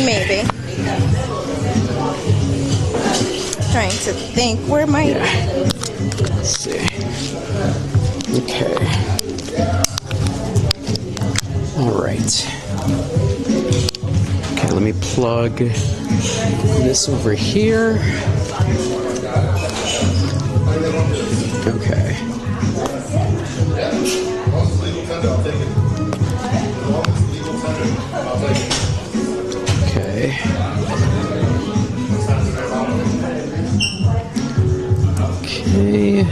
Maybe. Trying to think. Where am I? Yeah. Let's see. Okay. All right. Okay, let me plug this over here. Okay. Okay. Okay.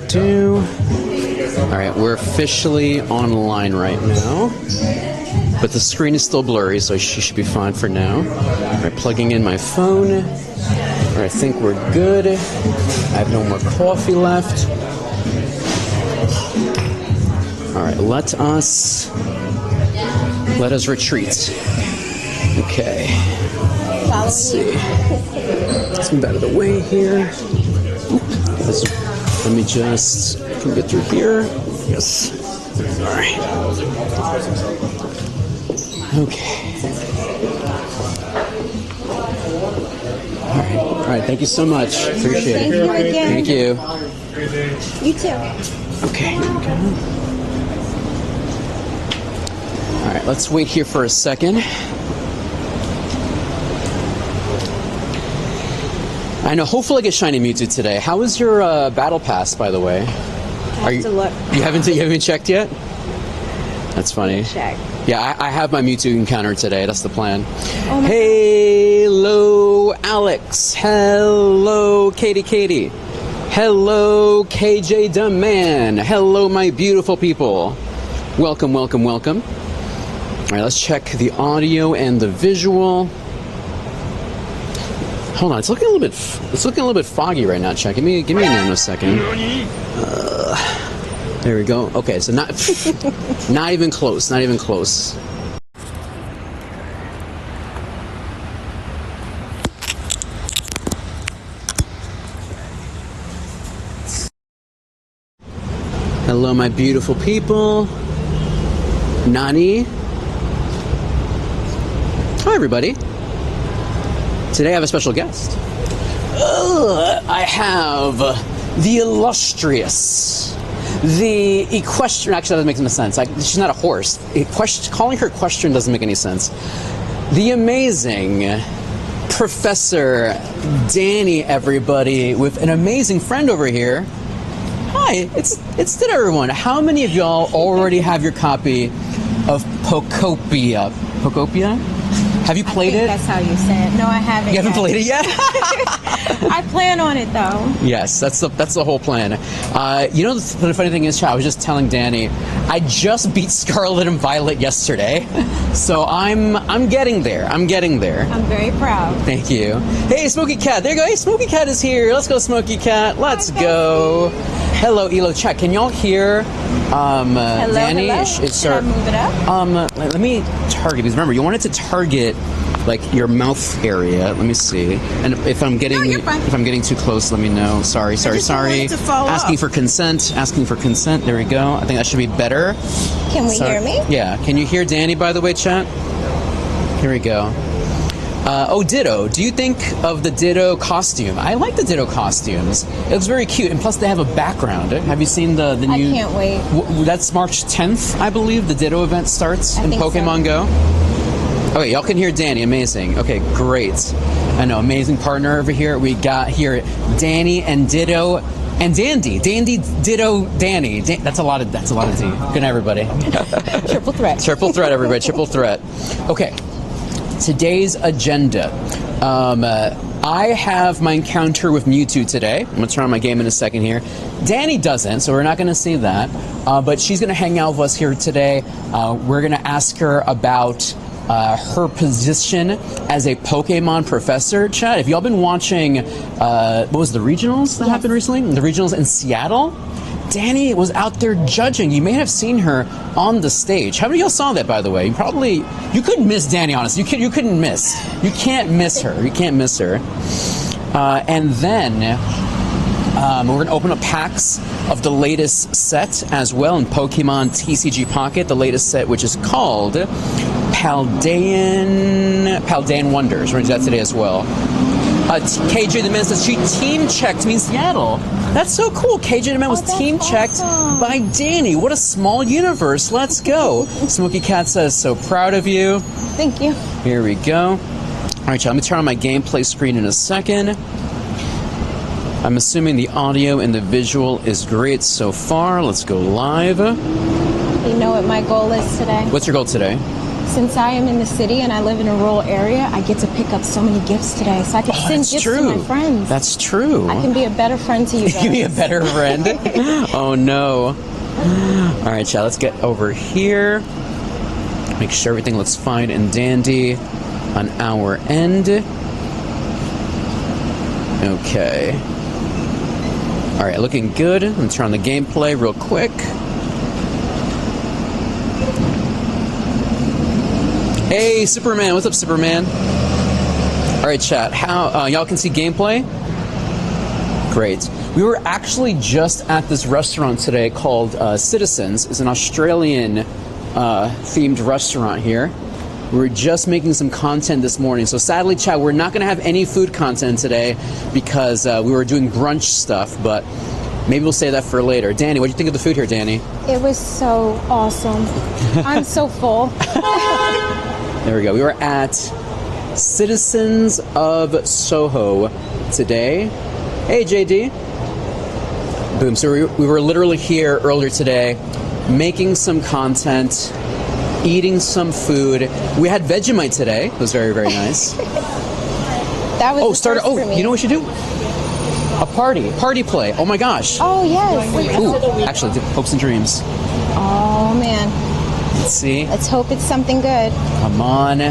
Do. All right, we're officially online right now, but the screen is still blurry, so she should be fine for now. All right, plugging in my phone. All right, I think we're good. I have no more coffee left. All right, let us retreat. Okay. Let's see. Let's move out of the way here. Let me just can we get through here. Yes. All right. Okay. All right. Thank you so much. Appreciate it. Thank you. You too. Okay. Here we go. All right. Let's wait here for a second. I know. Hopefully, I get shiny Mewtwo today. How is your battle pass, by the way? I have to look. You haven't checked yet? That's funny. Check. Yeah, I have my Mewtwo encounter today. That's the plan. Oh my Hello, Alex. Hello, Katie. Hello, KJ the Man. Hello, my beautiful people. Welcome. All right, let's check the audio and the visual. Hold on, it's looking a little bit foggy right now. Check. Give me a nanosecond. There we go. Okay, so not even close. Hello, my beautiful people. Nani. Hi, everybody. Today I have a special guest. I have the illustrious, the equestrian. Actually, that doesn't make any sense. She's not a horse. Calling her equestrian doesn't make any sense. The amazing Professor Danny, everybody, with an amazing friend over here. Hi, it's Ditto, everyone. How many of y'all already have your copy of Pokopia? Have you played it? That's how you say it. No, I haven't. You haven't played it yet? I plan on it though. Yes, that's the whole plan. You know, the funny thing is, I was just telling Danny, I just beat Scarlet and Violet yesterday, so I'm getting there. I'm very proud. Thank you. Hey, Smokey Cat. There you go. Hey, Smokey Cat is here. Let's go, Smokey Cat. Let's go. Hello, Elo. Chat. Can y'all hear Danny? Hello. Should I move it up? Let me target, because remember, you want it to target like your mouth area. Let me see. And if I'm getting too close, let me know. Sorry. Asking for consent. There we go. I think that should be better. Can we hear me? Yeah. Can you hear Danny, by the way, chat? Here we go. Ditto. Do you think of the Ditto costume? I like the Ditto costumes. It looks very cute, and plus they have a background. Have you seen the new? I can't wait. That's March 10th, I believe. The Ditto event starts in Pokemon Go. Okay, y'all can hear Danny. Amazing. Okay, great. I know, amazing partner over here. We got here Danny and Ditto and Dandy. Dandy, Ditto, Danny. That's a lot of D. Good night, everybody. Triple threat. Triple threat, everybody. Triple threat. Okay. Today's agenda. I have my encounter with Mewtwo today. I'm going to turn on my game in a second here. Danny doesn't, so we're not going to see that. But she's going to hang out with us here today. We're going to ask her about her position as a Pokemon professor. Chat, have y'all been watching, what was the regionals that happened recently? The regionals in Seattle? Danny was out there judging. You may have seen her on the stage. How many of y'all saw that, by the way? You couldn't miss Danny, honestly. You couldn't miss. You can't miss her. And then we're going to open up packs of the latest set as well in Pokemon TCG Pocket, the latest set, which is called Paldean Wonders. We're going to do that today as well. KJ the Man says she team checked me in Seattle. That's so cool. KJ the Man was team checked by Danny. What a small universe. Let's go. Smokey Cat says, so proud of you. Thank you. Here we go. All right, y'all, let me turn on my gameplay screen in a second. I'm assuming the audio and the visual is great so far. Let's go live. You know what my goal is today? What's your goal today? Since I am in the city and I live in a rural area, I get to pick up so many gifts today. So I can send gifts to my friends. That's true. I can be a better friend to you guys. You be a better friend? Oh, no. All right, y'all, let's get over here. Make sure everything looks fine and dandy on our end. Okay. All right, looking good. Let me turn on the gameplay real quick. Hey, Superman. What's up, Superman? All right, chat. How y'all can see gameplay? Great. We were actually just at this restaurant today called Citizens. It's an Australian themed restaurant here. We were just making some content this morning. So sadly, chat, we're not going to have any food content today because we were doing brunch stuff, but maybe we'll save that for later. Danny, what do you think of the food here, Danny? It was so awesome. I'm so full. There we go. We were at Citizens of Soho today. Hey, JD. Boom. So we were literally here earlier today making some content, eating some food. We had Vegemite today. It was very, very nice. That was for me. You know what we should do? A party play. Oh my gosh. Oh, yes. Ooh, actually, hopes and dreams. Oh, man. Let's see. Let's hope it's something good. Come on,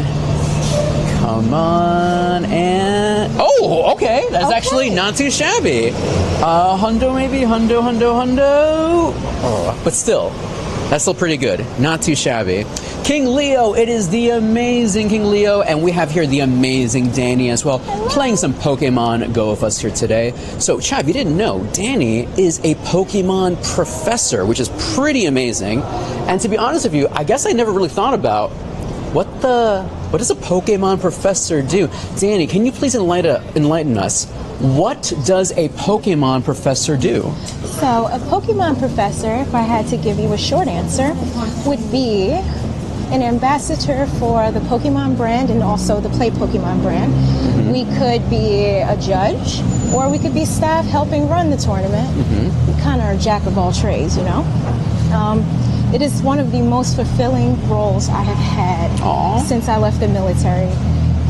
and... Oh, okay. That's actually not too shabby. Hundo maybe? Hundo. Oh, but still, that's still pretty good. Not too shabby. King Leo, it is the amazing King Leo, and we have here the amazing Danny as well, playing some Pokemon Go with us here today. So, chat, if you didn't know, Danny is a Pokemon professor, which is pretty amazing. And to be honest with you, I guess I never really thought about what does a Pokemon professor do? Danny, can you please enlighten us? What does a Pokemon professor do? So, a Pokemon professor, if I had to give you a short answer, would be an ambassador for the Pokemon brand and also the Play Pokemon brand. Mm-hmm. We could be a judge, or we could be staff helping run the tournament. Mm-hmm. We kind of are a jack of all trades, you know? It is one of the most fulfilling roles I have had since I left the military.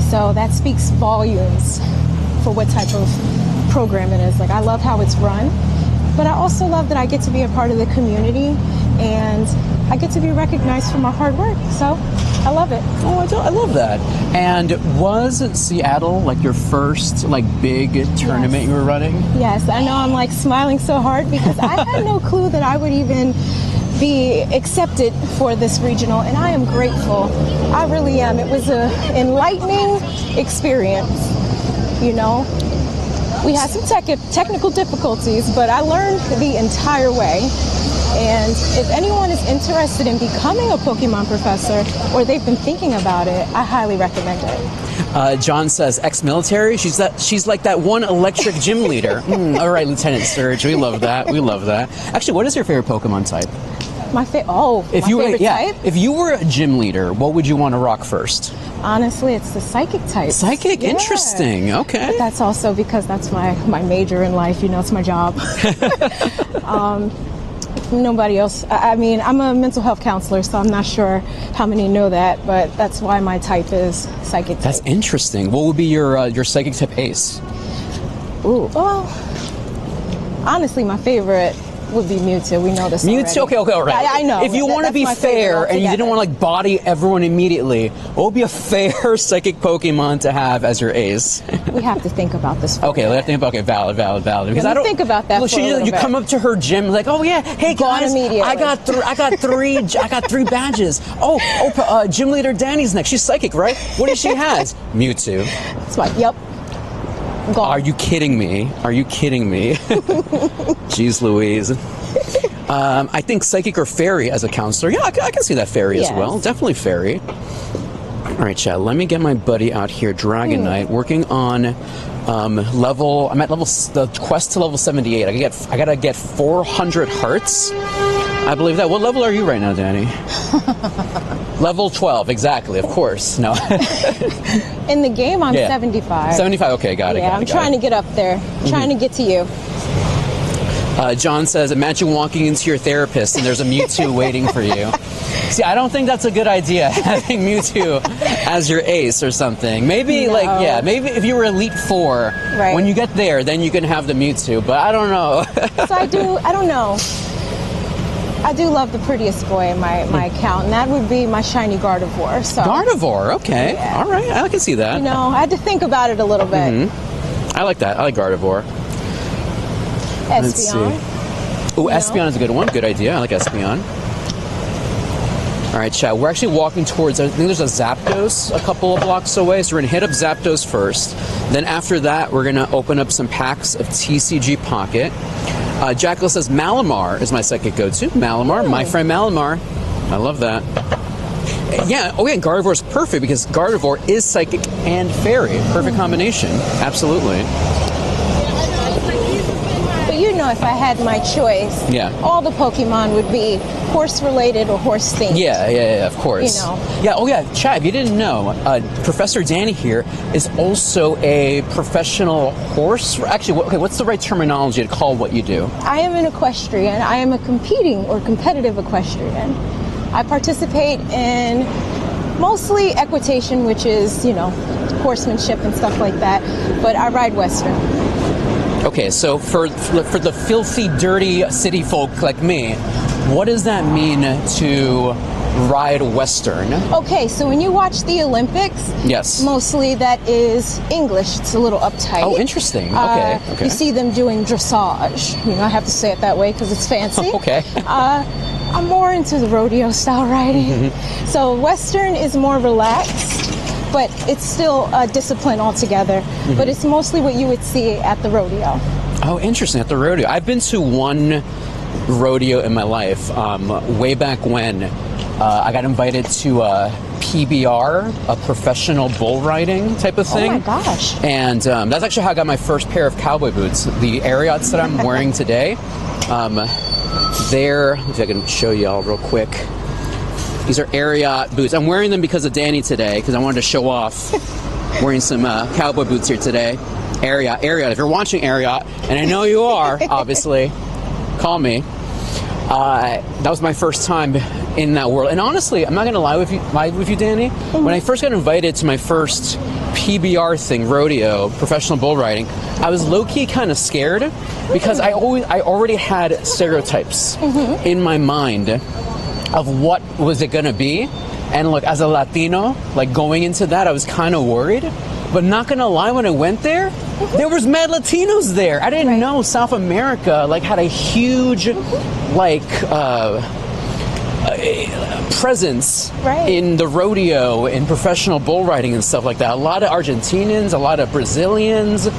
So that speaks volumes for what type of program it is. Like, I love how it's run, but I also love that I get to be a part of the community and I get to be recognized for my hard work. So I love it. Oh, I love that. And was Seattle like your first big tournament you were running? Yes, I know. I'm like smiling so hard because I had no clue that I would even be accepted for this regional, and I am grateful. I really am. It was an enlightening experience. You know, we had some technical difficulties, but I learned the entire way. And if anyone is interested in becoming a Pokemon professor, or they've been thinking about it, I highly recommend it. John says, ex-military? She's like that one electric gym leader. All right, Lieutenant Surge, we love that. We love that. Actually, what is your favorite Pokemon type? My favorite type? If you were a gym leader, what would you want to rock first? Honestly, it's the psychic type. Psychic? Yeah. Interesting. Okay. But that's also because that's my major in life. You know, it's my job. Nobody else. I mean, I'm a mental health counselor, so I'm not sure how many know that, but that's why my type is psychic type. That's interesting. What would be your psychic type ace? Ooh, well, honestly, my favorite would be Mewtwo. We know this Mewtwo, already. okay, all right. I know. If you want to be fair and you didn't want to body everyone immediately, what would be a fair psychic Pokemon to have as your ace? We have to think about this. Okay, let's think about valid. Because I don't think about that. You come up to her gym like, oh yeah, hey guys, I got three badges. Gym leader Danny's next. She's psychic, right? What does she has? Mewtwo. That's right. Yep. Gone. Are you kidding me? Jeez Louise. I think psychic or fairy as a counselor. Yeah, I can see that fairy as well. Definitely fairy. All right, chat. Let me get my buddy out here, Dragon Knight, working on level. I'm at the quest to level 78. I gotta get 400 hearts. I believe that. What level are you right now, Danny? Level 12, exactly. Of course. No. In the game, I'm 75. 75. Okay, got it. Yeah, I'm trying to get up there. Trying to get to you. John says, imagine walking into your therapist and there's a Mewtwo waiting for you. See, I don't think that's a good idea, having Mewtwo as your ace or something. Maybe, maybe if you were Elite Four, when you get there, then you can have the Mewtwo, but I don't know. So I don't know. I do love the prettiest boy in my account, and that would be my shiny Gardevoir. So. Gardevoir, okay. Yeah. All right, I can see that. You know, I had to think about it a little bit. I like that. I like Gardevoir. Espeon. Oh, Espeon is a good one. Good idea. I like Espeon. All right, chat. We're actually walking towards, I think there's a Zapdos a couple of blocks away, so we're going to hit up Zapdos first. Then after that, we're going to open up some packs of TCG Pocket. Jackal says Malamar is my psychic go-to. Malamar, my friend Malamar. I love that. Yeah, Gardevoir is perfect because Gardevoir is psychic and fairy. Perfect combination. Absolutely. You know, if I had my choice, all the Pokemon would be horse-related or horse-themed. Yeah, of course. You know. Yeah, Chad, if you didn't know, Professor Danny here is also a professional horse. Actually, what's the right terminology to call what you do? I am an equestrian. I am a competing or competitive equestrian. I participate in mostly equitation, which is, you know, horsemanship and stuff like that, but I ride Western. Okay, so for the filthy, dirty city folk like me, what does that mean to ride Western? Okay, so when you watch the Olympics, mostly that is English. It's a little uptight. Oh, interesting. Okay. You see them doing dressage. You know, I have to say it that way because it's fancy. Okay. I'm more into the rodeo style riding. So Western is more relaxed, but it's still a discipline altogether. But it's mostly what you would see at the rodeo. Oh, interesting, at the rodeo. I've been to one rodeo in my life, way back when. I got invited to a PBR, a professional bull riding type of thing. Oh my gosh. And that's actually how I got my first pair of cowboy boots. The Ariots that I'm wearing today, they're, if I can show y'all real quick. These are Ariat boots. I'm wearing them because of Danny today, because I wanted to show off wearing some cowboy boots here today. Ariat, if you're watching Ariat, and I know you are, obviously, call me. That was my first time in that world. And honestly, I'm not going to lie with you, Danny. When I first got invited to my first PBR thing, rodeo, professional bull riding, I was low-key kind of scared because I already had stereotypes in my mind of what was it going to be. And look, as a Latino, like going into that, I was kind of worried. But not going to lie, when I went there, there was mad Latinos there. I didn't know South America like had a huge presence in the rodeo, in professional bull riding and stuff like that. A lot of Argentinians, a lot of Brazilians,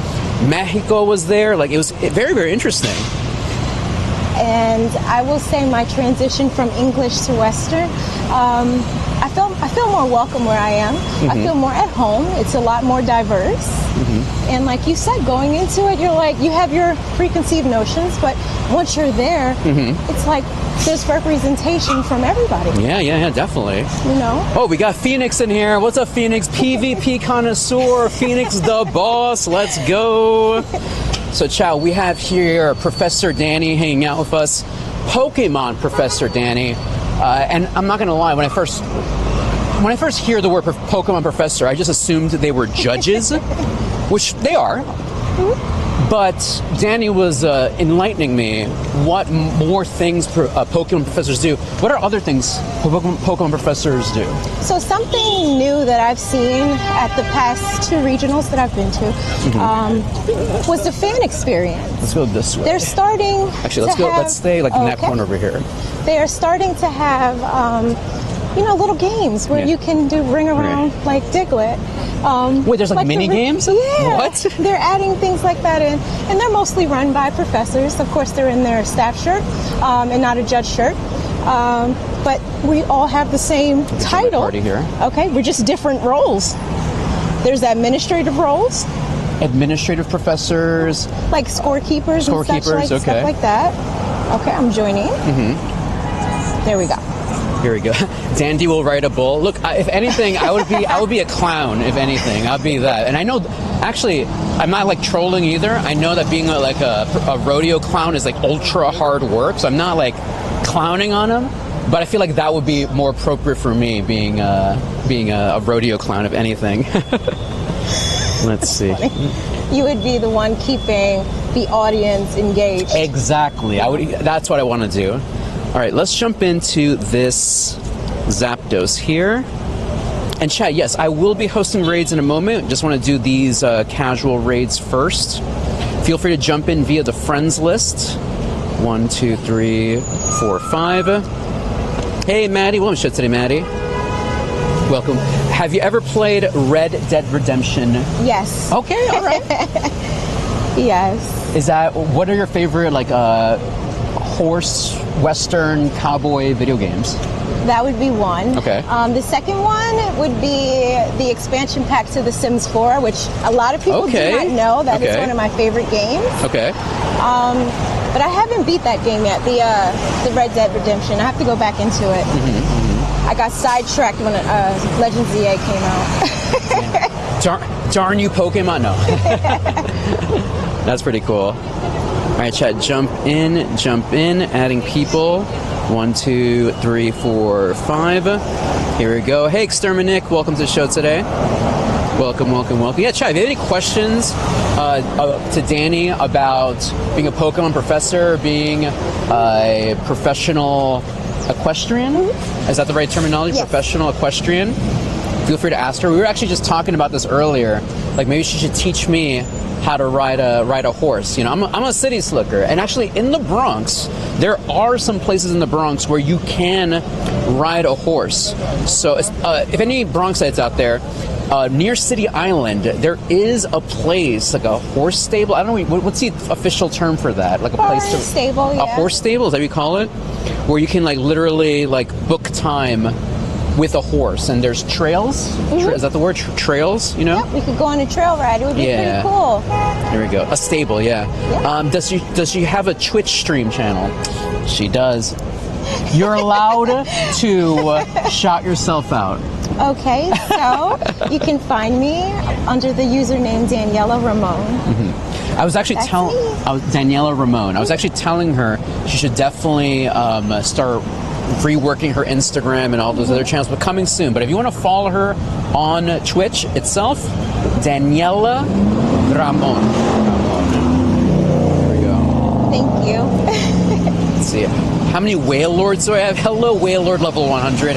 Mexico was there. Like, it was very, very interesting. And I will say my transition from English to Western, I feel more welcome where I am. I feel more at home. It's a lot more diverse. And like you said, going into it, you're like, you have your preconceived notions, but once you're there, it's like there's representation from everybody. Yeah, definitely. You know? Oh, we got Phoenix in here. What's up, Phoenix? PvP connoisseur, Phoenix the boss. Let's go. So, Chow, we have here Professor Danny hanging out with us. Pokemon Professor Danny. And I'm not going to lie, when I first hear the word Pokemon Professor, I just assumed they were judges, which they are. But Danny was enlightening me what more things Pokemon professors do. What are other things Pokemon professors do? So something new that I've seen at the past 2 regionals that I've been to was the fan experience. Let's go this way. They're starting. Actually, let's stay like in that corner over here. They are starting to have little games where you can do ring around like Diglett. Wait, there's like mini games? Yeah. What? They're adding things like that in, and they're mostly run by professors. Of course, they're in their staff shirt and not a judge shirt. But we all have the same title. Party here. Okay, we're just different roles. There's administrative roles. Administrative professors. Like scorekeepers and such like, okay. stuff like that. Okay, I'm joining. There we go. Here we go. Dandy will ride a bull. Look, if anything, I would be a clown. If anything, I'd be that. And I know, actually, I'm not like trolling either. I know that being a rodeo clown is like ultra hard work. So I'm not like clowning on him. But I feel like that would be more appropriate for me, being a rodeo clown, if anything. Let's see. You would be the one keeping the audience engaged. Exactly. That's what I want to do. All right, let's jump into this Zapdos here. And chat, yes, I will be hosting raids in a moment. Just want to do these casual raids first. Feel free to jump in via the friends list. 1, 2, 3, 4, 5. Hey, Maddie. Welcome to the show today, Maddie. Welcome. Have you ever played Red Dead Redemption? Yes. Okay, all right. Yes. What are your favorite, like, horse, western, cowboy video games? That would be one. Okay. The second one would be the expansion pack to The Sims 4, which a lot of people do not know that it's one of my favorite games. Okay. But I haven't beat that game yet, the Red Dead Redemption. I have to go back into it. I got sidetracked when Legends EA came out. Darn you, Pokemon. No. That's pretty cool. All right, chat, jump in, adding people. 1, 2, 3, 4, 5. Here we go. Hey, Exterminic, welcome to the show today. Welcome. Yeah, chat, if you have any questions to Danny about being a Pokemon professor, being a professional equestrian, is that the right terminology? Yes. Professional equestrian? Feel free to ask her. We were actually just talking about this earlier. Like, maybe she should teach me how to ride a horse. You know, I'm a city slicker, and actually in the Bronx, there are some places in the Bronx where you can ride a horse. So if any Bronxites out there, near City Island, there is a place, like a horse stable. I don't know, what's the official term for that? Like a place to... stable, yeah. A horse stable, is that what you call it? Where you can like literally like book time with a horse, and there's trails. Is that the word? Trails, you know? Yep, we could go on a trail ride. It would be pretty cool. There we go. A stable, yeah. Does she have a Twitch stream channel? She does. You're allowed to shout yourself out. Okay, so you can find me under the username Daniela Ramon. I was actually Daniela Ramon. I was actually telling her she should definitely start reworking her Instagram and all those other channels, but coming soon. But if you want to follow her on Twitch itself, Daniela Ramon. There we go. Thank you. Let's see. How many Whale Lords do I have? Hello, Whale Lord level 100.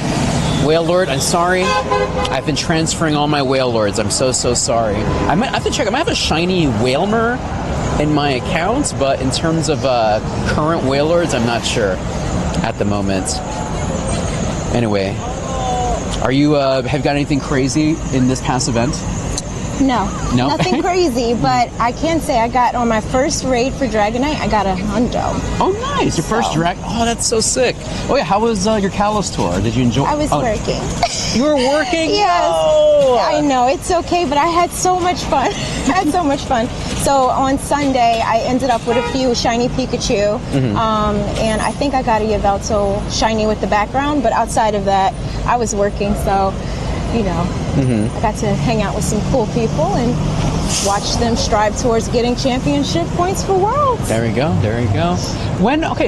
Whale Lord, I'm sorry. I've been transferring all my Whale Lords. I'm so sorry. I might have to check. I might have a shiny Whalmer in my account, but in terms of current Whale Lords, I'm not sure at the moment. Anyway, have you got anything crazy in this past event? No, nothing crazy, but I can say I got on my first raid for Dragonite, I got a hundo. Oh, nice. Your first Dragon. Oh, that's so sick. Oh, yeah. How was your Kalos tour? Did you enjoy? I was working. You were working? Yes. No. I know. It's okay, but I had so much fun. So on Sunday, I ended up with a few shiny Pikachu, and I think I got a Yveltal shiny with the background, but outside of that, I was working, so... You know, I got to hang out with some cool people and watch them strive towards getting championship points for Worlds. There we go.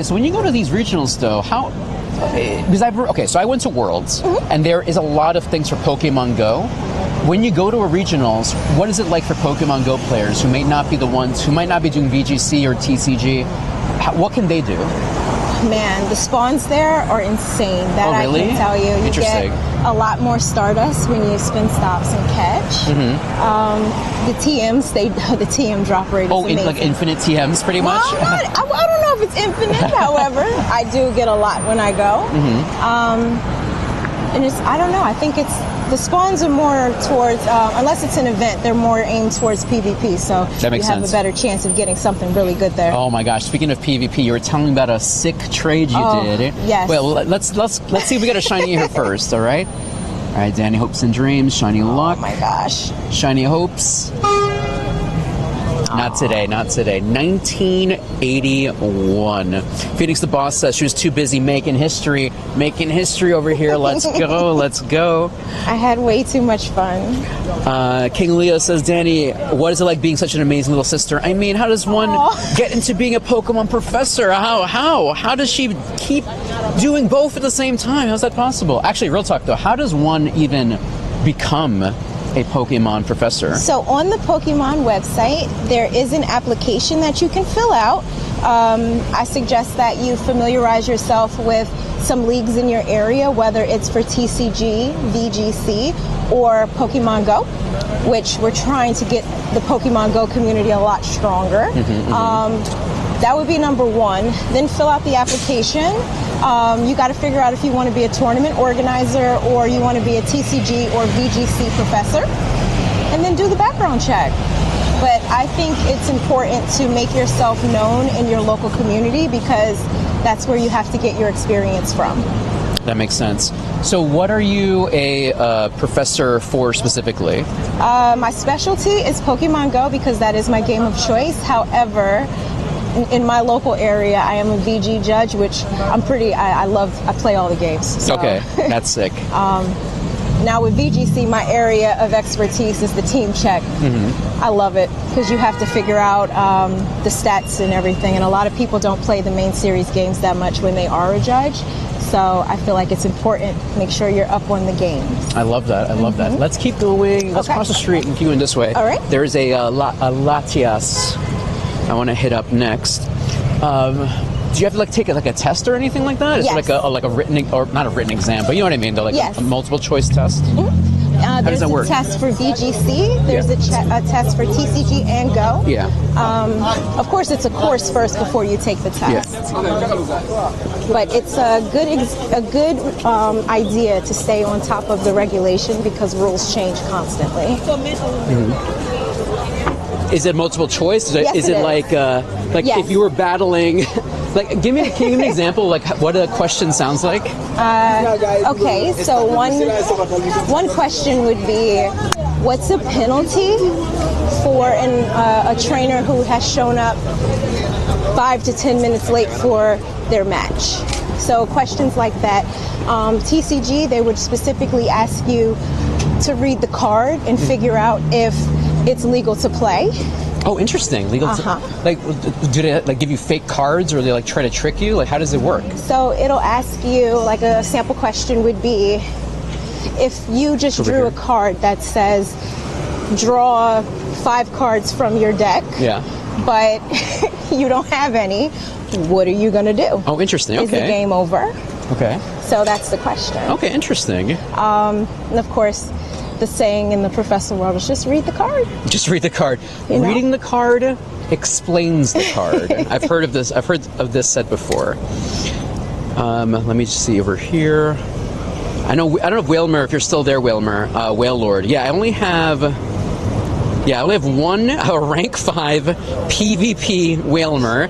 So when you go to these regionals, though, so I went to Worlds, and there is a lot of things for Pokemon Go. When you go to a regionals, what is it like for Pokemon Go players who might not be doing VGC or TCG? What can they do? Man, the spawns there are insane. That really? I can tell you. You Interesting. get a lot more Stardust when you spin stops and catch. The TMs, the TM drop rate is amazing. Like infinite TMs, pretty much. I don't know if it's infinite. However, I do get a lot when I go. And I don't know. I think it's The spawns are more towards, unless it's an event, they're more aimed towards PvP, so that makes you have sense. a better chance of getting something really good there. Oh my gosh! Speaking of PvP, you were telling me about a sick trade you did. Yes. Well, let's see if we got a shiny here first. All right. All right, Danny, hopes and dreams, shiny luck. Oh my gosh. Shiny hopes. Not today, not today. 1981. Phoenix the boss says she was too busy making history over here. Let's go, let's go. I had way too much fun. King Leo says, Danny, what is it like being such an amazing little sister? I mean, how does one get into being a Pokemon professor? How does she keep doing both at the same time? How's that possible? Actually, real talk though, how does one even become a Pokemon professor? So on the Pokemon website, there is an application that you can fill out. I suggest that you familiarize yourself with some leagues in your area, whether it's for TCG, VGC, or Pokemon Go, which we're trying to get the Pokemon Go community a lot stronger. That would be number one. Then fill out the application. You got to figure out if you want to be a tournament organizer or you want to be a TCG or VGC professor, and then do the background check. But I think it's important to make yourself known in your local community because that's where you have to get your experience from. That makes sense. So what are you a professor for specifically? My specialty is Pokemon Go because that is my game of choice. However, in my local area, I am a VG judge, which I play all the games. So. Okay, that's sick. Now with VGC, my area of expertise is the team check. I love it because you have to figure out the stats and everything, and a lot of people don't play the main series games that much when they are a judge. So I feel like it's important to make sure you're up on the games. I love that. I love that. Let's keep going. Let's cross the street and keep going this way. All right. There's a Latias I want to hit up next. Do you have to take a test or anything like that? Is Yes. it like a written, or not a written exam, but you know what I mean? Though, like Yes. a multiple choice test. There's that work? a test for VGC. There's Yeah. a test for TCG and Go. Yeah. Of course, it's a course first before you take the test. But it's a good idea to stay on top of the regulation because rules change constantly. Is it multiple choice? Yes, is it it is. like Yes. if you were battling? Can you give me an example what a question sounds like? Okay, so one question would be, what's a penalty for a trainer who has shown up 5 to 10 minutes late for their match? So questions like that. TCG, they would specifically ask you to read the card and figure out if it's legal to play. Oh, interesting. Legal. Do they give you fake cards, or they try to trick you? How does it work? So it'll ask you, a sample question would be, if you just drew a card that says, draw 5 cards from your deck, but you don't have any, what are you going to do? Oh, interesting. Okay. Is the game over? Okay. So that's the question. Okay, interesting. And of course, the saying in the professor world is just read the card. Just read the card. Reading the card explains the card. I've heard of this. I've heard of this said before. Let me just see over here. I don't know if Whalmer, if you're still there, Whalmer, Whale Lord. Yeah, I only have one rank 5 PvP Whalmer,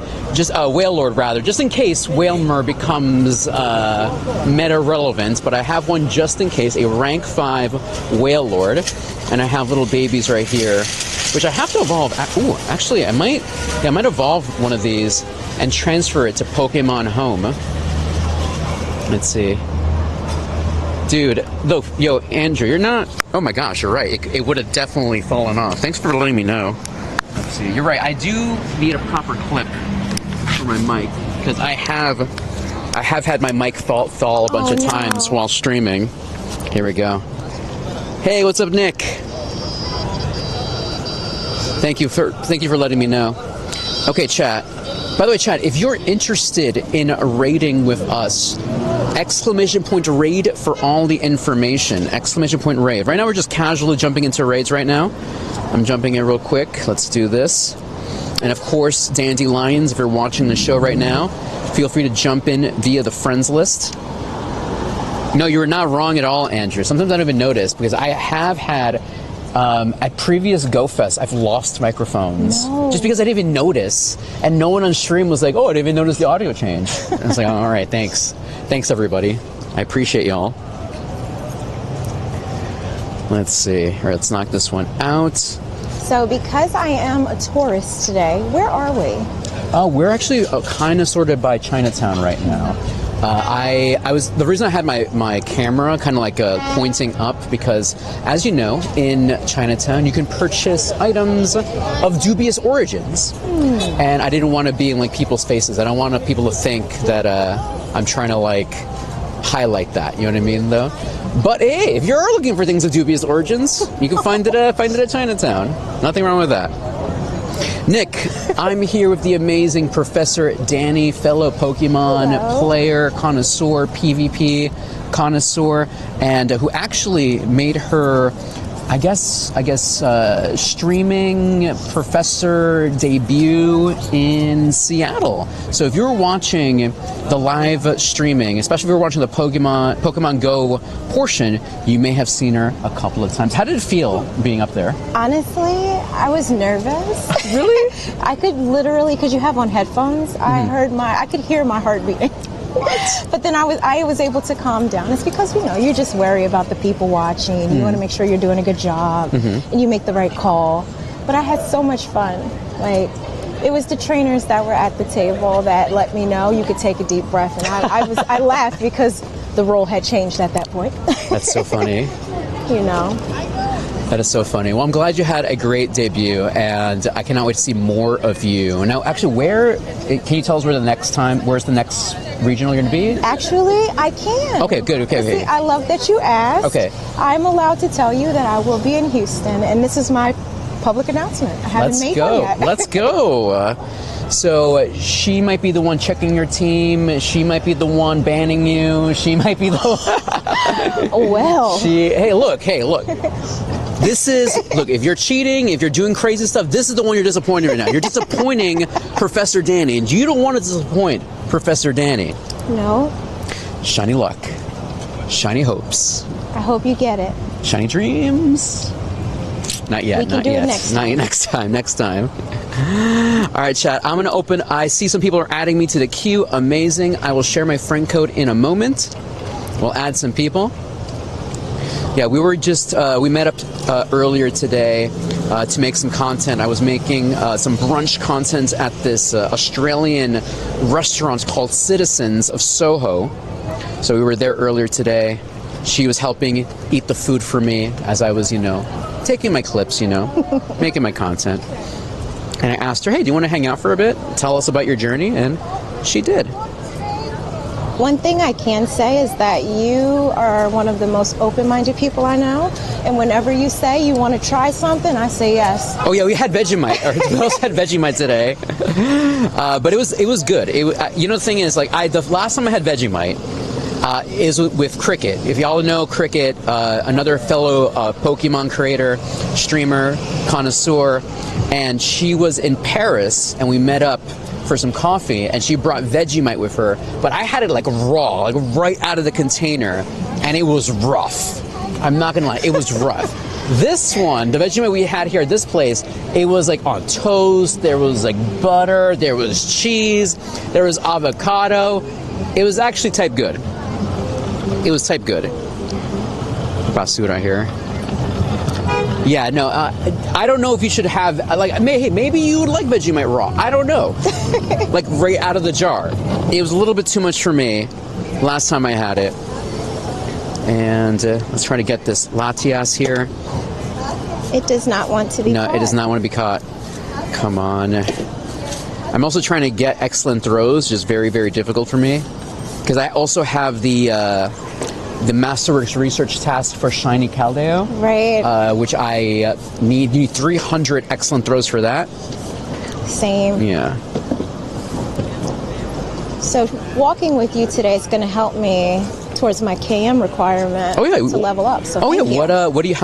Whale Lord rather, just in case Whalmer becomes meta relevant. But I have one just in case, a rank 5 Whale Lord, and I have little babies right here, which I have to evolve. Ooh, actually, I might evolve one of these and transfer it to Pokemon Home. Let's see. Dude, though, yo, Andrew, you're not... Oh my gosh, you're right. It would have definitely fallen off. Thanks for letting me know. Let's see. You're right. I do need a proper clip for my mic, because I have had my mic fall a bunch of times while streaming. Here we go. Hey, what's up, Nick? Thank you for letting me know. Okay, chat. By the way, chat, if you're interested in raiding with us, !raid for all the information. !raid. Right now we're just casually jumping into raids right now. I'm jumping in real quick. Let's do this. And of course, Dandelions, if you're watching the show right now, feel free to jump in via the friends list. No, you were not wrong at all, Andrew. Sometimes I don't even notice because I have had at previous Go Fest, I've lost microphones just because I didn't even notice, and no one on stream was like, "Oh, I didn't even notice the audio change." And I was like, "Oh, all right, thanks, everybody. I appreciate y'all." Let's see. All right, let's knock this one out. So, because I am a tourist today, where are we? We're actually kind of sorted by Chinatown right now. The reason I had my camera kind of like pointing up because, as you know, in Chinatown you can purchase items of dubious origins, and I didn't want to be in like people's faces. I don't want people to think that I'm trying to like highlight that. You know what I mean, though. But hey, if you're looking for things of dubious origins, you can find it at Chinatown. Nothing wrong with that. Nick, I'm here with the amazing Professor Danny, fellow Pokemon player, connoisseur, PvP connoisseur, and who actually made her, I guess, streaming professor debut in Seattle. So if you're watching the live streaming, especially if you're watching the Pokemon Go portion, you may have seen her a couple of times. How did it feel being up there? Honestly, I was nervous. Really? I could literally, because you have on headphones, I could hear my heart beating. What? But then I was able to calm down. It's because, you just worry about the people watching. You want to make sure you're doing a good job and you make the right call. But I had so much fun. Like, it was the trainers that were at the table that let me know you could take a deep breath. And I laughed because the role had changed at that point. That's so funny. That is so funny. Well, I'm glad you had a great debut, and I cannot wait to see more of you. Now, actually, can you tell us where's the next regional you're going to be? Actually, I can. Okay, good. Okay. See, I love that you asked. Okay. I'm allowed to tell you that I will be in Houston, and this is my public announcement. I haven't made one yet. Let's go. So she might be the one checking your team. She might be the one banning you. She might be the one. Well. Hey, look. If you're cheating, if you're doing crazy stuff, this is the one you're disappointing right now. You're disappointing Professor Danny, and you don't want to disappoint Professor Danny. No. Shiny luck. Shiny hopes. I hope you get it. Shiny dreams. Not yet. We can do it next time. Next time. All right, chat. I'm going to open. I see some people are adding me to the queue. Amazing. I will share my friend code in a moment. We'll add some people. Yeah, we met up earlier today to make some content. I was making some brunch content at this Australian restaurant called Citizens of Soho. So we were there earlier today. She was helping eat the food for me as I was, taking my clips, making my content. And I asked her, hey, do you want to hang out for a bit? Tell us about your journey. And she did. One thing I can say is that you are one of the most open-minded people I know. And whenever you say you want to try something, I say yes. Oh, yeah, we had Vegemite. We also had Vegemite today. But it was good. The thing is, the last time I had Vegemite is with Cricket. If y'all know Cricket, another fellow Pokemon creator, streamer, connoisseur, and she was in Paris, and we met up for some coffee, and she brought Vegemite with her, but I had it raw, right out of the container, and it was rough. I'm not gonna lie, it was rough. This one, the Vegemite we had here at this place, it was on toast, there was butter, there was cheese, there was avocado. It was actually type good. It was type good. Basura here. Yeah, no, I don't know if you should have, maybe you would like Vegemite raw. I don't know. Right out of the jar. It was a little bit too much for me last time I had it. And let's try to get this Latias here. It does not want to be caught. No, it does not want to be caught. Come on. I'm also trying to get excellent throws, just very, very difficult for me. Because I also have the Masterworks research task for Shiny Caldeo. Right. Which I need 300 excellent throws for that. Same. Yeah. So walking with you today is going to help me towards my KM requirement to level up. So how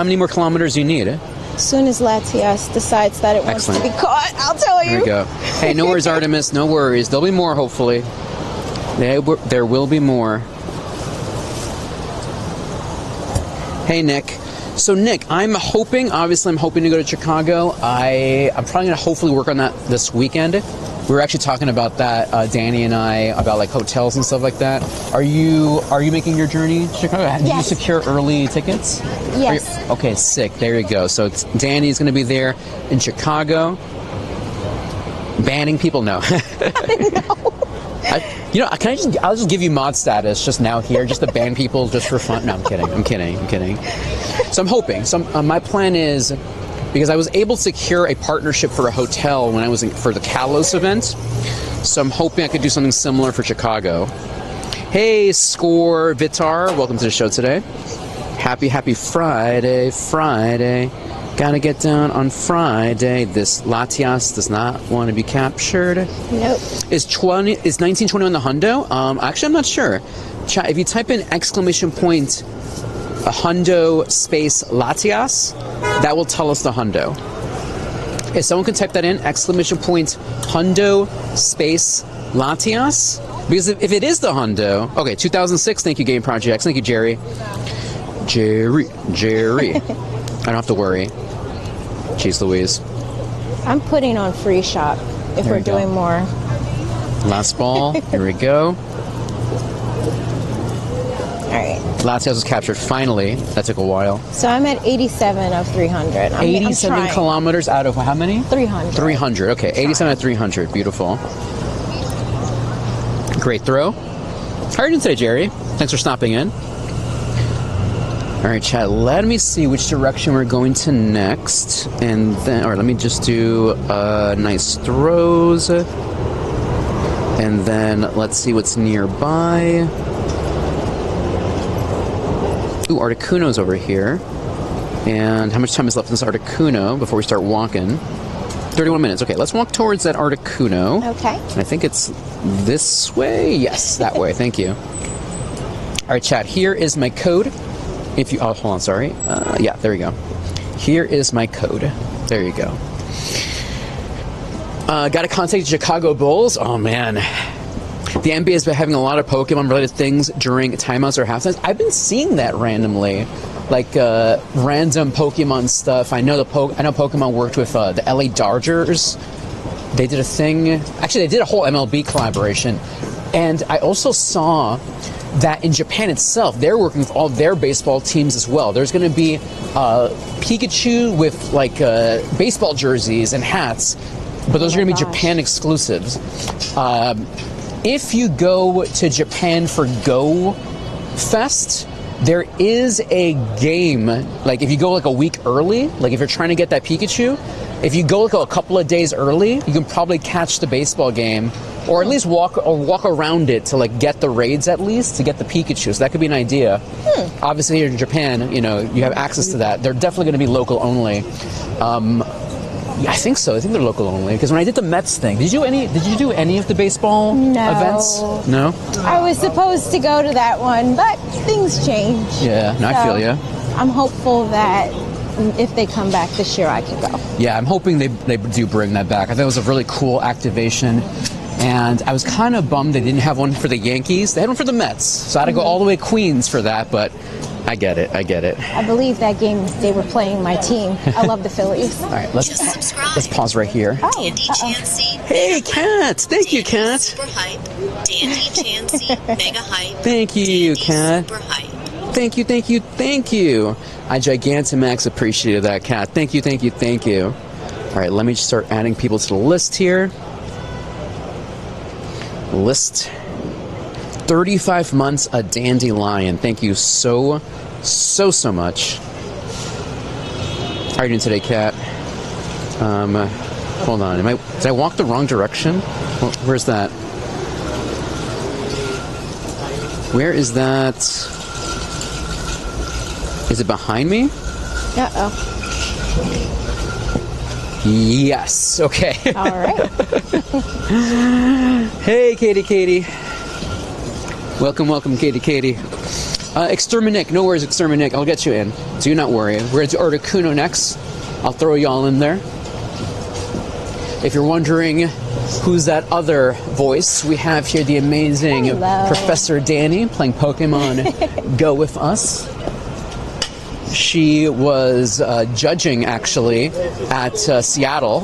many more kilometers do you need? As soon as Latias decides that it wants to be caught, I'll tell you. There we go. Hey, no worries, Artemis. No worries. There'll be more, hopefully. There will be more. Hey, Nick. So, Nick, I'm hoping to go to Chicago. I'm probably going to hopefully work on that this weekend. We were actually talking about that, Danny and I, about like hotels and stuff like that. Are you making your journey to Chicago? Did you secure early tickets? Yes. Okay, sick. There you go. So Danny's going to be there in Chicago. Banning people? No. I'll just give you mod status just now here, just to ban people just for fun. No, I'm kidding. So I'm hoping. My plan is, because I was able to secure a partnership for a hotel when I was for the Kalos event, so I'm hoping I could do something similar for Chicago. Hey, Score Vitar, welcome to the show today. Happy Friday. Gotta get down on Friday. This Latias does not want to be captured. Nope. Is 1921 the hundo? Actually, I'm not sure. Chat, if you type in exclamation point a hundo space Latias, that will tell us the hundo. If someone can type that in, exclamation point hundo space Latias, because if it is the hundo, okay, 2006. Thank you, Game Projects. Thank you, Jerry. I don't have to worry. Jeez Louise. I'm putting on free shop if we're doing more. Last ball. Here we go. All right. Latias was captured finally. That took a while. So I'm at 87 of 300. 87 kilometers out of how many? 300. 300. Okay, 87 out of 300. Beautiful. Great throw. How are you doing today, Jerry? Thanks for stopping in. All right, chat, let me see which direction we're going to next. And then, let me just do nice throws. And then let's see what's nearby. Ooh, Articuno's over here. And how much time is left in this Articuno before we start walking? 31 minutes. Okay, let's walk towards that Articuno. Okay. I think it's this way. Yes, that way. Thank you. All right, chat, here is my code. If you, hold on, sorry. Yeah, there we go. Here is my code. There you go. Got to contact the Chicago Bulls. Oh, man. The NBA has been having a lot of Pokemon-related things during timeouts or halftimes. I've been seeing that randomly, like random Pokemon stuff. I know Pokemon worked with the LA Dodgers. They did a thing. Actually, they did a whole MLB collaboration. And I also saw that in Japan itself, they're working with all their baseball teams as well. There's going to be Pikachu with like baseball jerseys and hats, but those are going to be Japan exclusives. If you go to Japan for Go Fest, there is a game, like if you go like a week early, like if you're trying to get that Pikachu, if you go like a couple of days early, you can probably catch the baseball game, or at least walk around it to like get the raids, at least to get the Pikachu. So that could be an idea. Obviously here in Japan, you know, you have access to that. They're definitely going to be local only. Yeah, I think so. I think they're local only. Because when I did the Mets thing, did you do any of the baseball events? No. I was supposed to go to that one, but things change. Yeah, no, I feel you. I'm hopeful that if they come back this year, I can go. Yeah, I'm hoping they do bring that back. I thought it was a really cool activation. And I was kind of bummed they didn't have one for the Yankees. They had one for the Mets. So I had to go all the way Queens for that, but I get it. I believe that game they were playing my team. I love the Phillies. All right, let's pause right here. Oh, hey, Kat. Thank you, Kat. Super hype. Dandy Chansey, mega hype. Thank you, Kat. Super hype. Thank you. I Gigantamax appreciated that, Kat. Thank you. All right, let me just start adding people to the list here. List. 35 months a dandelion. Thank you so much. How are you doing today, Kat? Hold on. Did I walk the wrong direction? Where's that? Where is that? Is it behind me? Uh-oh. Yes. Okay. All right. Hey, Katie. Welcome, Katie. Exterminate. No worries, Exterminate. I'll get you in. Do not worry. We're going to do Articuno next. I'll throw y'all in there. If you're wondering who's that other voice, we have here the amazing Hello. Professor Danny playing Pokemon Go with us. She was judging, actually, at Seattle.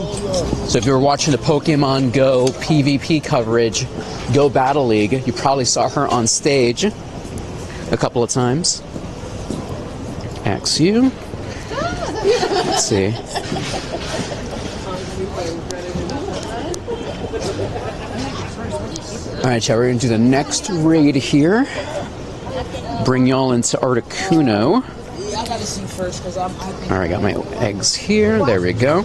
So if you were watching the Pokemon Go PvP coverage, Go Battle League, you probably saw her on stage a couple of times. XU. Let's see. Alright, chat, we're going to do the next raid here. Bring y'all into Articuno. Alright, got my eggs here. There we go.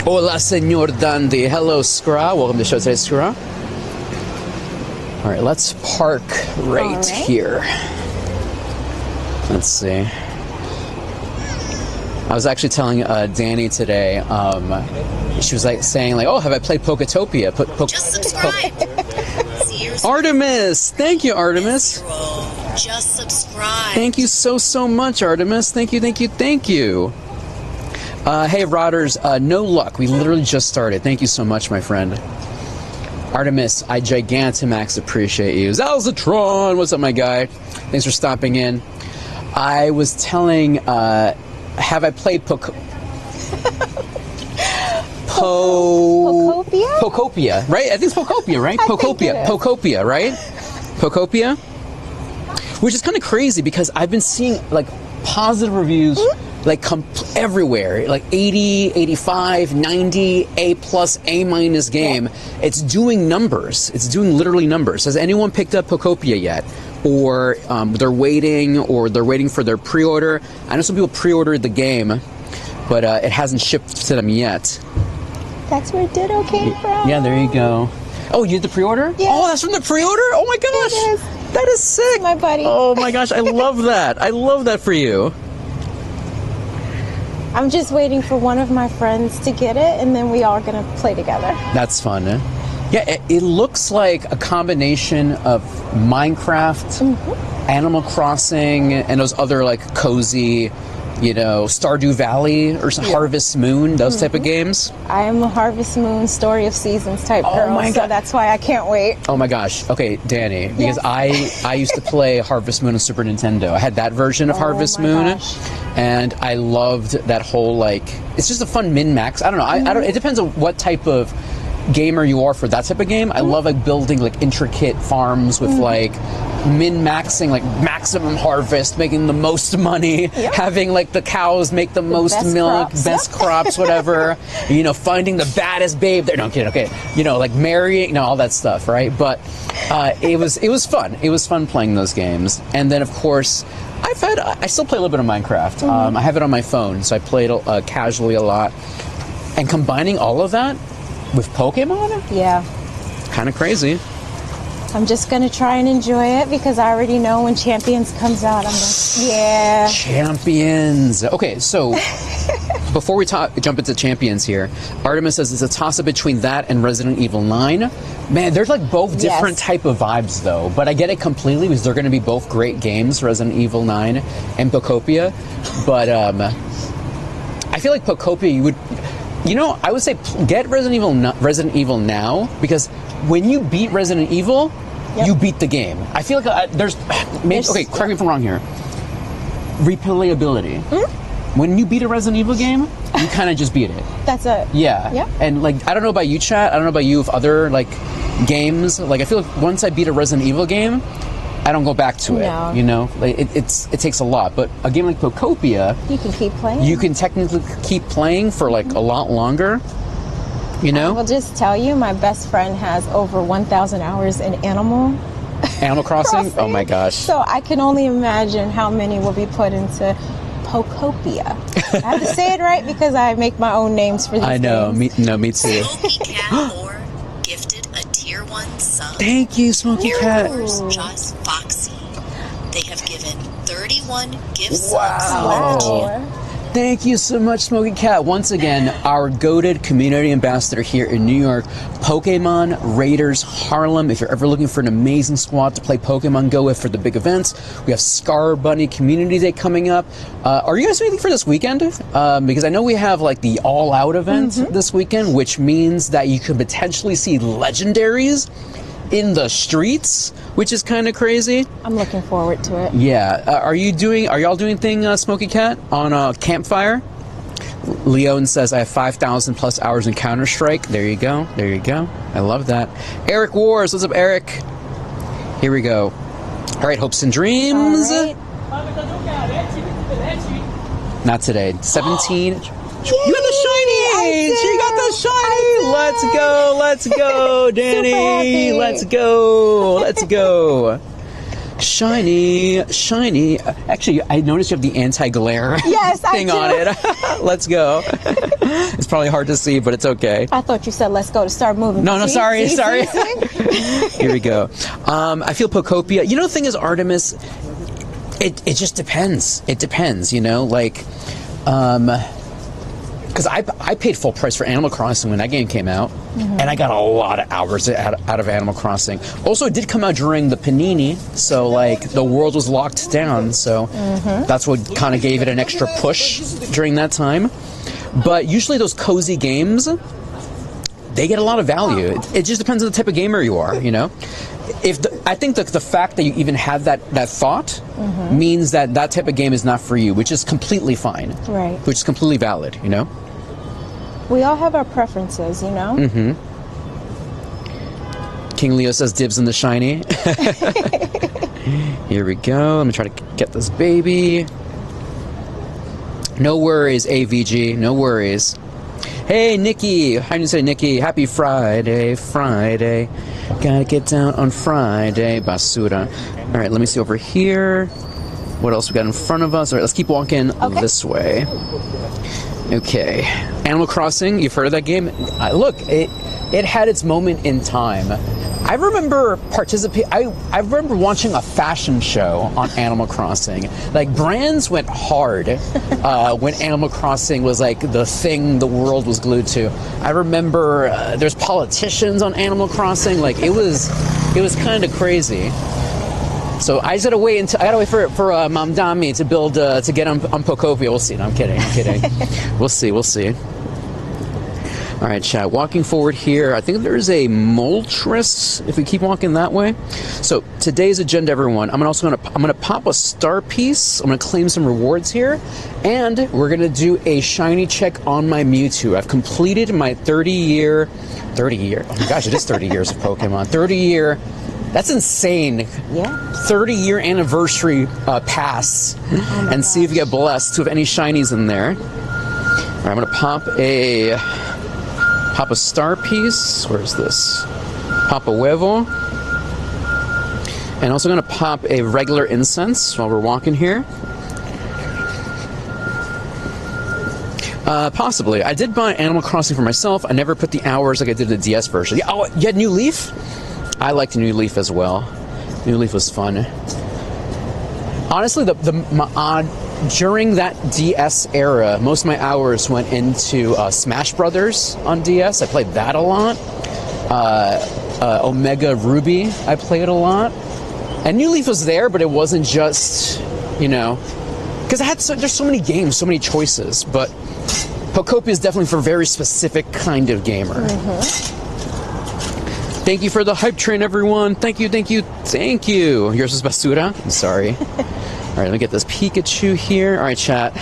Hola, Senor Dandy. Hello, Scra. Welcome to the show today, Scra. Alright, let's park right here. Let's see. I was actually telling Danny today, she was like saying like, oh, have I played Poketopia? Just subscribe. Artemis! Thank you, Artemis. Just subscribe. Thank you so much, Artemis. Thank you. Hey, Rodders, no luck. We literally just started. Thank you so much, my friend. Artemis, I Gigantamax appreciate you. Zalzatron, what's up, my guy? Thanks for stopping in. I was telling, have I played Pokopia, right? I think it's Pokopia, right? Pokopia, right? Pokopia? Which is kind of crazy because I've been seeing like positive reviews like everywhere, like 80, 85, 90, A+, A- game. Yeah. It's doing numbers. It's doing literally numbers. Has anyone picked up Pokopia yet? Or they're waiting for their pre-order. I know some people pre-ordered the game, but it hasn't shipped to them yet. That's where Ditto came from. Yeah, there you go. Oh, you did the pre-order? Yeah. Oh, that's from the pre-order? Oh my gosh. It is. That is sick. My buddy. Oh my gosh, I love that. I love that for you. I'm just waiting for one of my friends to get it, and then we all gonna play together. That's fun. Yeah, it looks like a combination of Minecraft, Animal Crossing, and those other like cozy, Stardew Valley or Harvest Moon, those type of games. I am a Harvest Moon, Story of Seasons type girl, my God. so that's why I can't wait. Oh my gosh. Okay, Danny, because I used to play Harvest Moon on Super Nintendo. I had that version of Harvest Moon. Gosh. And I loved that whole it's just a fun min-max. I don't know. I don't. It depends on what type of gamer you are for that type of game. I love building intricate farms with min-maxing, maximum harvest, making the most money, having the cows make the most milk, best crops, whatever. Finding the baddest babe there. No, I'm kidding. Okay, marrying, all that stuff, right? But it was fun. It was fun playing those games. And then of course, I still play a little bit of Minecraft. I have it on my phone, so I play it casually a lot. And combining all of that with Pokemon? Yeah. Kind of crazy. I'm just going to try and enjoy it because I already know when Champions comes out, I'm going to, Champions. Okay, so before we jump into Champions here, Artemis says it's a toss-up between that and Resident Evil 9. Man, there's both different type of vibes though, but I get it completely because they're going to be both great games, Resident Evil 9 and Pokopia. But I feel like Pokopia, you would... I would say get Resident Evil now, because when you beat Resident Evil, you beat the game. I feel like okay, correct me if I'm wrong here. Replayability. When you beat a Resident Evil game, you kind of just beat it. That's it. Yeah. And I don't know about you, chat. I don't know about you with other games. I feel like once I beat a Resident Evil game, I don't go back to it. It takes a lot. But a game like Pokopia, you can keep playing. You can technically keep playing for a lot longer. I will just tell you, my best friend has over 1,000 hours in Animal Crossing. Oh my gosh! So I can only imagine how many will be put into Pokopia. I have to say it right because I make my own names for these I know. games. Me too. Smoky Cat Moore gifted a tier 1 sub. Thank you, Smoky Cat. Just Foxy. They have given 31 gift subs. Wow. Thank you so much, Smoky Cat. Once again, our goated community ambassador here in New York, Pokemon Raiders Harlem. If you're ever looking for an amazing squad to play Pokemon Go with for the big events, we have Scar Bunny Community Day coming up. Are you guys doing anything for this weekend? Because I know we have the All Out event this weekend, which means that you could potentially see legendaries in the streets, which is kind of crazy. I'm looking forward to it. Yeah. Are y'all doing anything, Smoky Cat, on a campfire? Leon says, I have 5,000 plus hours in Counter-Strike. There you go. There you go. I love that. Eric Wars. What's up, Eric? Here we go. All right, hopes and dreams. All right. Not today. 17. You got the shiny! I She got the shiny! Let's go! Let's go, Danny! happy. Let's go! Let's go! Shiny, shiny. Actually, I noticed you have the anti-glare Yes, I thing do. on it. Let's go. It's probably hard to see, but it's okay. I thought you said let's go to start moving. No, See? sorry. See? Here we go. I feel Pocopia. You know, the thing is, Artemis, it just depends. It depends, you know, like, because I paid full price for Animal Crossing when that game came out, and I got a lot of hours out of Animal Crossing. Also, it did come out during the Panini, so like the world was locked down, so that's what kind of gave it an extra push during that time. But usually those cozy games, they get a lot of value. It just depends on the type of gamer you are, you know? I think that the fact that you even have that thought means that that type of game is not for you, which is completely fine. Right. Which is completely valid, you know? We all have our preferences, you know? King Leo says dibs in the shiny. Here we go. Let me try to get this baby. No worries, AVG. No worries. Hey, Nikki. How do you say, Nikki? Happy Friday, Friday. Gotta get down on Friday, basura. All right, let me see over here. What else we got in front of us? All right, let's keep walking this way. Okay. Animal Crossing, you've heard of that game? Look, it had its moment in time. I remember I remember watching a fashion show on Animal Crossing. Like, brands went hard when Animal Crossing was like the thing the world was glued to. I remember there's politicians on Animal Crossing. Like, it was kind of crazy. So I just gotta wait for Mom Dami to build to get on Pocopia. We'll see. No, I'm kidding. We'll see. All right, chat. Walking forward here, I think there's a Moltres. If we keep walking that way. So today's agenda, everyone. I'm gonna pop a star piece. I'm gonna claim some rewards here, and we're gonna do a shiny check on my Mewtwo. I've completed my 30 year. Oh my gosh, it is 30 years of Pokemon. 30 year. That's insane. Yeah. 30-year anniversary pass, and see if you get blessed to have any shinies in there. All right, I'm gonna pop a star piece. Where's this? Pop a huevo. And also gonna pop a regular incense while we're walking here. Possibly. I did buy Animal Crossing for myself. I never put the hours like I did the DS version. Oh, you had New Leaf? I liked New Leaf as well. New Leaf was fun. Honestly, during that DS era, most of my hours went into Smash Brothers on DS. I played that a lot. Omega Ruby, I played a lot. And New Leaf was there, but it wasn't just, you know, because there's so many games, so many choices. But Pocopia is definitely for a very specific kind of gamer. Thank you for the hype train, everyone. Thank you. Yours is basura. I'm sorry. All right, let me get this Pikachu here. All right, chat.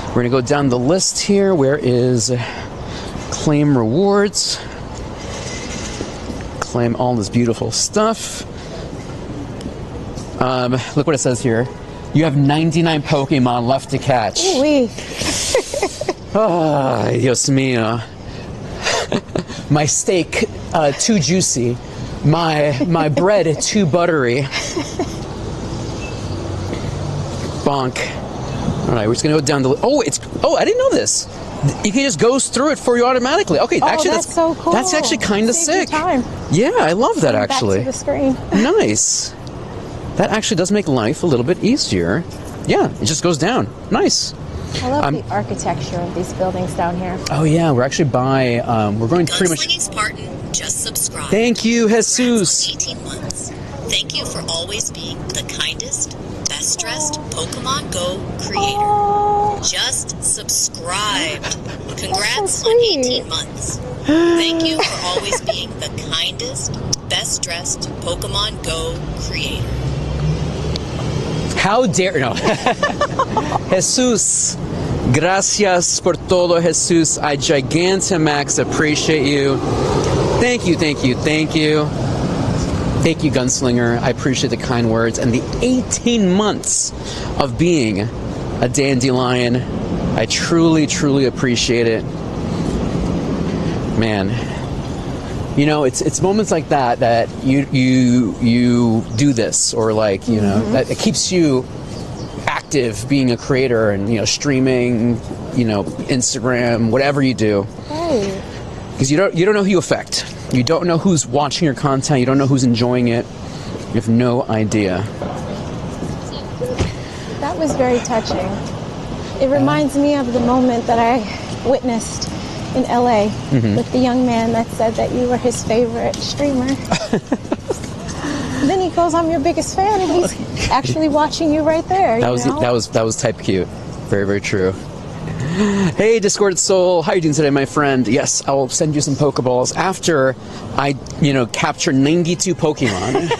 We're going to go down the list here. Where is claim rewards? Claim all this beautiful stuff. Look what it says here. You have 99 Pokemon left to catch. Ooh-wee. Ah, Dios mío. My steak, too juicy. My bread, too buttery. Bonk. All right, we're just gonna go down the. I didn't know this. It just goes through it for you automatically. Okay, actually, that's so cool. That's actually kind of sick. Time. Yeah, I love that actually. Back to the screen. Nice. That actually does make life a little bit easier. Yeah, it just goes down. Nice. I love the architecture of these buildings down here. Oh yeah, we're actually we're going to pretty much. Gunslinging Spartan just subscribed. Thank you, Jesus. Congrats on 18 months. Thank you for always being the kindest, best dressed Pokemon Go creator. Oh, Just subscribed. Congrats so on sweet. 18 months. Thank you for always being the kindest, best dressed Pokemon Go creator. How dare no? Jesus, gracias por todo, Jesus. I Gigantamax appreciate you. Thank you, thank you, thank you. Thank you, Gunslinger. I appreciate the kind words and the 18 months of being a dandelion. I truly, truly appreciate it. Man, you know, it's moments like that that you do this, or like, you know, that it keeps you active being a creator and, you know, streaming, you know, Instagram, whatever you do. Right. Because you don't know who you affect. You don't know who's watching your content. You don't know who's enjoying it. You have no idea. That was very touching. It reminds me of the moment that I witnessed in LA with the young man that said that you were his favorite streamer. Then he goes, "I'm your biggest fan," and he's actually watching you right there. That was type cute. Very, very true. Hey, Discorded Soul, how are you doing today, my friend? Yes, I will send you some Pokeballs after I, you know, capture 92 Pokemon.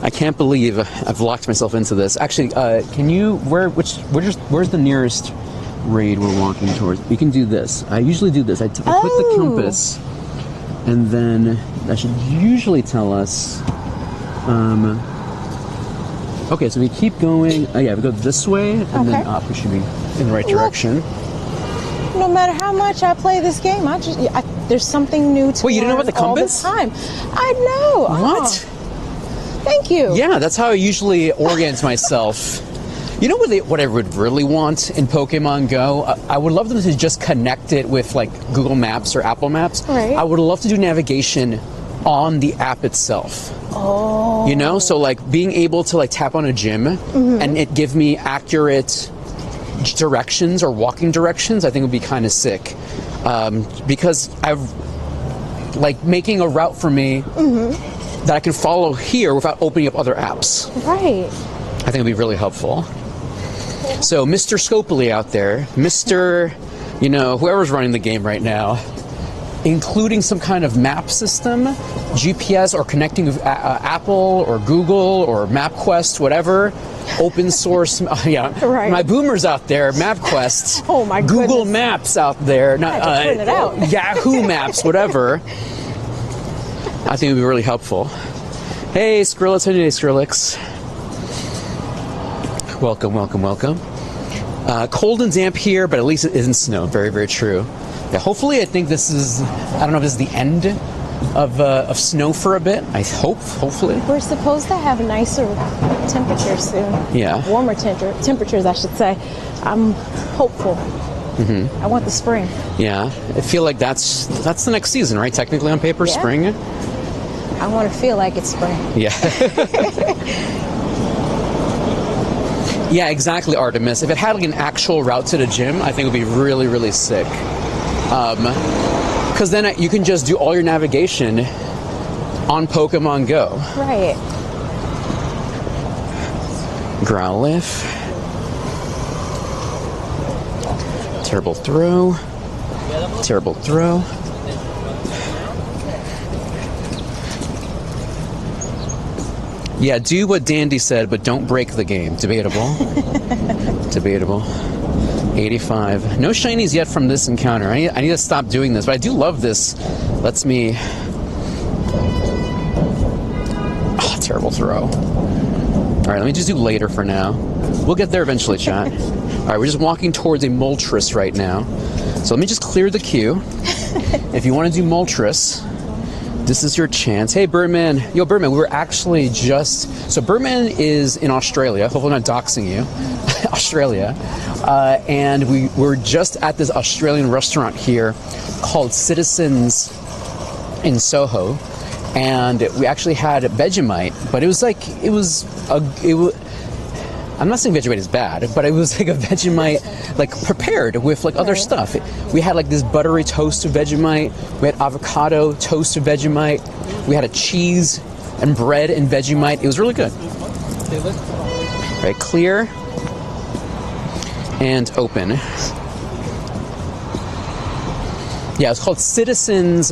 I can't believe I've locked myself into this. Actually, can you, where's the nearest raid we're walking towards? We can do this. I usually do this. I put the compass, and then that should usually tell us, okay, so we keep going. Oh yeah, we go this way, and then up. We should be in the right direction. No matter how much I play this game, there's something new to Wait, you didn't know about the compass? all the time. I know. What? Oh, thank you. Yeah, that's how I usually orient myself. You know what I would really want in Pokemon Go? I would love them to just connect it with like Google Maps or Apple Maps. Right. I would love to do navigation on the app itself. Oh. You know, so like being able to like tap on a gym and it give me accurate directions or walking directions, I think would be kind of sick. Because I've like making a route for me that I can follow here without opening up other apps. Right. I think it'd be really helpful. So Mr. Scopely out there, Mr. You know, whoever's running the game right now, including some kind of map system, GPS, or connecting with Apple or Google or MapQuest, whatever, open source. Yeah, right. My boomers out there, MapQuest. Oh my Google goodness. Maps out there, not I had to print it out. Yahoo Maps, whatever. I think it would be really helpful. Hey, Skrillex, how are you today, Skrillex? Welcome, welcome, welcome. Cold and damp here, but at least it isn't snow. Very, very true. Yeah, hopefully, I think this is, I don't know if this is the end of snow for a bit. I hope, hopefully. We're supposed to have nicer temperatures soon. Yeah. Warmer temperatures, I should say. I'm hopeful. I want the spring. Yeah, I feel like that's the next season, right? Technically on paper, Yeah. spring. I want to feel like it's spring. Yeah. Yeah, exactly, Artemis. If it had like an actual route to the gym, I think it would be really, really sick. Because then you can just do all your navigation on Pokemon Go. Right. Growlithe. Terrible throw. Terrible throw. Yeah, do what Dandy said, but don't break the game. Debatable. Debatable. 85. No shinies yet from this encounter. I need to stop doing this, but I do love this. Lets me... Oh, terrible throw. All right, let me just do later for now. We'll get there eventually, chat. All right, we're just walking towards a Moltres right now. So let me just clear the queue. If you want to do Moltres, this is your chance. Hey, Birdman. Yo, Birdman, we were actually just... So Birdman is in Australia. Hopefully I'm not doxing you. Australia. And we were just at this Australian restaurant here called Citizens in Soho. And we actually had Vegemite, but it was like, I'm not saying Vegemite is bad, but it was like a Vegemite, like prepared with like other stuff. We had like this buttery toast of Vegemite. We had avocado toast of Vegemite. We had a cheese and bread and Vegemite. It was really good. Right, clear and open. Yeah, it's called Citizens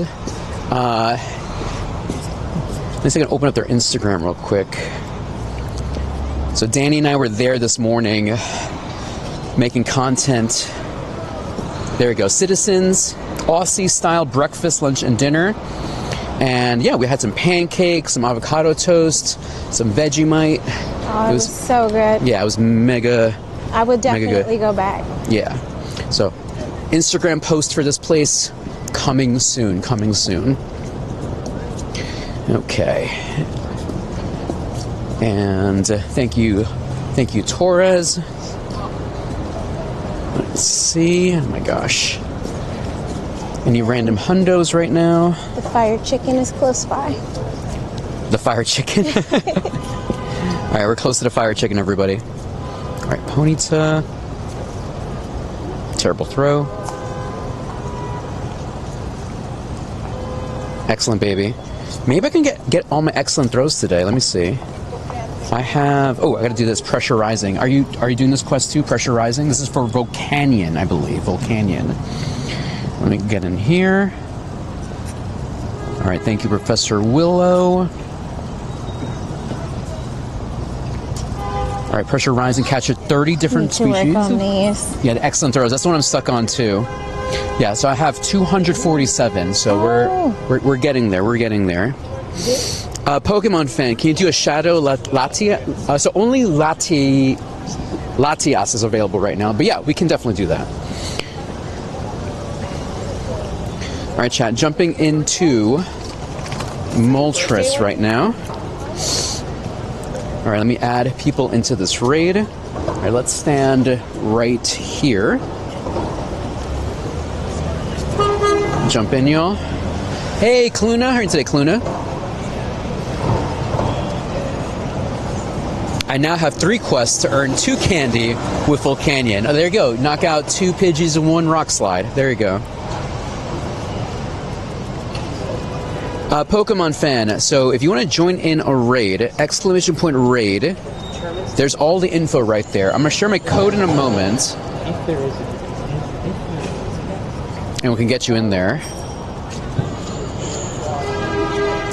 Let's see if I can open up their Instagram real quick. So Danny and I were there this morning making content. There we go. Citizens, Aussie-style breakfast, lunch, and dinner. And yeah, we had some pancakes, some avocado toast, some Vegemite. Oh, it was so good. Yeah, it was mega. I would definitely go back. Yeah. So, Instagram post for this place coming soon. Coming soon. Okay. And thank you, Torres. Let's see. Oh my gosh. Any random hundos right now? The fire chicken is close by. The fire chicken? All right, we're close to the fire chicken, everybody. All right, Ponyta. Terrible throw. Excellent, baby. Maybe I can get all my excellent throws today. Let me see. I have... Oh, I got to do this. Pressure Rising. Are you doing this quest too? Pressure Rising? This is for Volcanion, I believe. Volcanion. Let me get in here. All right, thank you, Professor Willow. All right, Pressure Rising. Capture 30 different species. Work on these. Yeah, the excellent throws. That's the one I'm stuck on too. Yeah, so I have 247. So we're getting there. We're getting there. Pokemon fan, can you do a Shadow Latias? So only Latias is available right now. But yeah, we can definitely do that. All right, chat. Jumping into Moltres right now. All right, let me add people into this raid. All right, let's stand right here. Jump in, y'all. Hey, Cluna. How are you today, Cluna? I now have 3 quests to earn 2 candy with Volcanion. Oh, there you go. Knock out 2 Pidgeys and 1 Rock Slide. There you go. Pokemon fan, so if you want to join in a raid, !raid, there's all the info right there. I'm going to share my code in a moment. And we can get you in there.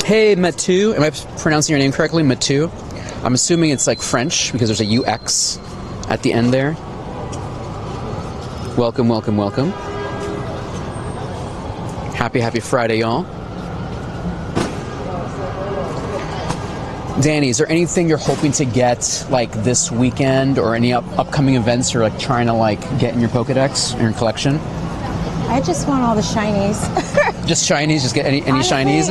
Hey, Matu. Am I pronouncing your name correctly? Matu? I'm assuming it's like French because there's a UX at the end there. Welcome, welcome, welcome. Happy Friday, y'all. Danny, is there anything you're hoping to get like this weekend or any upcoming events you're like trying to like get in your Pokedex or your collection? I just want all the shinies. Just shinies? Just get any shinies?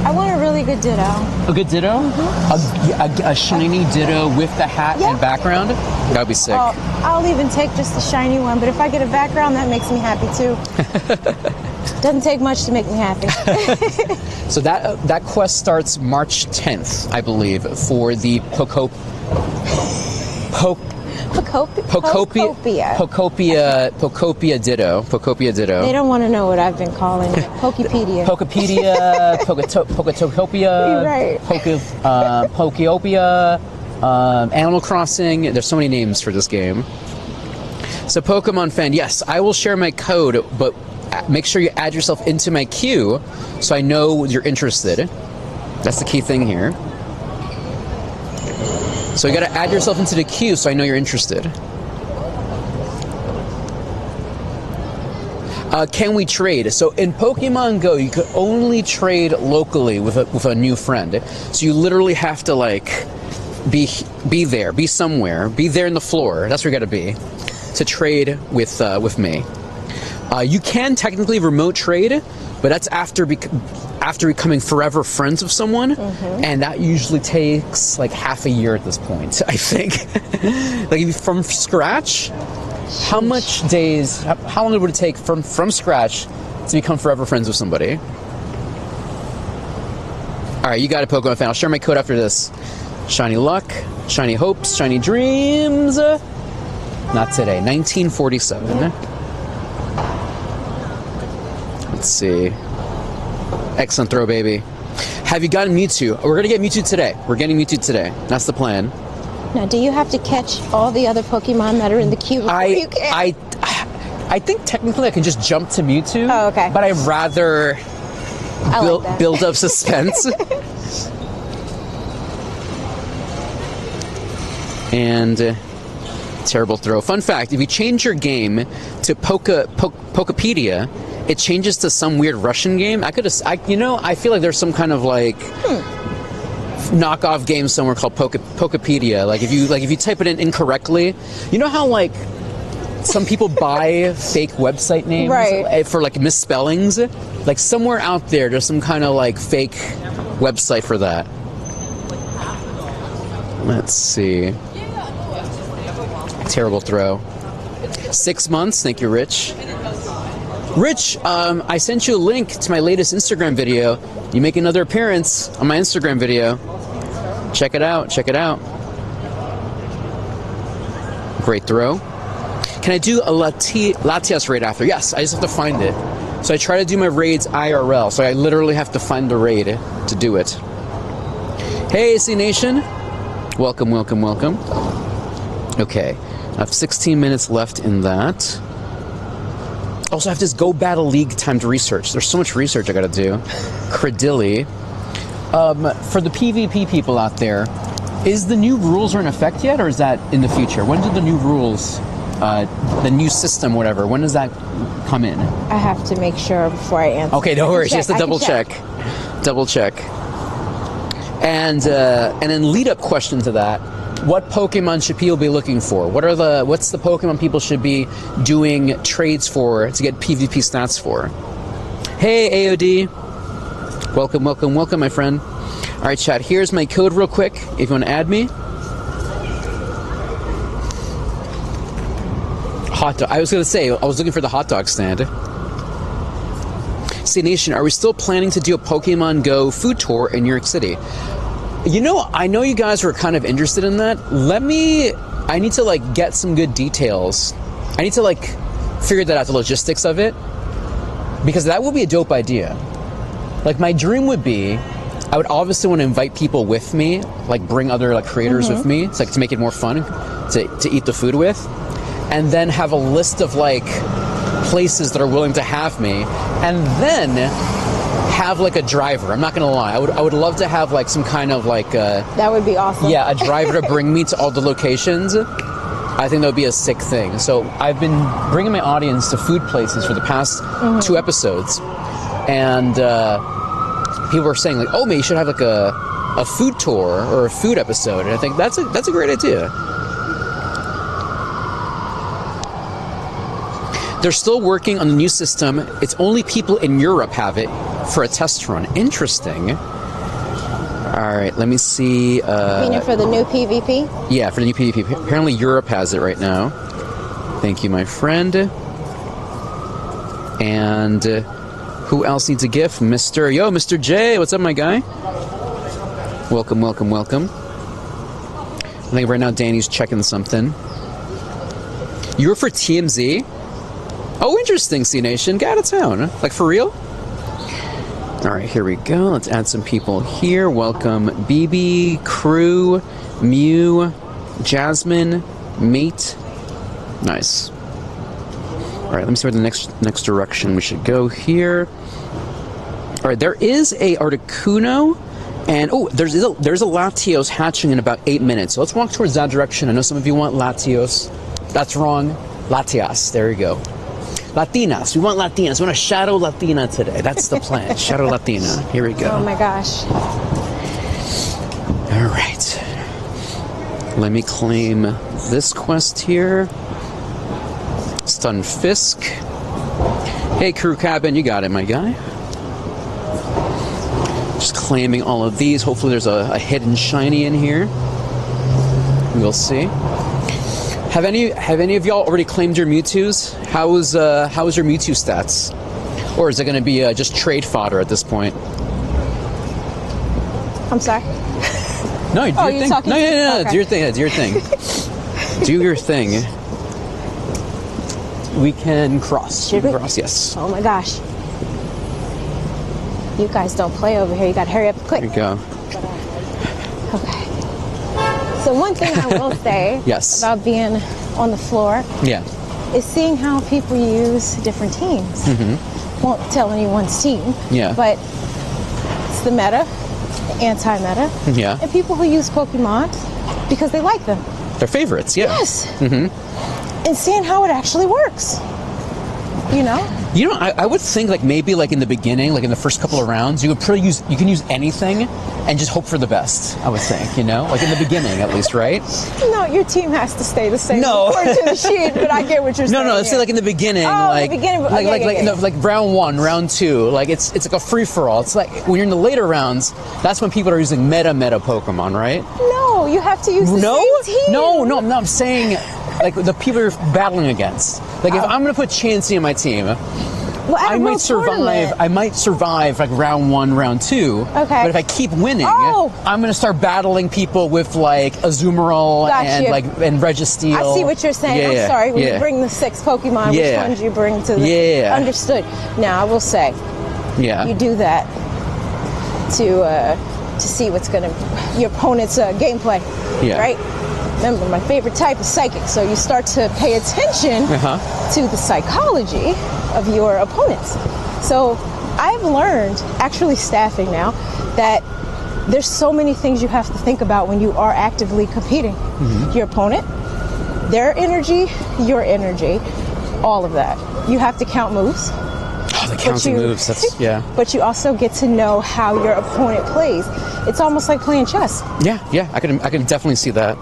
I want a really good Ditto. A good Ditto? Mm-hmm. A shiny Ditto with the hat and background? That would be sick. I'll even take just the shiny one, but if I get a background, that makes me happy too. Doesn't take much to make me happy. So that quest starts March 10th, I believe, for the Pocopia Ditto. Pocopia Ditto. They don't want to know what I've been calling it. Pokepedia. Poketopia. Right. Pokeopia. Animal Crossing. There's so many names for this game. So Pokemon fan, yes, I will share my code, but make sure you add yourself into my queue so I know you're interested. That's the key thing here. So you got to add yourself into the queue so I know you're interested. Can we trade? So in Pokemon Go, you could only trade locally with a new friend. So you literally have to like be there, be somewhere, be there in the floor. That's where you got to be to trade with me. You can technically remote trade, but that's after becoming forever friends with someone, and that usually takes like half a year at this point, I think. Like from scratch, how much days, how long would it take from scratch to become forever friends with somebody? All right, you got it, Pokemon fan. I'll share my code after this. Shiny luck, shiny hopes, shiny dreams. Not today. 1947. Let's see. Excellent throw, baby. Have you gotten Mewtwo? We're going to get Mewtwo today. We're getting Mewtwo today. That's the plan. Now, do you have to catch all the other Pokemon that are in the queue before you can? I think technically I can just jump to Mewtwo. Oh, okay. But I'd rather build up suspense. And terrible throw. Fun fact, if you change your game to Pokepedia, it changes to some weird Russian game. I feel like there's some kind of like knockoff game somewhere called Pokepedia. Like if you type it in incorrectly, you know how like some people buy fake website names for like misspellings? Like somewhere out there's some kind of like fake website for that. Let's see. Terrible throw. 6 months. Thank you, Rich. Rich, I sent you a link to my latest Instagram video. You make another appearance on my Instagram video. Check it out. Check it out. Great throw. Can I do a Latias raid after? Yes, I just have to find it. So I try to do my raids IRL. So I literally have to find the raid to do it. Hey, AC Nation. Welcome, welcome, welcome. Okay. I have 16 minutes left in that. Also, I have this Go Battle League timed research. There's so much research I gotta do. Credilli. For the PvP people out there, is the new rules are in effect yet, or is that in the future? When do the new rules, the new system, whatever, when does that come in? I have to make sure before I answer. Okay, no worries. Just to double check. Double check. And then lead up question to that. What Pokemon should people be looking for? What's the Pokemon people should be doing trades for to get PvP stats for? Hey, AOD. Welcome, welcome, welcome, my friend. All right, chat, here's my code real quick if you want to add me. Hot dog. I was going to say, I was looking for the hot dog stand. C Nation, are we still planning to do a Pokemon Go food tour in New York City? You know, I know you guys were kind of interested in that. I need to like get some good details. I need to like figure that out, the logistics of it, because that would be a dope idea. Like my dream would be, I would obviously want to invite people with me, like bring other like creators with me, it's like to make it more fun to eat the food with, and then have a list of like places that are willing to have me, and then have like a driver. I'm not gonna lie, I would love to have like some kind of like that would be awesome. Yeah, a driver to bring me to all the locations. I think that would be a sick thing. So I've been bringing my audience to food places for the past 2 episodes, and people were saying like, oh man, you should have like a food tour or a food episode, and I think that's a great idea. They're still working on the new system. It's only people in Europe have it for a test run. Interesting. All right, let me see. You mean for the new PvP? Yeah, for the new PvP. Apparently Europe has it right now. Thank you, my friend. And who else needs a gift? Mr. J. What's up, my guy? Welcome, welcome, welcome. I think right now Danny's checking something. You were for TMZ? Oh, interesting, C-Nation. Get out of town. Like, for real? All right, here we go. Let's add some people here. Welcome, BB, Crew, Mew, Jasmine, Mate. Nice. All right, let me see where the next direction we should go here. All right, there is a Articuno, and oh, there's a Latios hatching in about 8 minutes. So let's walk towards that direction. I know some of you want Latios. That's wrong. Latias. There you go. Latinas. We want Latinas. We want a Shadow Latina today. That's the plan. Shadow Latina. Here we go. Oh my gosh. All right. Let me claim this quest here. Stun Fisk. Hey, Crew Cabin. You got it, my guy. Just claiming all of these. Hopefully there's a hidden shiny in here. We'll see. Have any of y'all already claimed your Mewtwo's? How is your Mewtwo stats? Or is it going to be just trade fodder at this point? I'm sorry. No, do your thing. No, okay. Do your thing. Do your thing. Do your thing. We can cross. Should we? Cross, yes. Oh my gosh. You guys don't play over here. You got to hurry up quick. There you go. Okay. So one thing I will say yes. about being on the floor is seeing how people use different teams. Won't tell anyone's team, but it's the meta, the anti-meta, and people who use Pokemon because they like them. They're favorites, yeah. Yes. And seeing how it actually works. You know? I would think like maybe like in the beginning, like in the first couple of rounds, you can use anything and just hope for the best, I would think, like in the beginning at least, right? No, your team has to stay the same No. according to the sheet, but I get what you're saying. No, let's say like in the beginning, like, the beginning, like round 1, round 2, like it's like a free for all. It's like when you're in the later rounds, that's when people are using meta Pokemon, right? No, you have to use the same team. No, I'm saying like the people you're battling against. Like if I'm going to put Chansey in my team, I might survive. I might survive like round 1, round 2. Okay. But if I keep winning, I'm going to start battling people with like Azumarill and Registeel. I see what you're saying. I'm sorry. When you bring the 6 Pokemon, which ones you bring to the? Yeah. Understood. Now I will say, you do that to see what's your opponent's gameplay. Yeah. Right. Remember, my favorite type is psychic, so you start to pay attention to the psychology of your opponents. So I've learned, actually staffing now, that there's so many things you have to think about when you are actively competing. Your opponent, their energy, your energy, all of that. You have to count moves. Oh, the counting moves, But you also get to know how your opponent plays. It's almost like playing chess. Yeah, I can definitely see that.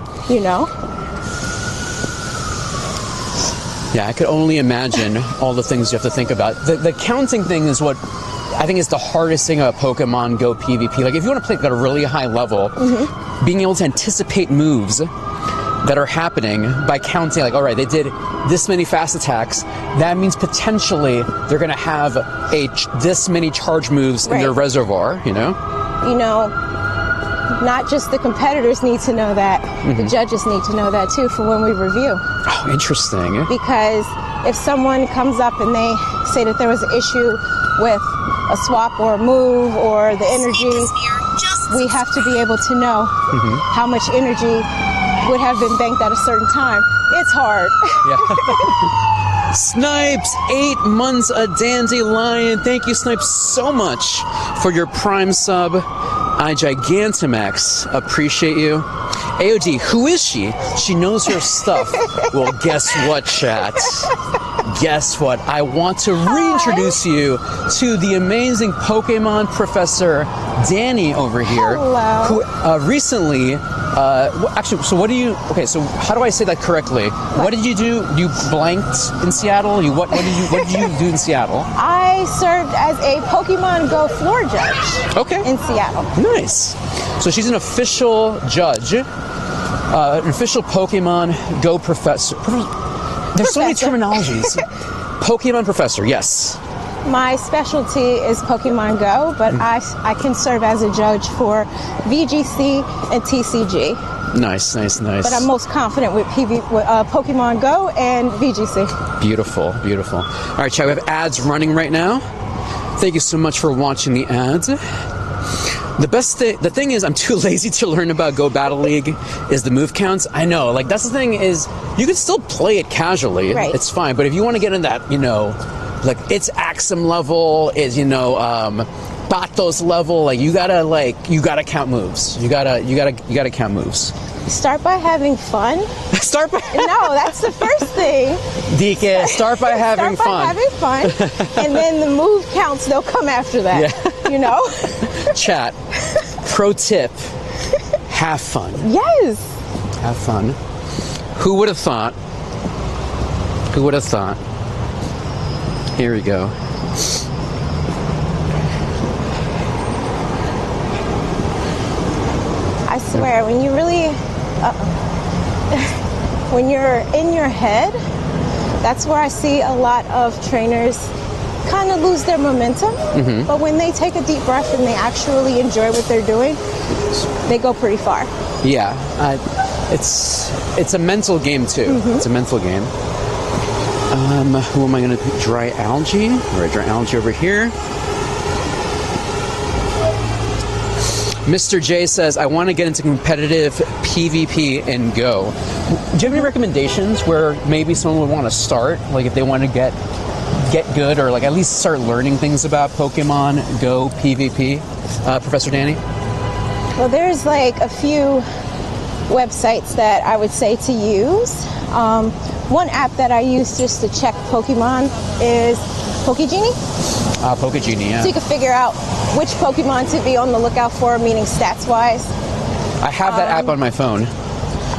Yeah, I could only imagine all the things you have to think about. The counting thing is what I think is the hardest thing about Pokemon Go PvP. Like if you want to play at a really high level, being able to anticipate moves that are happening by counting, like, all right, they did this many fast attacks, that means potentially they're going to have this many charge moves in their reservoir, Not just the competitors need to know that, the judges need to know that too for when we review. Oh, interesting. Because if someone comes up and they say that there was an issue with a swap or a move or the energy, we have to be able to know how much energy would have been banked at a certain time. It's hard. Yeah. Snipes, 8 months a dandelion. Thank you, Snipes, so much for your Prime sub. I Gigantamax, appreciate you. AOD, who is she? She knows her stuff. Well, guess what, chat? Guess what? I want to reintroduce you to the amazing Pokemon professor, Danny, over here. Hello. Who recently, actually, so what do you, okay, so how do I say that correctly? What did you do? You blanked in Seattle? What did you do in Seattle? I served as a Pokemon Go floor judge in Seattle. Nice. So she's an official judge, an official Pokemon Go professor. There's so many terminologies. Pokemon professor, yes. My specialty is Pokemon Go, but I can serve as a judge for VGC and TCG. Nice. But I'm most confident with Pokemon Go and VGC. Beautiful. All right, chat, we have ads running right now. Thank you so much for watching the ads. The thing is, I'm too lazy to learn about Go Battle League is the move counts. I know, like that's the thing is, you can still play it casually. Right. It's fine, but if you want to get in that, like it's Axum level, is Batos level, like you gotta count moves. You gotta count moves. Start by having fun. No, that's the first thing. DK, start by having fun. And then the move counts, they'll come after that. Yeah. Chat, pro tip, have fun. Yes. Have fun. Who would have thought? Here we go. I swear, when you really, when you're in your head, that's where I see a lot of trainers kind of lose their momentum. But when they take a deep breath and they actually enjoy what they're doing, they go pretty far. Yeah, it's a mental game too. It's a mental game. Who am I going to pick? Dry algae. All right, dry algae over here. Mr. J says, I want to get into competitive PvP and Go. Do you have any recommendations where maybe someone would want to start? Like if they want to get good or like at least start learning things about Pokemon Go PvP? Professor Danny? Well, there's like a few websites that I would say to use. One app that I use just to check Pokemon is Pokegenie. Pokegenie, yeah. So you can figure out which Pokemon to be on the lookout for, meaning stats-wise. I have that app on my phone.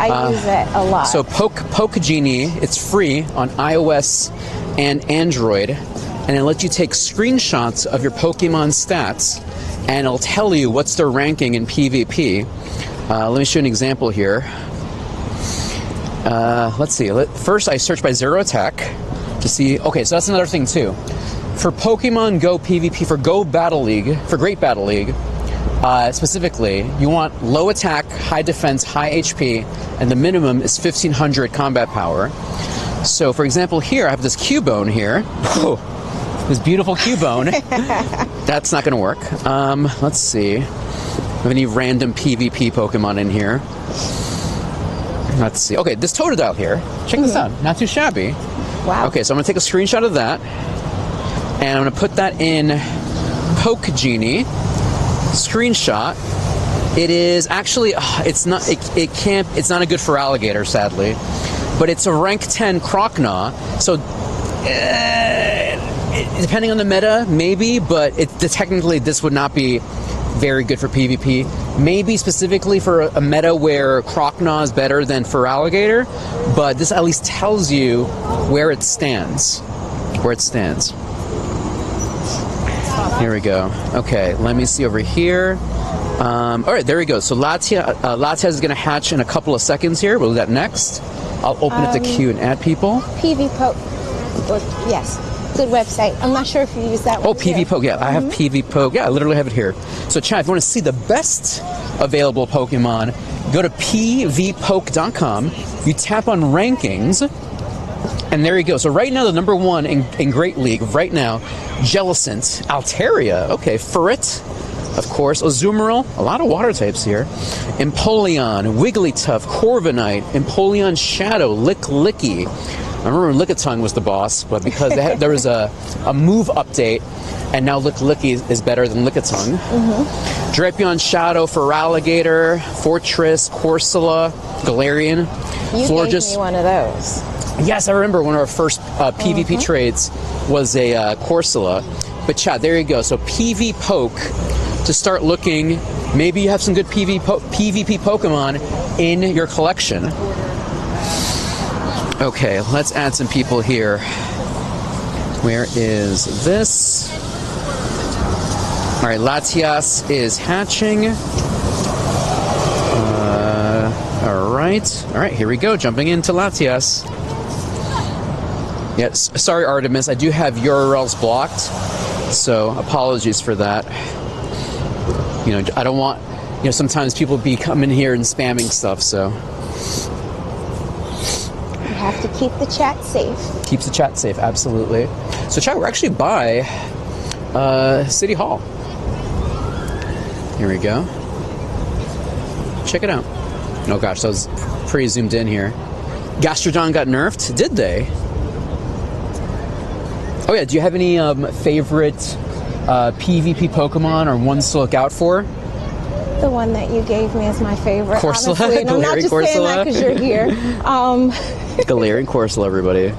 I use it a lot. So Pokegenie, it's free on iOS and Android, and it lets you take screenshots of your Pokemon stats, and it'll tell you what's their ranking in PvP. Let me show you an example here. Let's see. First, I search by zero attack to see. Okay, so that's another thing too. For Pokemon Go PvP, for Go Battle League, for Great Battle League, specifically, you want low attack, high defense, high HP, and the minimum is 1500 combat power. So, for example, here I have this Cubone here. Oh, this beautiful Cubone. That's not going to work. Let's see. Have any random PvP Pokemon in here? Let's see. Okay, this Totodile here. Check this out. Not too shabby. Wow. Okay, so I'm going to take a screenshot of that, and I'm going to put that in Pokegenie. Screenshot. It is actually, it's not a good for alligator, sadly, but it's a rank 10 Crocnaw. So, depending on the meta, maybe, but technically this would not be very good for PvP. Maybe specifically for a meta where Crocnaw is better than for alligator, but this at least tells you where it stands. Where it stands. Here we go. Okay, let me see over here. All right, there we go. So Latias is going to hatch in a couple of seconds here. We'll do that next. I'll open up the queue and add people. PvPoke. Yes. Good website. I'm not sure if you use that one. Oh, PvPoke. Yeah, I have PvPoke. Yeah, I literally have it here. So, chat, if you want to see the best available Pokemon, go to pvpoke.com. You tap on rankings, and there you go. So right now, the number one in Great League, right now, Jellicent, Altaria, okay, Ferret, of course, Azumarill, a lot of water types here, Empoleon, Wigglytuff, Corviknight, Empoleon Shadow, Licklicky. I remember Lickitung was the boss, but because there was a move update, and now Licklicky is better than Lickitung. Drapion Shadow, Feraligatr, Fortress, Corsola, Galarian. You gave me one of those. Yes, I remember one of our first PvP trades was a Corsola. But chat, there you go. So PvPoke to start looking. Maybe you have some good PvP Pokemon in your collection. Okay, let's add some people here. Where is this? All right, Latias is hatching. All right, here we go. Jumping into Latias. Yes, sorry, Artemis. I do have URLs blocked, so apologies for that. You know, I don't want, sometimes people be coming here and spamming stuff, so. You have to keep the chat safe. Keeps the chat safe, absolutely. So, chat, we're actually by City Hall. Here we go. Check it out. Oh gosh, that was pretty zoomed in here. Gastrodon got nerfed? Did they? Oh yeah, do you have any favorite PvP Pokemon or ones to look out for? The one that you gave me is my favorite. Corsola? Honestly, and I'm not just saying that because you're here. Galarian Corsola, everybody.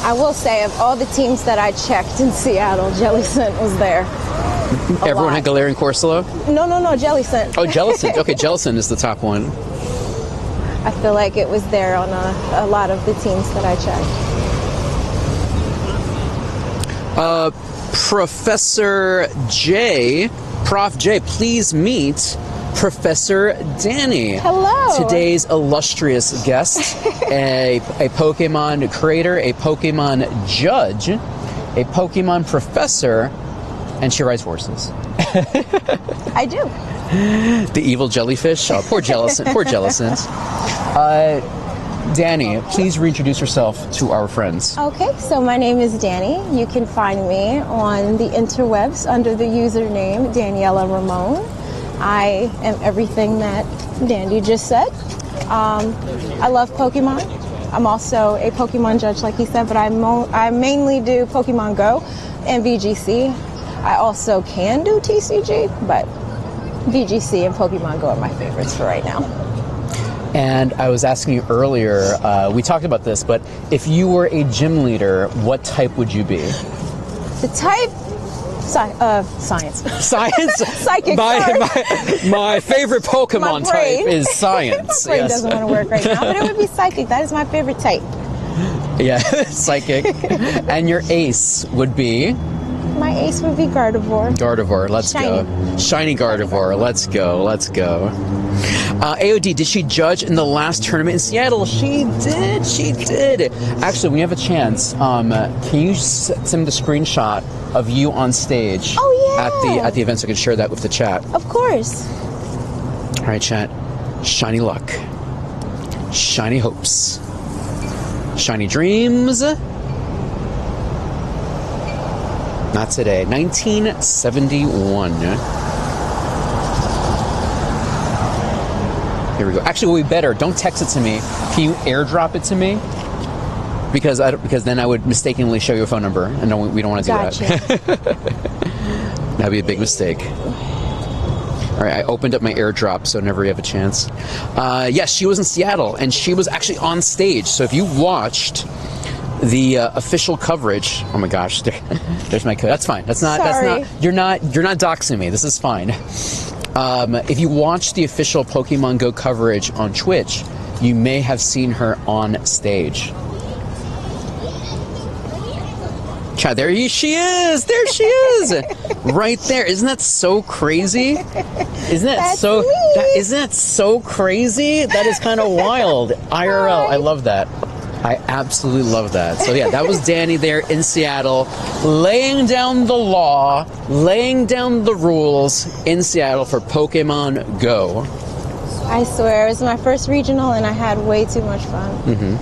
I will say, of all the teams that I checked in Seattle, Jellicent was there. Everyone had Galarian Corsola? No, Jellicent. Oh, Jellicent. Okay, Jellicent is the top one. I feel like it was there on a lot of the teams that I checked. Professor J, Prof J, please meet Professor Danny. Hello. Today's illustrious guest, a Pokemon creator, a Pokemon judge, a Pokemon professor, and she rides horses. I do. The evil jellyfish. Oh, poor Jellicent. Poor Jellicent. Danny, please reintroduce yourself to our friends. Okay, so my name is Danny. You can find me on the interwebs under the username Daniela Ramon. I am everything that Dandy just said. I love Pokemon. I'm also a Pokemon judge, like he said, but I mainly do Pokemon Go and VGC. I also can do TCG, but VGC and Pokemon Go are my favorites for right now. And I was asking you earlier, we talked about this, but if you were a gym leader, what type would you be? The type? Science. Science? Psychic. My favorite Pokemon type is science. My brain doesn't want to work right now, but it would be psychic. That is my favorite type. Yeah, psychic. And your ace would be? My ace would be Gardevoir. Gardevoir, let's go. Shiny Gardevoir, let's go. AOD, did she judge in the last tournament in Seattle? She did. Actually, when you have a chance, can you send the screenshot of you on stage? Oh, yeah. At the event so I can share that with the chat. Of course. All right, chat. Shiny luck. Shiny hopes. Shiny dreams. Not today. 1971. Here we go. Actually, we better. Don't text it to me. Can you airdrop it to me? Because then I would mistakenly show you a phone number, and we don't want to do that. That'd be a big mistake. All right, I opened up my airdrop, so never have a chance. Yes, she was in Seattle, and she was actually on stage. So if you watched the official coverage, oh my gosh, there's my code. That's fine. Sorry. You're not doxing me. This is fine. If you watch the official Pokemon Go coverage on Twitch, you may have seen her on stage. Chat, she is. There she is, right there. Isn't that so crazy? Isn't that so crazy? That is kind of wild. IRL, I love that. I absolutely love that. So yeah, that was Danny there in Seattle, laying down the law, laying down the rules in Seattle for Pokemon Go. I swear, it was my first regional and I had way too much fun. Mm-hmm.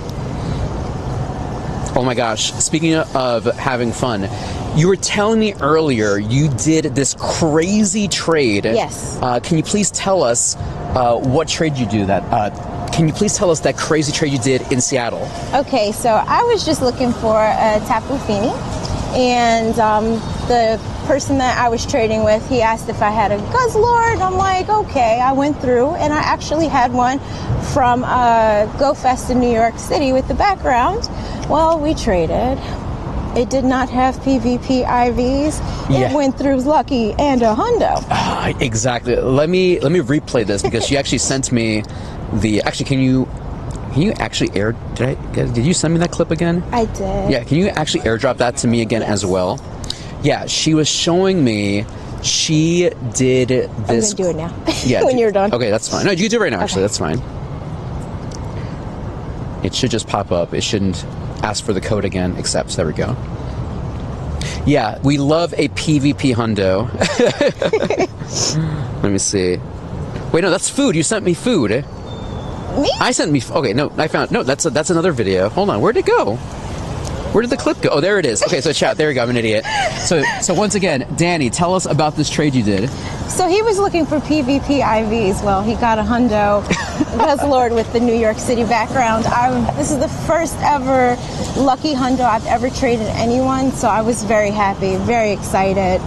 Oh my gosh, speaking of having fun, you were telling me earlier you did this crazy trade. Yes. Can you please tell us what trade you do Can you please tell us that crazy trade you did in Seattle? Okay, so I was just looking for a Tapu Fini, and the person that I was trading with, he asked if I had a Guzzlord. I'm like, okay. I went through, and I actually had one from Go Fest in New York City with the background. Well, we traded. It did not have PvP IVs. It went through lucky and a hundo. Exactly. Let me replay this because she actually sent me can you actually did you send me that clip again? I did. Yeah, can you actually airdrop that to me again as well? Yeah, she was showing me she did this. I'm gonna do it now. Yeah, when you're done. Okay, that's fine. No, you do it right now. Actually, Okay. that's fine. It should just pop up. It shouldn't ask for the code again. Accept. There we go. Yeah, we love a PvP hundo. Let me see. Wait, no, that's food. You sent me food. Me? I sent me. Okay, no, I found. No, that's another video. Hold on, where'd it go? Where did the clip go? Oh, there it is. Okay, so chat. There we go. I'm an idiot. So once again, Danny, tell us about this trade you did. So he was looking for PvP IVs. Well, he got a hundo Guzzlord with the New York City background. This is the first ever lucky hundo I've ever traded anyone, so I was very happy, very excited,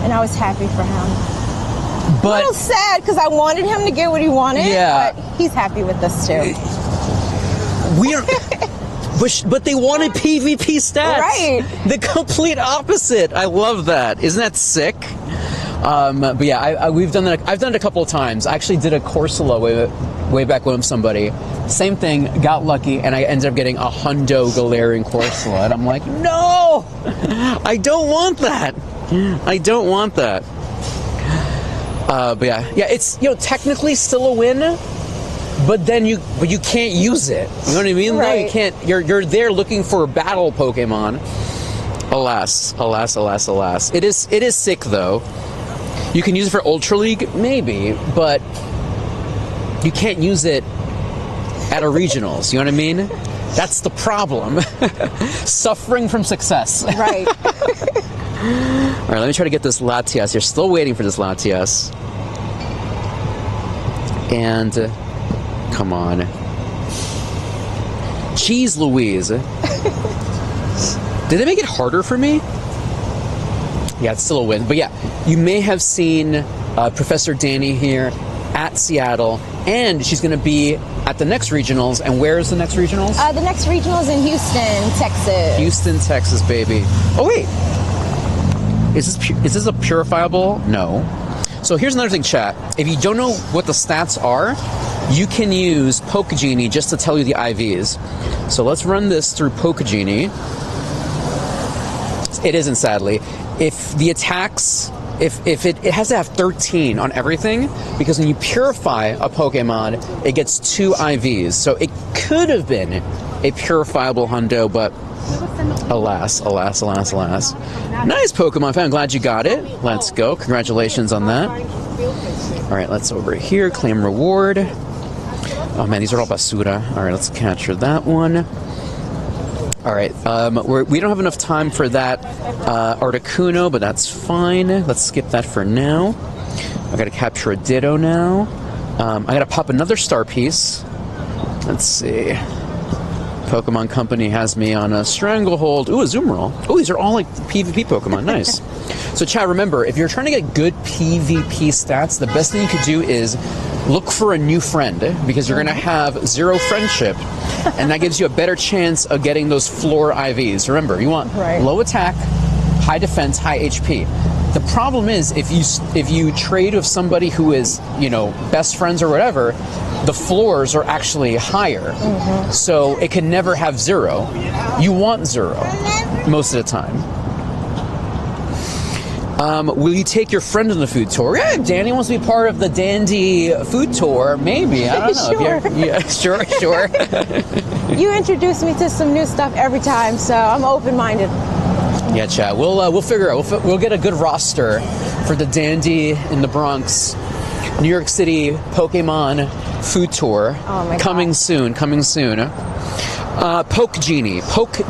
and I was happy for him. But a little sad because I wanted him to get what he wanted. Yeah. But he's happy with us too. But they wanted PvP stats. Right. The complete opposite. I love that. Isn't that sick? But yeah, we've done that. I've done it a couple of times. I actually did a Corsola way back when with somebody. Same thing. Got lucky, and I ended up getting a hundo Galarian Corsola, and I'm like, no, I don't want that. I don't want that. But yeah, it's technically still a win. But then you can't use it. You know what I mean? Right. No, you can't. You're there looking for a battle Pokemon. Alas. It is sick though. You can use it for Ultra League, maybe, but you can't use it at a regionals. You know what I mean? That's the problem. Suffering from success. Right. All right, let me try to get this Latias. You're still waiting for this Latias. And come on. Jeez Louise. Did they make it harder for me? Yeah, it's still a win. But yeah, you may have seen Professor Danny here at Seattle, and she's going to be at the next regionals. And where is the next regionals? The next regionals in Houston, Texas. Houston, Texas, baby. Oh wait, is this a purifiable? No. So here's another thing, chat. If you don't know what the stats are, you can use Pokegenie just to tell you the IVs. So let's run this through Pokegenie. It isn't, sadly. If the attacks, if it has to have 13 on everything, because when you purify a Pokemon, it gets 2 IVs. So it could have been a purifiable hundo, but alas, alas, alas, alas. Nice Pokemon fan. I'm glad you got it. Let's go. Congratulations on that. All right, let's over here. Claim reward. Oh man, these are all basura. All right, let's capture that one. All right, we don't have enough time for that Articuno, but that's fine. Let's skip that for now. I got to capture a Ditto now. I got to pop another star piece. Let's see. Pokemon Company has me on a Stranglehold. Ooh, a Azumarill. Oh, these are all like PvP Pokemon. Nice. So, chat, remember, if you're trying to get good PvP stats, the best thing you could do is look for a new friend, because you're going to have 0 friendship, and that gives you a better chance of getting those floor IVs. Remember, you want low attack, high defense, high HP. The problem is, if you trade with somebody who is, best friends or whatever, the floors are actually higher. So it can never have 0. You want 0 most of the time. Will you take your friend on the food tour? Yeah, Danny wants to be part of the Dandy food tour. Maybe. I don't know. Sure. Yeah, sure. You introduce me to some new stuff every time, so I'm open-minded. Yeah, chat. We'll figure out. We'll get a good roster for the Dandy in the Bronx, New York City Pokemon food tour. Oh my coming God. soon. Pokegenie. Poke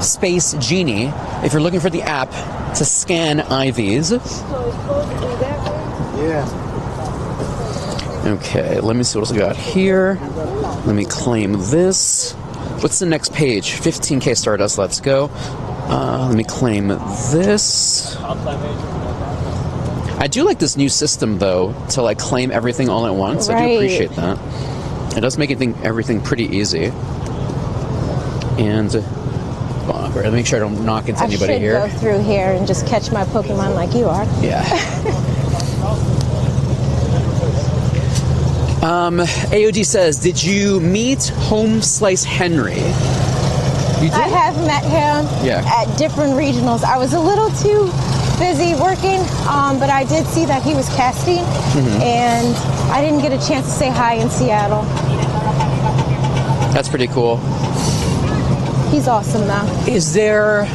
space Genie. If you're looking for the app to scan IVs. Yeah. Okay, let me see what else I got here. Let me claim this. What's the next page? 15k Stardust, let's go. Let me claim this. I do like this new system, though, to like claim everything all at once. I do appreciate that. It does make everything pretty easy. And let me make sure I don't knock into anybody here. I should go through here and just catch my Pokemon like you are. Yeah. AOD says, did you meet Home Slice Henry? You did? I have met him at different regionals. I was a little too busy working, but I did see that he was casting, and I didn't get a chance to say hi in Seattle. That's pretty cool. He's awesome now. Is there...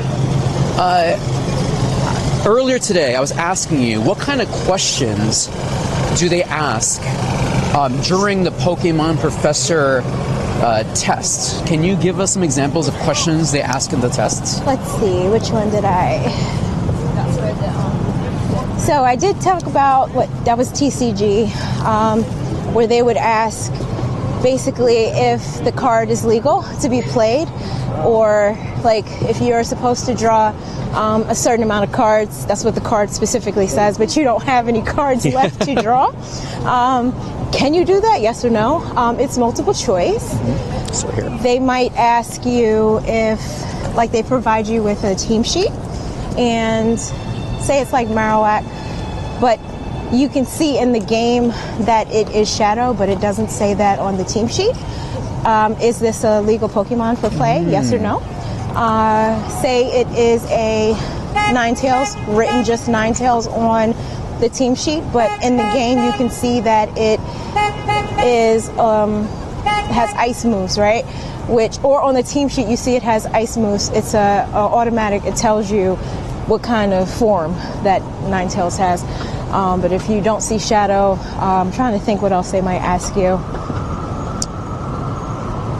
earlier today, I was asking you, what kind of questions do they ask during the Pokemon Professor tests? Can you give us some examples of questions they ask in the tests? Let's see, which one did I... So I did talk about that was TCG, where they would ask basically if the card is legal to be played, or like if you're supposed to draw a certain amount of cards. That's what the card specifically says, but you don't have any cards left to draw. Can you do that? Yes or no? It's multiple choice. So here. They might ask you if, like, they provide you with a team sheet, and say it's like Marowak, but you can see in the game that it is Shadow, but it doesn't say that on the team sheet. Is this a legal Pokemon for play? Yes or no? Say it is a Ninetales, written just Ninetales on the team sheet, but in the game you can see that it is has ice moves, right? Or on the team sheet you see it has ice moves. It's a automatic. It tells you what kind of form that Ninetales has. But if you don't see Shadow, I'm trying to think what else they might ask you.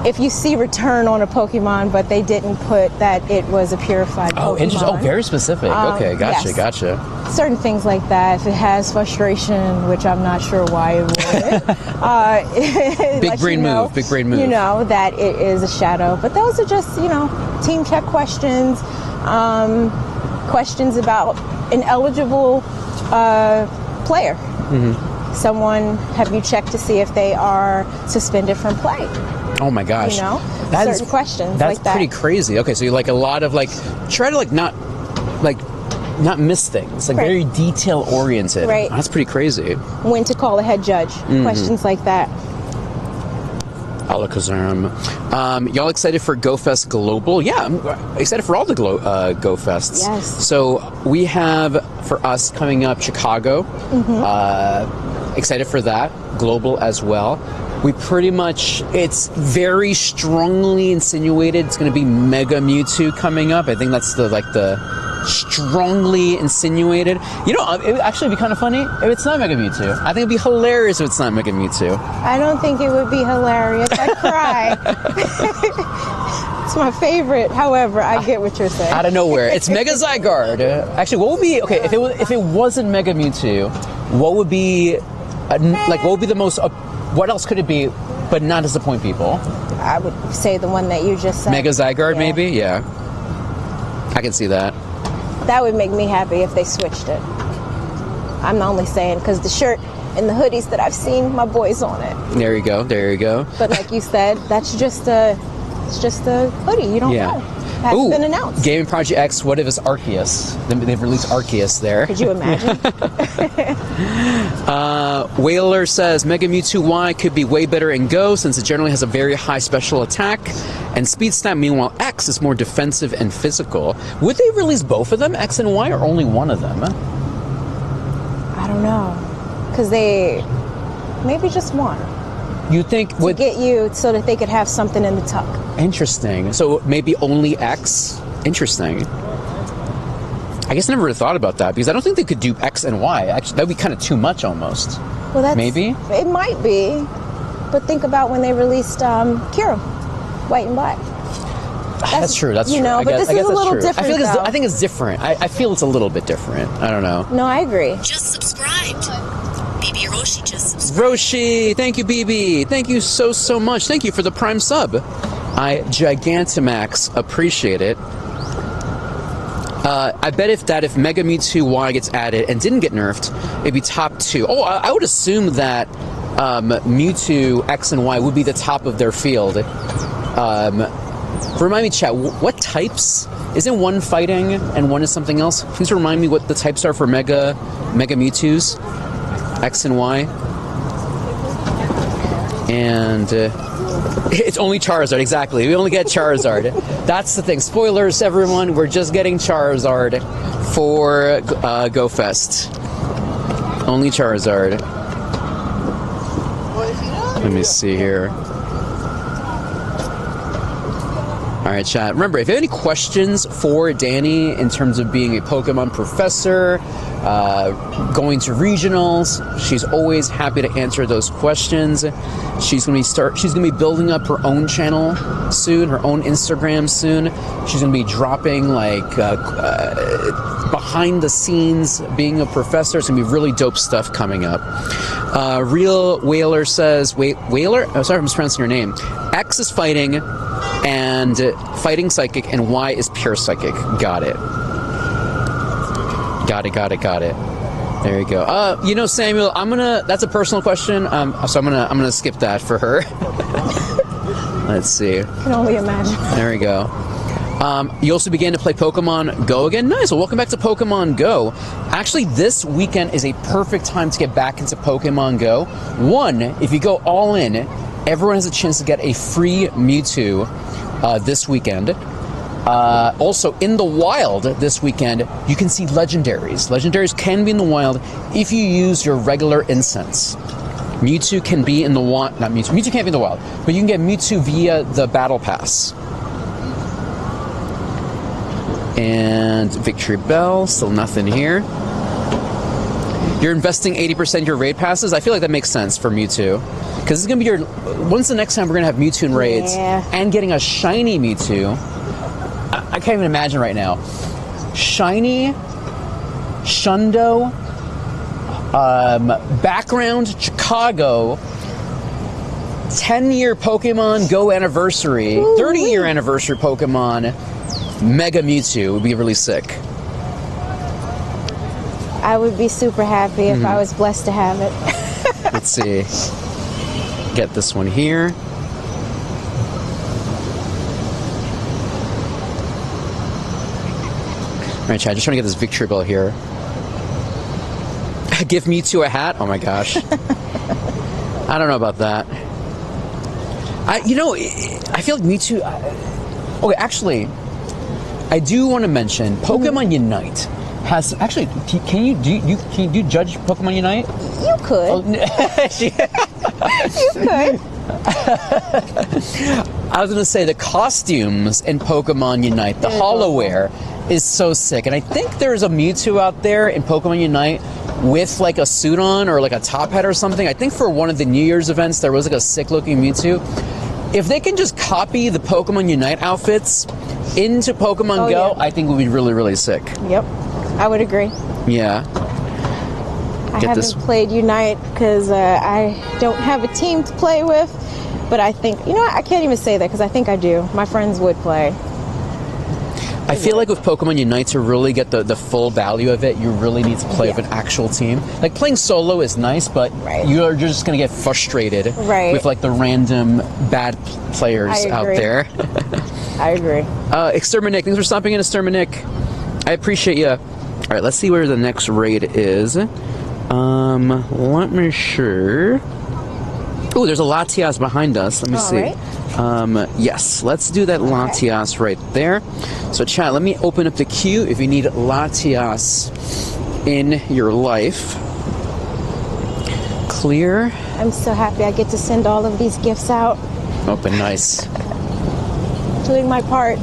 If you see Return on a Pokemon, but they didn't put that it was a purified Pokemon. Oh, interesting. Oh, very specific. Okay, gotcha, yes. Gotcha. Certain things like that. If it has Frustration, which I'm not sure why it would. Big brain move. Big brain move. You know that it is a Shadow. But those are just, team check questions. questions about an eligible player. Someone, have you checked to see if they are suspended from play? Oh my gosh. You know, That certain questions That's like that. pretty crazy. Okay, so you like a lot of like, try to like not miss things, like Right. very detail oriented. Right. That's pretty crazy. When to call a head judge, questions like that. Alakazam. Y'all excited for GoFest Global? Yeah, I'm excited for all the GoFests. Yes. So we have for us coming up Chicago. Excited for that. Global as well. We pretty much, it's very strongly insinuated it's going to be Mega Mewtwo coming up. I think that's the strongly insinuated. You know, it would actually be kind of funny if it's not Mega Mewtwo. I think it'd be hilarious if it's not Mega Mewtwo. I don't think it would be hilarious. I'd cry. It's my favorite. However, I get what you're saying. Out of nowhere, it's Mega Zygarde. Actually, what would be okay if it wasn't Mega Mewtwo? What would be what would be the most? What else could it be, but not disappoint people? I would say the one that you just said. Mega Zygarde, maybe. Yeah, I can see that. That would make me happy if they switched it. I'm only saying because the shirt and the hoodies that I've seen, my boy's on it. There you go. There you go. But like you said, it's just a hoodie. You don't know. It hasn't been announced. Gaming Project X, what if it's Arceus? They've released Arceus there. Could you imagine? Whaler says Mega Mewtwo Y could be way better in Go since it generally has a very high special attack and speed stat. Meanwhile, X is more defensive and physical. Would they release both of them, X and Y, or only one of them? I don't know. Because maybe just one. You think To get you so that they could have something in the tuck. Interesting. So maybe only X? Interesting. I guess I never thought about that because I don't think they could do X and Y. Actually, that would be kind of too much almost. Well, that's Maybe? It might be. But think about when they released Kira, White and Black. That's true. That's you true. know, I but guess, this I is guess a that's little true. different, I think it's different. I feel it's a little bit different. I don't know. No, I agree. Just subscribed. BB Roshi just subscribed. Roshi, thank you, BB. Thank you so much. Thank you for the Prime sub. I Gigantamax appreciate it. I bet if Mega Mewtwo Y gets added and didn't get nerfed, it'd be top 2. Oh, I would assume that Mewtwo X and Y would be the top of their field. Remind me, chat, what types? Isn't one fighting and one is something else? Please remind me what the types are for Mega Mewtwo's X and Y. And it's only Charizard, exactly. We only get Charizard. That's the thing. Spoilers, everyone. We're just getting Charizard for GoFest. Only Charizard. Let me see here. All right, chat. Remember, if you have any questions for Danny in terms of being a Pokemon professor, going to regionals, she's always happy to answer those questions. She's gonna be building up her own channel soon, her own Instagram soon. She's gonna be dropping like behind the scenes being a professor. It's gonna be really dope stuff coming up. Real Whaler says, Whaler? Oh, sorry, I'm mispronouncing your name. X is fighting and fighting psychic, and Y is pure psychic. Got it. Got it. There you go. You know, Samuel, that's a personal question, so I'm gonna skip that for her. Let's see. I can only imagine. There we go. You also began to play Pokemon Go again? Nice. Well, welcome back to Pokemon Go. Actually, this weekend is a perfect time to get back into Pokemon Go. One, if you go all in, everyone has a chance to get a free Mewtwo this weekend. Also, in the wild this weekend, you can see legendaries. Legendaries can be in the wild if you use your regular incense. Mewtwo can be in the wild. Not Mewtwo. Mewtwo can't be in the wild, but you can get Mewtwo via the Battle Pass. And Victory Bell, still nothing here. You're investing 80% of your raid passes? I feel like that makes sense for Mewtwo. Because it's going to be when's the next time we're going to have Mewtwo in raids? Yeah. And getting a shiny Mewtwo. I can't even imagine right now. Shiny, Shundo, background, Chicago, 10-year Pokemon Go anniversary, 30-year anniversary Pokemon, Mega Mewtwo would be really sick. I would be super happy if I was blessed to have it. Let's see. Get this one here. All right, Chad, just trying to get this victory bell here. Give Mewtwo a hat? Oh my gosh. I don't know about that. I feel like Mewtwo... Okay, actually, I do want to mention Pokemon Unite has... Actually, can you judge Pokemon Unite? You could. Oh, you could. I was going to say the costumes in Pokemon Unite, the Hollowware, is so sick. And I think there's a Mewtwo out there in Pokemon Unite with like a suit on or like a top hat or something. I think for one of the New Year's events there was like a sick looking Mewtwo. If they can just copy the Pokemon Unite outfits into Pokemon Go, I think it would be really, really sick. Yep, I would agree. Yeah. I haven't played Unite because I don't have a team to play with, but I think, I can't even say that because I think I do. My friends would play. I feel like with Pokemon Unite, to really get the full value of it, you really need to play with an actual team. Like, playing solo is nice, but you're just going to get frustrated with, like, the random bad players out there. I agree. Exterminic, thanks for stopping in, Exterminic. I appreciate you. All right, let's see where the next raid is. Let me sure. Oh, there's a Latias behind us. Let me see. Right. Yes, let's do that Latias right there. So, chat, let me open up the queue if you need Latias in your life. Clear. I'm so happy I get to send all of these gifts out. Open, nice. Doing my part.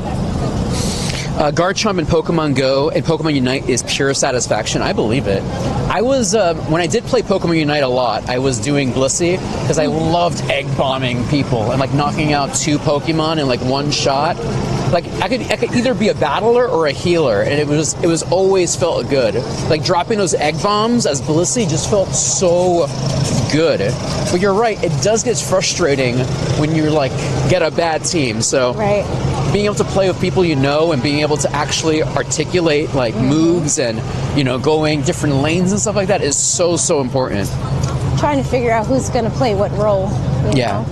Garchomp in Pokemon Go and Pokemon Unite is pure satisfaction. I believe it. I was, when I did play Pokemon Unite a lot, I was doing Blissey because I loved egg bombing people and like knocking out 2 Pokemon in like one shot. Like I could either be a battler or a healer, and it was always felt good. Like dropping those egg bombs as Blissey just felt so good. But you're right, it does get frustrating when you like get a bad team. So being able to play with people you know and being able to actually articulate like moves and going different lanes and stuff like that is so important. Trying to figure out who's going to play what role. Yeah.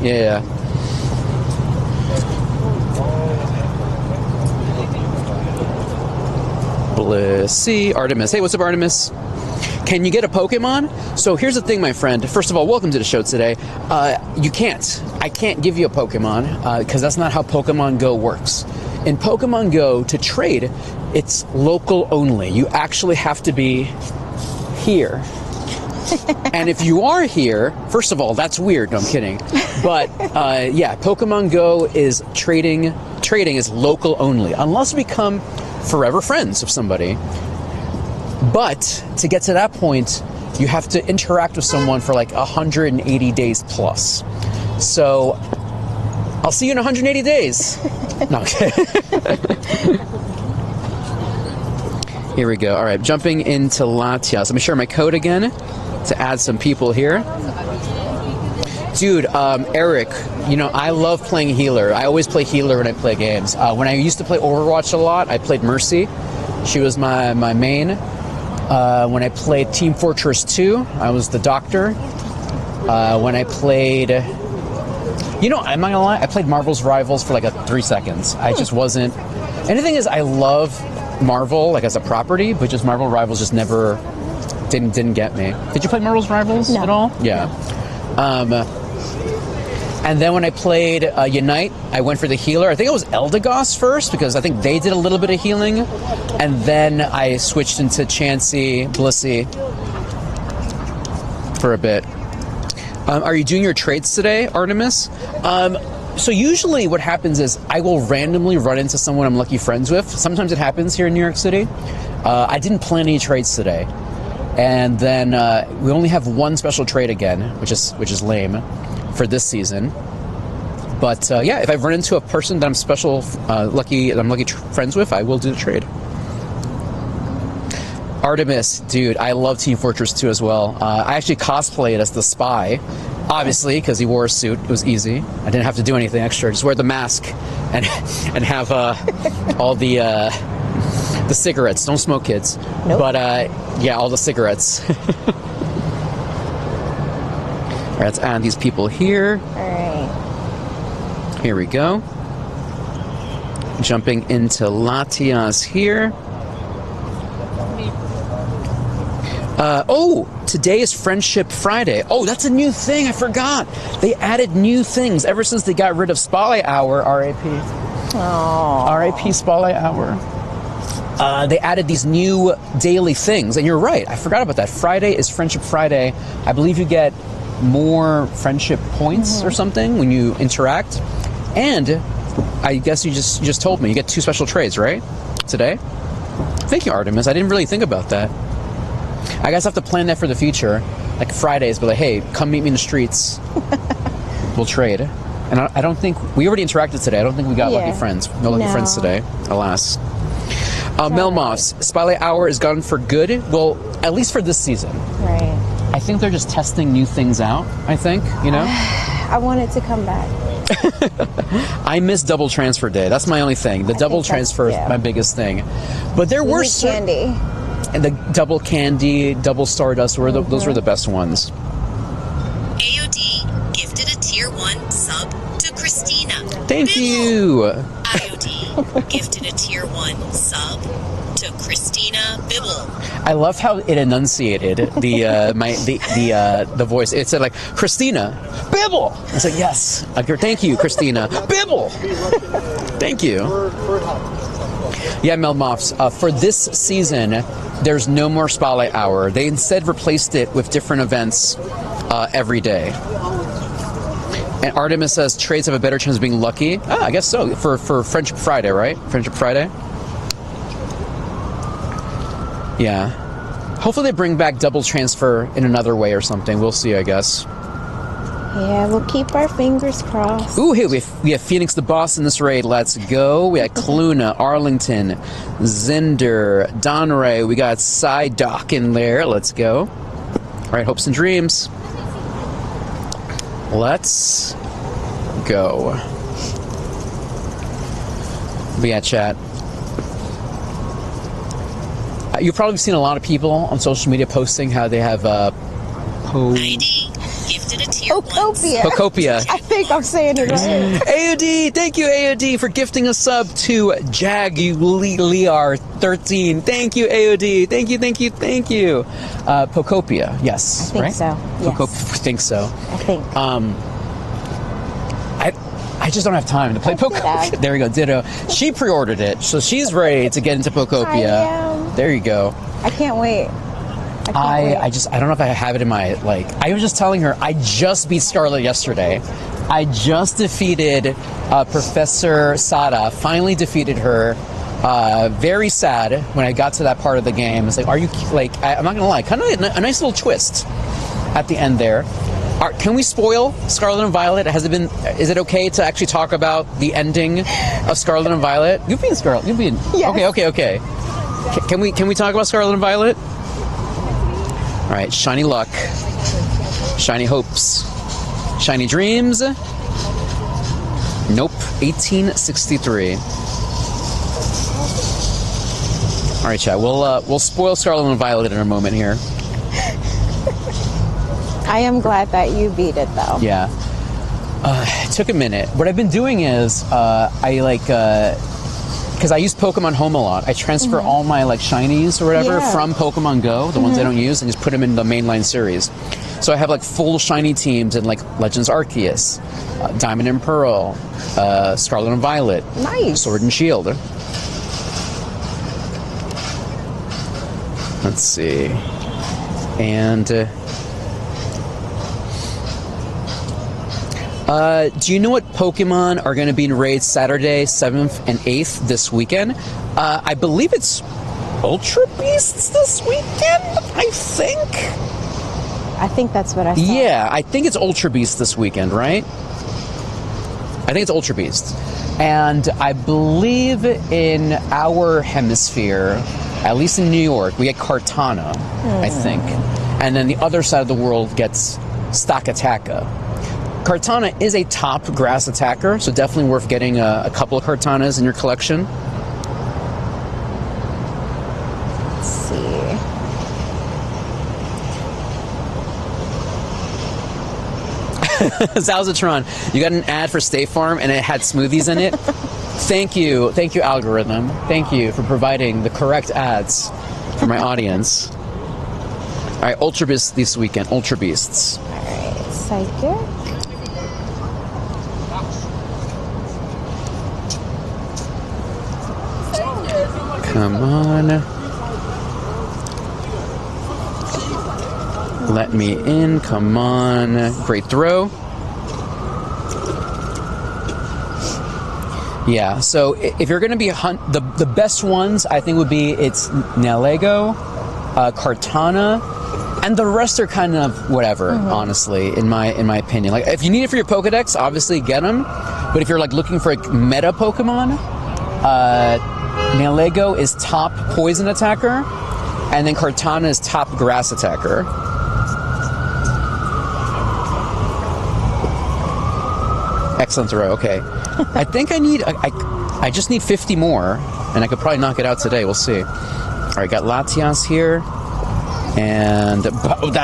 Blissey, Artemis. Hey, what's up, Artemis? Can you get a Pokemon? So here's the thing, my friend. First of all, welcome to the show today. You can't. I can't give you a Pokemon because that's not how Pokemon Go works. In Pokemon Go, to trade, it's local only. You actually have to be here. And if you are here, first of all, that's weird. No, I'm kidding. But yeah, Pokemon Go is trading is local only, unless we become forever friends of somebody. But to get to that point, you have to interact with someone for like 180 days plus. So I'll see you in 180 days. No, okay. Here we go. All right, jumping into Latias. Let me share my code again to add some people here. Dude, Eric, I love playing healer. I always play healer when I play games. When I used to play Overwatch a lot, I played Mercy. She was my main. When I played Team Fortress 2, I was the doctor. When I played... I'm not gonna lie, I played Marvel's Rivals for like 3 seconds. I just wasn't... And the thing is, I love Marvel like as a property, but just Marvel Rivals just never... Didn't get me. Did you play Marvel's Rivals at all? Yeah. And then when I played Unite, I went for the healer. I think it was Eldegoss first, because I think they did a little bit of healing. And then I switched into Chansey, Blissey for a bit. Are you doing your trades today, Artemis? So usually what happens is I will randomly run into someone I'm lucky friends with. Sometimes it happens here in New York City. I didn't plan any trades today. And then we only have one special trade again, which is lame for this season. But yeah, if I run into a person that I'm lucky friends with, I will do the trade. Artemis, dude, I love Team Fortress 2 as well. I actually cosplayed as the spy, obviously, because he wore a suit. It was easy. I didn't have to do anything extra. Just wear the mask and have all the cigarettes. Don't smoke, kids. Nope. But Yeah, all the cigarettes. All right, let's add these people here. All right. Here we go. Jumping into Latias here. Oh, today is Friendship Friday. Oh, that's a new thing. I forgot. They added new things ever since they got rid of Spotlight Hour. R.I.P. Oh. R.I.P. Spotlight Hour. They added these new daily things, and you're right. I forgot about that. Friday is Friendship Friday. I believe you get more friendship points or something when you interact. And I guess you just told me you get 2 special trades, right? Today. Thank you, Artemis. I didn't really think about that. I guess I have to plan that for the future. Like Fridays, but like, hey, come meet me in the streets. We'll trade. And I don't think we already interacted today. I don't think we got lucky friends. No lucky friends today, alas. Melmoths, Spotlight Hour is gone for good. Well, at least for this season. Right. I think they're just testing new things out, I think, you know? I want it to come back. I miss double transfer day. That's my only thing. The double transfer is my biggest thing. But there were candy. And the double candy, double stardust, those were the best ones. AOD gifted a tier 1 sub to Christina. Thank you. IOD gifted a tier 1 sub to Christina Bibble. I love how it enunciated the voice. It said like Christina Bibble. I said yes. Thank you, Christina Bibble. Thank you. Yeah, Melmoths. For this season, there's no more Spotlight Hour. They instead replaced it with different events every day. And Artemis says trades have a better chance of being lucky. Ah, I guess so. For Friendship Friday, right? Friendship Friday. Yeah. Hopefully they bring back double transfer in another way or something. We'll see, I guess. Yeah, we'll keep our fingers crossed. Ooh, here we have Phoenix the Boss in this raid. Let's go. We got Kaluna, Arlington, Zinder, Donray. We got Psydoc in there. Let's go. All right, hopes and dreams. Let's go. But yeah, chat. You've probably seen a lot of people on social media posting how they have ID gifted a tier 1 Pokopia. I think I'm saying it right. AOD, thank you AOD for gifting a sub to Jaguliar13. Thank you AOD. Thank you. Pokopia, yes, I think right? so. Yes. I think so. I think. I just don't have time to play Pokopia. There we go, Ditto. She pre-ordered it, so she's ready to get into Pokopia. There you go. I can't wait. I don't know if I have it in my, I was just telling her, I just beat Scarlet yesterday. I just defeated Professor Sada, finally defeated her. Very sad when I got to that part of the game. It's like, are you, I'm not gonna lie, kind of a nice little twist at the end there. Can we spoil Scarlet and Violet? Is it okay to actually talk about the ending of Scarlet and Violet? You've been Scarlet. Yes. Okay. Can we talk about Scarlet and Violet? All right, shiny luck, shiny hopes, shiny dreams. Nope, 1863. All right, chat. We'll spoil Scarlet and Violet in a moment here. I am glad that you beat it, though. Yeah. It took a minute. What I've been doing is because I use Pokemon Home a lot. I transfer all my shinies or whatever from Pokemon Go, the ones I don't use, and just put them in the mainline series. So I have full shiny teams in Legends Arceus, Diamond and Pearl, Scarlet and Violet, nice. Sword and Shield. Let's see. And do you know what Pokemon are going to be in raids Saturday, 7th and 8th this weekend? I believe it's Ultra Beasts this weekend, I think. I think that's what I saw. Yeah, I think it's Ultra Beasts this weekend, right? I think it's Ultra Beasts. And I believe in our hemisphere, at least in New York, we get Kartana, I think. And then the other side of the world gets Stakataka. Kartana is a top grass attacker, so definitely worth getting a couple of Kartanas in your collection. Let's see. Zalzatron, you got an ad for State Farm and it had smoothies in it. Thank you, algorithm. Thank you for providing the correct ads for my audience. All right, Ultra Beasts this weekend. Ultra Beasts. All right, Psychic. Come on. Let me in. Come on. Great throw. Yeah, so if you're going to be the best ones, I think would be it's Nalego, Kartana, and the rest are kind of whatever. Honestly, in my opinion, like if you need it for your Pokedex, obviously get them. But if you're like looking for a meta Pokemon, Nalego is top poison attacker, and then Kartana is top grass attacker. Excellent throw. Okay, I think I just need 50 more, and I could probably knock it out today. We'll see. All right, got Latias here, and Basura.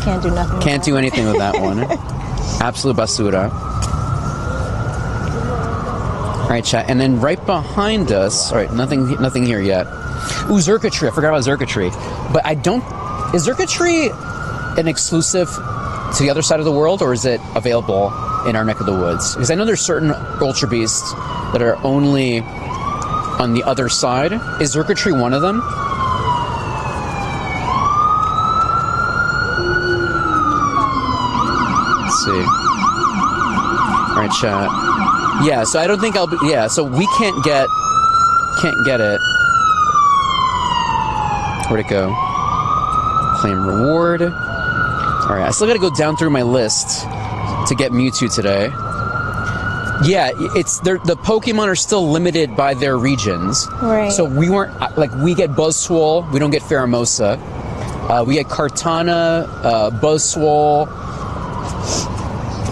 Can't do nothing. Can't do anything with that one. Absolute Basura. All right, chat, and then right behind us. All right, nothing here yet. Ooh, Xurkitree. I forgot about Xurkitree, but I don't. Is Xurkitree an exclusive to the other side of the world, or is it available in our neck of the woods? Because I know there's certain Ultra Beasts that are only on the other side. Is Xurkitree one of them? Let's see. All right, chat. Yeah, so I don't think I'll be... Yeah, so we can't get it. Where'd it go? Claim reward. All right, I still got to go down through my list to get Mewtwo today. Yeah, the Pokemon are still limited by their regions. Right. So we weren't like we get Buzzswole, we don't get Pheromosa. We get Kartana, Buzzswole.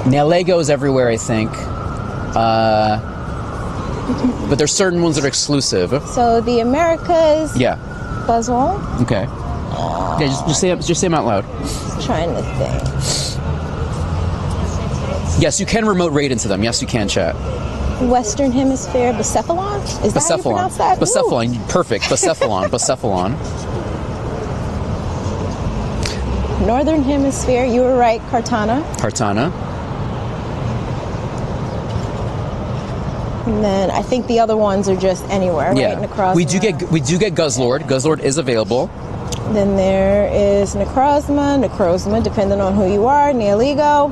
Nalego's everywhere, I think. But there's certain ones that are exclusive. So the Americas. Yeah. Buzzwole. Okay. Yeah, just say them out loud. Trying to think. Yes, you can remote raid into them. Yes, you can, chat. Western Hemisphere, Bucephalon? Is that how you pronounce that? Bucephalon, perfect. Bucephalon, Bucephalon. Northern Hemisphere, you were right, Kartana. Kartana. And then I think the other ones are just anywhere, Yeah. right? Necrozma. We do get Guzzlord. Guzzlord is available. Then there is Necrozma, depending on who you are, Neoligo,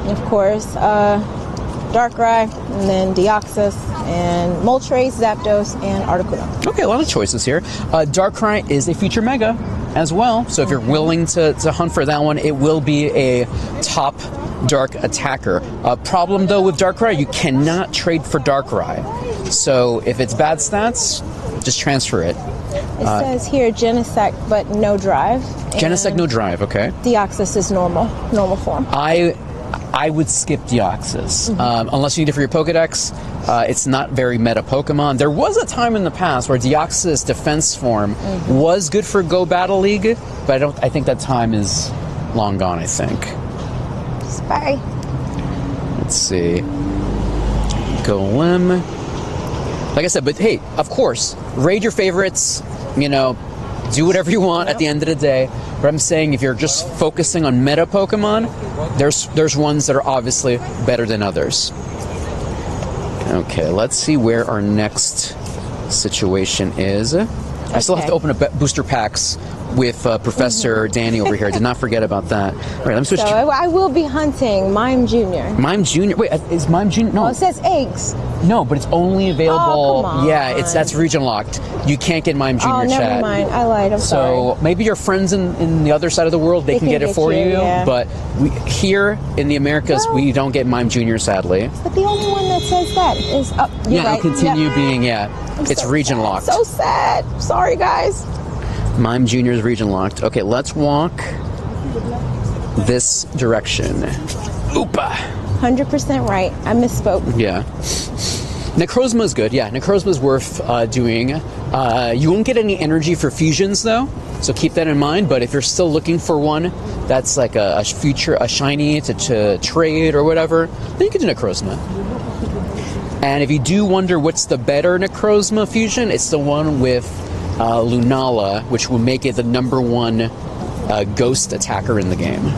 and of course, Darkrai, and then Deoxys, and Moltres, Zapdos, and Articuno. Okay, a lot of choices here. Darkrai is a feature mega as well, so if you're willing to hunt for that one, it will be a top dark attacker. Problem though with Darkrai, you cannot trade for Darkrai. So if it's bad stats, just transfer it. It says here Genesect, but no drive. Genesect, no drive, okay. Deoxys is normal form. I would skip Deoxys. Unless you need it for your Pokedex. It's not very meta Pokemon. There was a time in the past where Deoxys defense form was good for Go Battle League, but I think that time is long gone, I think. Spy. Let's see. Golem. Like I said, but hey, of course, raid your favorites, do whatever you want at the end of the day. But I'm saying if you're just focusing on meta Pokemon, there's ones that are obviously better than others. Okay, let's see where our next situation is. I still have to open up booster packs with Professor Danny over here. I did not forget about that. All right, let me switch. So I will be hunting Mime Jr. Mime Jr. Wait, is Mime Jr. No. Oh, it says eggs. No, but it's only available. Oh, come on. Yeah, that's region locked. You can't get Mime Jr. Oh, never chat. mind. I lied. I'm sorry. So maybe your friends in the other side of the world, they can get it for you. Yeah. But here in the Americas, we don't get Mime Jr. sadly. But the only one that says that is up. Yeah, right. it'll continue being, it's so region sad. locked. So sad. Sorry, guys. Mime Jr. is region locked. Okay, let's walk this direction. Oopa! 100% right. I misspoke. Yeah. Necrozma is good. Yeah, Necrozma is worth doing. You won't get any energy for fusions though, so keep that in mind. But if you're still looking for one that's like a shiny to trade or whatever, then you can do Necrozma. And if you do wonder what's the better Necrozma fusion, it's the one with Lunala, which will make it the #1 ghost attacker in the game.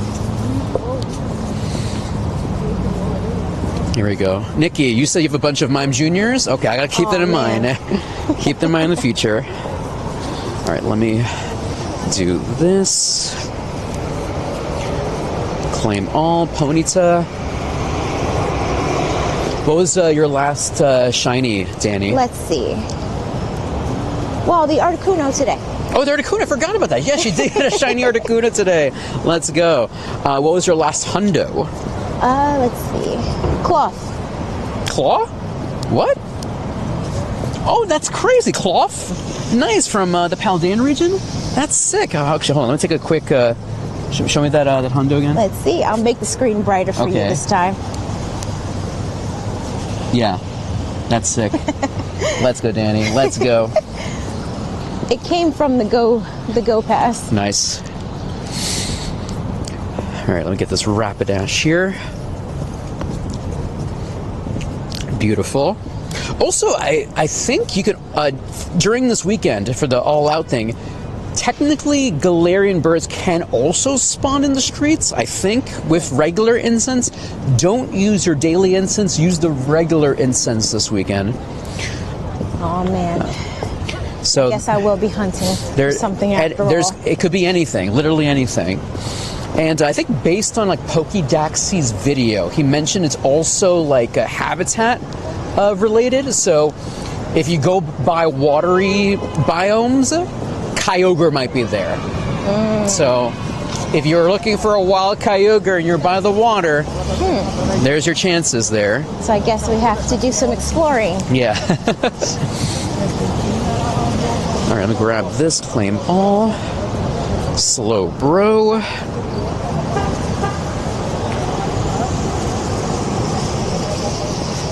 Here we go. Nikki, you said you have a bunch of Mime Juniors? Okay, I gotta keep that in mind. Keep them in mind in the future. All right, let me do this. Claim all. Ponyta. What was your last shiny, Danny? Let's see. Well, the Articuno today. Oh, the Articuno. I forgot about that. Yeah, she did get a shiny Articuno today. Let's go. What was your last hundo? Let's see. Cloth. Claw? What? Oh, that's crazy. Cloth? Nice, from the Paldean region? That's sick. Oh, actually, hold on. Let me take a quick... show me that hundo again. Let's see. I'll make the screen brighter for you this time. Yeah, that's sick. Let's go, Danny. Let's go. It came from the Go Pass. Nice. All right, let me get this Rapidash here. Beautiful. Also, I think you could, during this weekend for the all-out thing, technically Galarian birds can also spawn in the streets, I think, with regular incense. Don't use your daily incense, use the regular incense this weekend. Oh, man. So I guess I will be hunting for something after all. It could be anything, literally anything. And I think based on like Pokédaxy's video, he mentioned it's also like a habitat related. So if you go by watery biomes, Kyogre might be there. So if you're looking for a wild Kyogre and you're by the water, there's your chances there. So I guess we have to do some exploring. Yeah. All right, let me grab this, claim all. Slow bro.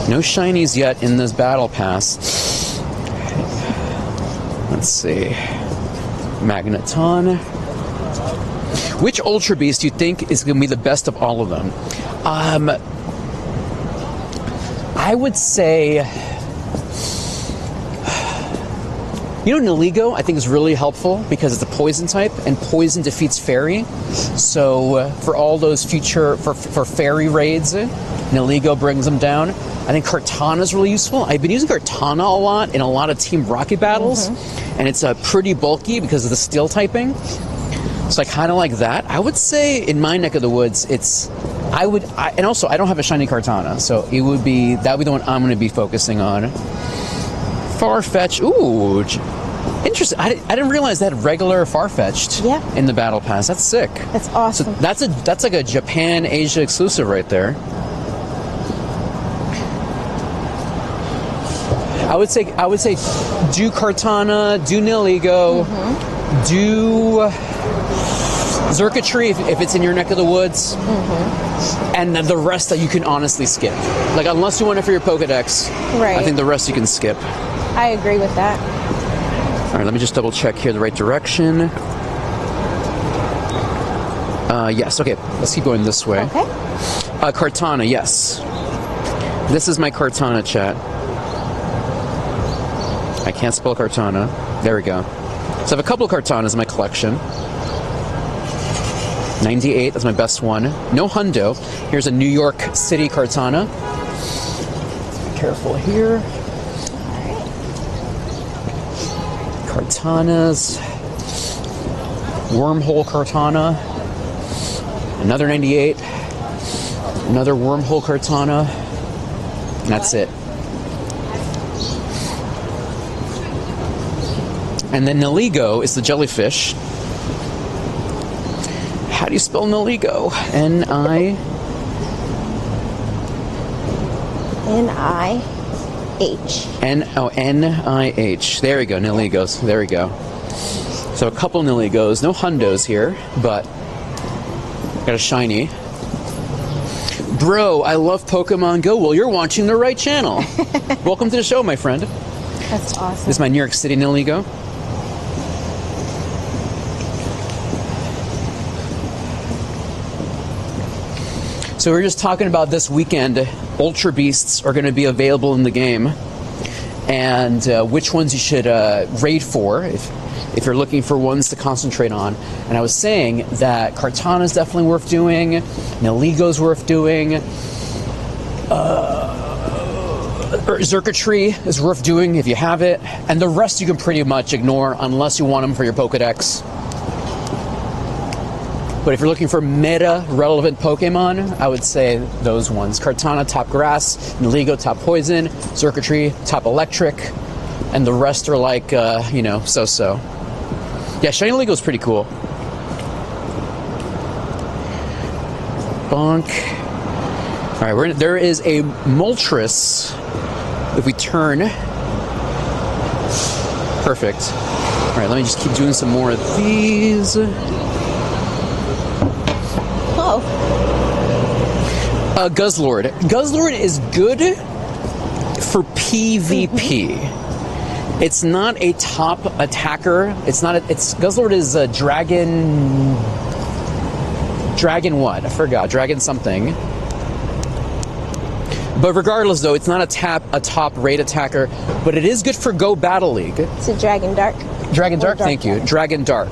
No shinies yet in this battle pass. Let's see. Magneton. Which Ultra Beast do you think is going to be the best of all of them? I would say... You know, Niligo, I think, is really helpful because it's a poison type, and poison defeats fairy. So for all those future, for fairy raids, Niligo brings them down. I think Kartana is really useful. I've been using Kartana a lot in a lot of Team Rocket battles, and it's pretty bulky because of the steel typing. So I kind of like that. I would say in my neck of the woods, and also I don't have a shiny Kartana, so that would be the one I'm going to be focusing on. Farfetch. Ooh, interesting. I didn't realize they had regular Farfetch'd in the battle pass. That's sick. That's awesome. So that's like a Japan Asia exclusive right there. I would say do Kartana, do Niligo, do Xurkitree if it's in your neck of the woods, and the rest that you can honestly skip. Like unless you want it for your Pokedex, I think the rest you can skip. I agree with that. All right, let me just double check here the right direction. Yes, okay, let's keep going this way. Okay. Kartana, yes. This is my Kartana, chat. I can't spell Kartana. There we go. So I have a couple of Kartanas in my collection. 98, that's my best one. No hundo. Here's a New York City Kartana. Be careful here. Kartanas. Wormhole Kartana. Another 98. Another Wormhole Kartana. And that's it. And then Niligo is the jellyfish. How do you spell Niligo? N-I... N-I-H. N-I-H. There we go, Niligos. There we go. So a couple Niligos. No hundos here, but got a shiny. Bro, I love Pokemon Go. Well, you're watching the right channel. Welcome to the show, my friend. That's awesome. This is my New York City Niligo. So we were just talking about this weekend, Ultra Beasts are going to be available in the game, and which ones you should raid for if you're looking for ones to concentrate on. And I was saying that Kartana is definitely worth doing, Niligo's worth doing, Circuitry is worth doing if you have it, and the rest you can pretty much ignore unless you want them for your Pokedex. But if you're looking for meta-relevant Pokemon, I would say those ones. Kartana, top grass, Niligo, top poison, Circuitry, top electric, and the rest are like, you know, so-so. Yeah, Shiny Niligo's pretty cool. Bonk. All right, there is a Moltres. If we turn. Perfect. All right, let me just keep doing some more of these. Guzzlord. Guzzlord is good for PvP. It's not a top attacker. Guzzlord is a dragon. Dragon what? I forgot. Dragon something. But regardless, though, it's not a top raid attacker. But it is good for Go Battle League. It's a Dragon Dark. Dragon Dark. Thank you. Dragon Dark.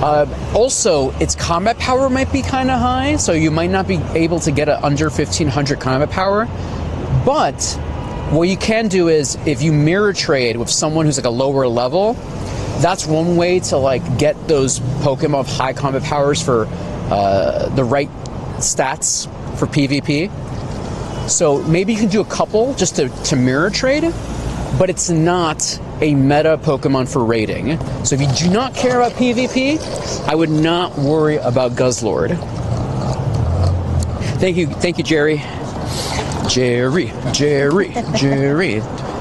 Also, its combat power might be kind of high, so you might not be able to get it under 1500 combat power. But what you can do is, if you mirror trade with someone who's like a lower level, that's one way to like get those Pokemon of high combat powers for the right stats for PvP. So maybe you can do a couple just to mirror trade, but it's not a meta Pokemon for raiding. So if you do not care about PvP, I would not worry about Guzzlord. Thank you, Jerry. Jerry. Do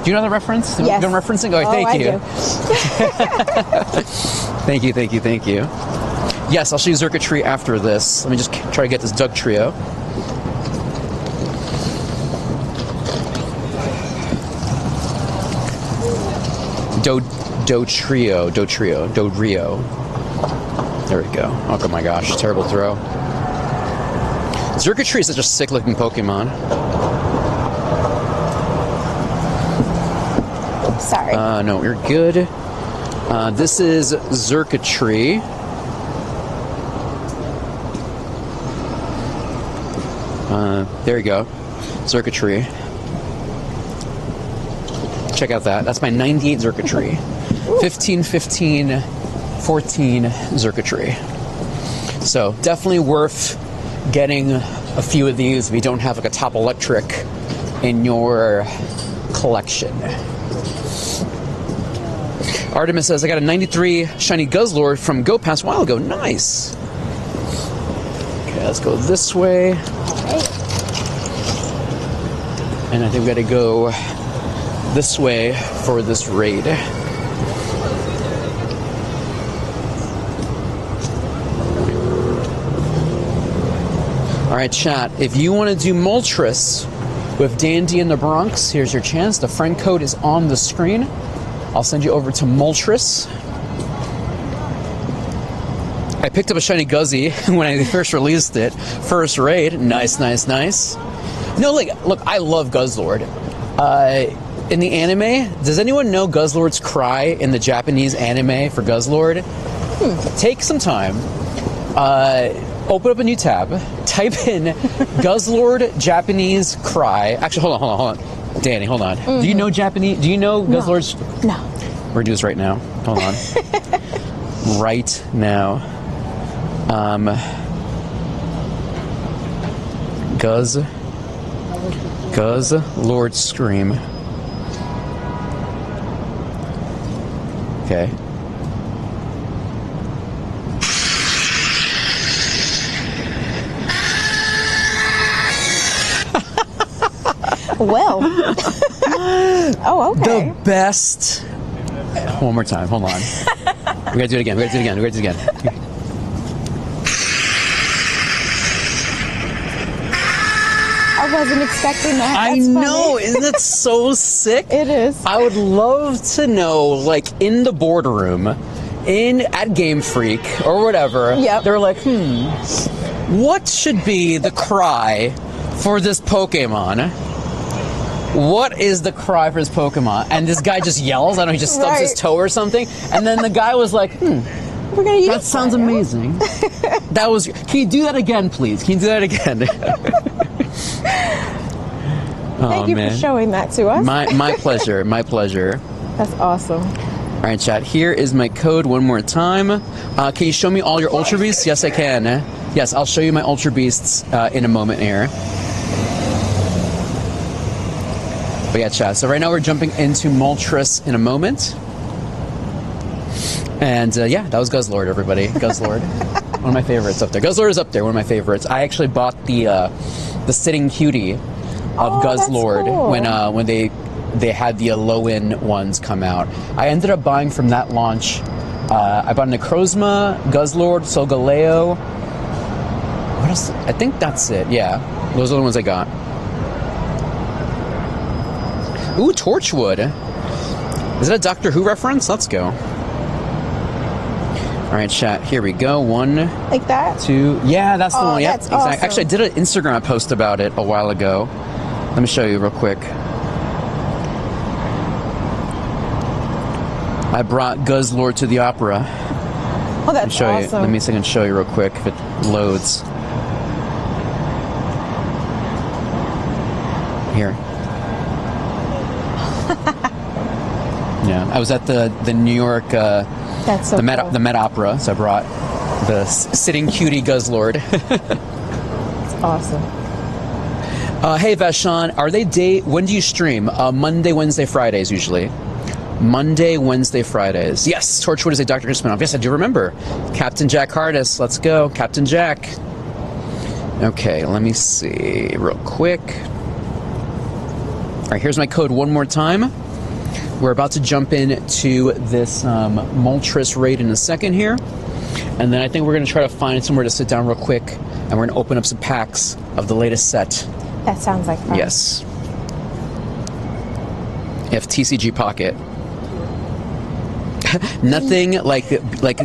you know the reference? Yes. You're referencing? Oh, thank you. Thank you. Yes, I'll show you Circuitry after this. Let me just try to get this Doug Trio. Do Rio. There we go. Oh my gosh, terrible throw. Circuitry is such a sick looking Pokemon. Sorry. No, you're good. This is Circuitry. There you go. Circuitry. Check out that. That's my 98 Circuitry. 15, 14 Circuitry. So definitely worth getting a few of these if you don't have like a top electric in your collection. Artemis says, I got a 93 shiny Guzzlord from Go Pass a while ago. Nice. Okay, let's go this way. And I think we got to go this way for this raid. Alright, chat. If you want to do Moltres with Dandy in the Bronx, here's your chance. The friend code is on the screen. I'll send you over to Moltres. I picked up a shiny Guzzy when I first released it. First raid. Nice. No, look, I love Guzzlord. In the anime, does anyone know Guzzlord's cry in the Japanese anime for Guzzlord? Take some time, open up a new tab, type in Guzzlord Japanese cry. Actually, hold on. Danny, hold on. Do you know Japanese? Do you know Guzzlord's? No. We're gonna do this right now. Hold on. Right now. Guzzlord Scream. Okay. Well. Oh, okay. The best. One more time. Hold on. We gotta do it again. Are wasn't expecting that. I That's know, funny. isn't it so sick? It is. I would love to know, like, in the boardroom, at Game Freak, or whatever, Yep. they're like, what should be the cry for this Pokemon? What is the cry for this Pokemon? And this guy just yells, I don't know, he just stubs his Right. toe or something, and then the guy was like, We're gonna use that sounds amazing. That was, can you do that again, please? Can you do that again? Thank you for showing that to us. My pleasure, my pleasure. That's awesome. All right, chat, here is my code one more time. Can you show me all your Ultra Beasts? Yes, I can. Yes, I'll show you my Ultra Beasts in a moment here. But yeah, chat, so right now we're jumping into Moltres in a moment. And yeah, that was Guzzlord, everybody. Guzzlord. One of my favorites up there. Guzzlord is up there, one of my favorites. I actually bought the sitting cutie of that's Guzzlord cool. when they had the low-end ones come out. I ended up buying from that launch. I bought Necrozma, Guzzlord, Solgaleo. What else? I think that's it. Yeah, those are the ones I got. Ooh, Torchwood. Is that a Doctor Who reference? Let's go. All right, chat. Here we go. 1, Like that? 2. Yeah, that's the Oh, one. Yeah, that's exactly. awesome. Actually, I did an Instagram post about it a while ago. Let me show you real quick. I brought Guzzlord to the opera. Oh, Let me that's show you. awesome. Let me see if I can show you real quick if it loads. Here. Yeah, I was at the New York That's so the Met cool. the Met Opera, so I brought the sitting cutie Guzzlord. That's awesome. Hey Vashon, are they when do you stream? Monday, Wednesday, Fridays usually. Monday, Wednesday, Fridays. Yes, Torchwood is a Dr. Who spinoff. Yes, I do remember. Captain Jack Hardis. Let's go, Captain Jack. Okay, let me see real quick. All right, here's my code one more time. We're about to jump into this Moltres raid in a second here. And then I think we're going to try to find somewhere to sit down real quick. And we're going to open up some packs of the latest set. That sounds like fun. Yes. If TCG Pocket. Nothing like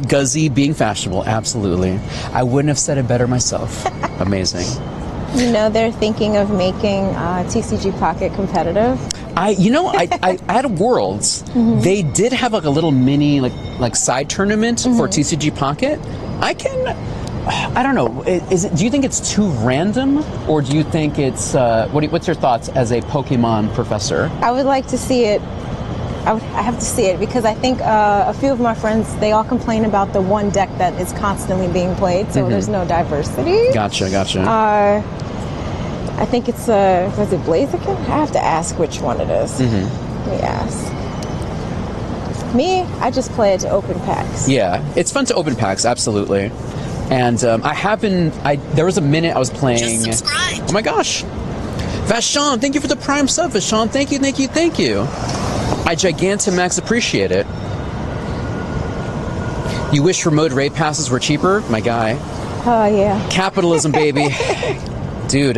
Guzzy being fashionable. Absolutely. I wouldn't have said it better myself. Amazing. You know, they're thinking of making TCG Pocket competitive. I at Worlds, they did have like a little mini like side tournament for TCG Pocket. I don't know. Do you think it's too random, or do you think it's what's your thoughts as a Pokemon professor? I would like to see it. I have to see it because I think a few of my friends, they all complain about the one deck that is constantly being played, so there's no diversity. Gotcha. I think it's was it Blaziken? I have to ask which one it is. Let me ask. Me, I just play it to open packs. Yeah, it's fun to open packs, absolutely. And there was a minute I was playing. Just subscribe. Oh my gosh. Vashon, thank you for the Prime sub, Vashon. Thank you. I Gigantamax appreciate it. You wish remote raid passes were cheaper? My guy. Oh, yeah. Capitalism, baby. Dude,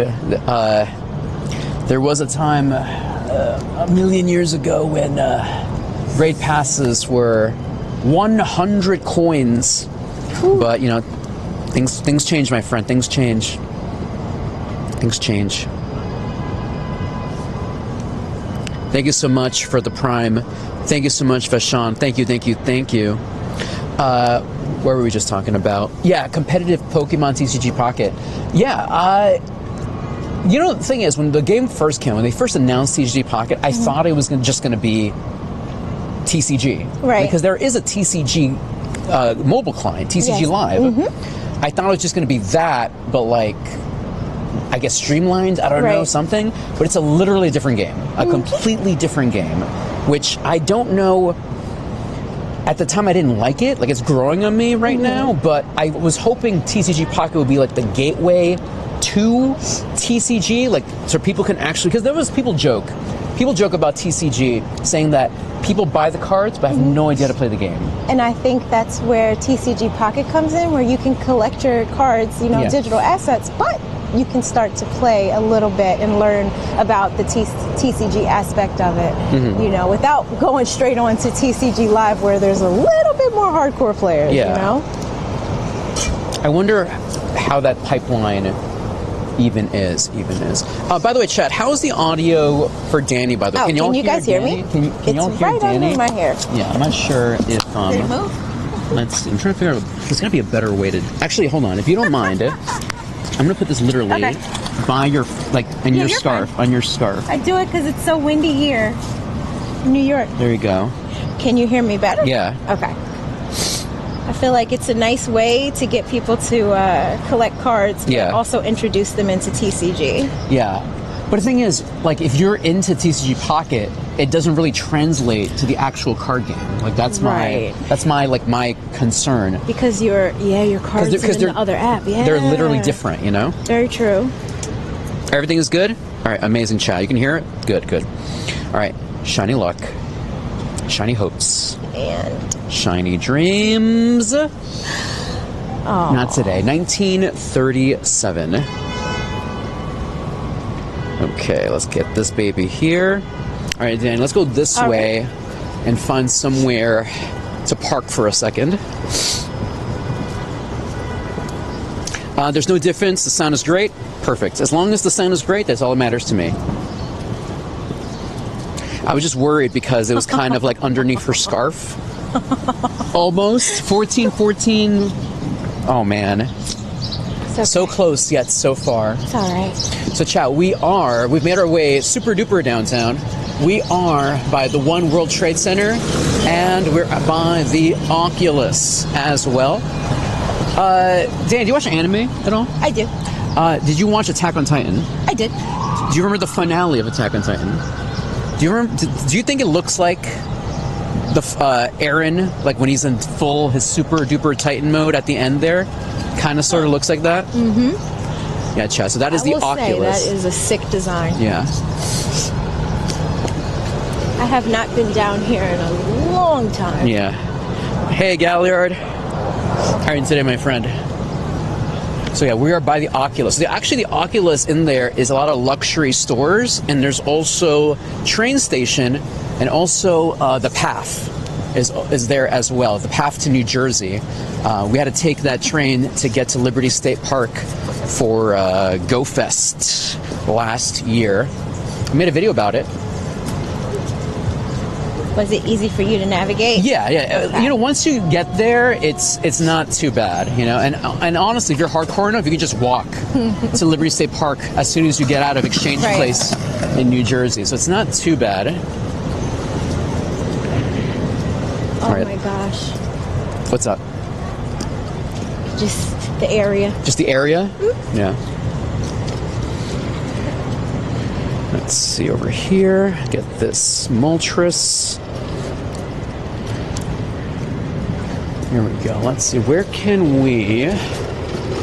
there was a time a million years ago when raid passes were 100 coins. Ooh. But, you know, things change, my friend. Things change. Thank you so much for the Prime. Thank you so much, Vashon. Thank you. Where were we just talking about? Yeah, competitive Pokemon TCG Pocket. Yeah, you know, the thing is, when the game first came, when they first announced TCG Pocket, I thought it was just going to be TCG. Right. Because there is a TCG mobile client, TCG Yes. Live. I thought it was just going to be that, but like, I guess streamlined, I don't know, Right. something. But it's a literally different game. A completely different game. Which I don't know. At the time, I didn't like it. Like, it's growing on me right now. But I was hoping TCG Pocket would be like the gateway to TCG. Like, so people can actually... Because there was people joke about TCG, saying that people buy the cards but have no idea how to play the game. And I think that's where TCG Pocket comes in, where you can collect your cards, Yeah. digital assets, but you can start to play a little bit and learn about the TCG aspect of it, you know, without going straight on to TCG Live where there's a little bit more hardcore players, you know? I wonder how that pipeline even is. By the way, chat, how's the audio for Danny, by the way? Can you guys hear me? Can y'all hear right Danny? under my hair. Yeah, I'm not sure if... Did it move? Let's see. I'm trying to figure out... There's got to be a better way to... Actually, hold on. If you don't mind it, I'm going to put this literally by your... Like, on your scarf. Fine. On your scarf. I do it because it's so windy here in New York. There you go. Can you hear me better? Yeah. Okay. I feel like it's a nice way to get people to collect cards, but also introduce them into TCG. Yeah. But the thing is, like, if you're into TCG Pocket, it doesn't really translate to the actual card game. Like, that's my concern. Because your cards in the other app, they're literally different, you know? Very true. Everything is good? All right, amazing, chat. You can hear it? Good. All right, shiny luck, shiny hopes, and shiny dreams. Not today. 1937. Okay, let's get this baby here. All right, Danny, let's go this way and find somewhere to park for a second. There's no difference. The sound is great. Perfect. As long as the sound is great, that's all that matters to me. I was just worried because it was kind of like underneath her scarf. Almost. 14. Oh, man. So close, yet so far. It's all right. So, chat, we've made our way super duper downtown. We are by the One World Trade Center, and we're by the Oculus as well. Dan, do you watch anime at all? I do. Did you watch Attack on Titan? I did. Do you remember the finale of Attack on Titan? Do you think it looks like the Eren, like when he's in his super duper Titan mode at the end there? Kind of sort of looks like that? Mm-hmm. Yeah, chat. So that is the Oculus. That is a sick design. Yeah. I have not been down here in a long time. Yeah. Hey, Galliard. How are you today, my friend? So yeah, we are by the Oculus. Actually, the Oculus in there is a lot of luxury stores, and there's also train station, and also the Path is there as well. The Path to New Jersey. We had to take that train to get to Liberty State Park for Go Fest last year. I made a video about it. Was it easy for you to navigate? Yeah. Okay. You know, once you get there, it's not too bad. You know, and honestly, if you're hardcore enough, you can just walk to Liberty State Park as soon as you get out of Exchange Place in New Jersey. So it's not too bad. Oh my gosh. What's up? Just the area. Just the area? Mm-hmm. Yeah. Let's see over here. Get this Moltres. Here we go. Let's see. Where can we...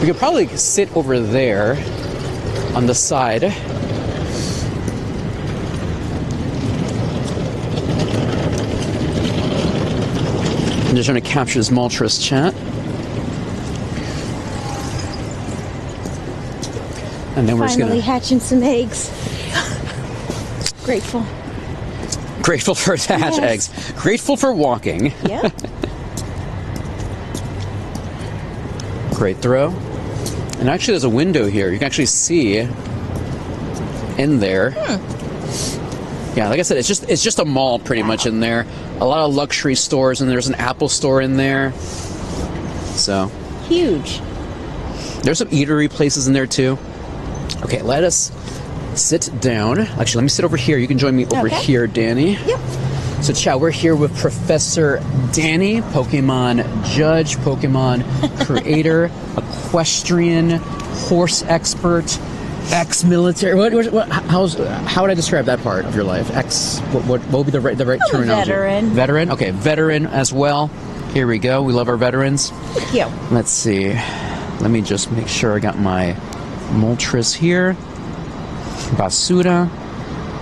We could probably sit over there on the side. I'm just trying to capture this Moltres chat. And then we're just finally hatching some eggs. Grateful. Grateful for to hatch eggs. Grateful for walking. Yeah. Great throw. And actually, there's a window here. You can actually see in there. Yeah, like I said, it's just a mall pretty much in there. A lot of luxury stores, and there's an Apple store in there. So huge. There's some eatery places in there too. Okay, let us sit down. Actually, let me sit over here. You can join me over here, Danny. Yep. So, chat, we're here with Professor Danny, Pokemon judge, Pokemon creator, equestrian, horse expert, ex-military. How would I describe that part of your life? What would be the right terminology? Veteran. Veteran. Okay, veteran as well. Here we go. We love our veterans. Thank you. Let's see. Let me just make sure I got my Moltres here. Basura.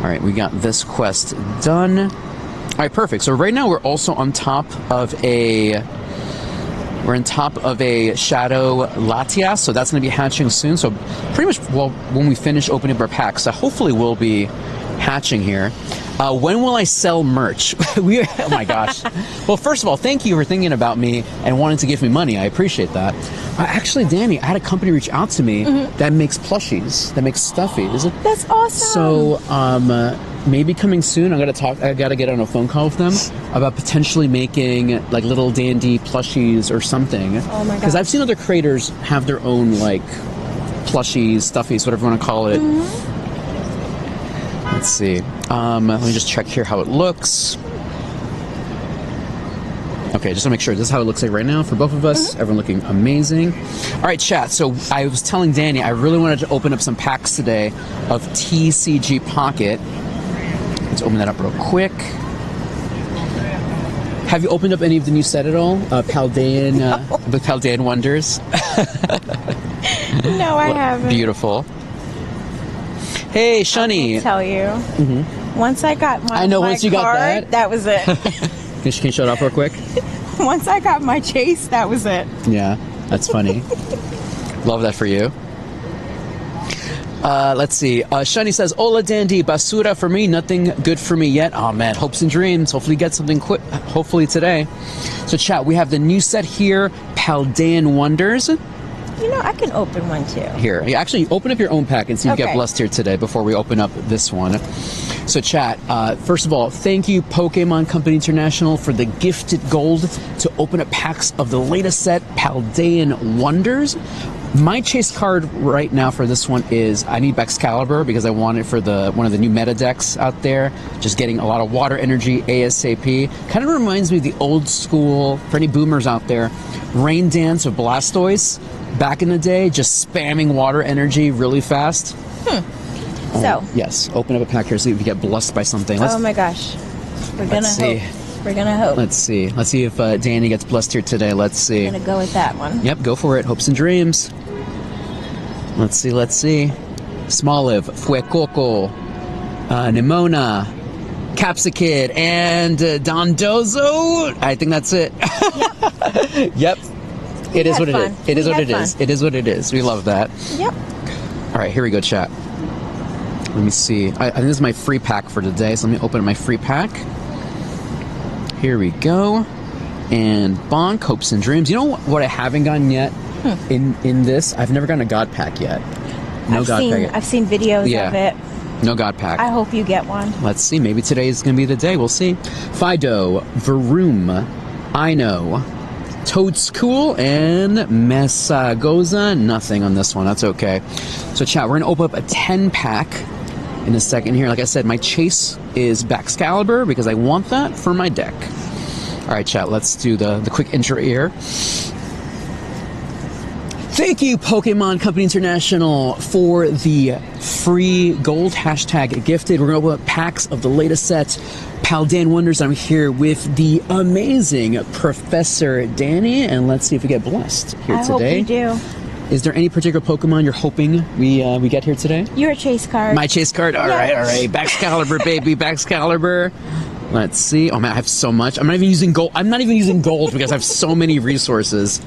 All right, we got this quest done. All right, perfect. So right now we're also on top of a We're on top of a Shadow Latias, so that's going to be hatching soon. So pretty much, well, when we finish opening up our packs, so hopefully we'll be hatching here. When will I sell merch? Oh my gosh. Well, first of all, thank you for thinking about me and wanting to give me money. I appreciate that. Actually, Danny, I had a company reach out to me that makes plushies, that makes stuffies. That's awesome. So, maybe coming soon, I gotta get on a phone call with them about potentially making like little dandy plushies or something. Oh my god. Because I've seen other creators have their own like plushies, stuffies, whatever you want to call it. Let's see. Let me just check here how it looks. Okay, just to make sure, this is how it looks like right now for both of us. Everyone looking amazing. All right, chat. So I was telling Danny I really wanted to open up some packs today of TCG Pocket. Let's open that up real quick. Have you opened up any of the new set at all? Paldean, the Paldean Wonders? No, I haven't. Beautiful. Hey, Shani. I'll tell you. Once I got my once you card, got that was it. Can you show it off real quick? Once I got my chase, that was it. Yeah, that's funny. Love that for you. Let's see. Shani says, Ola Dandy, basura for me, nothing good for me yet. Oh man, hopes and dreams. Hopefully get something quick, hopefully today. So chat, we have the new set here, Paldean Wonders. You know, I can open one too. Here, actually, open up your own pack and see if you get blessed here today before we open up this one. So chat, first of all, thank you Pokémon Company International for the gifted gold to open up packs of the latest set, Paldean Wonders. My chase card right now for this one is I need Excalibur because I want it for one of the new meta decks out there. Just getting a lot of water energy ASAP. Kind of reminds me of the old school, for any boomers out there, Rain Dance of Blastoise. Back in the day, just spamming water energy really fast. So. Yes, open up a pack here, see if you get blessed by something. Oh my gosh. We're gonna hope. We're gonna hope. Let's see. Let's see if Danny gets blessed here today. Let's see. I'm gonna go with that one. Yep, go for it. Hopes and dreams. Let's see, let's see. Smoliv, Fuecoco, Nimona, Capsicid, and Dondozo. I think that's it. Yep. It is what it is. It is what it is. It is what it is. We love that. Yep. All right, here we go, chat. Let me see. I think this is my free pack for today, so let me open up my free pack. Here we go. And bonk, hopes and dreams. You know what I haven't gotten yet in this? I've never gotten a God pack yet. No God pack yet. I've seen videos of it. No God pack. I hope you get one. Let's see. Maybe today is going to be the day. We'll see. Fido, Varoom, Ino, Toadstool, and Messagoza. Nothing on this one. That's okay. So, chat, we're going to open up a 10-pack in a second here. Like I said, my chase is Excalibur because I want that for my deck. All right, chat, let's do the quick intro here. Thank you, Pokémon Company International, for the free gold hashtag gifted. We're going to open up packs of the latest sets, Paldean Wonders. I'm here with the amazing Professor Danny, and let's see if we get blessed here today. I hope we do. Is there any particular Pokemon you're hoping we get here today? Your chase card. My chase card? All right, all right. Excalibur, baby, Excalibur. Let's see. Oh man, I have so much. I'm not even using gold. I'm not even using gold because I have so many resources.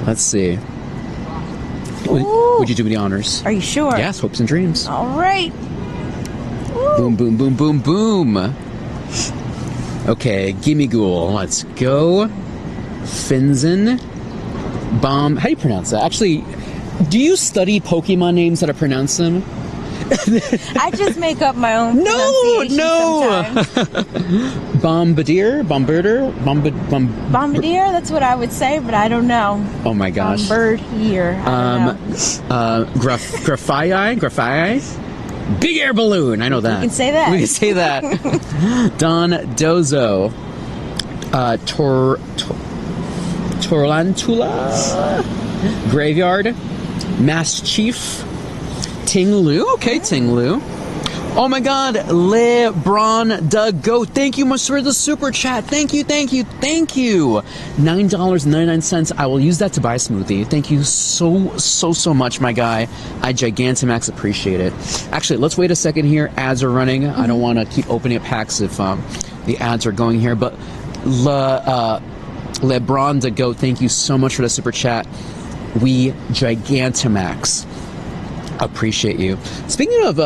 Let's see. Would you do me the honors? Are you sure? Yes, hopes and dreams. All right. Boom, boom, boom, boom, boom. Okay, Gimmighoul. Let's go. Finzen. Bomb. How do you pronounce that? Actually, do you study Pokemon names how to pronounce them? I just make up my own pronunciation sometimes. Bombardier? Bombardier? Bombardier? That's what I would say, but I don't know. Oh my gosh. Bombardier. Graphii? Big air balloon. I know that. We can say that. We can say that. Don Dozo. Torlantula. Graveyard. Mass Chief. Ting Lu. Okay, Ting Lu. Oh my god, LeBron Doug Go. Thank you much for the super chat. Thank you, thank you, thank you. $9.99. I will use that to buy a smoothie. Thank you so much, my guy. I Gigantamax appreciate it. Actually, let's wait a second here. Ads are running. I don't want to keep opening up packs if the ads are going here, but LeBron the Goat, thank you so much for the super chat. We Gigantamax appreciate you. Speaking of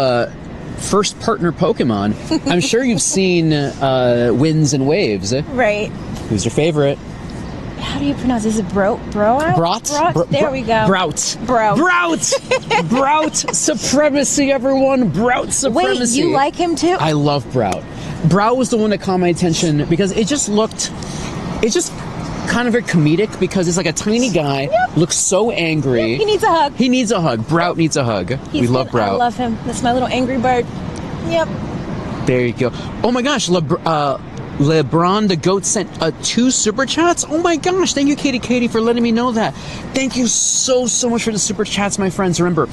first partner Pokemon, I'm sure you've seen Winds and Waves. Right. Who's your favorite? How do you pronounce this? Is it Brot? There we go. Brout. Brout. Brout supremacy, everyone. Brout supremacy. Wait, you like him too? I love Brout. Brout was the one that caught my attention because it just kind of very comedic because it's like a tiny guy, looks so angry. Yep, he needs a hug. He needs a hug. Brout needs a hug. We love Brout. I love him. That's my little angry bird. Yep. There you go. Oh my gosh, LeBron the Goat sent 2 super chats. Oh my gosh, thank you, Katie, for letting me know that. Thank you so much for the super chats, my friends. Remember,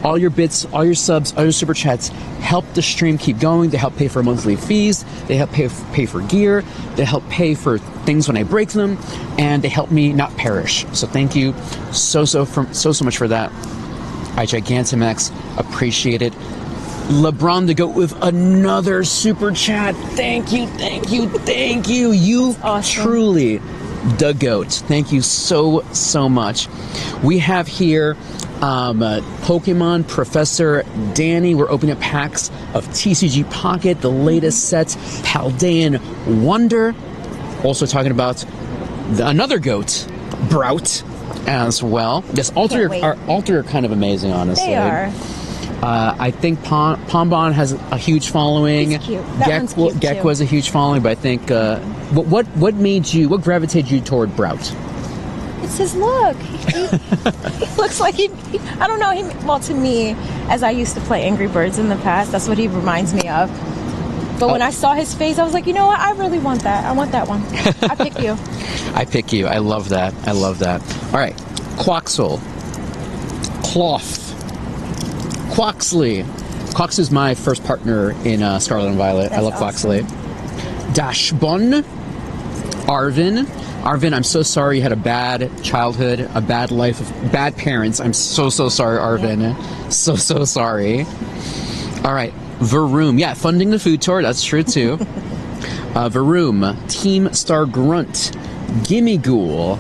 all your bits, all your subs, all your super chats help the stream keep going. They help pay for monthly fees. They help pay for gear. They help pay for things when I break them, and they help me not perish. So thank you so much for that. I Gigantamax appreciate it. LeBron the Goat with another super chat. Thank you. You awesome. Truly the Goat. Thank you so much. We have here Pokemon Professor Danny. We're opening up packs of TCG Pocket, the latest sets, Paldean Wonder. Also talking about another goat, Brout, as well. Yes, Alter are kind of amazing, honestly. They are. I think Pombon has a huge following. He's cute. That one's cute Gek too. was a huge following, but I think what gravitated you toward Brout? It's his look. He looks like I don't know. Well, to me, as I used to play Angry Birds in the past, that's what he reminds me of. But when I saw his face, I was like, you know what? I really want that. I want that one. I pick you. I pick you. I love that. All right. Quaxel. Cloth. Quaxley. Quax is my first partner in Scarlet and Violet. That's I love awesome. Quaxley. Dashbon. Arvin. Arvin, I'm so sorry you had a bad childhood, a bad life, bad parents. I'm so sorry, Arvin. Yeah. So sorry. All right. Varoom. Yeah, funding the food tour. That's true, too. Varoom. Team Star Grunt. Gimme Ghoul.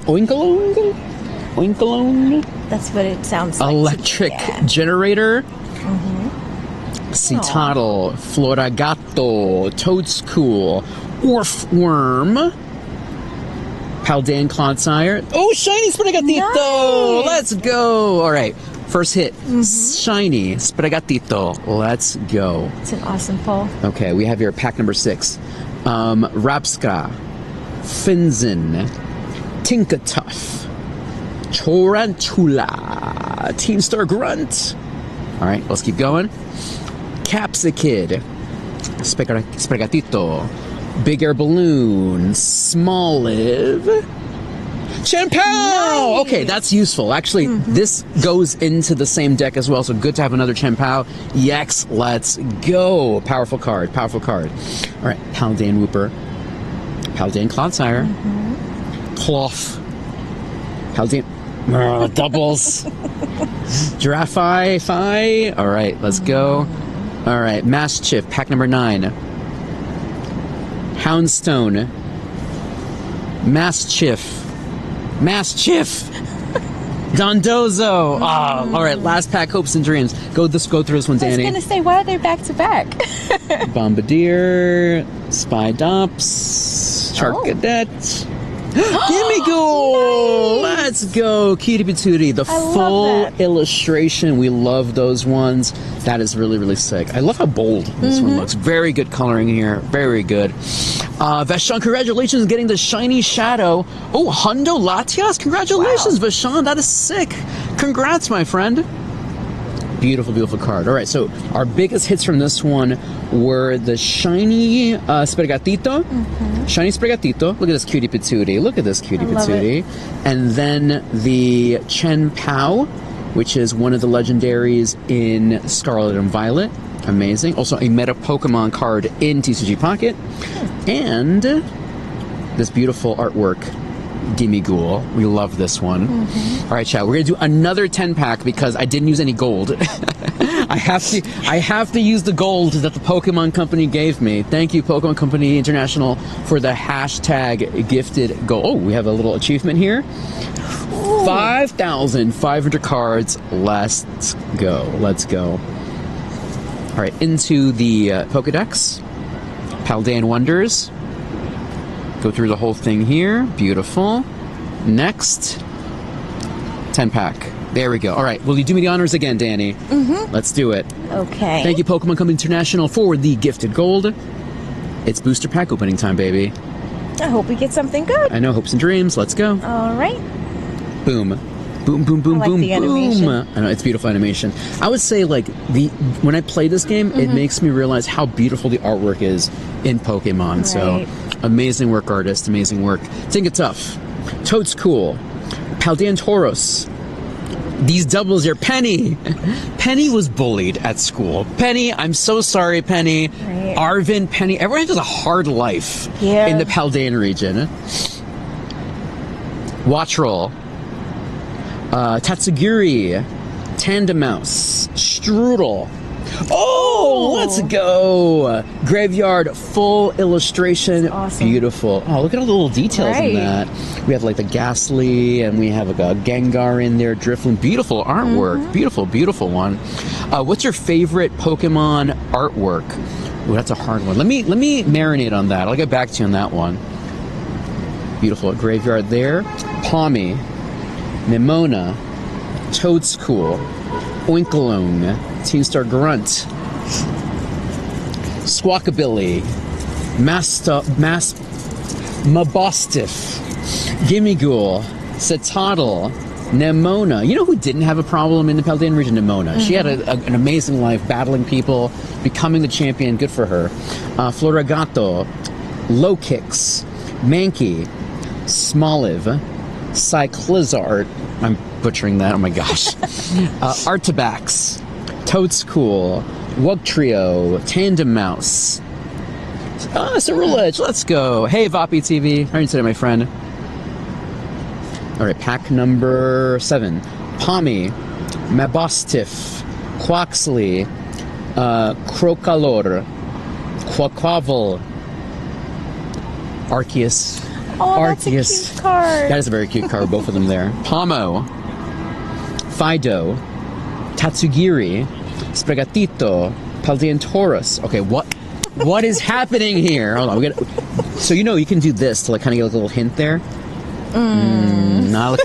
Oinkalone? That's what it sounds like. Electric Generator. Citadel. Floragato. Toadstool. Orfworm. Paldean Clodsire. Oh, Shiny Sprigatito! Nice. Let's go! All right. First hit, Shiny Sprigatito. Let's go. It's an awesome pull. Okay, we have here pack number 6. Rapska, Finzen, Tinkatuff, Torantula, Team Star Grunt. All right, let's keep going. Capsicid, Sprigatito, Big Air Balloon, Smoliv, Champao! Nice. Okay, that's useful. Actually, this goes into the same deck as well, so good to have another Champao. Yes, let's go. Powerful card. All right, Paldean Wooper. Paldean Clodsire. Cloth. Paldean... doubles. Giraffe. All right, let's go. All right, Mastiff, pack number 9. Houndstone. Mastiff. Dondozo. All right, last pack, Hopes and Dreams. Go through this one, Danny. I was going to say, why are they back to back? Bombardier, Spidops, Charcadet. Gimme Ghoul! Nice. Let's go. Cutie Patootie. The full illustration. We love those ones. That is really sick. I love how bold this one looks. Very good coloring here. Very good. Vashon, congratulations on getting the Shiny Shadow. Oh, Hundo Latias. Congratulations, Vashon. That is sick. Congrats, my friend. Beautiful card. All right, so our biggest hits from this one were the Shiny Sprigatito. Shiny Sprigatito. Look at this cutie patootie. And then the Chen Pao, which is one of the legendaries in Scarlet and Violet. Amazing. Also a meta Pokemon card in TCG Pocket. And this beautiful artwork, Gimme Ghoul. We love this one. All right, chat. We're going to do another 10-pack because I didn't use any gold. I have to use the gold that the Pokemon Company gave me. Thank you, Pokemon Company International, for the hashtag gifted gold. Oh, we have a little achievement here. 5,500 cards. Let's go. Let's go. All right, into the Pokedex. Paldean Wonders. Go through the whole thing here. Beautiful. Next. 10-pack. There we go. All right. Will you do me the honors again, Danny? Mm-hmm. Let's do it. Okay. Thank you, Pokemon Company International, for the gifted gold. It's booster pack opening time, baby. I hope we get something good. I know. Hopes and dreams. Let's go. All right. Boom. Boom, boom, boom, I like boom, the animation. boom. I know, it's beautiful animation. I would say, like, when I play this game, it makes me realize how beautiful the artwork is in Pokemon. Right. So, amazing work, artist. Amazing work. Tinka Tough. Toad's cool. Paldean Tauros. These doubles are Penny. Penny was bullied at school. Penny, I'm so sorry, Penny. Right. Arvin, Penny. Everyone has a hard life in the Paldean region. Watchroll. Tatsugiri. Tandemouse. Strudel. Oh, let's go. Graveyard, full illustration. That's awesome. Beautiful. Oh, look at all the little details in that. We have like the Ghastly, and we have like a Gengar in there, Drifloon. Beautiful artwork. Beautiful, beautiful one. What's your favorite Pokemon artwork? Ooh, that's a hard one. Let me marinate on that. I'll get back to you on that one. Beautiful Graveyard there. Palmy, Nimona, Toadstool, Oinkalone, Teamstar Grunt, Squawkabilly, Mabostiff, Gimmighoul, Citadel, Nemona. You know who didn't have a problem in the Paldean region? Nemona. She had an amazing life, battling people, becoming the champion. Good for her. Floragato, Low Kicks, Mankey, Smoliv, Cyclizard. I'm butchering that. Oh my gosh. Artabax, Toadstool, Wugtrio, Tandemouse. Ceruledge, let's go. Hey, Voppy TV. How are you today, my friend? All right, pack number 7. Palmy, Mabostiff, Quaxley, Crocalor, Quaquavel, Arceus. Oh, that's a cute card. That is a very cute card, both of them there. Pomo, Fido, Tatsugiri, Spregatito, Paldean Taurus. Okay, what is happening here? Hold on, so you can do this to like kind of get like a little hint there. Not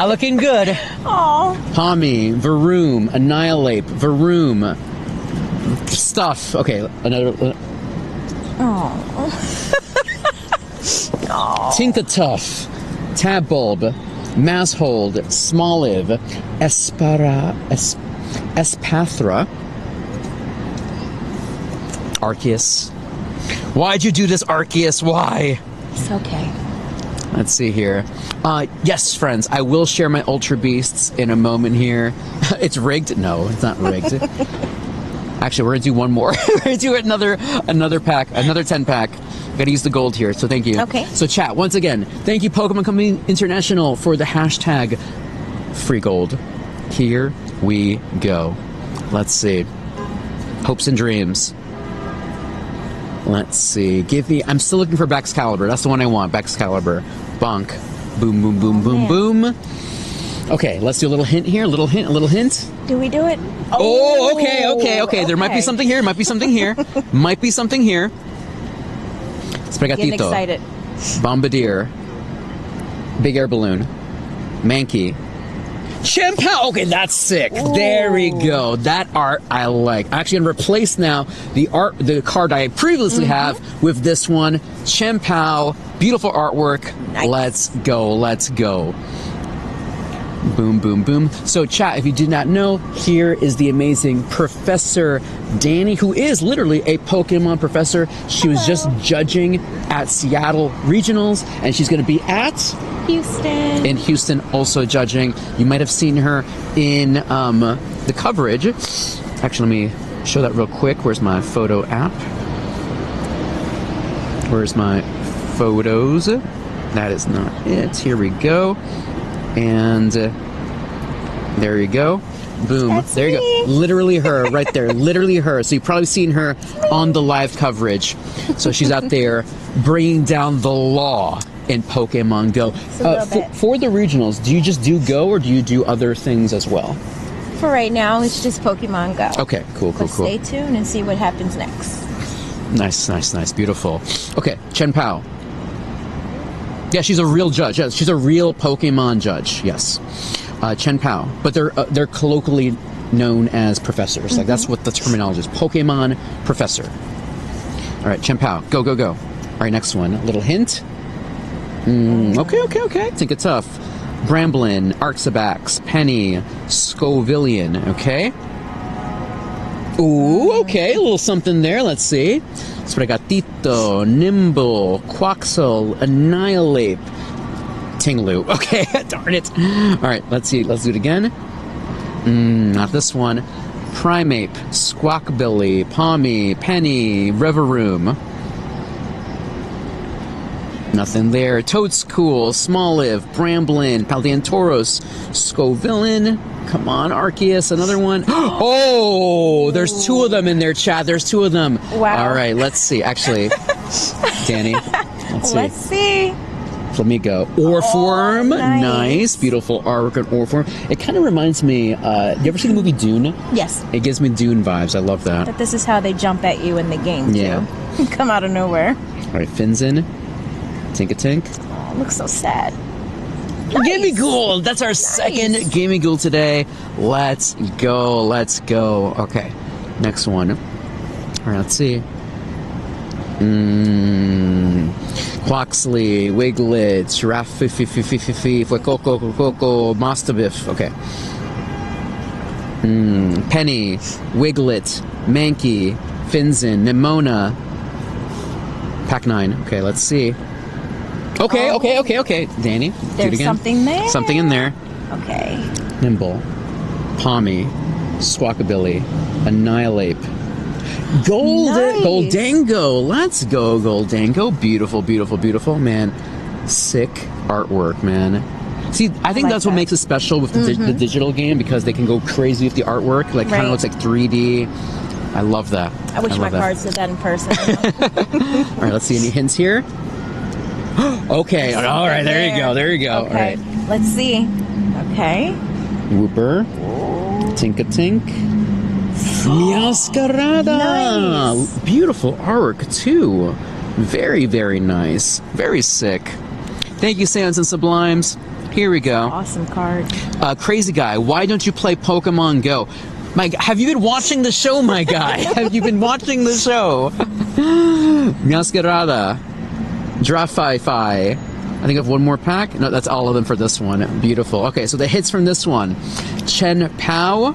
looking good. Aw. Palmy, Varoom, Annihilate, Varoom, Stuff. Okay, another. Tinka Tough, Tabulb, Masshold, Smoliv, Espathra, Arceus. Why'd you do this, Arceus? Why? It's okay. Let's see here. Yes, friends, I will share my Ultra Beasts in a moment here. It's rigged? No, it's not rigged. Actually, we're going to do one more. We're going to do another pack, another 10-pack. Got to use the gold here, so thank you. Okay. So chat, once again, thank you Pokemon Company International for the hashtag free gold. Here we go. Let's see. Hopes and dreams. Let's see. Give me... I'm still looking for Baxcalibur. That's the one I want. Baxcalibur. Bonk. Boom, boom, boom, boom, boom. Okay, let's do a little hint here. A little hint. Do we do it? Oh, okay. There might be something here. Might be something here. Spregatito. Getting excited. Bombardier. Big Air Balloon. Mankey. Chimpow! Okay, that's sick. Ooh. There we go. That art I like. I'm actually going to replace now the card I previously have with this one. Chimpow. Beautiful artwork. Nice. Let's go. Boom, boom, boom. So, chat, if you did not know, here is the amazing Professor Danny, who is literally a Pokemon professor. She was just judging at Seattle Regionals, and she's going to be at Houston. In Houston, also judging. You might have seen her in the coverage. Actually, let me show that real quick. Where's my photo app? Where's my photos? That is not it. Here we go. And there you go. Boom. That's there you me. go. Literally her right there. Literally her. So you've probably seen her on the live coverage. So she's out there bringing down the law in Pokemon Go. a little bit. For the regionals, do you just do Go or do you do other things as well? For right now, it's just Pokemon Go. Okay, cool. But stay tuned and see what happens next. Nice. Beautiful. Okay, Chen Pao. Yeah, she's a real judge. Yes, she's a real Pokemon judge. Yes. Chen Pao, but they're colloquially known as professors. Like that's what the terminology is. Pokemon professor. All right, Chen Pao, go. All right, next one. A little hint. Okay. Think it's tough. Bramblin, Arxabax, Penny, Scovillian. Okay. Ooh, okay, a little something there. Let's see. Spregatito, Nimble, Quaxel, Annihilate. Tinglu. Okay, darn it. All right, let's see. Let's do it again. Not this one. Primeape, Squawkbilly, Palmy, Penny, Reveroom. Nothing there. Toadstool, Smoliv, Bramblin, Paldeantoros, Scovillain. Come on, Arceus. Another one. Oh, there's two of them in there, Chad. There's two of them. Wow. All right, let's see. Actually, Danny, Let's see. Flamingo. Orform. Nice. Beautiful artwork on Orform. It kind of reminds me, you ever see the movie Dune? Yes. It gives me Dune vibes. I love that. But this is how they jump at you in the game, too. Yeah. Come out of nowhere. All right, Finzin. Tinkatink. Oh, looks so sad. Gimmighoul! That's our second Gimmighoul today. Let's go. Okay, next one. All right, let's see. Quaxley, Wiglet, Giraffe, Fuecoco, Mastabiff. Okay. Penny, Wiglet, Mankey, Finzin, Nimona. Pack 9. Okay, let's see. Okay. Danny, do it There's again. something there. Something in there. Okay. Nimble, Palmy, Squawkabilly, Annihilate, Goldango. Let's go, Goldango. Beautiful, man. Sick artwork, man. See, I think that's what makes it special with the digital game, because they can go crazy with the artwork. Like, kind of looks like 3D. I love that. I wish my cards did that in person. All right, let's see any hints here. Okay, all right, there you go. Okay, All right. let's see. Okay. Whooper, Tinkatink, Meowscarada. Nice. Beautiful artwork too. Very, very nice. Very sick. Thank you, Sans and Sublimes. Here we go. Awesome card. Crazy guy, why don't you play Pokemon Go? Have you been watching the show, my guy? Have you been watching the show? Meowscarada. Giraffe-fi. I think I have one more pack. No, that's all of them for this one. Beautiful. Okay, so the hits from this one. Chen Pao.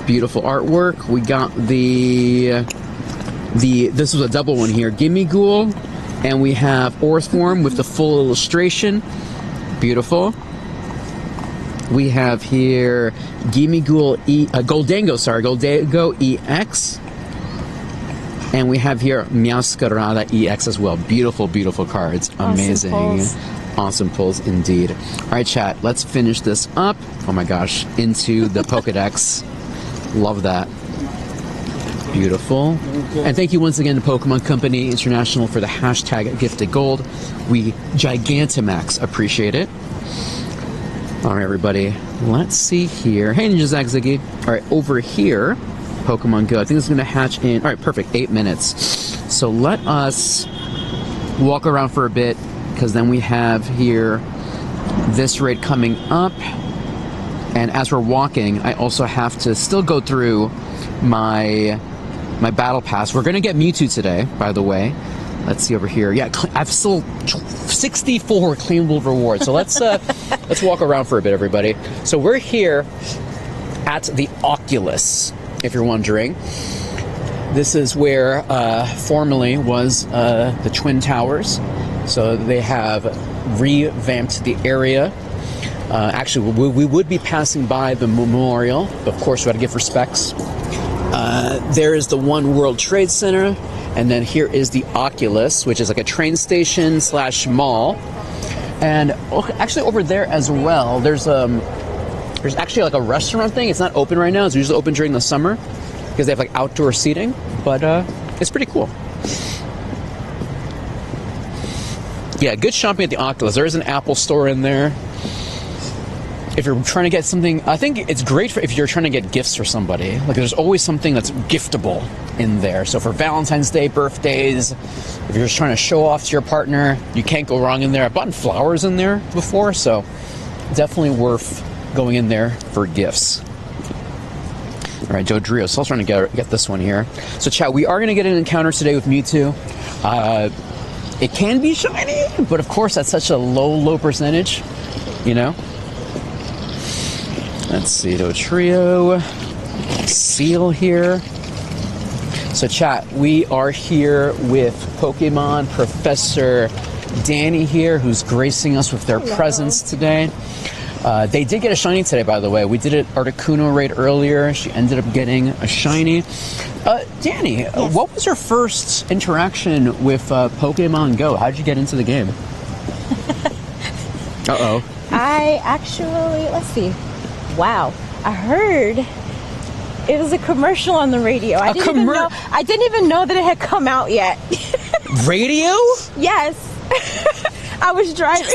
Beautiful artwork. We got this was a double one here. Gimmighoul. And we have Orthworm with the full illustration. Beautiful. We have here Gimmighoul Goldango EX. And we have here Meowscarada EX as well. Beautiful cards. Amazing. Awesome pulls indeed. All right, chat. Let's finish this up. Oh my gosh. Into the Pokedex. Love that. Beautiful. And thank you once again to Pokemon Company International for the hashtag Gifted Gold. We Gigantamax appreciate it. All right, everybody. Let's see here. Hey, Ninja Zag Ziggy. All right, over here. Pokemon Go. I think it's going to hatch in, all right, perfect, 8 minutes. So let us walk around for a bit, because then we have here this raid coming up. And as we're walking, I also have to still go through my battle pass. We're going to get Mewtwo today, by the way. Let's see over here. Yeah, I've still 64 claimable rewards. So let's walk around for a bit, everybody. So we're here at the Oculus. If you're wondering, this is where formerly was the Twin Towers. So they have revamped the area. Actually, we would be passing by the memorial, but of course we got to give respects. There is the One World Trade Center, and then here is the Oculus, which is like a train station / mall. And actually over there as well, there's There's actually like a restaurant thing. It's not open right now. It's usually open during the summer because they have like outdoor seating. But it's pretty cool. Yeah, good shopping at the Oculus. There is an Apple store in there. If you're trying to get something, I think it's great for if you're trying to get gifts for somebody. Like, there's always something that's giftable in there. So for Valentine's Day, birthdays, if you're just trying to show off to your partner, you can't go wrong in there. I've bought flowers in there before, so definitely worth going in there for gifts. All right, Joe Drio. So I was trying to get this one here. So, chat, we are going to get an encounter today with Mewtwo. It can be shiny, but of course that's such a low percentage, you know? Let's see, Joe Trio. Seal here. So, chat, we are here with Pokemon Professor Danny here, who's gracing us with their presence today. They did get a shiny today, by the way. We did an Articuno raid earlier. She ended up getting a shiny. Danny, yes. What was your first interaction with Pokemon Go? How did you get into the game? Uh-oh. I actually, let's see. Wow. I heard it was a commercial on the radio. I didn't even know that it had come out yet. Radio? Yes. I was driving.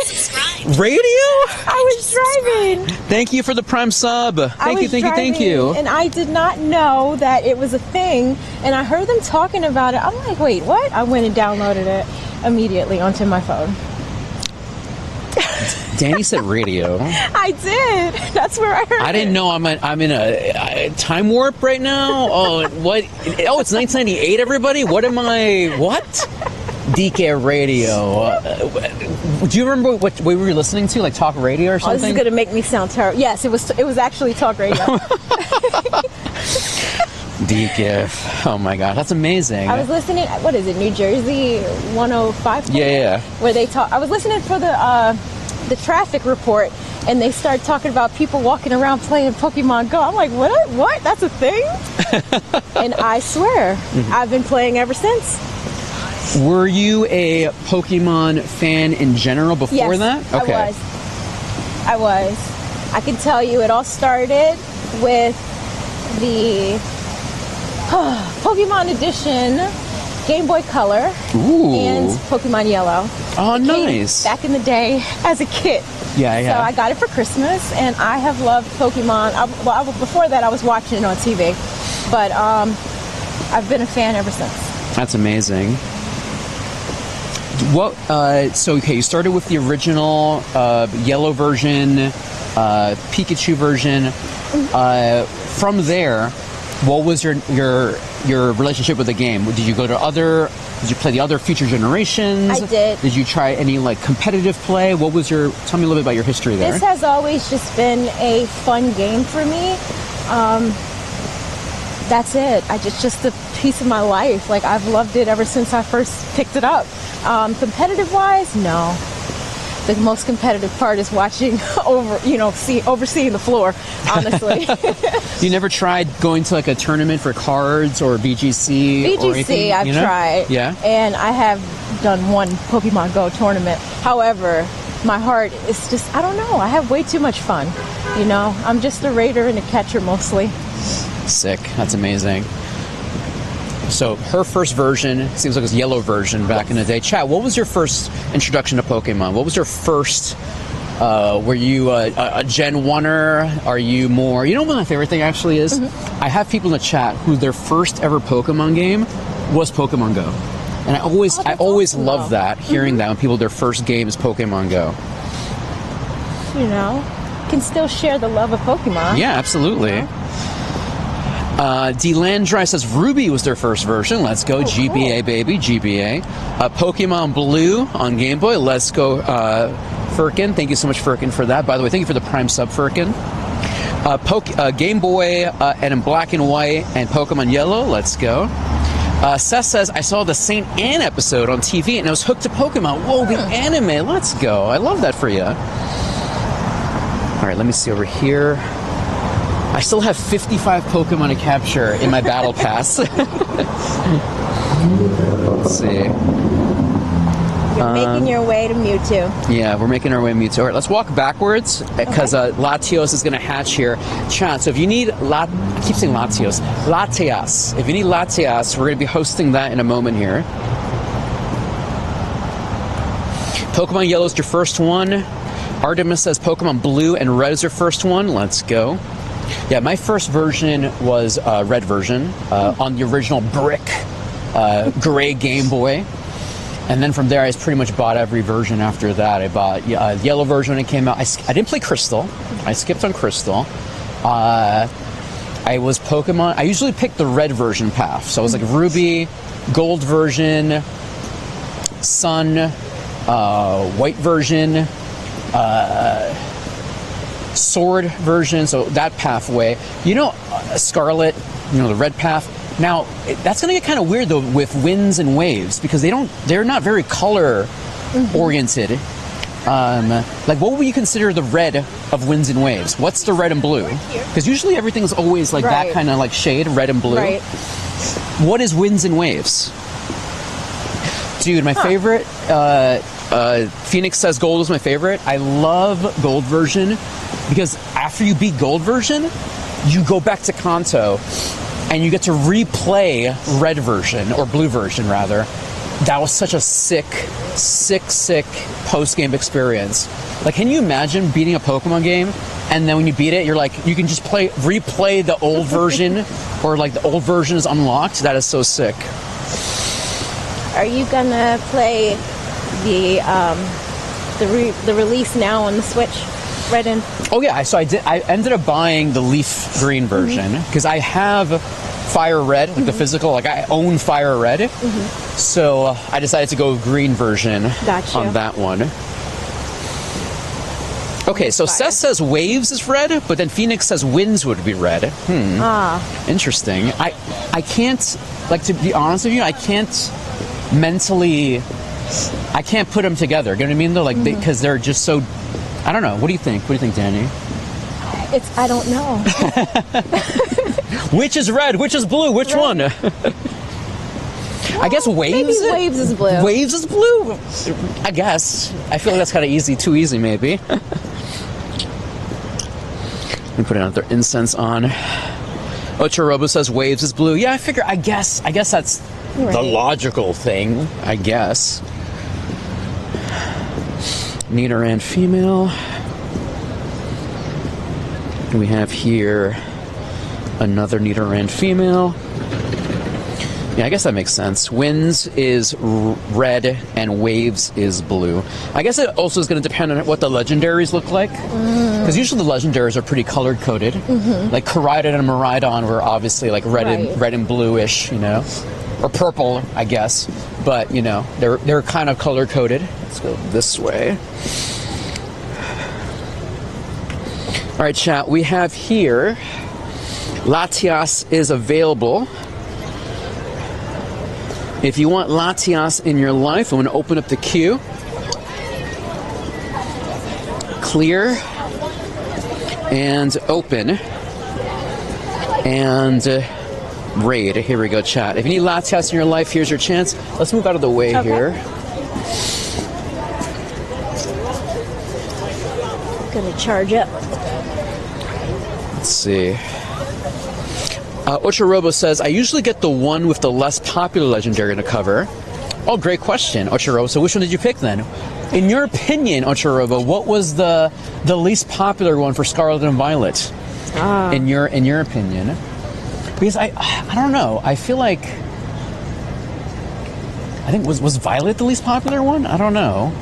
Radio? I was driving. Thank you for the Prime sub. Thank you. And I did not know that it was a thing. And I heard them talking about it. I'm like, wait, what? I went and downloaded it immediately onto my phone. Danny said radio. I did. That's where I heard I didn't know I'm in a time warp right now. Oh, what? Oh, it's 1998, everybody? What? DK radio. Do you remember what we were listening to, like talk radio or something? Oh, this is going to make me sound terrible. Yes, it was actually talk radio. DK. Oh my God, that's amazing. I was listening, what is it, New Jersey 105? Yeah. Where they talk. I was listening for the traffic report, and they started talking about people walking around playing Pokemon Go. I'm like, what? That's a thing? And I swear, I've been playing ever since. Were you a Pokemon fan in general before that? Okay. I was. I can tell you it all started with the Pokemon Edition Game Boy Color and Pokemon Yellow. Oh, nice. Back in the day as a kid. Yeah. So I got it for Christmas, and I have loved Pokemon. Before that, I was watching it on TV. But I've been a fan ever since. That's amazing. What? So you started with the original yellow version, Pikachu version. From there, what was your relationship with the game? Did you did you play the other future generations? I did. Did you try any like competitive play? Tell me a little bit about your history there. This has always just been a fun game for me. That's it. It's just a piece of my life. Like, I've loved it ever since I first picked it up. Competitive wise, no. The most competitive part is watching overseeing the floor, honestly. You never tried going to like a tournament for cards or BGC or anything? I've tried. Yeah. And I have done one Pokemon Go tournament. However, my heart is just, I don't know. I have way too much fun. I'm just a raider and a catcher mostly. Sick. That's amazing. So her first version seems like it was yellow version back in the day. Chat, what was your first introduction to Pokemon? What was your first, were you a Gen 1er? Are you more, what my favorite thing actually is? I have people in the chat who their first ever Pokemon game was Pokemon Go. And I always love that, hearing that when people, their first game is Pokemon Go. Can still share the love of Pokemon. Yeah, absolutely. D-Landry says Ruby was their first version. Let's go. GBA, cool. Baby. GBA. Pokemon Blue on Game Boy. Let's go. Firkin. Thank you so much, Firkin, for that. By the way, thank you for the Prime sub, Firkin. Game Boy and in black and white and Pokemon Yellow. Let's go. Seth says, I saw the St. Anne episode on TV and I was hooked to Pokemon. Whoa, the anime. Let's go. I love that for you. All right, let me see over here. I still have 55 Pokemon to capture in my battle pass. Let's see. You're making your way to Mewtwo. Yeah, we're making our way to Mewtwo. All right, let's walk backwards because Latios is going to hatch here. Chat, so if you need I keep saying Latios. Latias. If you need Latias, we're going to be hosting that in a moment here. Pokemon Yellow is your first one. Artemis says Pokemon Blue and Red is your first one. Let's go. Yeah, my first version was Red version on the original brick gray Game Boy. And then from there, I pretty much bought every version after that. I bought Yellow version when it came out. I didn't play Crystal. I skipped on Crystal. I was Pokemon. I usually picked the Red version path. So it was like Ruby, Gold version, Sun, White version, Sword version. So that pathway. Scarlet, the red path. Now, that's going to get kind of weird, though, with winds and waves, because they're not very color-oriented. Like, what would you consider the red of winds and waves? What's the red and blue? Because usually everything's always like that kind of like shade, red and blue. Right. What is winds and waves? Dude, my favorite, Phoenix says gold is my favorite. I love gold version, because after you beat gold version, you go back to Kanto, and you get to replay red version, or blue version rather. That was such a sick post-game experience. Like, can you imagine beating a Pokemon game, and then when you beat it, you're like, you can just replay the old version, or like the old version is unlocked? That is so sick. Are you gonna play the release now on the Switch? Red and... Oh yeah, so I ended up buying the leaf green version, because I have Fire Red, like the physical, like I own Fire Red. So I decided to go green version on that one. Okay, so Seth says Waves is red, but then Phoenix says Winds would be red. Interesting. I can't, like, to be honest with you, I can't mentally, I can't put them together. You know what I mean, though? Like, because they're just so, I don't know. What do you think? What do you think, Danny? I don't know. Which is red? Which is blue? Which one? I guess Waves. Maybe Waves is blue. Waves is blue. I guess. I feel like that's kind of easy. Too easy, maybe. Let me put another incense on. Ochorobo says Waves is blue. Yeah, I figure. I guess that's the logical thing. I guess. Nidoran female. We have here another Nidoran female. Yeah, I guess that makes sense. Winds is red and Waves is blue. I guess it also is going to depend on what the legendaries look like. Because usually the legendaries are pretty color-coded. Like Koraidon and Miraidon were obviously like red and bluish, or purple, I guess. But they're kind of color-coded. Let's go this way. All right, chat. We have here Latias is available. If you want Latias in your life, I'm going to open up the queue. Clear and open and raid. Here we go, chat. If you need Latias in your life, here's your chance. Let's move out of the way here. Gonna charge up. Let's see. Ochorobo says, I usually get the one with the less popular legendary in a cover. Oh, great question, Ochorobo. So which one did you pick then? In your opinion, Ochorobo, what was the least popular one for Scarlet and Violet? In your opinion? Because I don't know. I feel like was Violet the least popular one? I don't know.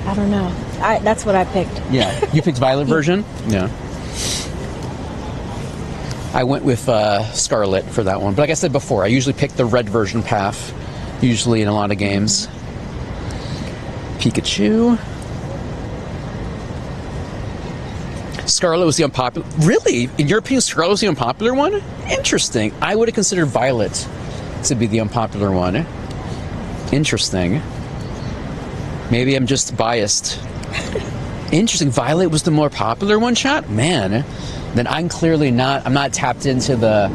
That's what I picked. Yeah, you picked Violet version? Yeah. I went with Scarlet for that one. But like I said before, I usually pick the red version path, usually in a lot of games. Pikachu. Scarlet was the unpopular... Really? In your opinion, Scarlet was the unpopular one? Interesting. I would have considered Violet to be the unpopular one. Interesting. Maybe I'm just biased. Interesting. Violet was the more popular one, chat? Man... Then I'm clearly not. I'm not tapped into the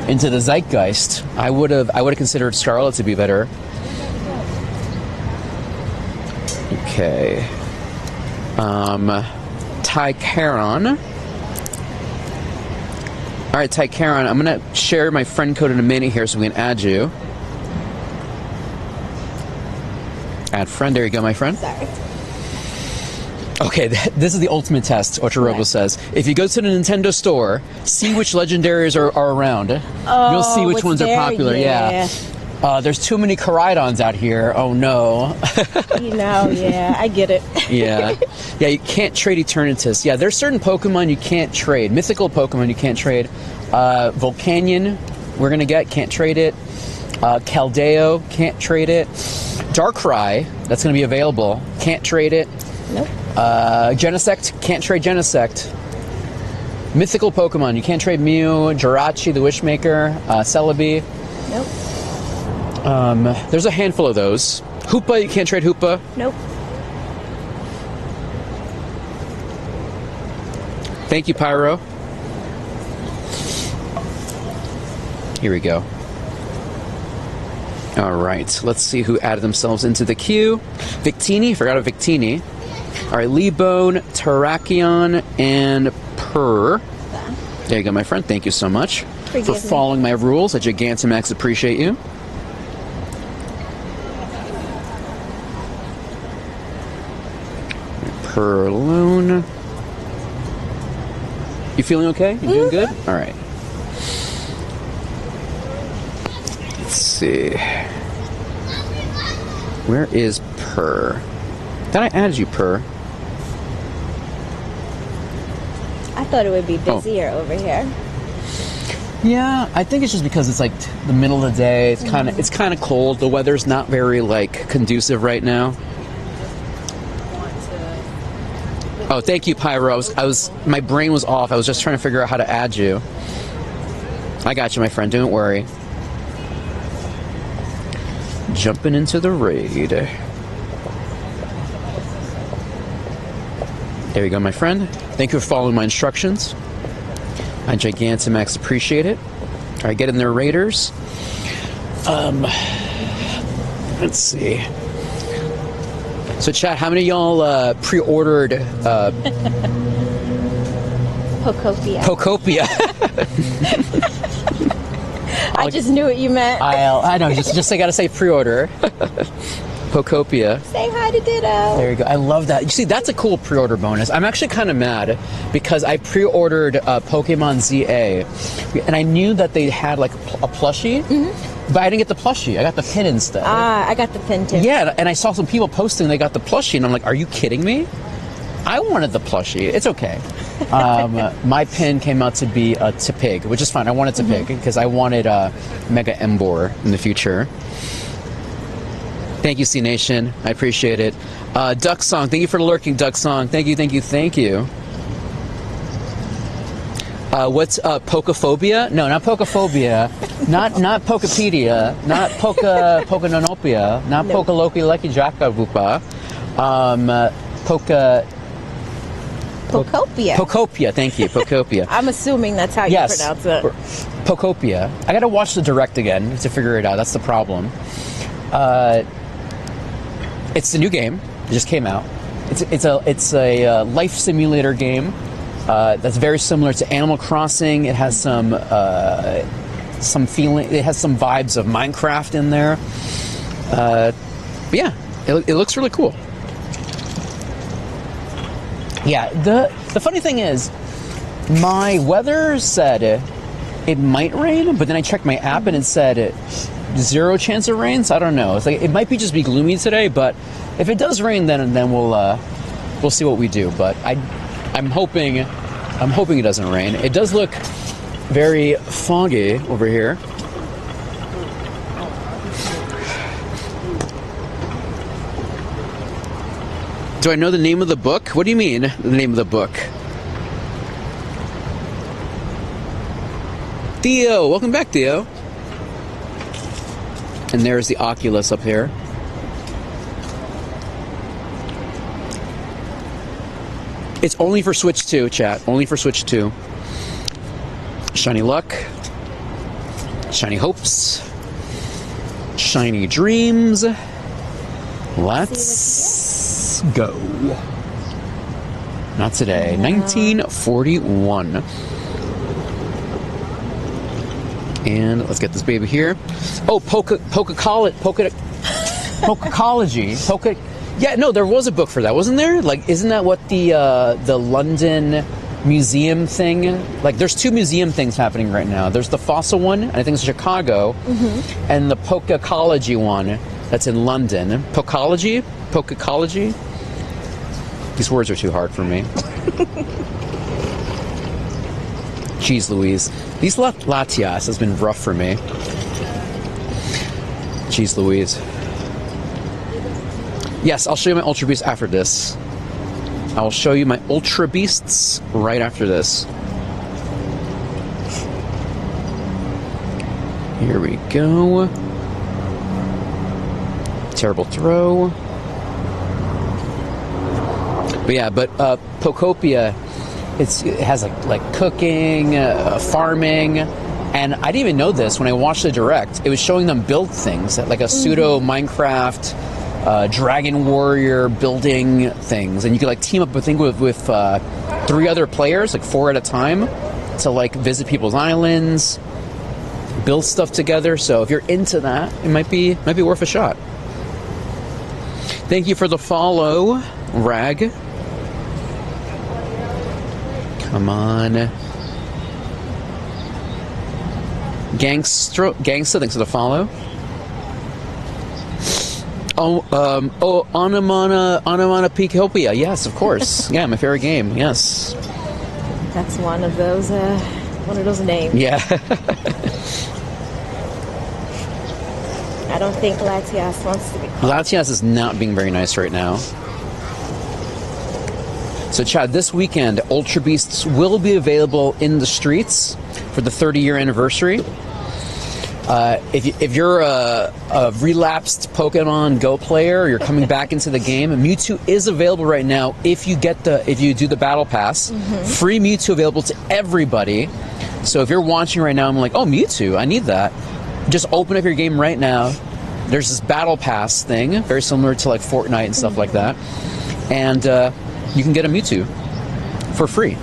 zeitgeist. I would have considered Scarlet to be better. Okay. Tycaron. All right, Tycaron, I'm going to share my friend code in a minute here so we can add you. Add friend. There you go, my friend. Sorry. Okay, this is the ultimate test, Ochorobo says. If you go to the Nintendo store, see which legendaries are around. You'll see which ones are popular. Yeah. There's too many Koraidons out here. Oh, no. Yeah, I get it. Yeah, you can't trade Eternatus. Yeah, there's certain Pokemon you can't trade. Mythical Pokemon you can't trade. Volcanion, we're going to get, can't trade it. Caldeo, can't trade it. Darkrai, that's going to be available, can't trade it. Nope. Genesect, can't trade Genesect. Mythical Pokemon, you can't trade Mew, Jirachi, the Wishmaker, Celebi. Nope. There's a handful of those. Hoopa, you can't trade Hoopa. Nope. Thank you, Pyro. Here we go. All right, let's see who added themselves into the queue. Victini, forgot about Victini. All right, Leebone, Terrakion, and Purr. There you go, my friend. Thank you so much for following my rules. At Gigantamax, appreciate you. Purr alone. You feeling okay? You doing good? All right. Let's see. Where is Purr? Thought I added you, Purr. I thought it would be busier over here. Yeah, I think it's just because it's like the middle of the day. It's kind of cold. The weather's not very like conducive right now. Oh, thank you, Pyro. My brain was off. I was just trying to figure out how to add you. I got you, my friend. Don't worry. Jumping into the raid. There you go, my friend. Thank you for following my instructions. I Gigantamax appreciate it. All right, get in there, raiders. Let's see. So, chat, how many of y'all pre-ordered Pokopia. Pokopia? I just knew what you meant. I know, just I gotta say pre-order. Pokopia. Say hi to Ditto. There you go. I love that. You see, that's a cool pre-order bonus. I'm actually kind of mad because I pre-ordered Pokemon ZA, and I knew that they had like a plushie, but I didn't get the plushie. I got the pin instead. I got the pin too. Yeah, and I saw some people posting they got the plushie, and I'm like, are you kidding me? I wanted the plushie. It's okay. My pin came out to be a Tepig, which is fine. I wanted Tepig because I wanted Mega Embor in the future. Thank you, C Nation. I appreciate it. Duck Song, thank you for lurking, Duck Song. Thank you, thank you, thank you. What's Pokephobia? No, not Pokephobia. not Pokepedia. Not Pokenonopia. Not Pokoloki Lucky Jakavupa. Pokopia. Pokopia, thank you, Pokopia. I'm assuming that's how you pronounce it. Pokopia. I gotta watch the direct again to figure it out. That's the problem. It's the new game. It just came out. It's a life simulator game that's very similar to Animal Crossing. It has some feeling. It has some vibes of Minecraft in there. But yeah, it looks really cool. Yeah, the funny thing is, my weather said it might rain, but then I checked my app and it said 0 chance of rain. So I don't know. It's like it might be just be gloomy today, but if it does rain, then we'll see what we do. But I'm hoping it doesn't rain. It does look very foggy over here. Do I know the name of the book? What do you mean, the name of the book? Theo! Welcome back, Theo. And there's the Oculus up here. It's only for Switch 2, chat. Only for Switch 2. Shiny luck. Shiny hopes. Shiny dreams. Let's go. Not today. 1941. And let's get this baby here. Oh, Pokecology. Yeah, no, there was a book for that, wasn't there? Like, isn't that what the London museum thing? Like, there's two museum things happening right now. There's the fossil one, and I think it's Chicago, and the Pokecology one that's in London. Pokecology? These words are too hard for me. Jeez Louise. These latias has been rough for me. Jeez Louise. Yes, I'll show you my Ultra Beasts after this. I will show you my Ultra Beasts right after this. Here we go. Terrible throw. But yeah, Pokopia, it has like cooking, farming, and I didn't even know this when I watched the direct. It was showing them build things, like a pseudo Minecraft Dragon Warrior building things, and you could like team up, I think, with 3 other players, like 4 at a time, to like visit people's islands, build stuff together. So if you're into that, it might be worth a shot. Thank you for the follow, Rag. Come on. Gangsta, thanks for the follow. Onomatopoeia. Yes, of course. Yeah, my favorite game. Yes. That's one of those names. Yeah. I don't think Latias wants to be called. Latias is not being very nice right now. So, Chad, this weekend, Ultra Beasts will be available in the streets for the 30-year anniversary. If you're a relapsed Pokemon Go player, you're coming back into the game, Mewtwo is available right now if you do the Battle Pass. Free Mewtwo available to everybody. So if you're watching right now, I'm like, oh, Mewtwo, I need that. Just open up your game right now. There's this Battle Pass thing, very similar to like Fortnite and stuff like that. And you can get a Mewtwo for free.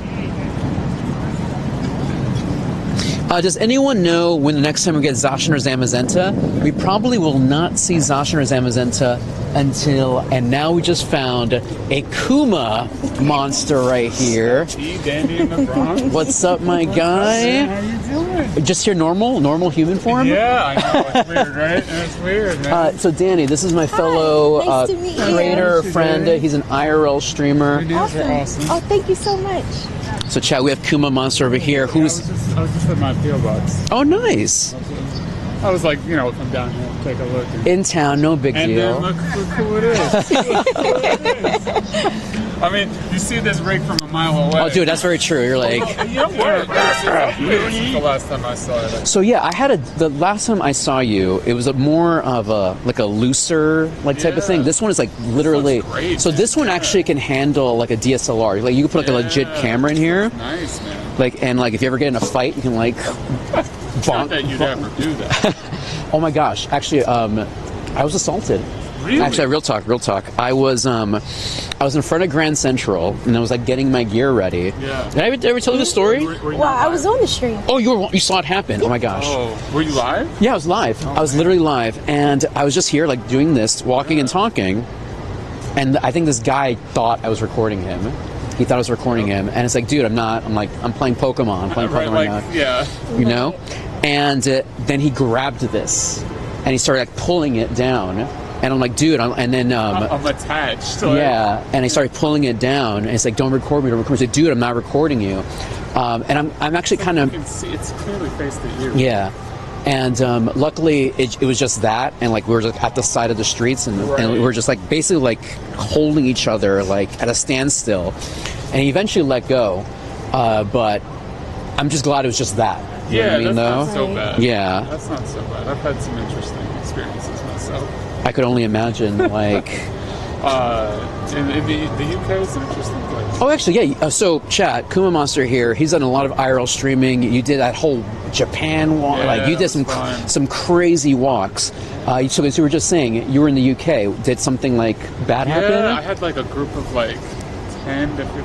Does anyone know when the next time we get Zacian or Zamazenta? We probably will not see Zacian or Zamazenta until, and now we just found a Kuma monster right here. Hey, Dandy in the Bronx. What's up, my guy? How you doing? Just your normal human form? Yeah, I know. It's weird, right? It's weird, man. So Danny, this is my fellow Nice to meet you. creator, Nice to friend. meet you. He's an IRL streamer. Awesome. Awesome. Oh, thank you so much. So Chad, we have Kuma monster over here. I was just at my PO box. Oh, nice. I was like, come down here, take a look. In town, no big And deal. then look how cool it is. Look how cool it is. I mean, you see this rig from a mile away. Oh, dude, that's very true. You're like. You know what? The last time I saw it. So yeah, the last time I saw you, it was more of a looser type of thing. This one is like literally. This one's great, so man. this one actually can handle like a DSLR. Like you can put like a legit camera in here. Nice, man. And if you ever get in a fight, you can like. Not that you'd ever do that. Oh my gosh! Actually, I was assaulted. Really? Actually, real talk. I was in front of Grand Central, and I was like getting my gear ready. Yeah. Did I ever tell you the story? Were you Well, not I was live? on the stream. Oh, you saw it happen. Oh my gosh. Oh, were you live? Yeah, I was live. I was literally live, and I was just here, like doing this, walking and talking, and I think this guy thought I was recording him. He thought I was recording him, and it's like, dude, I'm not. I'm playing Pokemon. I'm playing Pokemon right now. Yeah. You know, and then he grabbed this, and he started like pulling it down, and I'm like, dude, and then I'm attached. To yeah, and he started pulling it down, and it's like, don't record me, don't record me. I said, dude, I'm not recording you, and I'm actually kind You of can see it's clearly faced at you. yeah. And luckily, it was just that, and like we were just at the side of the streets, and we were just like basically like holding each other like at a standstill, and he eventually let go. But I'm just glad it was just that. You know what I mean, that's though? not so bad. Yeah. That's not so bad. I've had some interesting experiences myself. I could only imagine, like, In the UK is an interesting place. Oh, actually, yeah. So, chat, Kuma Monster here. He's done a lot of IRL streaming. You did that whole Japan walk. Yeah, like you did some crazy walks. So you were just saying you were in the UK. Did something like bad happen? Yeah, I had like a group of like 10 to 15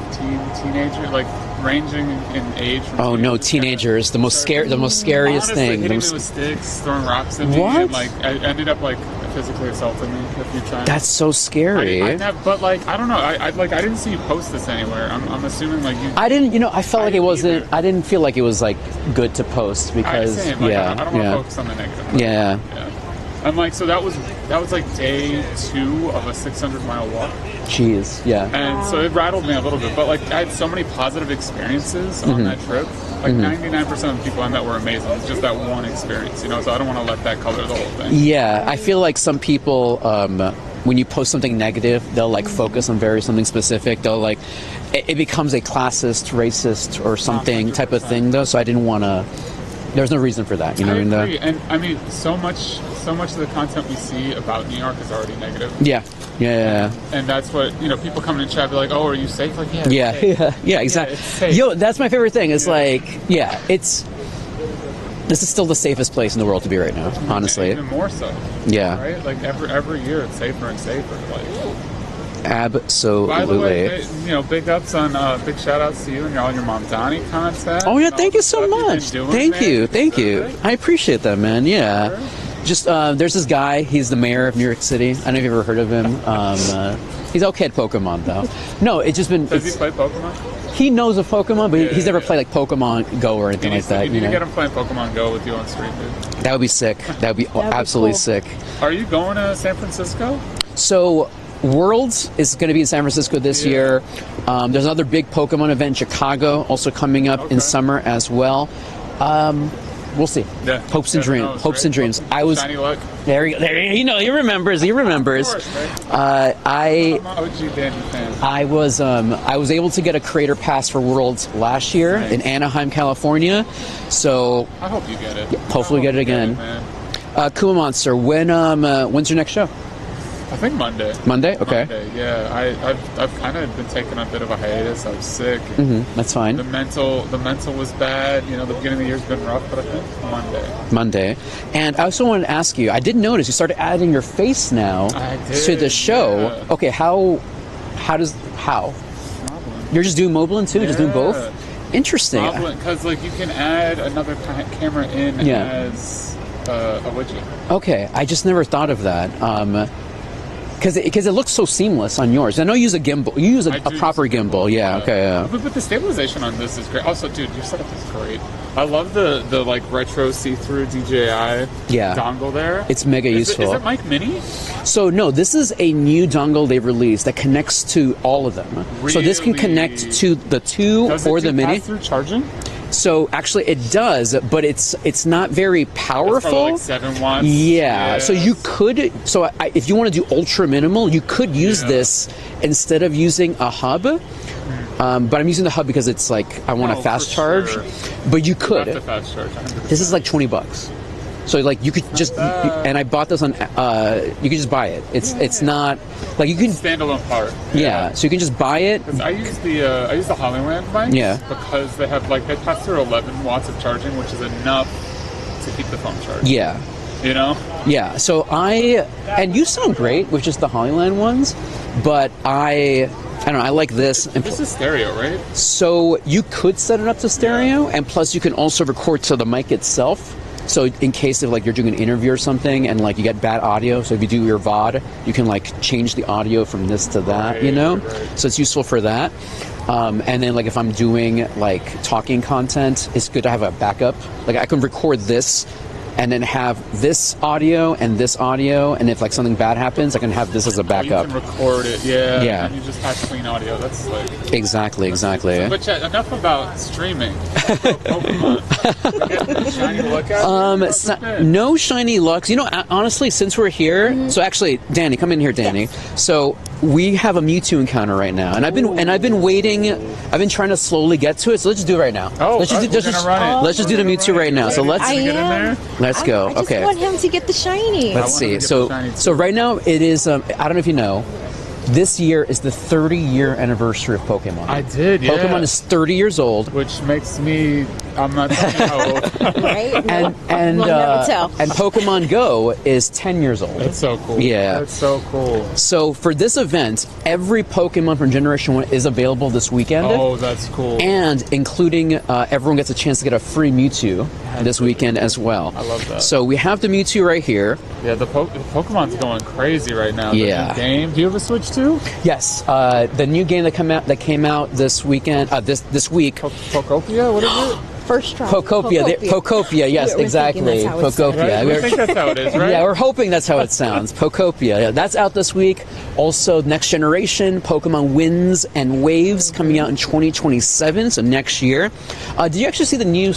teenagers, like ranging in age. Oh no, teenagers! The most scariest Honestly, thing. Hitting me with sticks, throwing rocks at me, What? and like I ended up like physically assaulting me a few times. That's so scary. But like I don't know. I didn't see you post this anywhere. I'm assuming like you. I didn't. I felt like it wasn't. either. I didn't feel like it was like good to post because Same. Like, yeah, I don't want to yeah, focus on the negative. yeah. I'm like, so that was like day 2 of a 600-mile walk. Jeez, yeah. And so it rattled me a little bit, but like I had so many positive experiences on that trip. Like 99% of the people I met were amazing. It's just that one experience, so I don't want to let that color the whole thing. Yeah, I feel like some people, when you post something negative, they'll like focus on something specific. They'll like, it becomes a classist, racist, or something type of thing, though. So I didn't want to. There's no reason for that, I agree. And I mean, so much of the content we see about New York is already negative. Yeah. And that's what people come in chat be like, "Oh, are you safe?" Like, yeah. Yeah, exactly. it's safe. Yo, that's my favorite thing. It's like, this is still the safest place in the world to be right now, honestly. Even more so. Yeah. Right? Like every year it's safer and safer. Like, absolutely. by the way, big ups on big shout outs to you and all your Mom Donnie content. Oh yeah, and thank all you the so stuff you've much. been doing, Thank you. Perfect. I appreciate that, man. Yeah. Sure. Just there's this guy. He's the mayor of New York City. I don't know if you've ever heard of him. He's okay at Pokemon though. No, it's just been. Does he play Pokemon? He knows of Pokemon, but he's never played like Pokemon Go or anything like that. You need to get him playing Pokemon Go with you on stream, dude. That would be sick. That would be absolutely cool. sick. Are you going to San Francisco? So Worlds is going to be in San Francisco this year. There's another big Pokemon event in Chicago also coming up in summer as well. We'll see. Yeah. Hopes and dreams. Hopes and dreams. I was Shiny luck. there. He remembers. He remembers. Of course, right? I I'm an OG Danny fan. I was able to get a creator pass for Worlds last year in Anaheim, California. So I hope you get it. hopefully get it again. Man. Kuma Monster, when's your next show? I think Monday. Monday? Okay. Monday, yeah. I've kind of been taking a bit of a hiatus. I was sick. That's fine. The mental was bad. The beginning of the year's been rough, but I think Monday. And I also wanted to ask you, I did notice you started adding your face now I did, to the show. yeah. Okay, how? You're just doing Moblin too? Just doing both? Interesting. Because you can add another camera in as a widget. Okay, I just never thought of that. Because it looks so seamless on yours. I know you use a gimbal. You use a proper gimbal. Yeah. Okay. Yeah. But the stabilization on this is great. Also, dude, your setup is great. I love the like retro see-through DJI dongle there. It's mega useful. Is it mic mini? So no, this is a new dongle they've released that connects to all of them. Really? So this can connect to the 2 or the mini. Pass through charging? So actually, it does, but it's not very powerful. It's probably like 7 watts. Yeah. So you could. So if you want to do ultra minimal, you could use this instead of using a hub. But I'm using the hub because it's like I want a fast charge. Sure. But you could. Have to fast charge. 100%. This is like $20. So like you could just and I bought this on. You can just buy it. It's not like you can standalone part. Yeah. So you can just buy it. I use the Hollyland mics. Yeah. Because they have they pass through 11 watts of charging, which is enough to keep the phone charged. Yeah. Yeah. So and you sound great with just the Hollyland ones, but I don't know. I like this. And this is stereo, right? So you could set it up to stereo, and plus you can also record to the mic itself. So in case of you're doing an interview or something and you get bad audio, so if you do your VOD, you can change the audio from this to that, Right. So it's useful for that. And then if I'm doing talking content, it's good to have a backup. I can record this and then have this audio, and if something bad happens, I can have this as a backup. You can record it, yeah. And you just have clean audio. That's Exactly. But Chet, enough about streaming. Pokemon. Shiny look out? No shiny lucks. Honestly, since we're here, so actually, Danny, come in here, Danny. Yes. So we have a Mewtwo encounter right now, and I've been waiting. I've been trying to slowly get to it. So let's just do it right now. Oh, let's just do the Mewtwo right now. So let's get in there. Let's go. I just want him to get the shiny. Let's see. So right now it is. I don't know if you know. this year is the 30-year anniversary of Pokemon. I did, yeah. Pokemon is 30 years old. Which makes me, I'm not telling you how old. Right? And We'll never tell. and Pokemon Go is 10 years old. That's so cool. Yeah. That's so cool. So for this event, every Pokemon from Generation 1 is available this weekend. Oh, that's cool. And including everyone gets a chance to get a free Mewtwo this weekend as well. I love that. So we have the Mewtwo right here. Yeah, the Pokemon's going crazy right now. The Yeah. new game. Do you have a Switch too? Yes, the new game that came out this weekend, this week. Pokopia? What is it? First try. Pokopia, yes, We're thinking exactly. that's how it's said. Pokopia. Right? I think that's how it is, right? Yeah, we're hoping that's how it sounds. Pokopia. Yeah, that's out this week. Also, Next Generation, Pokemon Winds and Waves coming out in 2027, so next year. Did you actually see the new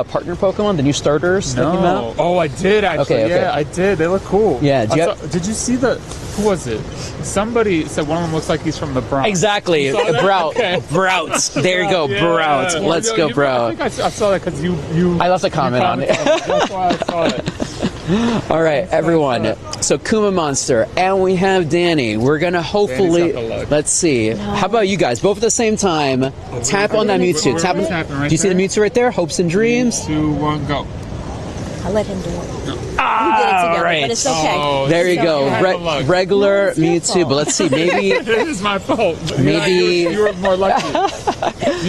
partner Pokemon, the new starters that came out? Oh, I did actually. Okay. Yeah, I did. They look cool. Yeah, Did you see the? Who was it? Somebody said one of them looks like he's from the Bronx. Exactly. You saw that? Brout. Okay. Brout. There you go. Yeah. Brout. Let's go, Brout. I think I saw that because you. I left a comment on it. That's why I saw it. All right, everyone. So Kuma Monster, and we have Danny. We're gonna hopefully, Danny's got the luck. let's see. How about you guys, both at the same time? Tap on that Mewtwo. Tap. we're tapping right Do you see the there. Mewtwo right there? Hopes and dreams. 2, 1, go. I'll let him do it. Ah, We did it together, right. but it's okay. Oh, There you So go. you have the luck. Regular No, it's your Mewtwo, fault. but let's see. Maybe. It is my fault. Maybe- you were more lucky.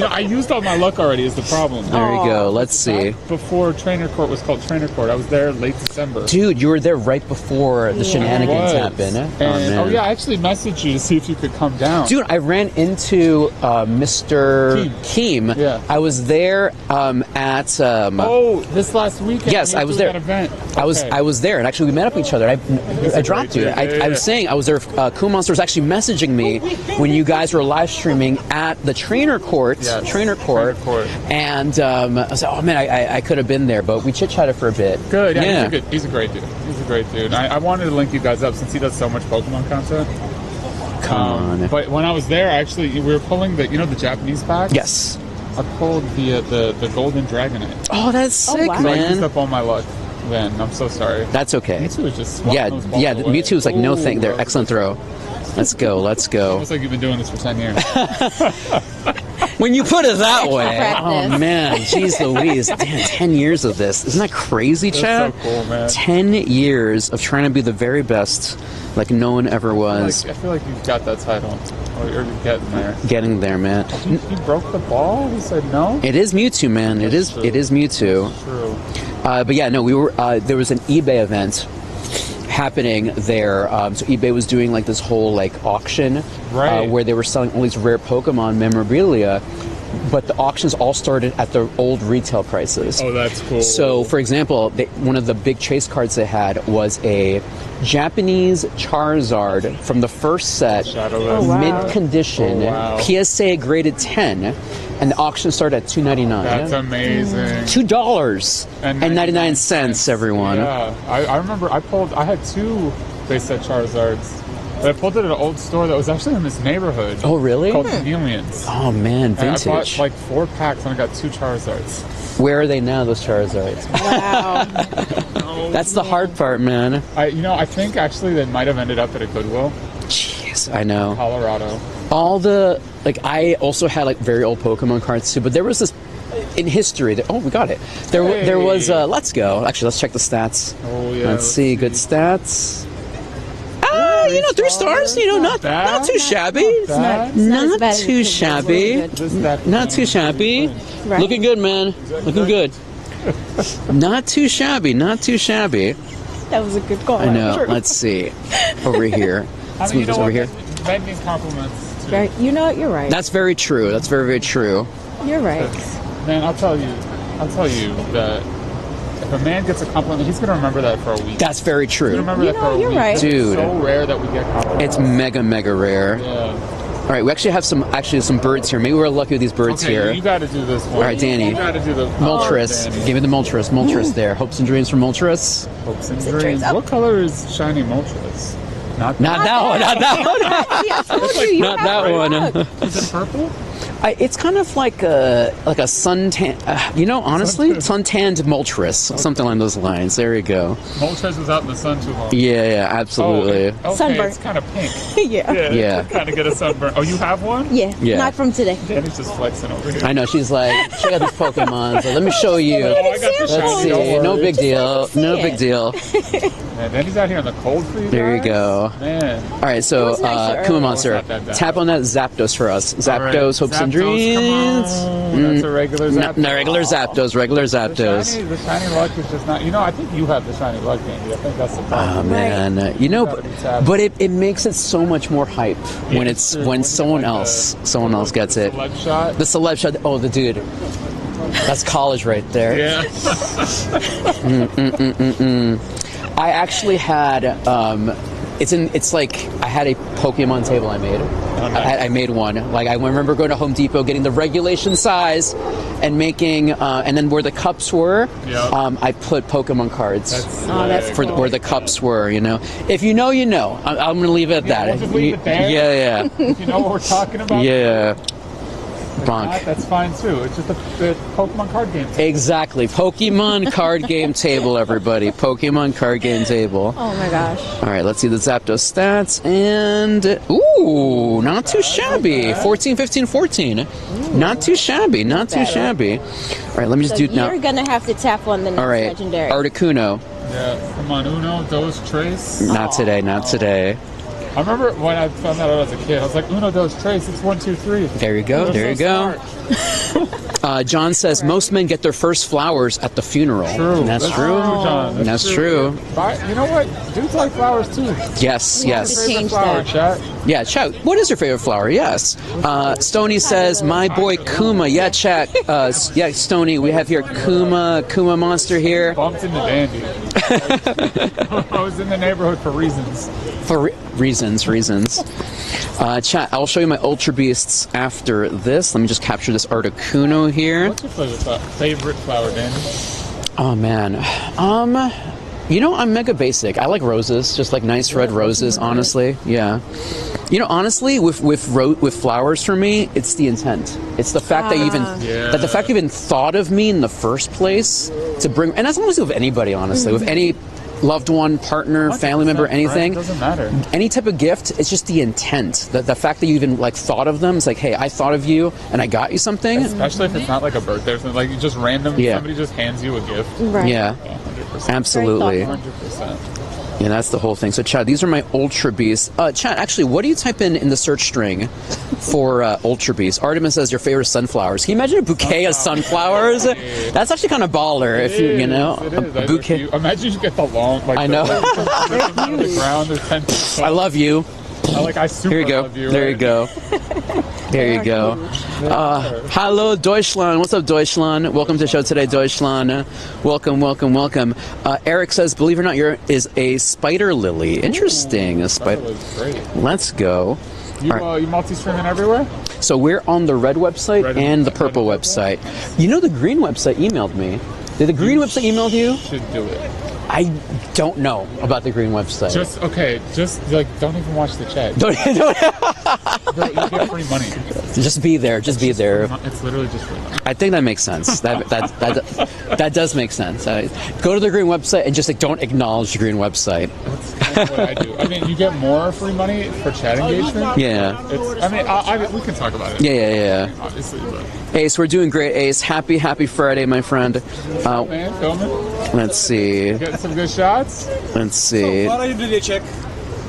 I used all my luck already. Is the problem? There you go. Let's see. Before Trainer Court was called Trainer Court, I was there late December. Dude, you were there right before the shenanigans Was. happened. And, I actually messaged you to see if you could come down. Dude, I ran into Mr. Keem. Yeah. I was there at. This last weekend. Yes, we were I was doing there. That event. I was there, and actually we met up with each other. I dropped you. dude. I was saying I was there. Cool Monster was actually messaging me when you guys were live streaming at the Trainer Court. Yes, Trainer Court. And I was like, oh man, I could have been there, but we chit chatted for a bit. Good. Yeah. He's a great dude. He's a great dude. I wanted to link you guys up since he does so much Pokemon content. Come on. But when I was there, actually, we were pulling the Japanese packs. Yes. I pulled the Golden Dragonite. Oh, that's sick, wow. So I used man. up all my luck. Then I'm so sorry. That's okay. Mewtwo was just swatting those balls Yeah. away. Mewtwo was like, no Ooh, thank. There, bro. excellent throw. Let's go. Almost like you've been doing this for 10 years. When you put it that way, practice. oh man, jeez Louise, damn, 10 years of this. Isn't that crazy, Chad? so cool, man. 10 years of trying to be the very best, like no one ever was. I feel like you've got that title. Or you're getting there. Getting there, man. He broke the ball? He said no? It is Mewtwo, man. It is true. Mewtwo. True. But yeah, no, we were. There was an eBay event happening there. So eBay was doing like this whole like auction, Right. where they were selling all these rare Pokemon memorabilia. But the auctions all started at the old retail prices. Oh, that's cool. So, for example, one of the big chase cards they had was a Japanese Charizard from the first set, Shadowless. Oh, wow. mint condition, Oh, wow. PSA graded 10, and the auction started at $2.99. That's amazing. $2.99, everyone. Yeah, I remember I had 2 base set Charizards. But I pulled it at an old store that was actually in this neighborhood. Oh, really? Called Chameleons. Oh man, And I bought vintage. like 4 packs and I got 2 Charizards. Where are they now, those Charizards? Wow. That's the hard part, man. I think actually they might have ended up at a Goodwill, Jeez, I know. Colorado. All the, like, I also had like very old Pokemon cards too, but there was this in history that, oh, we got it. There was, let's go. Actually, let's check the stats. Oh yeah. Let's see, good stats. 3 stars, not too shabby. bad. Not bad. too It's shabby. really good. Not too shabby. Right. Looking good, man. Looking good. Not too shabby. Not too shabby. That was a good call. I know. Let's see. Over here. Let's move this over here. Men need compliments too. Right. You know what? You're right. That's very true. That's very, very true. You're right. Man, I'll tell you that if a man gets a compliment, he's gonna remember that for a week. That's very He's true. gonna remember that for a you're week. right. Dude. It's so rare that we get compliments. It's mega, mega rare. Yeah. All right, we actually have some birds here. Maybe we're lucky with these birds Okay, here. you got to do this one. All right, Danny. You got to do the Moltres. Danny. Give me the Moltres. Moltres there. Hopes and dreams for Moltres. Hopes and dreams dreams. up. What color is shiny Moltres? Not Not that one. Not that one. See, I told you. You Not have that it. one. Look. Is it purple? It's kind of like a suntan, honestly, suntanned Moltres, something along those lines. There you go. Moltres was out in the sun too long. Yeah, absolutely. Oh, okay, Sunburn. it's kind of pink. Yeah. Kind of get a sunburn. Oh, you have one? Yeah. Not from today. Danny's just flexing over here. I know, she's like, check out these Pokemon, so let me show you. Oh, I got the Let's shiny. see, Don't worry. no big deal, no big deal. Man, Danny's out here in the cold for you There you guys. go. Man. All right, so was nicer Kuma earlier. Monster, It's not that bad. tap on that Zapdos for us. Zapdos, hopes and Zapdos, come dreams. on. That's a regular Zapdos. No, regular Zapdos, regular Zapdos. The shiny luck is just not. I think you have the shiny luck, Danny. I think that's the Oh problem. man, but it makes it so much more hype when it's true. when someone else gets it. Celeb shot. The celeb shot. Oh, the dude. That's college right there. Yeah. I actually had it's like I had a Pokemon table I made. I made one. Like I remember going to Home Depot, getting the regulation size, and making and then where the cups were, Yep. I put Pokemon cards. That's For where the cups were, If you know, you know. I'm going to leave it at that. We'll just leave it there. Yeah. If you know what we're talking about. Yeah. If Bonk. not, that's fine too. It's just the Pokemon card game. Exactly. Pokemon card game table, everybody. Pokemon card game table. Oh my gosh. All right, let's see the Zapdos stats. And, ooh, not too shabby. 14, 15, 14. Not too shabby. Not too shabby. All right, let me just So do now. you're gonna have to tap on the next All right, legendary. Articuno. Yeah. Come on, Uno, Dos, Trace. Not today, not today. I remember when I found that out as a kid. I was like, Uno, Dos, Trace. It's 1, 2, 3. There you go, there you go. John says most men get their first flowers at the funeral. True. And that's true. John. That's true. But you know what? Dudes like flowers too. Yes, yes. Change Flower that. chat. Yeah, chat. What is your favorite flower? Yes. Stony says, my boy Kuma. Yeah, chat. Yeah, Stony, we have here Kuma Monster here. Bumped into Dandy. I was in the neighborhood for reasons. For reasons. Chat, I'll show you my Ultra Beasts after this. Let me just capture this Articuno here. What's your favorite flower, Dandy? Oh, man. I'm mega basic. I like roses, just like nice red roses, honestly. Yeah. Honestly, with flowers for me, it's the intent. It's the fact that you even thought of me in the first place to bring, and that's honestly with anybody, honestly, with any loved one, partner, family member, anything. Right? It doesn't matter. Any type of gift, it's just the intent. The fact that you even thought of them. It's like, hey, I thought of you and I got you something. Especially if it's not like a birthday or something. Like just random, Yeah. somebody just hands you a gift. Right. Yeah, 100%. absolutely. 100%. Yeah, that's the whole thing. So, Chad, these are my Ultra Beasts. Chad, actually, what do you type in the search string for Ultra Beasts? Artemis says your favorite sunflowers. Can you imagine a bouquet of sunflowers? That's actually kind of baller. It is. A bouquet. Imagine you get the long, like I know. the ground. There's 10 I love you. I super Here you go. love you. There you right? go. There you go. Hello, Deutschland. What's up, Deutschland? Welcome to the show today, Deutschland. Welcome. Eric says, believe it or not, is a spider lily. Interesting. A That spider. was great. Let's go. You, All right. you multi-streaming everywhere? So we're on the red website Red and the website, purple red website. The green website emailed me. Did the green website email you? Should do it. I don't know about the green website. Just don't even watch the chat. Don't- You get free money. just be there. Just be there. It's literally just free money. I think that makes sense. That does make sense. Go to the green website and just don't acknowledge the green website. That's kind of what I do. I mean, you get more free money for chat engagement. Yeah. We can talk about it. Yeah. Obviously, but Ace, we're doing great, Ace. Happy Friday, my friend. man, filming, Let's see. getting some good shots. Let's see. What are you doing, check?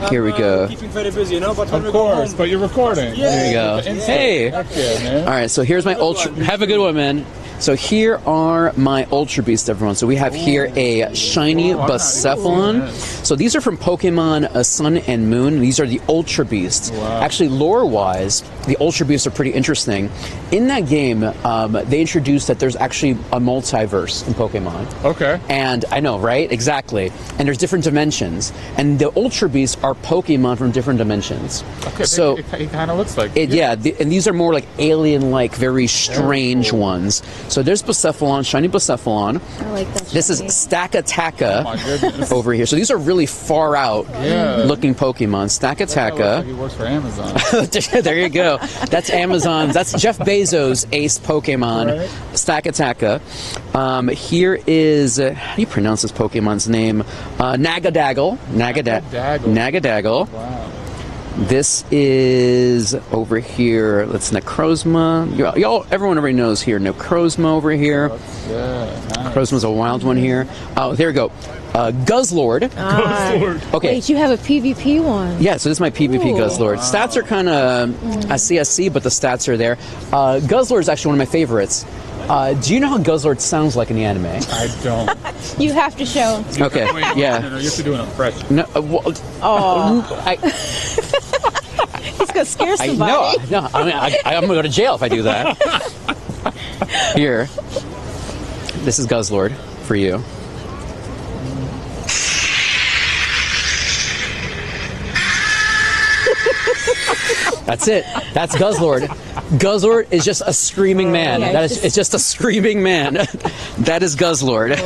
Here we go. Keeping very busy, but when Of we go course, home, but you're recording. There you go. Hey. Heck yeah, man. All right, so here's my Ultra. Have a good one, man. So here are my Ultra Beasts, everyone. So we have here a shiny I'm not even Bucephalon. seeing So these are from Pokemon Sun and Moon. These are the Ultra Beasts. Wow. Actually, lore-wise, the Ultra Beasts are pretty interesting. In that game, they introduced that there's actually a multiverse in Pokemon. Okay. And I know, right? Exactly. And there's different dimensions. And the Ultra Beasts are Pokemon from different dimensions. Okay. So it kind of looks like and these are more like alien-like, very strange ones. So there's Blacephalon, shiny Blacephalon. I like that. This is shiny. Stakataka My goodness. over here. So these are really far out Yeah. looking Pokemon. That guy looks like Stakataka. he works for Amazon. There you go. That's Amazon's. That's Jeff Bezos' ace Pokemon. Right. Stakataka. Here is, how do you pronounce this Pokemon's name? Nagadaggle. Nagadaggle. Wow. This is over here. That's Necrozma. Y'all, everyone already knows here. Necrozma over here. Yeah, nice. Necrozma's a wild one here. Oh, there we go. Guzzlord. Okay. Wait, you have a PvP one. Yeah, so this is my PvP Ooh. Guzzlord. Stats are kind of CSC, but the stats are there. Guzzlord is actually one of my favorites. Do you know how Guzzlord sounds like in the anime? I don't. You have to show. Okay, Wait, yeah. No, you have to do an impression. No, He's gonna scare I somebody. know. I mean, I'm gonna go to jail if I do that. Here, this is Guzzlord for you. That's it. That's Guzzlord. Guzzlord is just a screaming man. Yeah, It's just a screaming man. That is Guzzlord.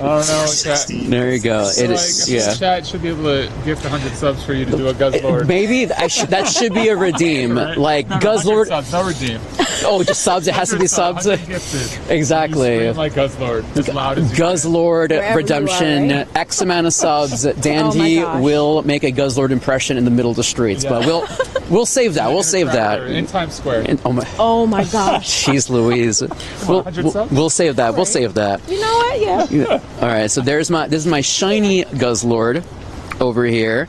Oh no, chat. There you go. So, It is. like, Yeah. Chat should be able to gift 100 subs for you to do a Guzzlord. Maybe that should be a redeem. Right? Like No, Guzzlord. 100 subs, no redeem. Oh, just subs. It has to be subs. 100 gifted. Exactly. You scream like Guzzlord, as loud as you can. Guzzlord Wherever you redemption. are, right? X amount of subs. Dandy gosh. will make a Guzzlord impression in the middle of the streets. Yeah. But we'll save that. We'll save that. In Times Square. Oh my. Oh my gosh. Jeez Louise. 100 subs? We'll save that. We'll save that. You know what? Yeah. All right. So this is my shiny Guzzlord over here.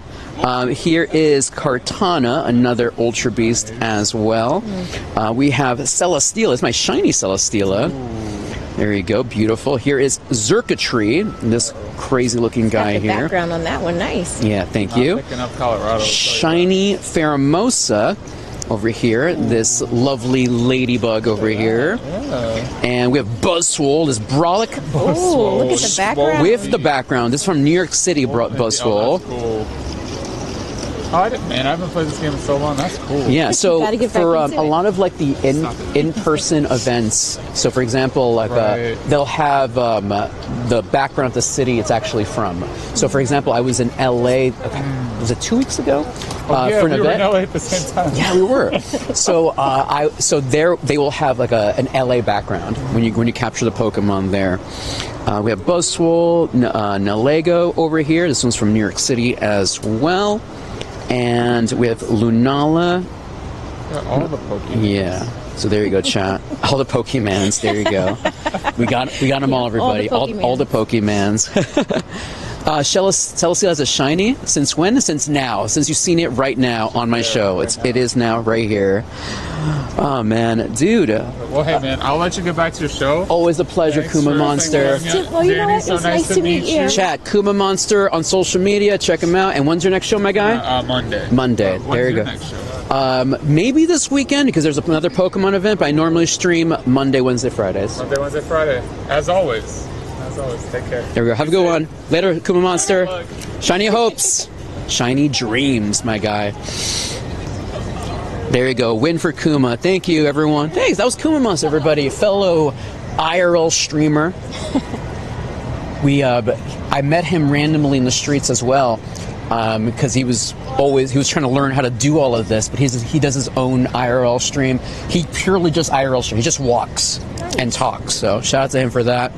Here is Kartana, another Ultra Beast as well. We have Celesteela. It's my shiny Celesteela. There you go. Beautiful. Here is Zerkatree, this crazy looking guy Got the here. background on that one. Nice. Yeah, thank you. Picking up Colorado. Shiny Pheromosa over here. This lovely ladybug over here. Yeah. And we have Buzzswole, this Brolic Oh, look at the background. with the background. This is from New York City, Buzzswole. Oh, that's cool. Oh, I haven't played this game in so long. That's cool. Yeah, so Gotta get back for into a it. lot of like the in-person events, so for example, like Right. they'll have the background of the city it's actually from. So for example, I was in LA, was it 2 weeks ago? Yeah, for an we were event. in LA at the same time. Yeah, we were. So there they will have like an LA background when you capture the Pokemon there. We have Buzzswole, Nalego over here. This one's from New York City as well. And we have Lunala. Yeah, all the Pokemon. Yeah. So there you go, chat. All the Pokemans. There you go. We got them all, everybody. All the Pokemans. Celesteela has a shiny. Since when? Since now. Since you've seen it right now on my show. It is now right here. Oh man, dude. Well, hey man, I'll let you get back to your show. Always a pleasure, Thanks Kuma for Monster. saying what I mean. Well, you know Danny, what? so It's nice to meet you. Chat, Kuma Monster on social media. Check him out. And when's your next show, my guy? Monday. Monday. When's There you your go. next show? Maybe this weekend because there's another Pokemon event. But I normally stream Monday, Wednesday, Fridays. Monday, Wednesday, Friday. As always. Take care. There we go. Have a good one. Later, Kuma Monster. Shiny hopes. Shiny dreams, my guy. There you go. Win for Kuma. Thank you, everyone. Thanks. That was Kuma Monster, everybody. Fellow IRL streamer. I met him randomly in the streets as well because he was trying to learn how to do all of this, but he does his own IRL stream. He purely just IRL stream. He just walks and talks. So shout out to him for that.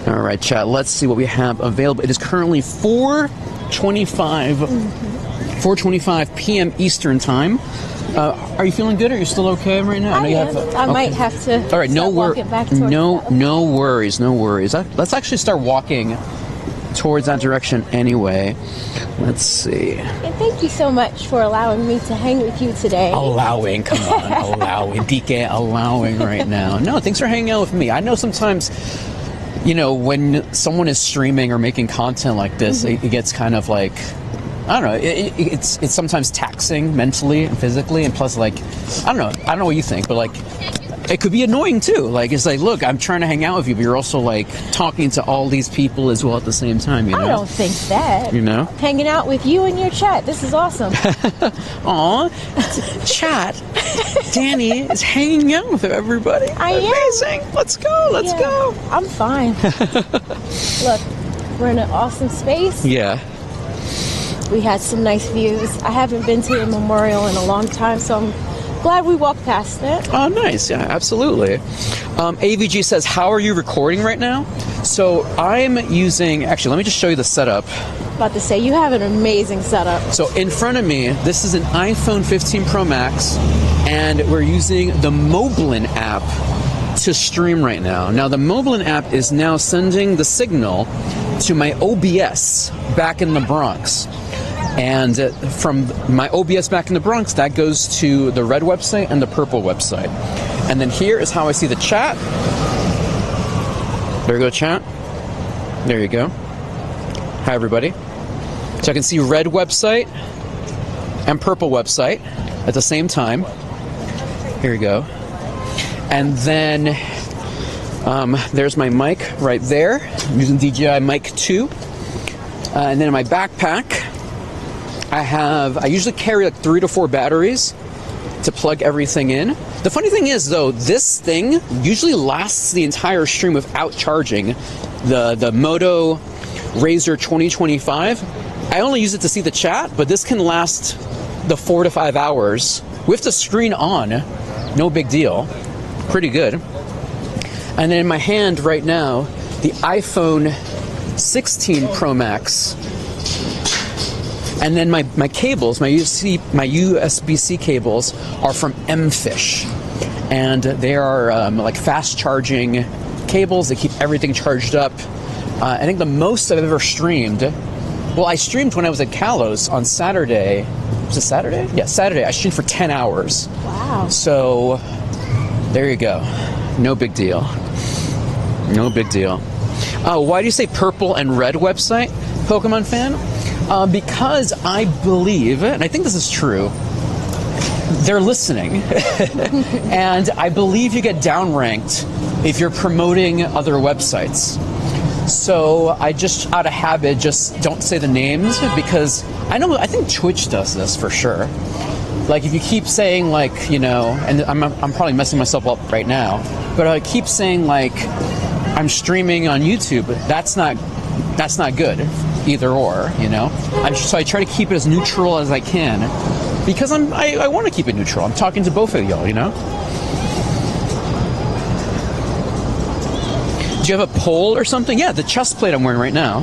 All right, chat. Let's see what we have available. It is currently 4:25 p.m. Eastern time. Are you feeling good? Are you still okay right now? I might have to. All right, no walking back towards that. no worries. Let's actually start walking towards that direction anyway. Let's see. And thank you so much for allowing me to hang with you today. Allowing DK allowing right now. No, thanks for hanging out with me. I know sometimes, when someone is streaming or making content like this, it gets kind of like I don't know. It's sometimes taxing mentally and physically, and plus, like, I don't know what you think, but like, it could be annoying too. Like, it's like, look, I'm trying to hang out with you, but you're also like talking to all these people as well at the same time. You know? I don't think that. You know, hanging out with you and your chat. This is awesome. Aw, chat. Danny is hanging out with everybody. Amazing. Let's go. Let's go. I'm fine. Look, we're in an awesome space. Yeah. We had some nice views. I haven't been to the memorial in a long time, so I'm glad we walked past it. Oh, nice. Yeah, absolutely. AVG says, how are you recording right now? So I'm using, actually, let me just show you the setup. About to say, you have an amazing setup. So in front of me, this is an iPhone 15 Pro Max, and we're using the Moblin app to stream right now. Now, the Moblin app is now sending the signal to my OBS back in the Bronx. And from my OBS back in the Bronx, that goes to the red website and the purple website. And then here is how I see the chat. There you go, chat. There you go. Hi, everybody. So I can see red website and purple website at the same time. Here we go. And then there's my mic right there. I'm using DJI Mic 2. And then in my backpack, I usually carry like 3 to 4 batteries to plug everything in. The funny thing is, though, this thing usually lasts the entire stream without charging. The Moto Razr 2025, I only use it to see the chat, but this can last the 4 to 5 hours with the screen on. No big deal. Pretty good. And then in my hand right now, the iPhone 16 Pro Max. And then my cables, my USB-C cables are from Mfish. And they are like fast charging cables that keep everything charged up. I think the most I've ever streamed, well, I streamed when I was at Kalos on Saturday. Was it Saturday? Yeah, Saturday. I streamed for 10 hours. Wow. So there you go. No big deal. No big deal. Why do you say purple and red website, Pokemon fan? Because I believe, and I think this is true, they're listening. And I believe you get downranked if you're promoting other websites. So I just, out of habit, just don't say the names, because I think Twitch does this for sure. Like, if you keep saying, like, you know, and I'm probably messing myself up right now, but I keep saying, like, I'm streaming on YouTube, that's not good, either or, you know? So I try to keep it as neutral as I can, because I want to keep it neutral. I'm talking to both of y'all, you know? Do you have a pole or something? Yeah, the chest plate I'm wearing right now.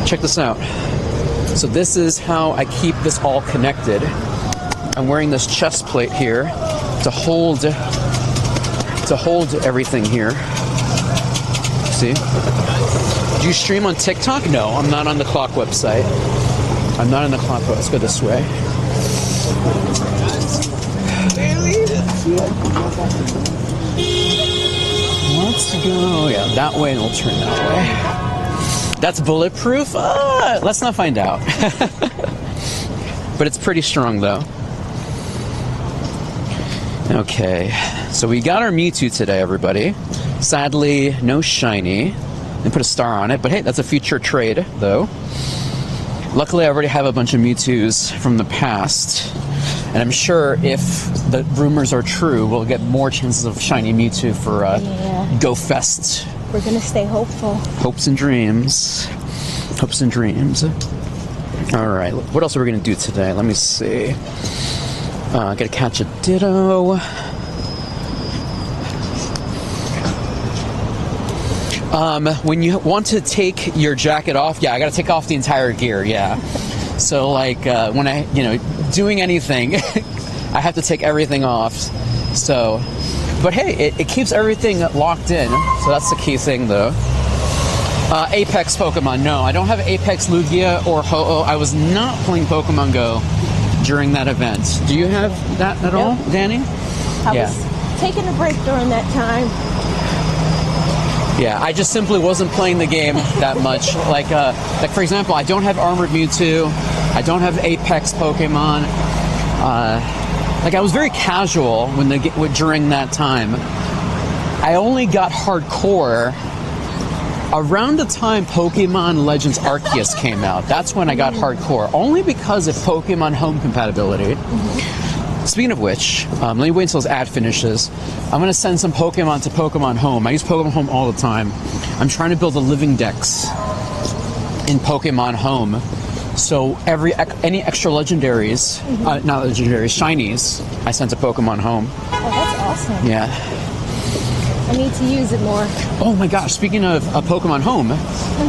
Check this out. So this is how I keep this all connected. I'm wearing this chest plate here to hold everything here. See? Do you stream on TikTok? No, I'm not on the Clock website. I'm not on the Clock website. Let's go this way. Let's go. Yeah, that way, and we'll turn that way. That's bulletproof? Let's not find out. But it's pretty strong, though. Okay, so we got our Mewtwo today, everybody. Sadly, no shiny. They put a star on it, but hey, that's a future trade, though. Luckily, I already have a bunch of Mewtwo's from the past, and I'm sure if the rumors are true, we'll get more chances of shiny Mewtwo for Go Fest. We're gonna stay hopeful. Hopes and dreams. Hopes and dreams. All right, what else are we gonna do today? Let me see. Gotta catch a Ditto. When you want to take your jacket off, yeah, I gotta take off the entire gear, yeah. So like when I, doing anything, I have to take everything off. So, but hey, it keeps everything locked in. So that's the key thing, though. Apex Pokemon, no, I don't have Apex Lugia or Ho-Oh. I was not playing Pokemon Go during that event. Do you have that at all, Danny? I was taking a break during that time. Yeah, I just simply wasn't playing the game that much. Like for example, I don't have Armored Mewtwo. I don't have Apex Pokemon. Like I was very casual during that time. I only got hardcore around the time Pokemon Legends Arceus came out. That's when I got hardcore, only because of Pokemon Home compatibility. Speaking of which, let me wait until this ad finishes. I'm going to send some Pokemon to Pokemon Home. I use Pokemon Home all the time. I'm trying to build a living dex in Pokemon Home. So any extra legendaries, not legendaries, shinies, I sent to Pokemon Home. Oh, that's awesome. Yeah. I need to use it more. Oh my gosh, speaking of Pokemon Home,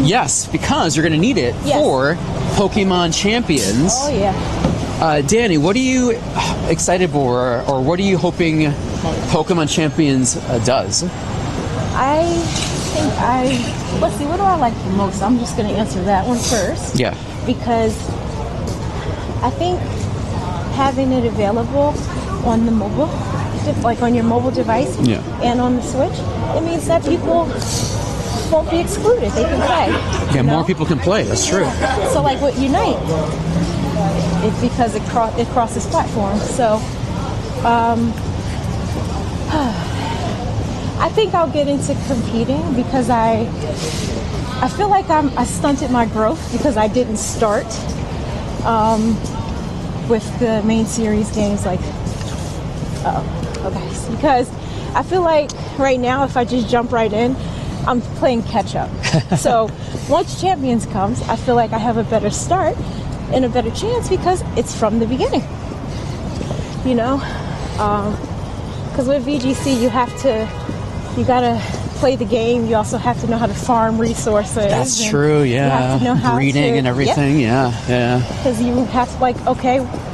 yes, because you're going to need it for Pokemon Champions. Oh, yeah. Danny, what are you excited for, or what are you hoping Pokemon Champions does? I think let's see, what do I like the most? I'm just going to answer that one first. Yeah. Because I think having it available on the mobile, like on your mobile device and on the Switch, it means that people won't be excluded. They can play. Yeah, more people can play. That's true. So like with Unite, it's because it crosses platforms. So I think I'll get into competing because I feel like I stunted my growth because I didn't start with the main series games like because I feel like right now if I just jump right in, I'm playing catch up. So once Champions comes, I feel like I have a better start and a better chance because it's from the beginning. You know, because with VGC you gotta play the game. You also have to know how to farm resources. That's true. Yeah. You have to know how breeding and everything. Yeah. Because you have to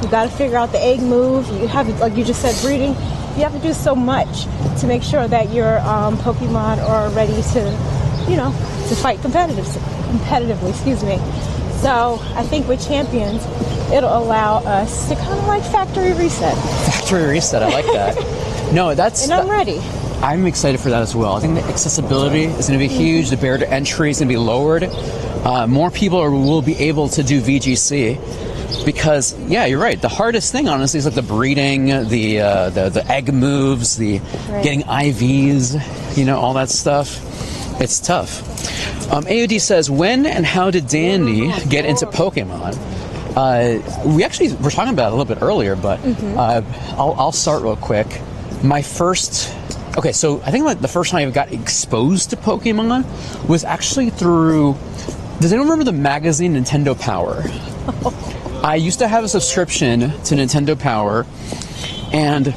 you got to figure out the egg move. You have like you just said, breeding. You have to do so much to make sure that your Pokemon are ready to fight competitively. Excuse me. So I think with Champions, it'll allow us to kind of like factory reset. Factory reset. I like that. No, I'm ready. I'm excited for that as well. I think the accessibility is going to be huge. The barrier to entry is going to be lowered. More people will be able to do VGC because, yeah, you're right. The hardest thing, honestly, is like the breeding, the egg moves, getting IVs, all that stuff. It's tough. AOD says, when and how did Danny get into Pokemon? We're talking about it a little bit earlier, but I'll start real quick. My first... Okay, so I think the first time I got exposed to Pokemon was actually through... Does anyone remember the magazine Nintendo Power? I used to have a subscription to Nintendo Power, and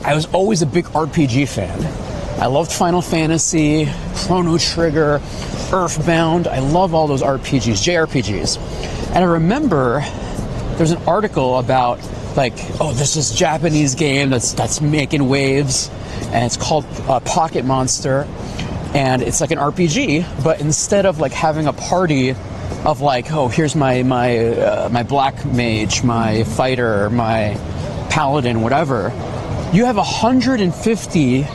I was always a big RPG fan. I loved Final Fantasy, Chrono Trigger, Earthbound. I love all those RPGs, JRPGs. And I remember there's an article about this is Japanese game that's making waves, and it's called Pocket Monster, and it's like an RPG, but instead of having a party of here's my black mage, my fighter, my paladin, whatever, you have 150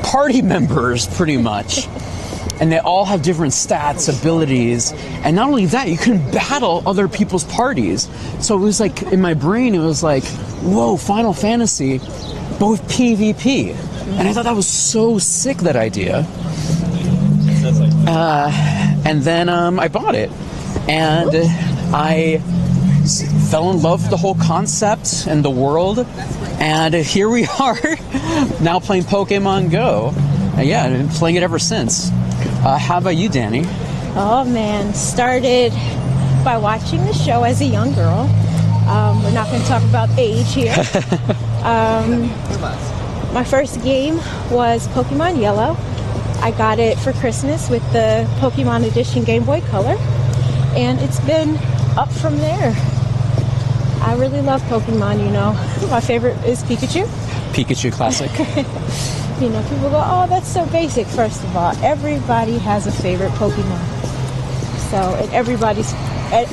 party members pretty much. And they all have different stats, abilities, and not only that, you can battle other people's parties. So it was in my brain, it was whoa, Final Fantasy, but with PvP. And I thought that was so sick, that idea. And then I bought it, and I fell in love with the whole concept and the world, and here we are, now playing Pokemon Go. Yeah, I've been playing it ever since. How about you, Danny? Oh man, started by watching the show as a young girl. We're not going to talk about age here. My first game was Pokemon Yellow. I got it for Christmas with the Pokemon Edition Game Boy Color, and it's been up from there. I really love Pokemon, My favorite is Pikachu. Pikachu classic. People go, oh, that's so basic. First of all, everybody has a favorite Pokemon. So,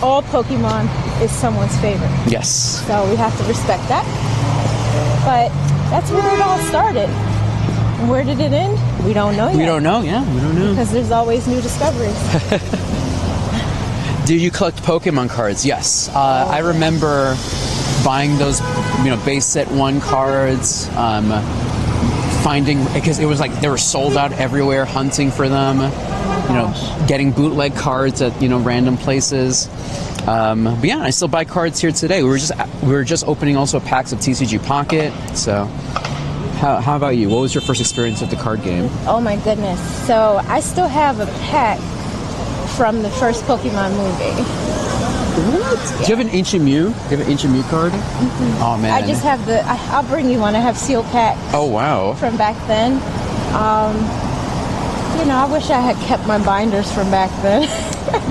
all Pokemon is someone's favorite. Yes. So we have to respect that. But that's where it all started. And where did it end? We don't know yet. We don't know, yeah. We don't know. Because there's always new discoveries. Do you collect Pokemon cards? Yes. I remember buying those, base set 1 cards, finding, because it was like they were sold out everywhere, hunting for them, getting bootleg cards at, random places. But yeah, I still buy cards here today. We were just opening also packs of TCG Pocket. So how about you? What was your first experience with the card game? Oh my goodness. So I still have a pack from the first Pokemon movie. What? Yeah. Do you have an Ancient Mew? Do you have an Ancient Mew card? Mm-hmm. Oh man. I just have I'll bring you one. I have sealed packs. Oh wow. From back then. I wish I had kept my binders from back then.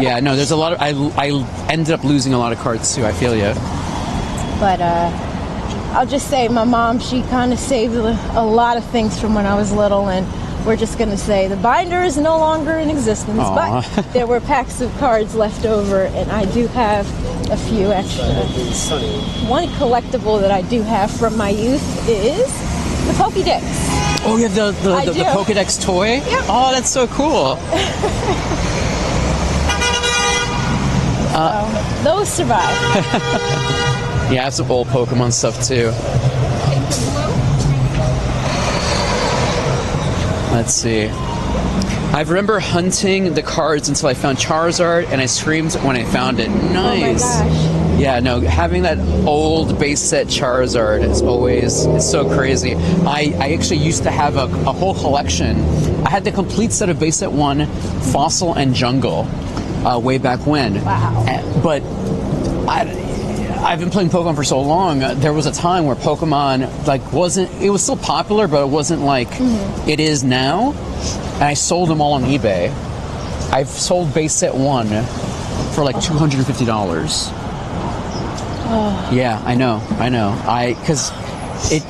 Yeah, no, there's a lot of, I ended up losing a lot of cards too, I feel you. But I'll just say my mom, she kind of saved a lot of things from when I was little, and we're just going to say the binder is no longer in existence. Aww. But there were packs of cards left over, and I do have a few extra. One collectible that I do have from my youth is the Pokédex. Oh, you have the Pokédex toy? Yep. Oh, that's so cool. Those survive. Yeah, I have some old Pokemon stuff too. Let's see. I remember hunting the cards until I found Charizard, and I screamed when I found it. Nice. Oh my gosh. Yeah, no, having that old base set Charizard is it's so crazy. I actually used to have a whole collection. I had the complete set of base set 1, Fossil, and Jungle way back when. Wow. But I've been playing Pokemon for so long. There was a time where Pokemon it was still popular, but it wasn't like it is now. And I sold them all on eBay. I've sold base set 1 for like $250. Oh. Yeah, I know. Because it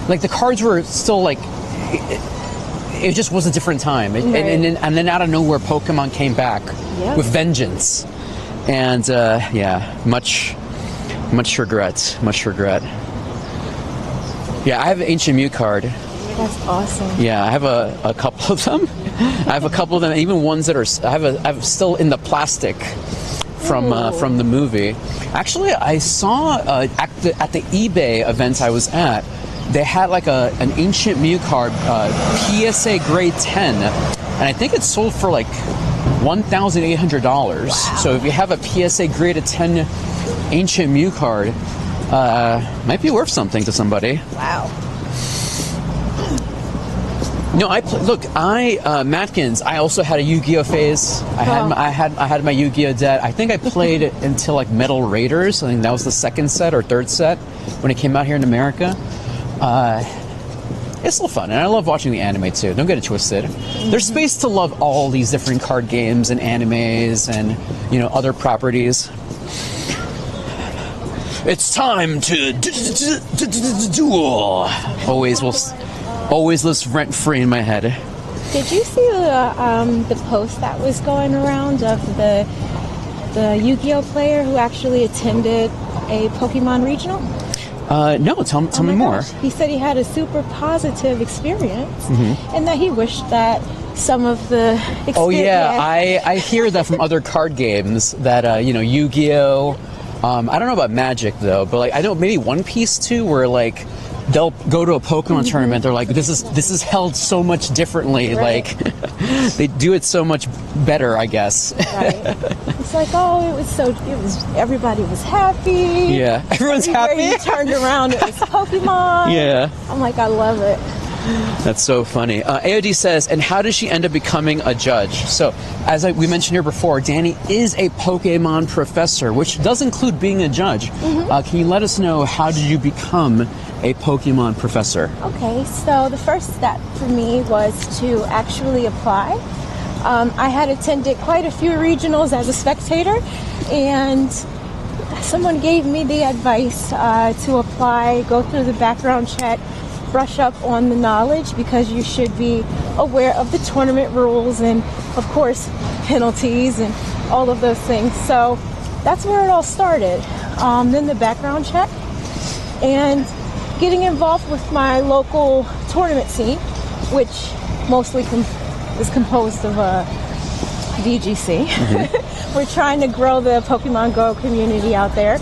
like the cards were still like it just was a different time. Right. And then out of nowhere, Pokemon came back with vengeance. And much regret. Yeah, I have an Ancient Mew card. That's awesome. Yeah, I have a couple of them. Even ones that are I have still in the plastic from the movie. Actually, I saw at the eBay event I was at, they had like an Ancient Mew card, PSA grade 10, and I think it sold for like $1,800. Wow. So if you have a PSA graded 10 Ancient Mew card, might be worth something to somebody. Wow. No, Matkins, I also had a Yu-Gi-Oh phase. I had my Yu-Gi-Oh deck. I think I played it until like Metal Raiders. I think that was the second set or third set when it came out here in America. It's still fun, and I love watching the anime too. Don't get it twisted. There's space to love all these different card games and animes and other properties. It's time to duel. Always lives rent free in my head. Did you see the post that was going around of the Yu-Gi-Oh player who actually attended a Pokemon regional? No, tell me more. Gosh. He said he had a super positive experience, and that he wished that some of the experience... Oh yeah, I hear that from other card games that Yu-Gi-Oh. I don't know about Magic though, but like I know maybe One Piece too, where like they'll go to a Pokemon tournament. They're like, this is held so much differently. Right. Like they do it so much better, I guess. Right. It's like, everybody was happy. Yeah, everyone's Everywhere happy. You turned around, it was Pokemon. Yeah. I'm like, I love it. That's so funny. AOD says, and how does she end up becoming a judge? So, as we mentioned here before, Danny is a Pokemon professor, which does include being a judge. Can you let us know, how did you become a Pokemon professor? Okay, so the first step for me was to actually apply. I had attended quite a few regionals as a spectator, and someone gave me the advice to apply, go through the background check, brush up on the knowledge, because you should be aware of the tournament rules and, of course, penalties and all of those things. So that's where it all started. Then the background check and getting involved with my local tournament scene, which mostly is composed of VGC. We're trying to grow the Pokemon Go community out there.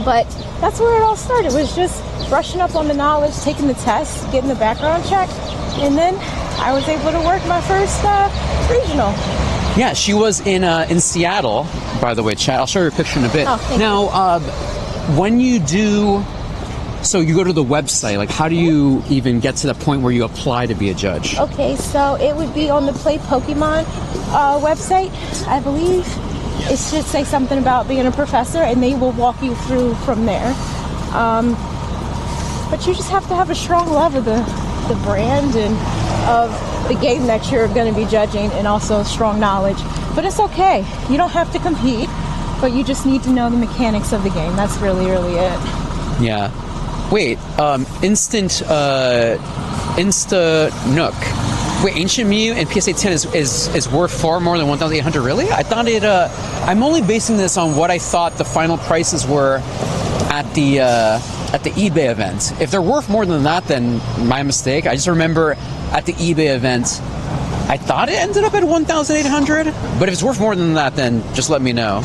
But that's where it all started. It was just brushing up on the knowledge, taking the test, getting the background check, and then I was able to work my first regional. Yeah, she was in Seattle, by the way, Chad. I'll show you a picture in a bit. Oh, thank now, when you do, so you go to the website, like how do you even get to the point where you apply to be a judge? Okay, so it would be on the Play Pokemon website, I believe. It should say something about being a professor, and they will walk you through from there. But you just have to have a strong love of the brand and of the game that you're going to be judging, and also strong knowledge. But it's okay. You don't have to compete, but you just need to know the mechanics of the game. That's really, really it. Yeah. Wait, Insta Nook. Wait, Ancient Mew and PSA 10 is worth far more than 1,800. Really? I thought it. I'm only basing this on what I thought the final prices were at the eBay event. If they're worth more than that, then my mistake. I just remember at the eBay event, I thought it ended up at 1,800. But if it's worth more than that, then just let me know.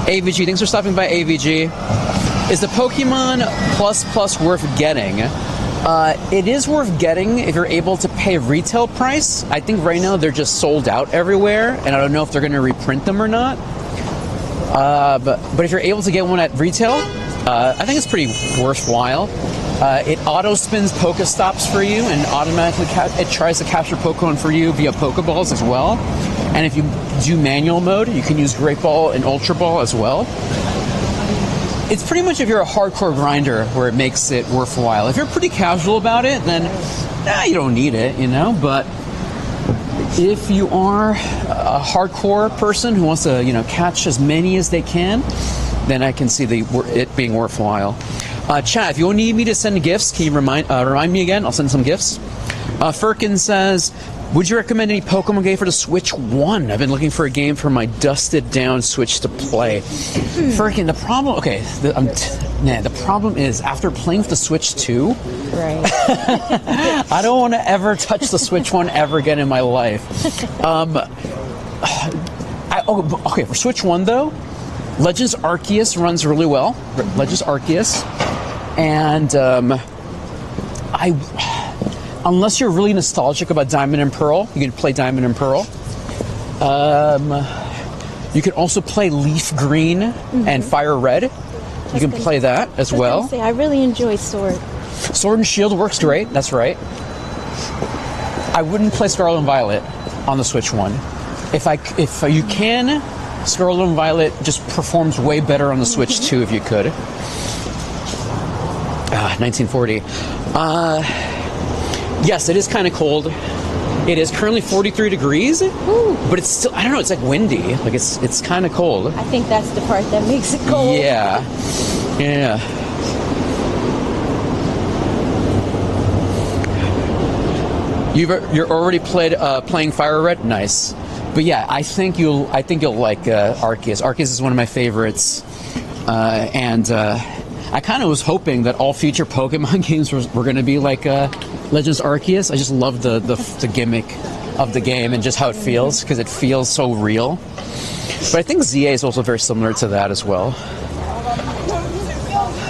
AVG, thanks for stopping by, AVG. Is the Pokemon Plus worth getting? It is worth getting if you're able to pay retail price. I think right now they're just sold out everywhere, and I don't know if they're going to reprint them or not. But if you're able to get one at retail, I think it's pretty worthwhile. It auto spins Pokestops for you, and automatically it tries to capture Pokemon for you via Pokeballs as well. And if you do manual mode, you can use Great Ball and Ultra Ball as well. It's pretty much if you're a hardcore grinder where it makes it worthwhile. If you're pretty casual about it, then you don't need it, you know. But if you are a hardcore person who wants to, catch as many as they can, then I can see it being worthwhile. Chat, if you need me to send gifts, can you remind me again? I'll send some gifts. Firkin says, would you recommend any Pokemon game for the Switch 1? I've been looking for a game for my dusted down Switch to play. Firkin, the problem... Okay, the problem is, after playing with the Switch 2... Right. I don't want to ever touch the Switch 1 ever again in my life. Okay, for Switch 1, though, Legends Arceus runs really well. Legends Arceus. And unless you're really nostalgic about Diamond and Pearl, you can play Diamond and Pearl. You can also play Leaf Green and Fire Red. You can play that as well. I really enjoy Sword. Sword and Shield works great. That's right. I wouldn't play Scarlet and Violet on the Switch 1. If you can, Scarlet and Violet just performs way better on the Switch 2 if you could. 1940. Yes, it is kind of cold. It is currently 43 degrees, but it's still, I don't know, it's like windy. Like it's kind of cold. I think that's the part that makes it cold. Yeah. You're already playing Fire Red? Nice. But yeah, I think you'll like Arceus. Arceus is one of my favorites. And I kind of was hoping that all future Pokemon games were going to be like Legends Arceus. I just love the gimmick of the game and just how it feels, because it feels so real. But I think ZA is also very similar to that as well.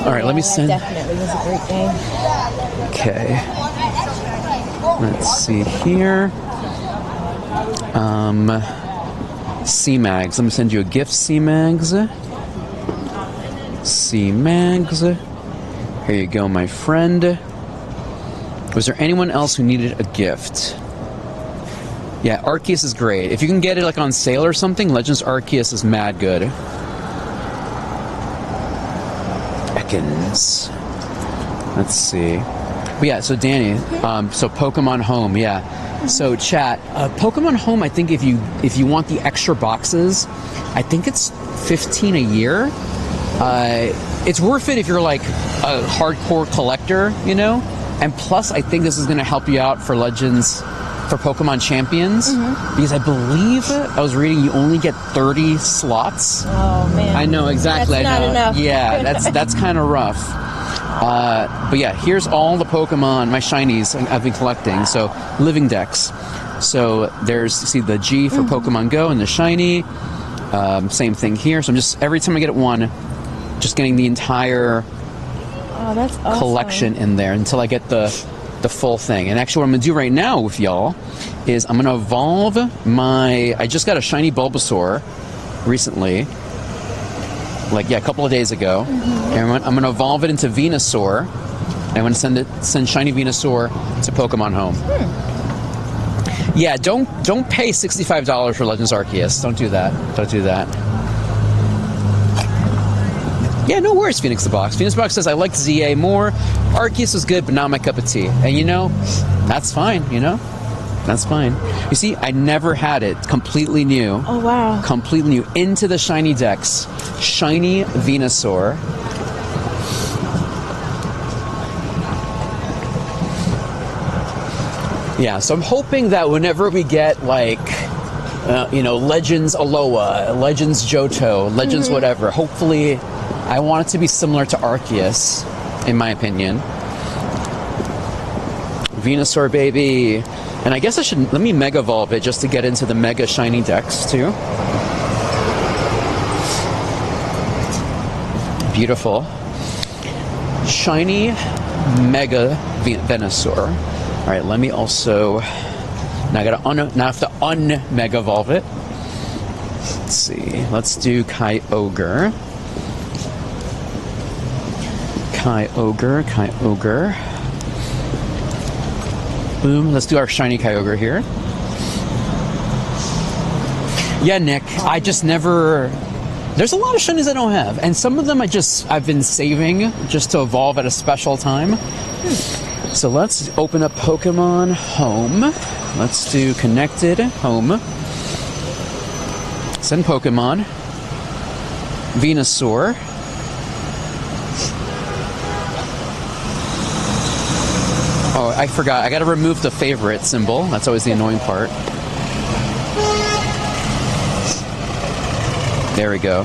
All right, let me send... That definitely was a great game. Okay. Let's see here. C-Mags. Let me send you a gift, C-Mags. C-Mags. Here you go, my friend. Was there anyone else who needed a gift? Yeah, Arceus is great. If you can get it like on sale or something, Legends Arceus is mad good. Ekans. Let's see. But yeah, so Danny, so Pokemon Home, yeah. So chat, Pokemon Home, I think if you want the extra boxes, I think it's $15 a year. It's worth it if you're like a hardcore collector, you know? And plus, I think this is going to help you out for Legends, for Pokemon Champions, because I believe, I was reading, you only get 30 slots. Oh, man. I know, exactly. That's not enough. Yeah, that's kind of rough. But yeah, here's all the Pokemon, my shinies I've been collecting. So, Living Dex. So there's, see the G for Pokemon Go and the shiny. Same thing here. So I'm just, every time I get one, just getting the entire that's awesome. collection in there until I get the full thing. And actually what I'm going to do right now with y'all is I'm going to evolve I just got a shiny Bulbasaur recently. Like, yeah, a couple of days ago. And I'm going to evolve it into Venusaur. And I'm going to send shiny Venusaur to Pokemon Home. Yeah, don't pay $65 for Legends Arceus. Don't do that. Don't do that. Yeah, no worries, Phoenix the Box. Phoenix the Box says, I liked ZA more. Arceus was good, but not my cup of tea. And you know, that's fine, you know? That's fine. You see, I never had it. Completely new. Oh, wow. Completely new. Into the shiny decks. Shiny Venusaur. Yeah, so I'm hoping that whenever we get, like, Legends Alola, Legends Johto, Legends whatever, hopefully I want it to be similar to Arceus, in my opinion. Venusaur, baby. And I guess I should, let me Mega Evolve it just to get into the Mega Shiny decks, too. Beautiful. Shiny Mega Venusaur. All right, let me also, now I have to un-Mega Evolve it. Let's see, let's do Kyogre. Kyogre. Boom, let's do our shiny Kyogre here. Yeah, Nick, I just never, there's a lot of shinies I don't have, and some of them I've been saving just to evolve at a special time. So let's open up Pokemon Home. Let's do Connected Home. Send Pokemon. Venusaur. Oh, I forgot. I gotta remove the favorite symbol. That's always the annoying part. There we go.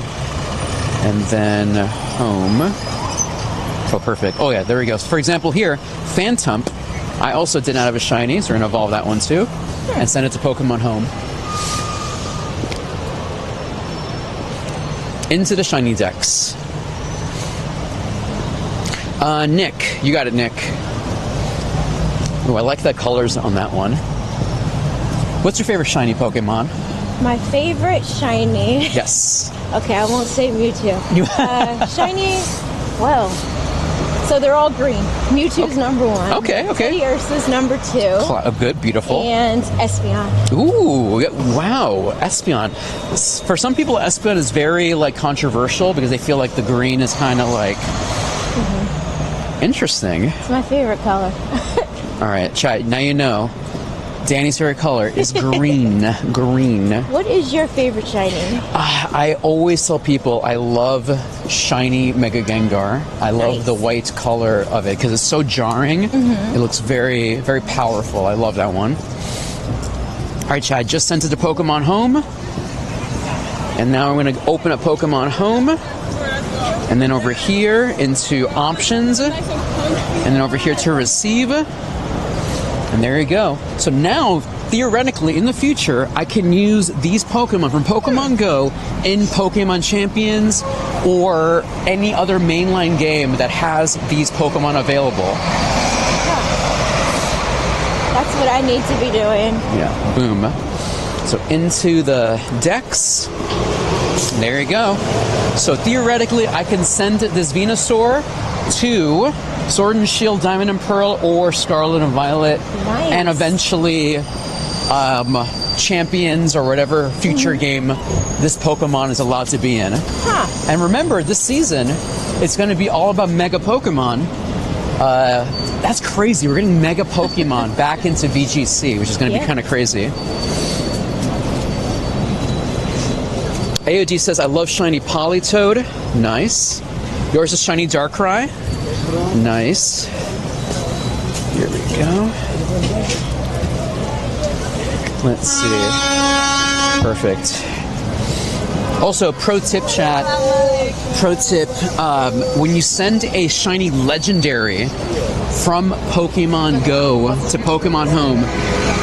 And then Home. Oh, perfect. Oh, yeah, there we go. So for example, here, Phantump, I also did not have a shiny, so we're going to evolve that one too. And send it to Pokemon Home. Into the shiny decks. Nick. You got it, Nick. Oh, I like the colors on that one. What's your favorite shiny Pokemon? My favorite shiny. Yes. Okay, I won't say Mewtwo. Shiny, well, so they're all green. Mewtwo's number one. Okay. Ursa's number two. Good, beautiful. And Espeon. Ooh, wow, Espeon. For some people, Espeon is very, like, controversial because they feel like the green is kind of like... Interesting. It's my favorite color. All right, chat, now you know. Danny's favorite color is green. Green. What is your favorite shiny? I always tell people I love shiny Mega Gengar. I love the white color of it because it's so jarring. It looks very, very powerful. I love that one. All right, Chad, just sent it to Pokemon Home. And now I'm going to open up Pokemon Home. And then over here into Options. And then over here to Receive. And there you go. So now, theoretically, in the future, I can use these Pokemon from Pokemon Go in Pokemon Champions or any other mainline game that has these Pokemon available. That's what I need to be doing. Yeah, boom. So into the decks. There you go. So theoretically, I can send this Venusaur to Sword and Shield, Diamond and Pearl, or Scarlet and Violet, and eventually Champions or whatever future game this Pokemon is allowed to be in. And remember, this season, it's going to be all about Mega Pokemon. That's crazy. We're getting Mega Pokemon back into VGC, which is going to be kind of crazy. AOD says, I love shiny Politoed. Nice. Yours is shiny Darkrai. Nice. Here we go. Let's see. Perfect. Also, pro tip, chat. Pro tip, when you send a shiny legendary from Pokemon Go to Pokemon Home,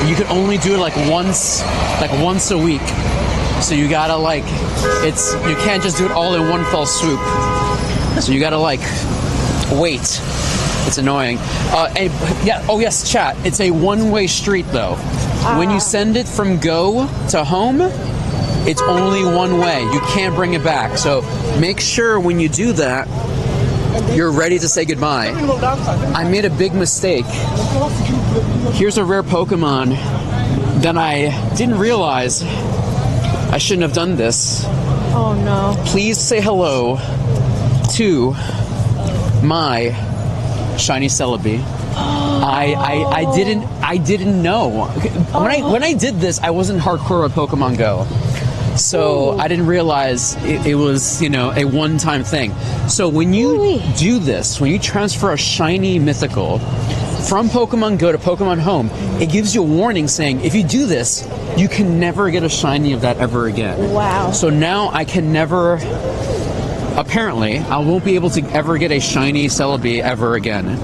You can only do it like once a week. So you gotta you can't just do it all in one fell swoop. So you gotta wait. It's annoying. Oh yes, chat. It's a one-way street though. When you send it from Go to home, it's only one way. You can't bring it back. So make sure when you do that, you're ready to say goodbye. I made a big mistake. Here's a rare Pokemon that I didn't realize I shouldn't have done this. Oh no. Please say hello to my shiny Celebi. I didn't know. When I did this, I wasn't hardcore with Pokemon Go. So I didn't realize it was, a one-time thing. So when you do this, when you transfer a shiny mythical from Pokemon Go to Pokemon Home, it gives you a warning saying, if you do this, you can never get a shiny of that ever again. Wow. So now I can never, apparently, I won't be able to ever get a shiny Celebi ever again.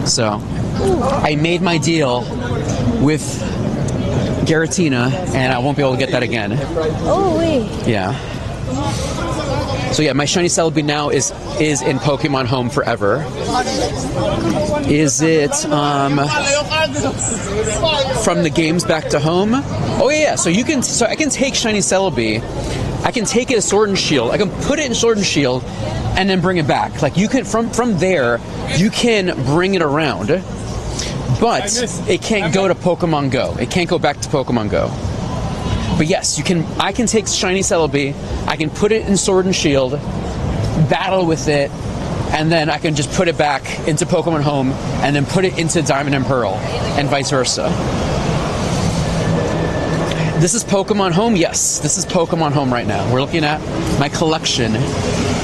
So I made my deal with Garatina, and I won't be able to get that again. Oh, wait. Yeah. So yeah, my shiny Celebi now is in Pokemon Home forever. Is it from the games back to home? Oh yeah. So I can take shiny Celebi. I can take it as Sword and Shield. I can put it in Sword and Shield, and then bring it back. You can from there, you can bring it around. But it can't go to Pokemon Go. It can't go back to Pokemon Go. But yes, you can. I can take shiny Celebi. I can put it in Sword and Shield, battle with it, and then I can just put it back into Pokemon Home, and then put it into Diamond and Pearl, and vice versa. This is Pokemon Home. Yes, this is Pokemon Home right now. We're looking at my collection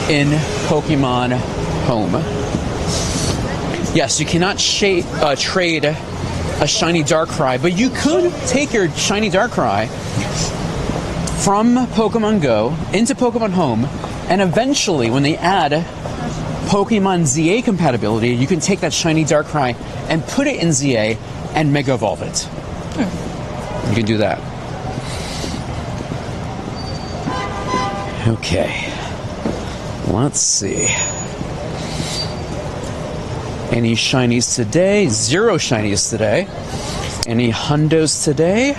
in Pokemon Home. Yes, you cannot trade a shiny Darkrai, but you could take your shiny Darkrai from Pokemon Go into Pokemon Home, and eventually, when they add Pokemon ZA compatibility, you can take that shiny Darkrai and put it in ZA and Mega Evolve it. You can do that. Okay. Let's see. Any shinies today? 0 shinies today. Any hundos today?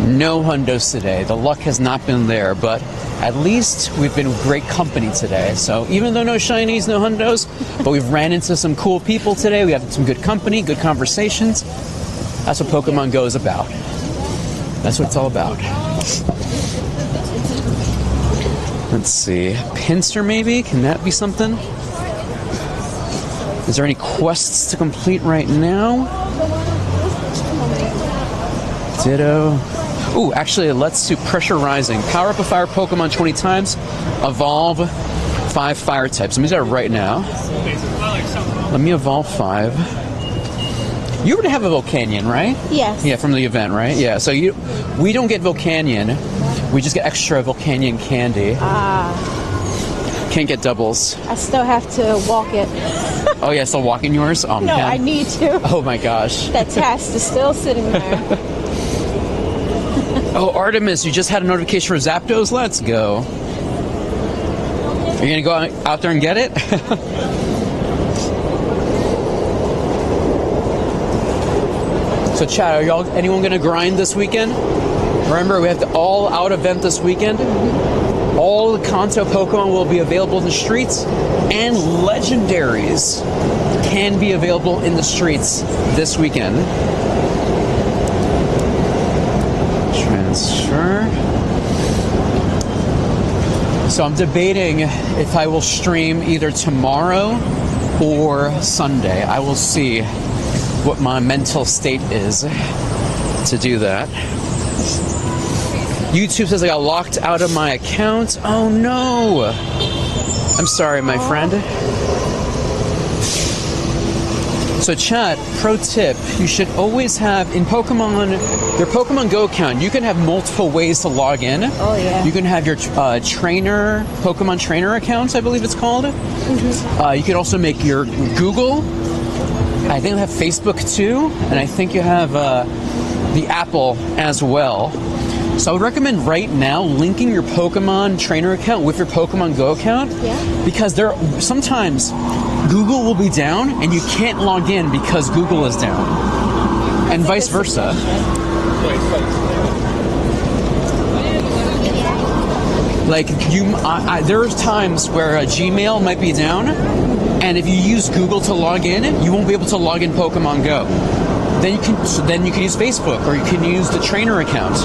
No hundos today. The luck has not been there, but at least we've been great company today. So even though no shinies, no hundos, but we've ran into some cool people today. We had some good company, good conversations. That's what Pokemon Go is about. That's what it's all about. Let's see. Pinsir maybe? Can that be something? Is there any quests to complete right now? Ditto. Ooh, actually, let's do Pressure Rising. Power up a fire Pokemon 20 times. Evolve 5 fire types. Let me do that right now. Let me evolve 5. You already have a Volcanion, right? Yes. Yeah, from the event, right? Yeah, so we don't get Volcanion. We just get extra Volcanion candy. Can't get doubles. I still have to walk it. Oh, yeah, still walking yours? Oh, No, man. I need to. Oh, my gosh. That task is still sitting there. Oh, Artemis, you just had a notification for Zapdos? Let's go. Are you going to go out there and get it? So, chat, anyone going to grind this weekend? Remember, we have the all-out event this weekend. All the Kanto Pokemon will be available in the streets, and legendaries can be available in the streets this weekend. Transfer. So I'm debating if I will stream either tomorrow or Sunday. I will see what my mental state is to do that. YouTube says I got locked out of my account. Oh no! I'm sorry, my friend. So chat, pro tip, you should always have, in Pokemon, your Pokemon Go account, you can have multiple ways to log in. Oh yeah. You can have your trainer, Pokemon trainer account, I believe it's called. You can also make your Google I think you have Facebook too, and I think you have the Apple as well. So I would recommend right now linking your Pokemon trainer account with your Pokemon Go account, because sometimes Google will be down and you can't log in because Google is down, and vice versa. Like there's times where Gmail might be down, and if you use Google to log in, you won't be able to log in Pokemon Go. Then you can use Facebook, or you can use the trainer account.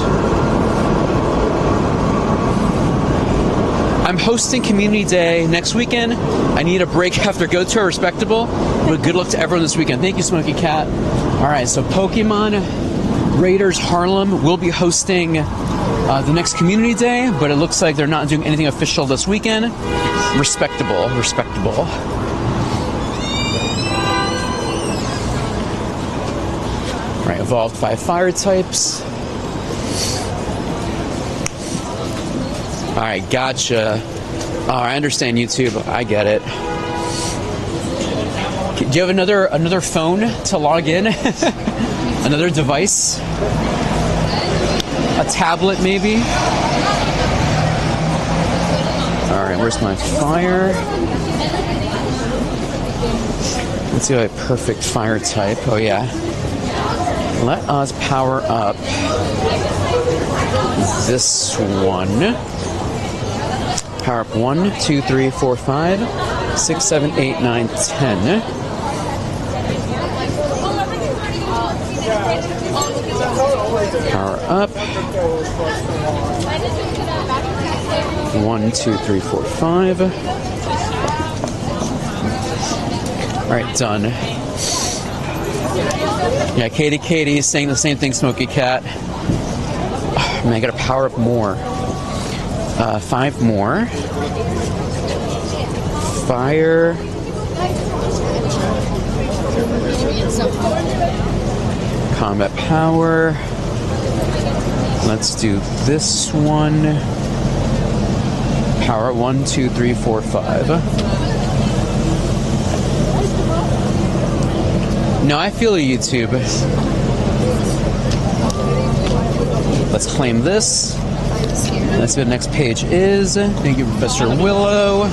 I'm hosting Community Day next weekend. I need a break after Go Tour, respectable, but good luck to everyone this weekend. Thank you, Smoky Cat. All right, so Pokemon Raiders Harlem will be hosting the next Community Day, but it looks like they're not doing anything official this weekend. Respectable. All right, evolved 5 fire types. All right, gotcha. Oh, I understand YouTube. I get it. Do you have another phone to log in? Another device? A tablet, maybe? All right, where's my fire? Let's see a perfect fire type. Oh, yeah. Let us power up this one. Power up 1, 2, 3, 4, 5, 6, 7, 8, 9, 10. Power up. 1, 2, 3, 4, 5. All right, done. Yeah, Katie is saying the same thing, Smoky Cat. Oh, man, I gotta power up more. 5 more. Fire. Combat power. Let's do this one. Power 1, 2, 3, 4, 5. No, I feel you, YouTube. Let's claim this. Let's see what the next page is. Thank you, Professor Willow.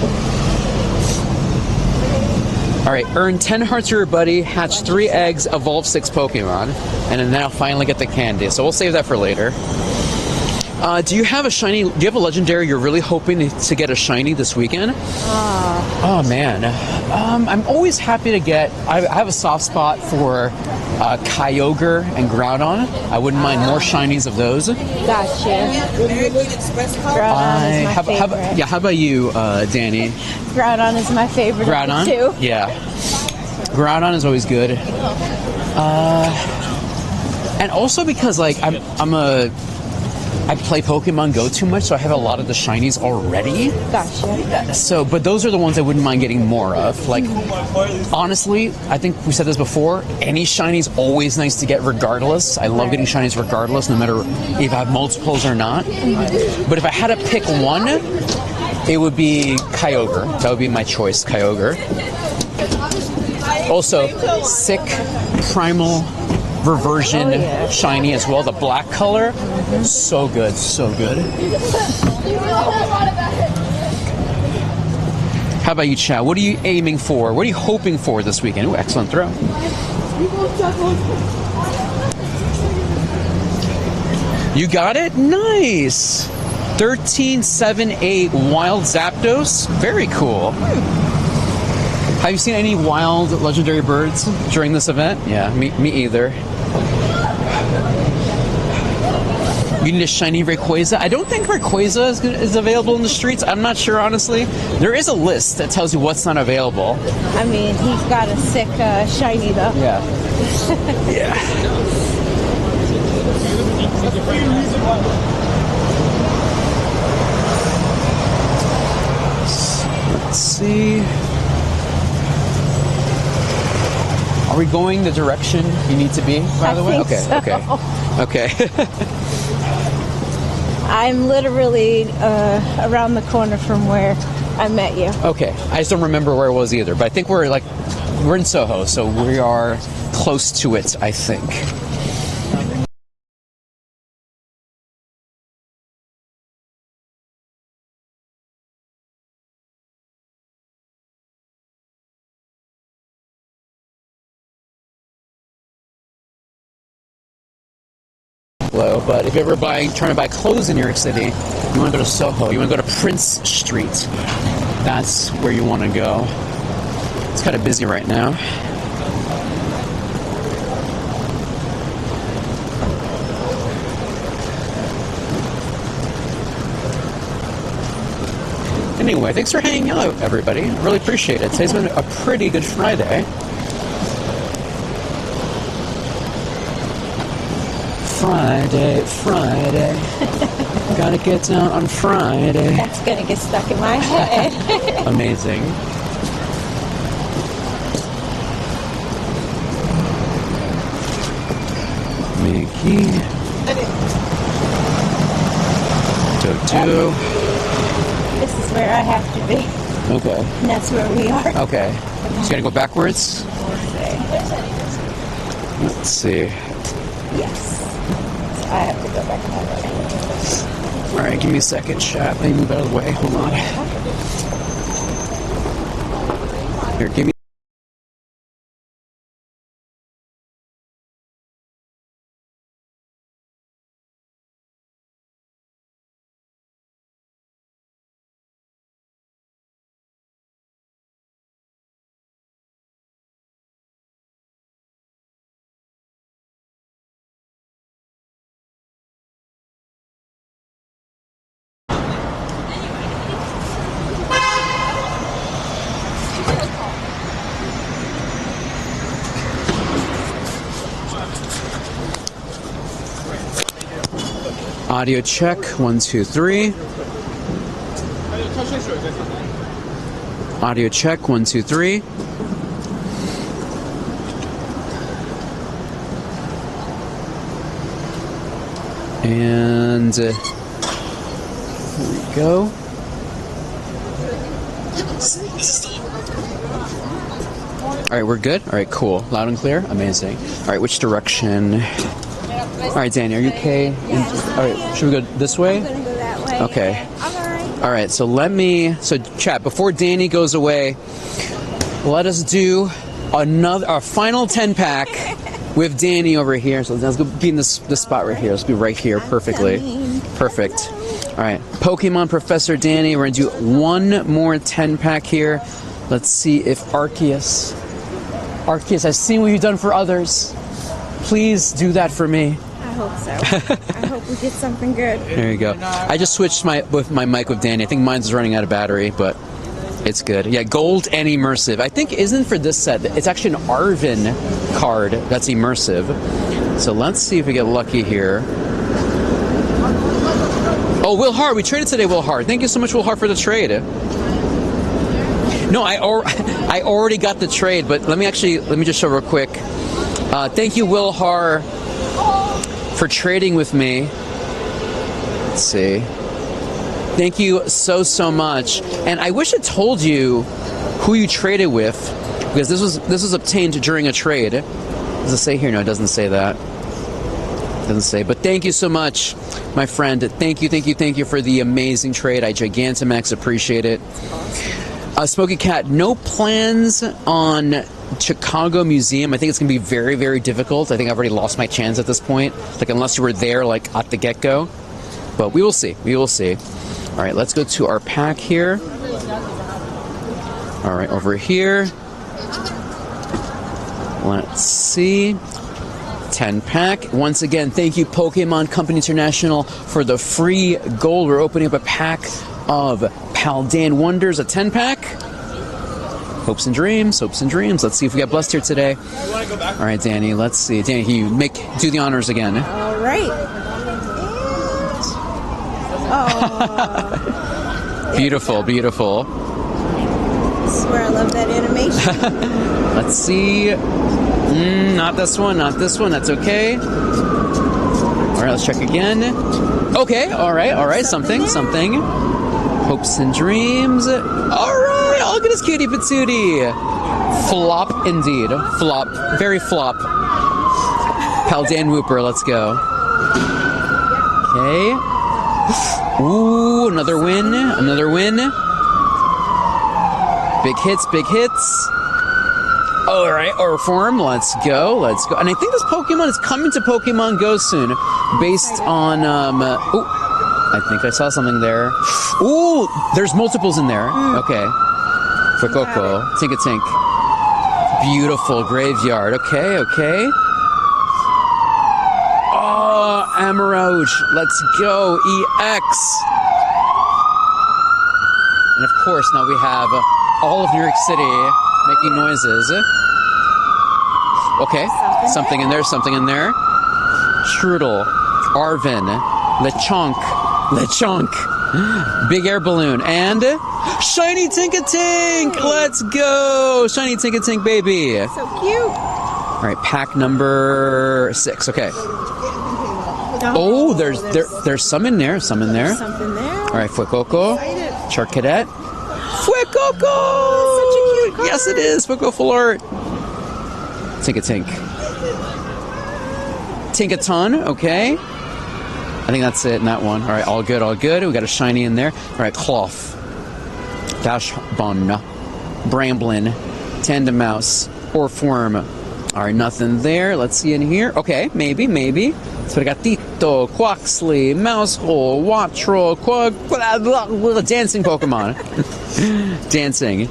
Alright, earn 10 hearts for your buddy, hatch 3 eggs, evolve 6 Pokemon, and then I'll finally get the candy. So we'll save that for later. Do you have a legendary you're really hoping to get a shiny this weekend? Oh man. I'm always happy to get, I have a soft spot for Kyogre and Groudon. I wouldn't mind more shinies of those. Gotcha. Groudon is my favorite. How about you, Danny? Groudon is my favorite Groudon? too. Yeah. Groudon is always good. And also because like I play Pokemon Go too much, so I have a lot of the shinies already. Gotcha. So, but those are the ones I wouldn't mind getting more of. Like, honestly, I think we said this before, any shiny's always nice to get regardless. I love getting shinies regardless, no matter if I have multiples or not. But if I had to pick one, it would be Kyogre. That would be my choice, Kyogre. Also, sick Primal Reversion shiny as well, the black color. So good, so good. How about you, Chad? What are you aiming for? What are you hoping for this weekend? Ooh, excellent throw. You got it? Nice. 13, 7, 8 wild Zapdos. Very cool. Have you seen any wild legendary birds during this event? Yeah, me either. You need a shiny Rayquaza. I don't think Rayquaza is available in the streets. I'm not sure, honestly. There is a list that tells you what's not available. I mean, he's got a sick shiny, though. Yeah. Yeah. Let's see. Are we going the direction you need to be, by the way? Okay, so. okay. I'm literally around the corner from where I met you. Okay, I just don't remember where it was either, but I think we're in Soho, so we are close to it, I think. Low, but if you're ever trying to buy clothes in New York City, you want to go to Soho, you want to go to Prince Street. That's where you want to go. It's kind of busy right now. Anyway, thanks for hanging out, everybody. I really appreciate it. Today's been a pretty good Friday. Friday. Gotta get down on Friday. That's gonna get stuck in my head. Amazing. Mickey. Toto. This is where I have to be. Okay. And that's where we are. Okay. So you gotta go backwards? Let's see. Yes. I have to go back that way. Alright, give me a second, chat. Let me move out of the way. Hold on. Here, give me. Audio check, 1, 2, 3. Audio check, 1, 2, 3. And here we go. All right, we're good. All right, cool. Loud and clear. Amazing. All right, which direction? All right, Danny, are you okay? Yes. All right, should we go this way? I'm gonna go that way. Okay. I'm alright. All right, so chat, before Danny goes away, let us do our final 10-pack with Danny over here. So let's go be in this spot right here. Let's be right here perfectly. Perfect. All right, Pokemon Professor Danny, we're going to do one more 10-pack here. Let's see if Arceus, I've seen what you've done for others. Please do that for me. I hope so. I hope we get something good. There you go. I just switched my mic with Danny. I think mine's running out of battery, but it's good. Yeah, gold and immersive. I think isn't for this set. It's actually an Arvin card that's immersive. So let's see if we get lucky here. Oh, Will Hart. We traded today, Will Hart. Thank you so much, Will Hart, for the trade. No, I already got the trade, but let me just show real quick. Thank you, Will Hart, for trading with me. Let's see. Thank you so much. And I wish it told you who you traded with, because this was obtained during a trade. Does it say here? No, it doesn't say that. It doesn't say. But thank you so much, my friend. Thank you for the amazing trade. I Gigantamax appreciate it. Smoky Cat, no plans on Chicago Museum. I think it's going to be very, very difficult. I think I've already lost my chance at this point. Like, unless you were there, like, at the get-go. But we will see. We will see. All right, let's go to our pack here. All right, over here. Let's see. 10-pack. Once again, thank you, Pokemon Company International, for the free gold. We're opening up a pack of Paldean Wonders, a 10-pack. Hopes and dreams. Let's see if we get blessed here today. All right, Danny, let's see. Danny, can you do the honors again? All right. Oh. Beautiful. I swear I love that animation. Let's see. Not this one. That's okay. All right, let's check again. Okay, all right, something. Hopes and dreams. All right, look at this cutie patootie. Flop indeed. Flop. Very flop. Paldan Whooper, let's go. Okay. Ooh, another win. Big hits. All right, or form. Let's go. And I think this Pokemon is coming to Pokemon Go soon, based on. I think I saw something there. Ooh, there's multiples in there. Okay. Fuecoco, Tink-a-Tink. Beautiful graveyard. Okay. Oh, Amarouche. Let's go. EX. And of course, now we have all of New York City making noises. Okay. Something in there. Strudel. Arvin. Lechonk. Big air balloon. And shiny Tink-a-Tink. Let's go. Shiny Tink-a-Tink, baby. So cute. All right, pack number 6. Okay. Oh, there's some in there. Something there. All right, Fuecoco. Charcadet. Fuecoco. Such a cute card. Yes, it is. Fuecoco full art. Tink-a-Tink. Tinkaton. Okay. I think that's it in that one. All right, all good. We got a shiny in there. All right, Cloth. Dashbon. Bramblin. Tandemaus. Orform. All right, nothing there. Let's see in here. Okay, maybe. Sprigatito. Quaxley. Mousehole. Wattrel. Dancing Pokemon. Dancing.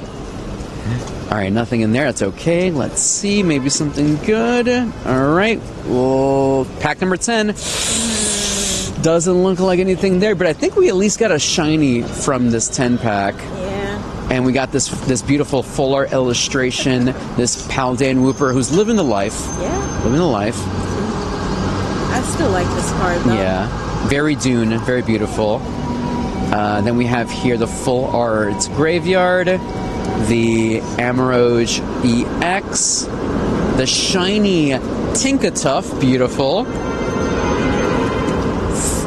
All right, nothing in there. That's okay. Let's see. Maybe something good. All right. Well, pack number 10. Doesn't look like anything there, but I think we at least got a shiny from this 10 pack. Yeah. And we got this beautiful full art illustration, this Paldan Whooper who's living the life. Yeah. Living the life. I still like this card, though. Yeah. Very Dune, very beautiful. Then we have here the full art graveyard, the Amarouche EX, the shiny Tinkatuff, beautiful.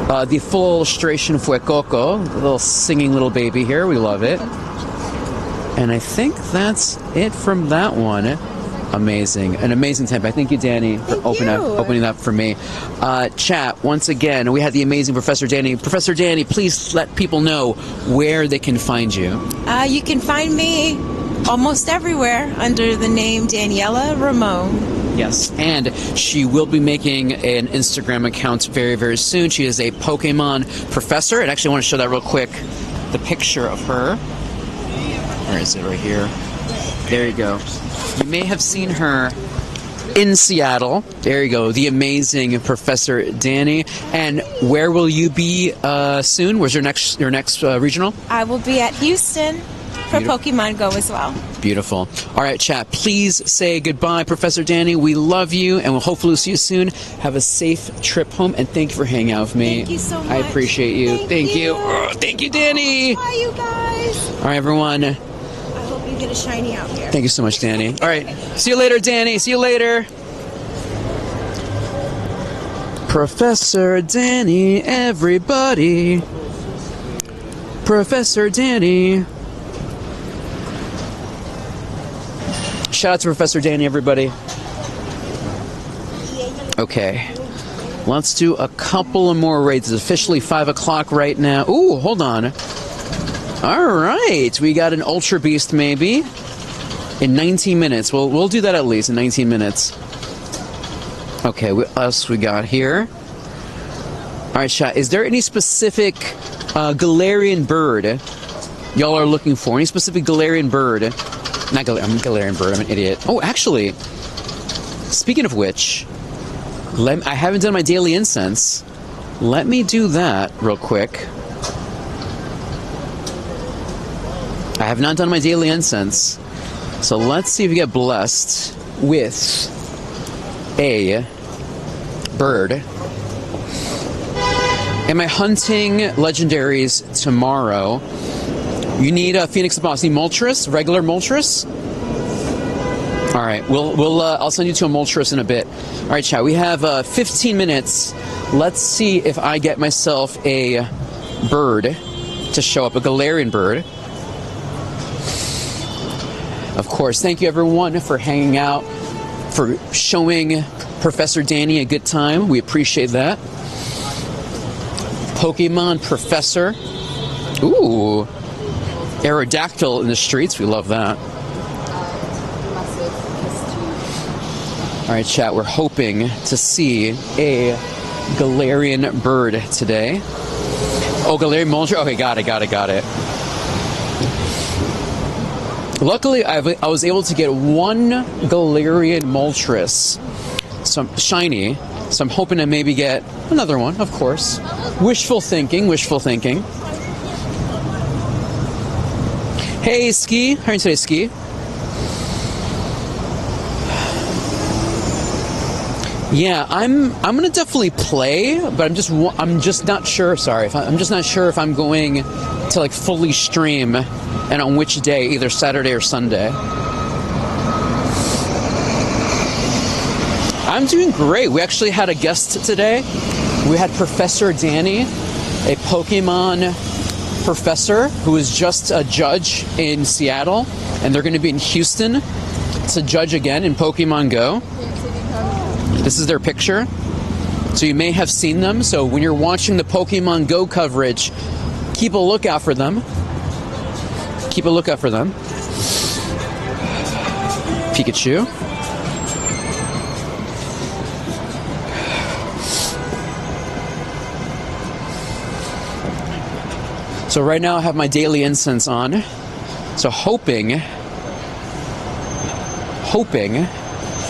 The full illustration Fuecoco, the little singing little baby here. We love it. And I think that's it from that one. Amazing. An amazing temp. I thank you, Danny, for opening that for me. Chat, once again, we had the amazing Professor Danny. Professor Danny, please let people know where they can find you. You can find me almost everywhere under the name Daniela Ramon. Yes, and she will be making an Instagram account very, very soon. She is a Pokemon professor. And actually, I want to show that real quick. The picture of her. Where is it? Right here. There you go. You may have seen her in Seattle. There you go. The amazing Professor Danny. And where will you be soon? Where's your next regional? I will be at Houston for Pokemon Go as well. Beautiful. All right, chat, please say goodbye, Professor Danny. We love you, and we'll hopefully see you soon. Have a safe trip home, and thank you for hanging out with me. Thank you so much. I appreciate you. Thank you. Oh, thank you, Danny. Bye, you guys. All right, everyone. I hope you get a shiny out here. Thank you so much, Danny. All right. See you later, Danny. See you later. Professor Danny, everybody. Professor Danny. Shout out to Professor Danny, everybody. Okay. Let's do a couple of more raids. It's officially 5 o'clock right now. Ooh, hold on. All right. We got an Ultra Beast, maybe, in 19 minutes. We'll do that at least in 19 minutes. Okay, what else we got here? All right, chat. Is there any specific Galarian bird y'all are looking for? Any specific Galarian bird? I'm Galarian bird. I'm an idiot. Oh, actually, speaking of which, I haven't done my daily incense. Let me do that real quick. I have not done my daily incense. So let's see if we get blessed with a bird. Am I hunting legendaries tomorrow? You need a Phoenix Boss. Need Moltres? Regular Moltres? All right, I'll send you to a Moltres in a bit. All right, chat. We have 15 minutes. Let's see if I get myself a bird to show up, a Galarian bird. Of course, thank you everyone for hanging out, for showing Professor Danny a good time. We appreciate that. Pokemon Professor. Ooh. Aerodactyl in the streets. We love that. All right, chat. We're hoping to see a Galarian bird today. Oh, Galarian Moltres. Okay, got it. Luckily, I was able to get one Galarian Moltres, some shiny. So I'm hoping to maybe get another one. Of course, wishful thinking. Hey, Ski. How are you today, Ski? Yeah, I'm gonna definitely play, but I'm just not sure. Sorry, I'm just not sure if I'm going to like fully stream, and on which day, either Saturday or Sunday. I'm doing great. We actually had a guest today. We had Professor Danny, a Pokemon professor who is just a judge in Seattle, and they're going to be in Houston to judge again in Pokemon Go. This is their picture. So you may have seen them. So when you're watching the Pokemon Go coverage, keep a lookout for them. Pikachu. So right now I have my daily incense on. So hoping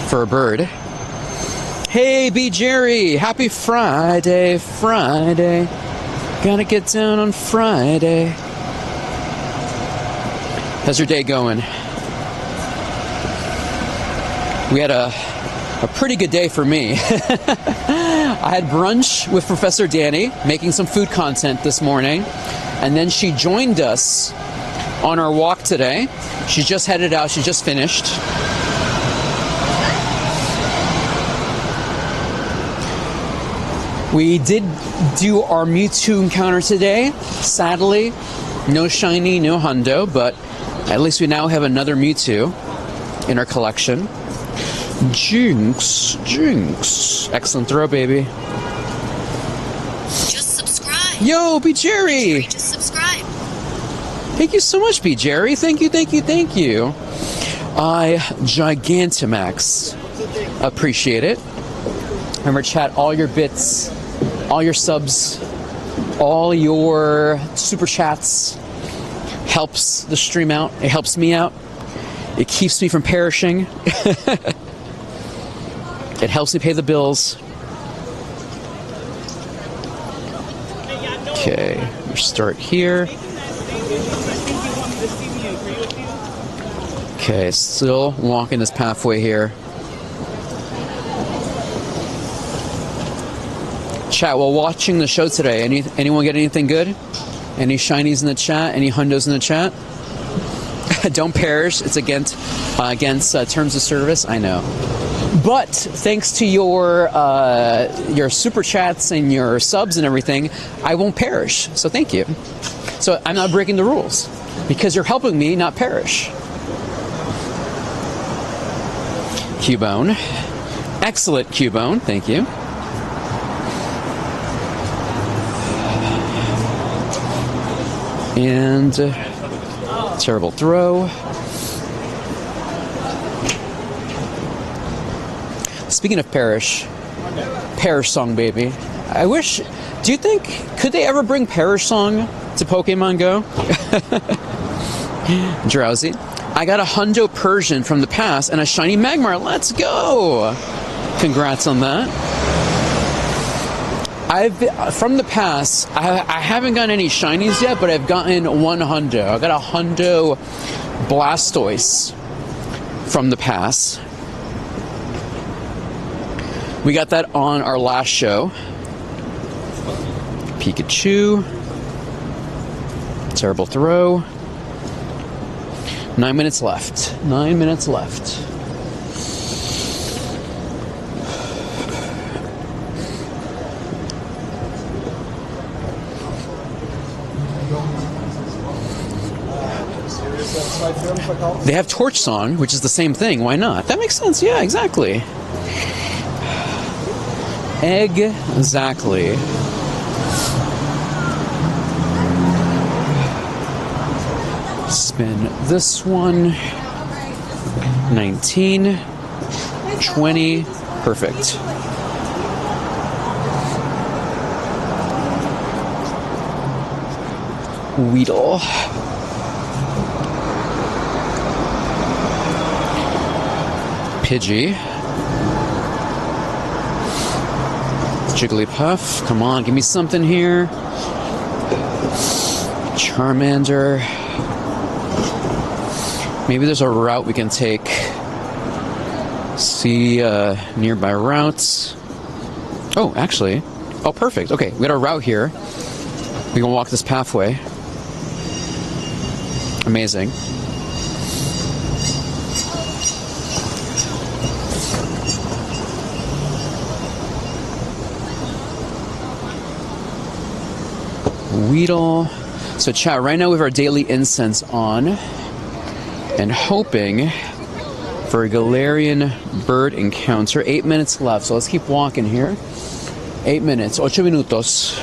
for a bird. Hey, B. Jerry, happy Friday. Gotta get down on Friday. How's your day going? We had a pretty good day for me. I had brunch with Professor Danny, making some food content this morning, and then she joined us on our walk today. She just headed out, she just finished. We did do our Mewtwo encounter today. Sadly, no shiny, no hundo, but at least we now have another Mewtwo in our collection. Jinx. Excellent throw, baby. Just subscribe. Yo, B. Jerry. Just subscribe. Thank you so much, B. Jerry. Thank you. I Gigantamax. Appreciate it. Remember, chat, all your bits, all your subs, all your super chats helps the stream out. It helps me out. It keeps me from perishing. It helps me pay the bills. Okay, we'll start here. Okay, still walking this pathway here. Chat, while watching the show today, anyone get anything good? Any shinies in the chat? Any hundos in the chat? Don't perish. It's against terms of service. I know. But thanks to your super chats and your subs and everything, I won't perish. So thank you. So I'm not breaking the rules because you're helping me not perish. Cubone. Excellent, Cubone. Thank you. And terrible throw. Speaking of Parrish Song, baby. Do you think, could they ever bring Parrish Song to Pokemon Go? Drowsy. I got a Hundo Persian from the past and a shiny Magmar. Let's go! Congrats on that. From the past, I haven't gotten any shinies yet, but I've gotten one Hundo. I got a Hundo Blastoise from the past. We got that on our last show. Pikachu. Terrible throw. 9 minutes left. They have Torch Song, which is the same thing. Why not? That makes sense. Yeah, exactly. Exactly. Spin this one. 19. 20. Perfect. Weedle. Pidgey. Jigglypuff. Come on, give me something here. Charmander. Maybe there's a route we can take. See nearby routes. Oh, actually. Oh, perfect. Okay, we got a route here. We can walk this pathway. Amazing. Weedle. So chat, right now we have our daily incense on and hoping for a Galarian bird encounter. 8 minutes left, so let's keep walking here. 8 minutes, 8 minutos.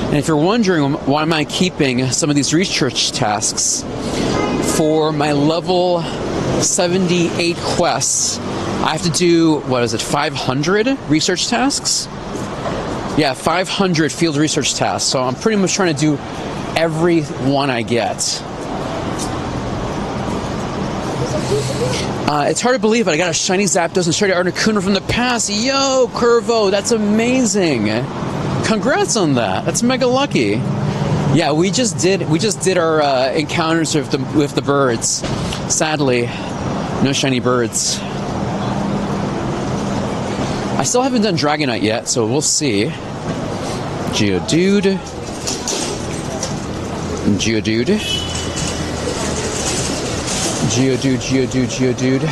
And if you're wondering why am I keeping some of these research tasks for my level 78 quests, I have to do, what is it, 500 research tasks? Yeah, 500 field research tasks. So I'm pretty much trying to do every one I get. It's hard to believe, but I got a shiny Zapdos and shiny Articuno from the past. Yo, Curvo, that's amazing. Congrats on that. That's mega lucky. Yeah, we just did our encounters with the birds. Sadly, no shiny birds. I still haven't done Dragonite yet, so we'll see. Geodude. Geodude. Geodude, Geodude, Geodude.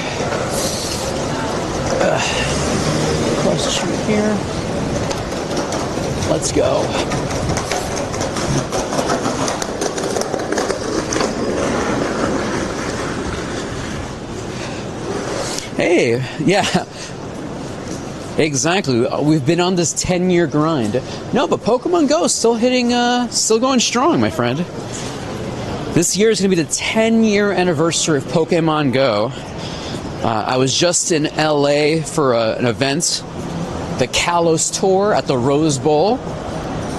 Question here. Let's go. Hey, yeah. Exactly. We've been on this 10-year grind. No, but Pokemon Go is still still going strong, my friend. This year is going to be the 10-year anniversary of Pokemon Go. I was just in LA for an event, the Kalos Tour at the Rose Bowl.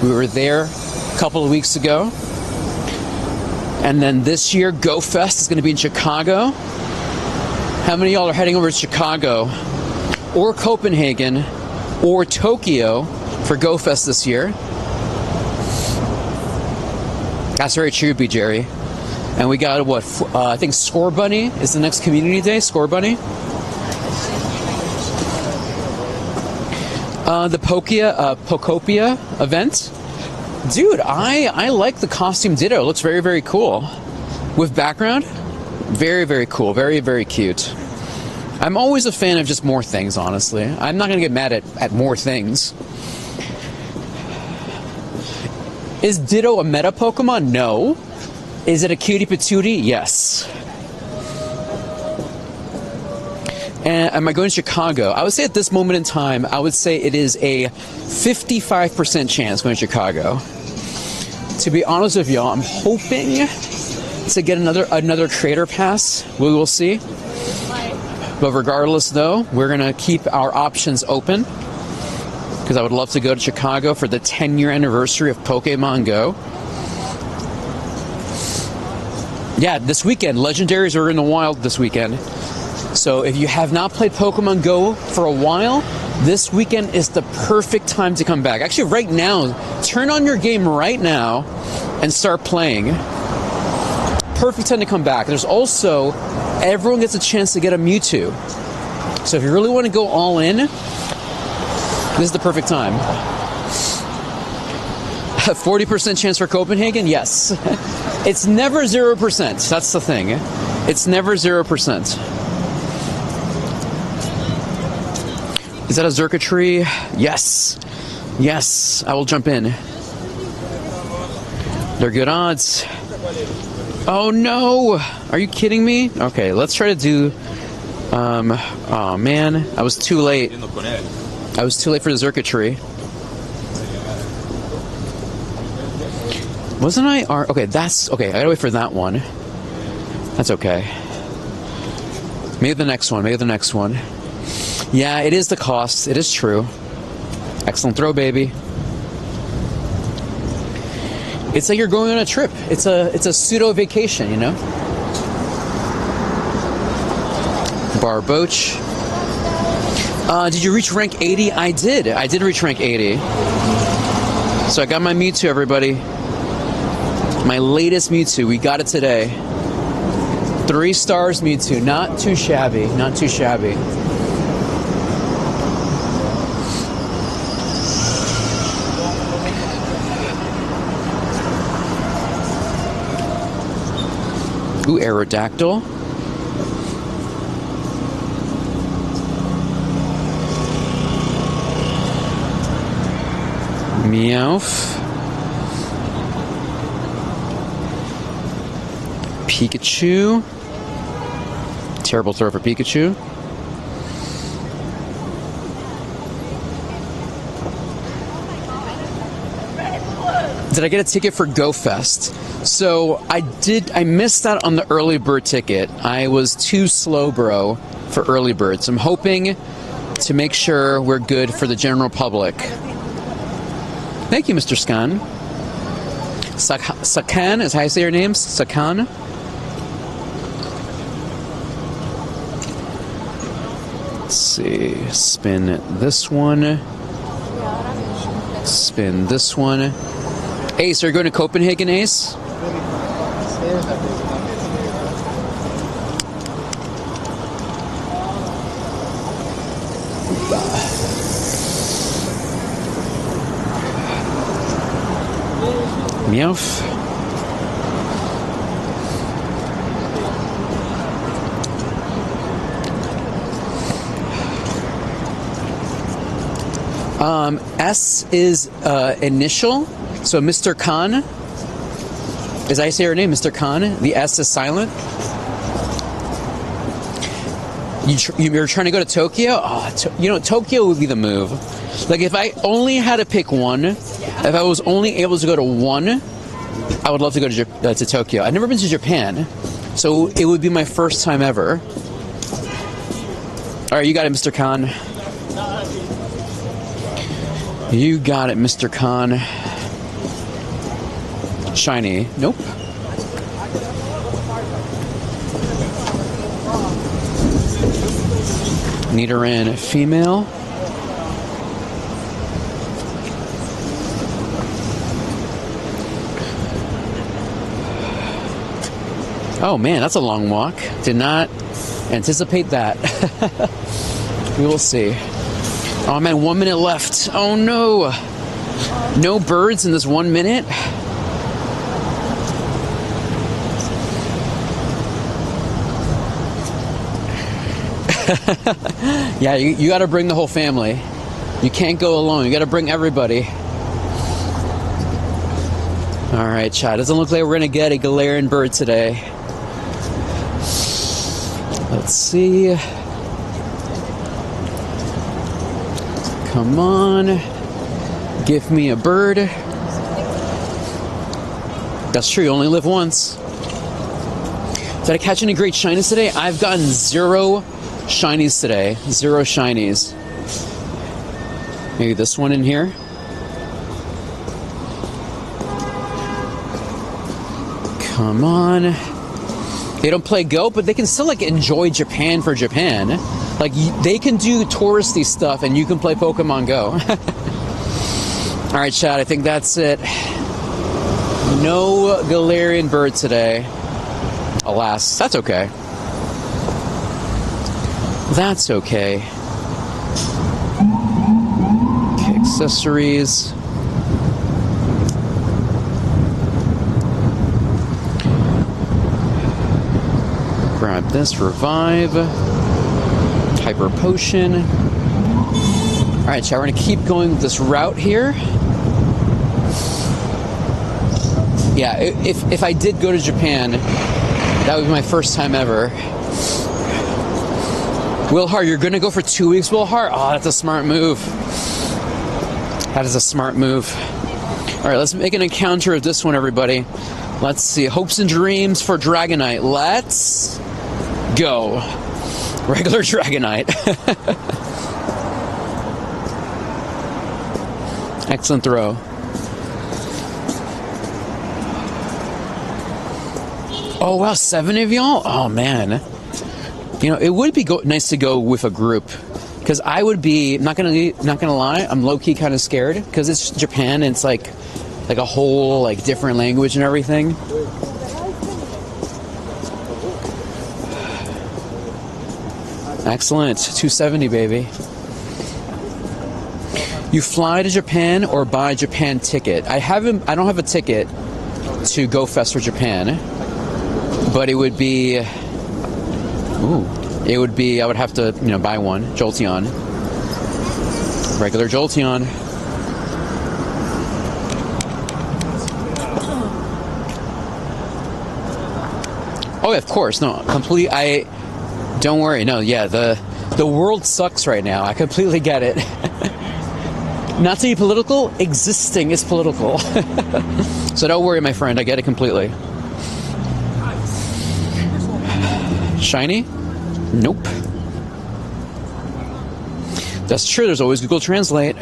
We were there a couple of weeks ago. And then this year, Go Fest is going to be in Chicago. How many of y'all are heading over to Chicago or Copenhagen or Tokyo for Go Fest this year? That's very true, B. Jerry. And we got what? I think Score Bunny is the next community day. Score Bunny. The Pokopia event. Dude, I like the costume Ditto. It looks very, very cool. With background, very, very cool. Very, very cute. I'm always a fan of just more things, honestly. I'm not going to get mad at more things. Is Ditto a meta Pokemon? No. Is it a cutie patootie? Yes. And am I going to Chicago? I would say at this moment in time, I would say it is a 55% chance going to Chicago. To be honest with y'all, I'm hoping to get another creator pass. We will see. But regardless, though, we're going to keep our options open because I would love to go to Chicago for the 10-year anniversary of Pokemon Go. Yeah, this weekend, legendaries are in the wild this weekend. So if you have not played Pokemon Go for a while, this weekend is the perfect time to come back. Actually, right now, turn on your game right now and start playing. Perfect time to come back. There's also, everyone gets a chance to get a Mewtwo. So if you really want to go all in, this is the perfect time. 40% chance for Copenhagen? Yes. It's never 0%. That's the thing. It's never 0%. Is that a circuitry? Yes. Yes, I will jump in. They're good odds. Oh no! Are you kidding me? Okay, let's try to do... oh man, I was too late. I was too late for the circuitry. Wasn't I? Okay, that's... Okay, I gotta wait for that one. That's okay. Maybe the next one, maybe the next one. Yeah, it is the cost. It is true. Excellent throw, baby. It's like you're going on a trip. It's a pseudo vacation, you know? Barboach. Did you reach rank 80? I did. I did reach rank 80. So I got my Mewtwo, everybody. My latest Mewtwo. We got it today. 3 stars Mewtwo. Not too shabby. Not too shabby. Ooh, Aerodactyl. Meowth. Pikachu. Terrible throw for Pikachu. Did I get a ticket for Go Fest? So I missed out on the early bird ticket. I was too slow, bro, for early birds. I'm hoping to make sure we're good for the general public. Thank you, Mr. Skan. Sakan is how I say your names? Sakan? Let's see. Spin this one. Spin this one. Ace, are you going to Copenhagen, Ace? Meowth. S is initial, so Mr. Khan. As I say your name, Mr. Khan, the S is silent. You're trying to go to Tokyo? Oh, you know, Tokyo would be the move. Like, if I only had to pick one, if I was only able to go to one, I would love to go to Tokyo. I've never been to Japan, so it would be my first time ever. All right, you got it, Mr. Khan. You got it, Mr. Khan. Shiny. Nope. Nidoran female. Oh man, that's a long walk. Did not anticipate that. We will see. Oh man, 1 minute left. Oh no. No birds in this 1 minute. Yeah, you got to bring the whole family. You can't go alone. You got to bring everybody. All right, chat. Doesn't look like we're gonna get a Galarian bird today. Let's see. Come on. Give me a bird. That's true. You only live once. Did I catch any great shinies today? I've gotten 0 shinies today. 0 shinies. Maybe this one in here. Come on. They don't play Go, but they can still like enjoy Japan for Japan. Like they can do touristy stuff and you can play Pokemon Go. All right, chat, I think that's it. No Galarian bird today. Alas, that's okay. That's okay. Okay, accessories. Grab this, revive. Hyper potion. All right, chat, we're gonna keep going with this route here. Yeah, if I did go to Japan, that would be my first time ever. Will Hart, you're gonna go for 2 weeks, Will Hart? Oh, that's a smart move. That is a smart move. All right, let's make an encounter of this one, everybody. Let's see, hopes and dreams for Dragonite. Let's go. Regular Dragonite. Excellent throw. Oh wow, 7 of y'all? Oh man. You know, it would be nice to go with a group, because I would be not gonna lie, I'm low key kind of scared because it's Japan and it's like a whole like different language and everything. Excellent, 270, baby. You fly to Japan or buy a Japan ticket? I don't have a ticket to Go Fest for Japan. But it would be, I would have to, buy one. Jolteon. Regular Jolteon. Oh, of course. No, don't worry. No, yeah, the world sucks right now. I completely get it. Not to be political, existing is political. So don't worry, my friend. I get it completely. Shiny? Nope. That's true, there's always Google Translate.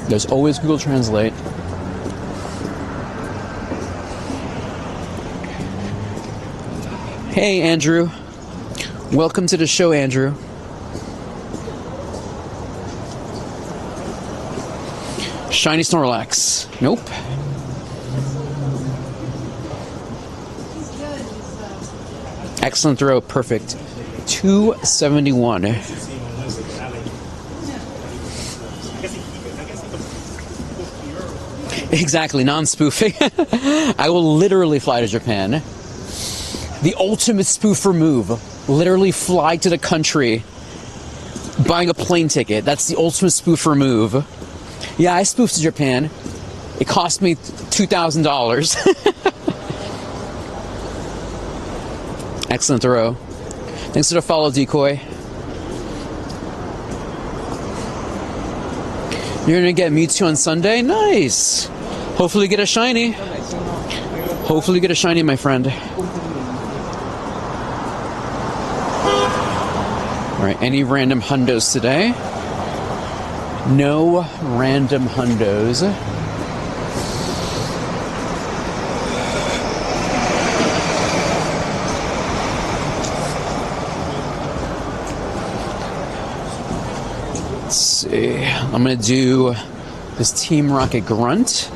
There's always Google Translate. Hey, Andrew. Welcome to the show, Andrew. Shiny Snorlax. Nope. Excellent throw, perfect. 271. Exactly, non-spoofing. I will literally fly to Japan. The ultimate spoofer move. Literally fly to the country, buying a plane ticket. That's the ultimate spoofer move. Yeah, I spoofed to Japan. It cost me $2,000. Excellent throw. Thanks for the follow, Decoy. You're gonna get Mewtwo on Sunday? Nice! Hopefully get a shiny. Hopefully get a shiny, my friend. Alright, any random hundos today? No random hundos. Let's see. I'm gonna do this Team Rocket Grunt.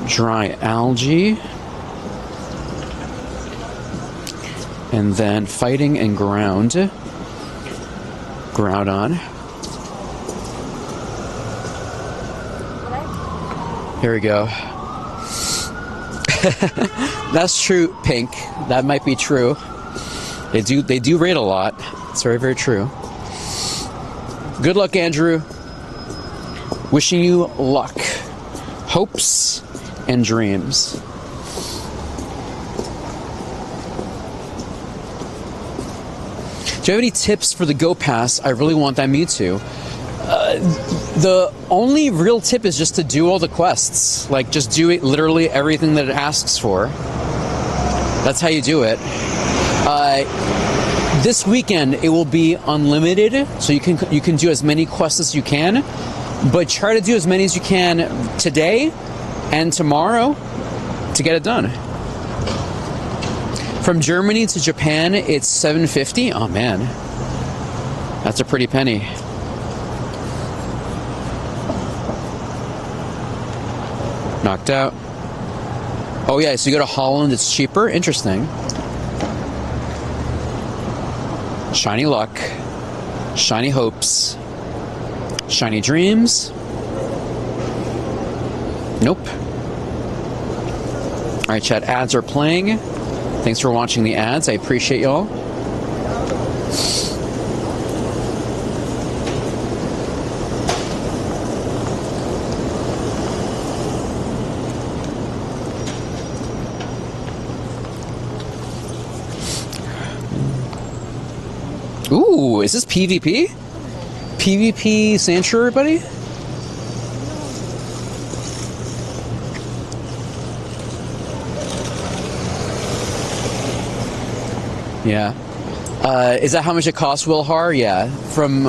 Dry Algae. And then Fighting and Ground. Groudon. Here we go. That's true, Pink. That might be true. They do rate a lot. It's very, very true. Good luck, Andrew. Wishing you luck, hopes, and dreams. Do you have any tips for the Go Pass? I really want that Mewtwo. The only real tip is just to do all the quests. Like, just do it, literally everything that it asks for. That's how you do it. This weekend it will be unlimited, so you can do as many quests as you can, but try to do as many as you can today and tomorrow to get it done. From Germany to Japan, it's $7.50. Oh man, that's a pretty penny. Knocked out. Oh yeah, so you go to Holland, it's cheaper. Interesting. Shiny luck, shiny hopes, shiny dreams. Nope. All right, chat. Ads are playing. Thanks for watching the ads. I appreciate y'all. Ooh, is this PvP? PvP Sanctuary, buddy? Yeah. Is that how much it costs, Wilhar? Yeah.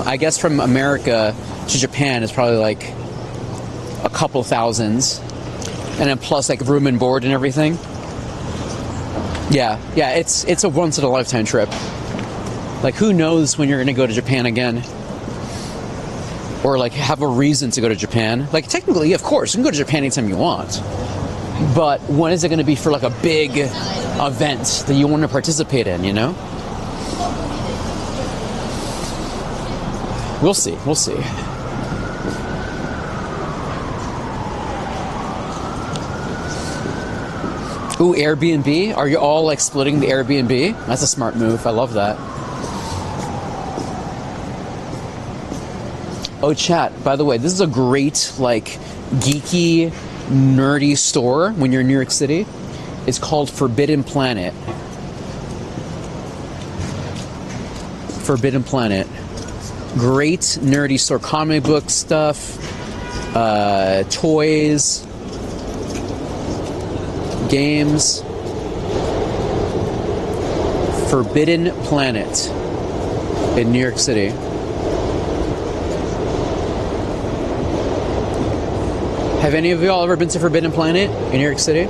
I guess from America to Japan is probably like a couple thousands. And then plus like room and board and everything. Yeah, it's a once in a lifetime trip. Like who knows when you're gonna go to Japan again? Or like have a reason to go to Japan. Like technically, of course, you can go to Japan anytime you want. But when is it gonna be for like a big event that you want to participate in, you know? We'll see. Ooh, Airbnb? Are you all like splitting the Airbnb? That's a smart move. I love that. Oh, chat, by the way, this is a great, like, geeky, nerdy store when you're in New York City. It's called Forbidden Planet. Forbidden Planet. Great nerdy store. Comic book stuff, toys, games. Forbidden Planet in New York City. Have any of y'all ever been to Forbidden Planet in New York City?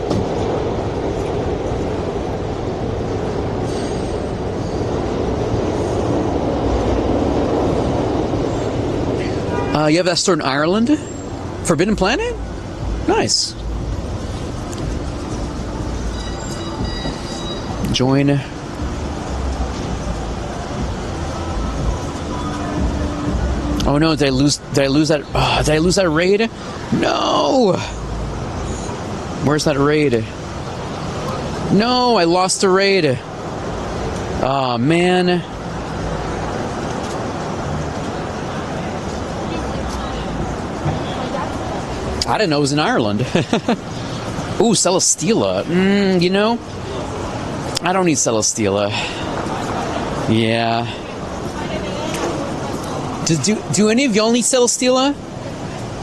You have that store in Ireland? Forbidden Planet? Nice. Join. Oh no, did I lose that? Oh, did I lose that raid? No! Where's that raid? No, I lost the raid. Oh man. I didn't know it was in Ireland. Ooh, Celesteela. You know, I don't need Celesteela. Yeah. Do any of y'all need Celesteela?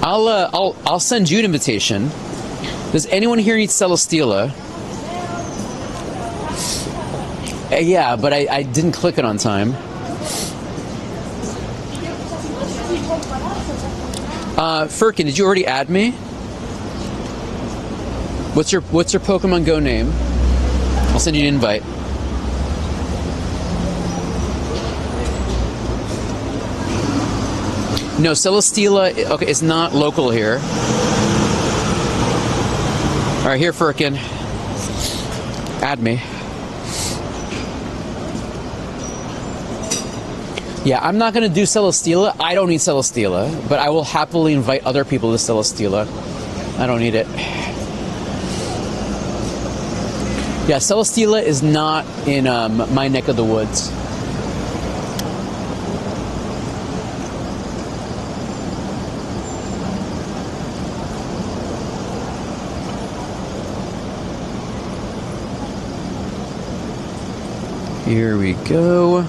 I'll send you an invitation. Does anyone here need Celesteela? Yeah, but I didn't click it on time. Firkin, did you already add me? What's your Pokemon Go name? I'll send you an invite. No, Celesteela, okay, it's not local here. Alright, here, Firkin. Add me. Yeah, I'm not going to do Celesteela. I don't need Celesteela, but I will happily invite other people to Celesteela. I don't need it. Yeah, Celesteela is not in my neck of the woods. Here we go.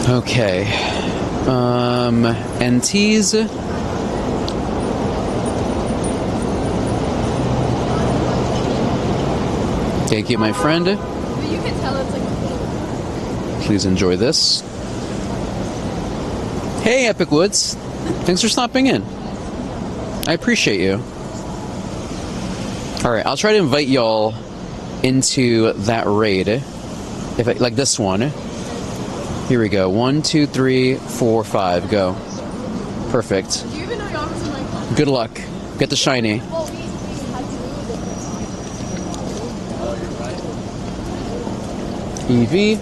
Okay. NTs. Thank you, my friend. But you can tell it's like. Please enjoy this. Hey, Epic Woods. Thanks for stopping in. I appreciate you. Alright, I'll try to invite y'all into that raid. If I, like this one. Here we go. 1, 2, 3, 4, 5. Go. Perfect. Do you even know y'all was in like. Good luck. Get the shiny. Well, we had to do EV.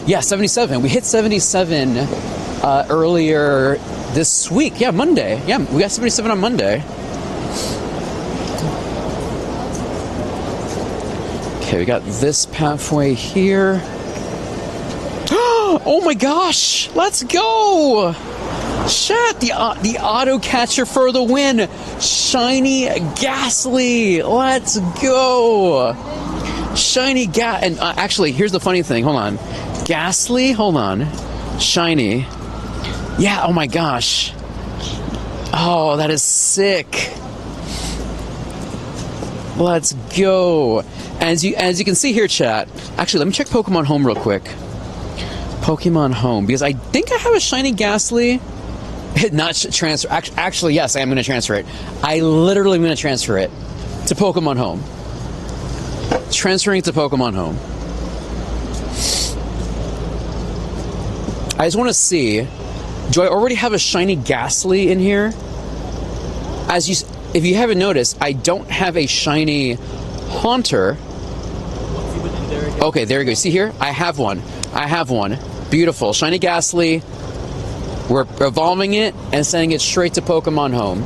Yeah, 77. We hit 77 earlier this week. Yeah, Monday. Yeah, we got 77 on Monday. Okay, we got this pathway here. Oh my gosh! Let's go! Shit! The auto catcher for the win! Shiny Ghastly! Let's go! Shiny and actually, here's the funny thing. Hold on. Ghastly? Hold on. Shiny. Yeah, oh my gosh. Oh, that is sick. Let's go. As you can see here, chat. Actually, let me check Pokemon Home real quick. Pokemon Home, because I think I have a shiny Ghastly. Not transfer. Actually, yes, I am going to transfer it. I literally am going to transfer it to Pokemon Home. Transferring to Pokemon Home. I just want to see. Do I already have a shiny Ghastly in here? If you haven't noticed, I don't have a shiny Haunter. Okay, there you go. See here? I have one. Beautiful. Shiny Ghastly. We're evolving it and sending it straight to Pokemon Home.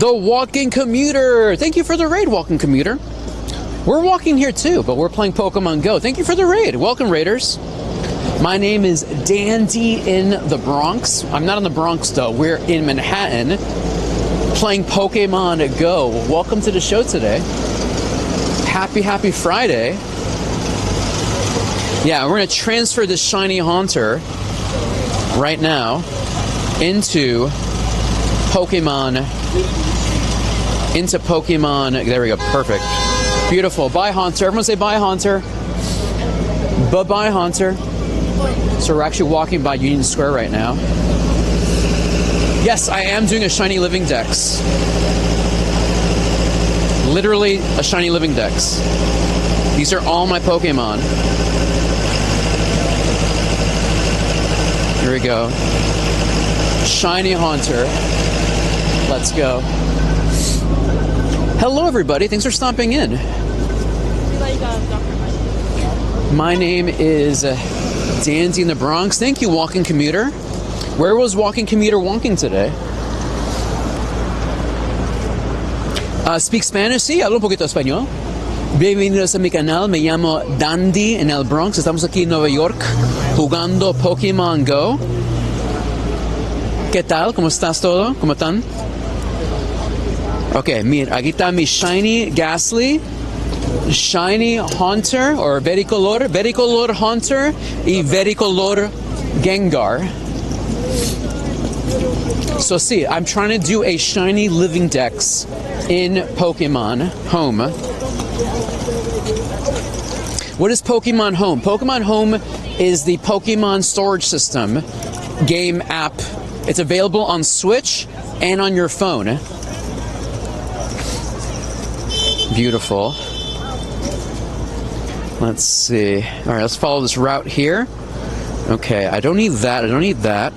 The Walking Commuter. Thank you for the raid, Walking Commuter. We're walking here too, but we're playing Pokemon Go. Thank you for the raid. Welcome, Raiders. My name is Dandy in the Bronx. I'm not in the Bronx, though. We're in Manhattan playing Pokemon Go. Welcome to the show today. Happy Friday. Yeah, we're going to transfer this shiny Haunter right now into Pokemon. There we go. Perfect. Beautiful. Bye, Haunter. Everyone say bye, Haunter. Bye-bye, Haunter. So we're actually walking by Union Square right now. Yes, I am doing a shiny living dex. Literally a shiny living dex. These are all my Pokemon. Here we go. Shiny Haunter. Let's go. Hello, everybody. Thanks for stopping in. My name is Dandy in the Bronx. Thank you, Walking Commuter. Where was Walking Commuter walking today? Speak Spanish? Sí, hablo un poquito español. Bienvenidos a mi canal. Me llamo Dandy en el Bronx. Estamos aquí en Nueva York jugando Pokémon Go. ¿Qué tal? ¿Cómo estás todo? ¿Cómo están? Ok, mira, aquí está mi Shiny Ghastly, Shiny Haunter, or Vericolor Haunter, y Vericolor Gengar. So see, I'm trying to do a shiny living dex in Pokemon Home. What is Pokemon Home? Pokemon Home is the Pokemon storage system game app. It's available on Switch and on your phone. Beautiful. Let's see. All right, let's follow this route here. Okay, I don't need that.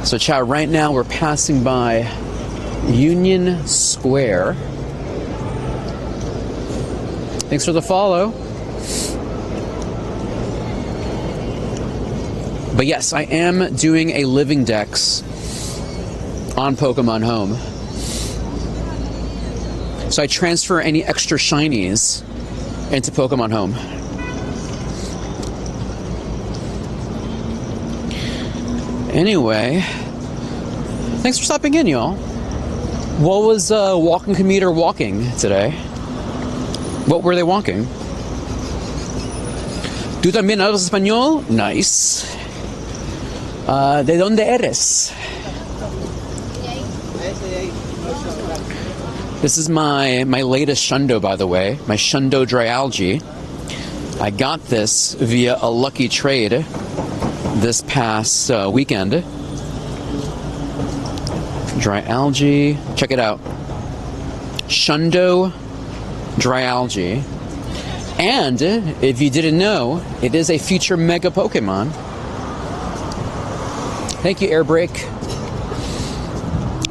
So chat, right now we're passing by Union Square. Thanks for the follow. But yes, I am doing a living dex on Pokemon Home. So I transfer any extra shinies into Pokemon Home. Anyway, thanks for stopping in, y'all. What was Walking Commuter walking today? What were they walking? ¿Tú también hablas español? Nice. ¿De dónde eres? This is my latest Shundo, by the way. My Shundo Dryalgae. I got this via a lucky trade this past weekend. Dryalgae. Check it out. Shundo Dryalgae. And, if you didn't know, it is a future Mega Pokemon. Thank you, Airbrake.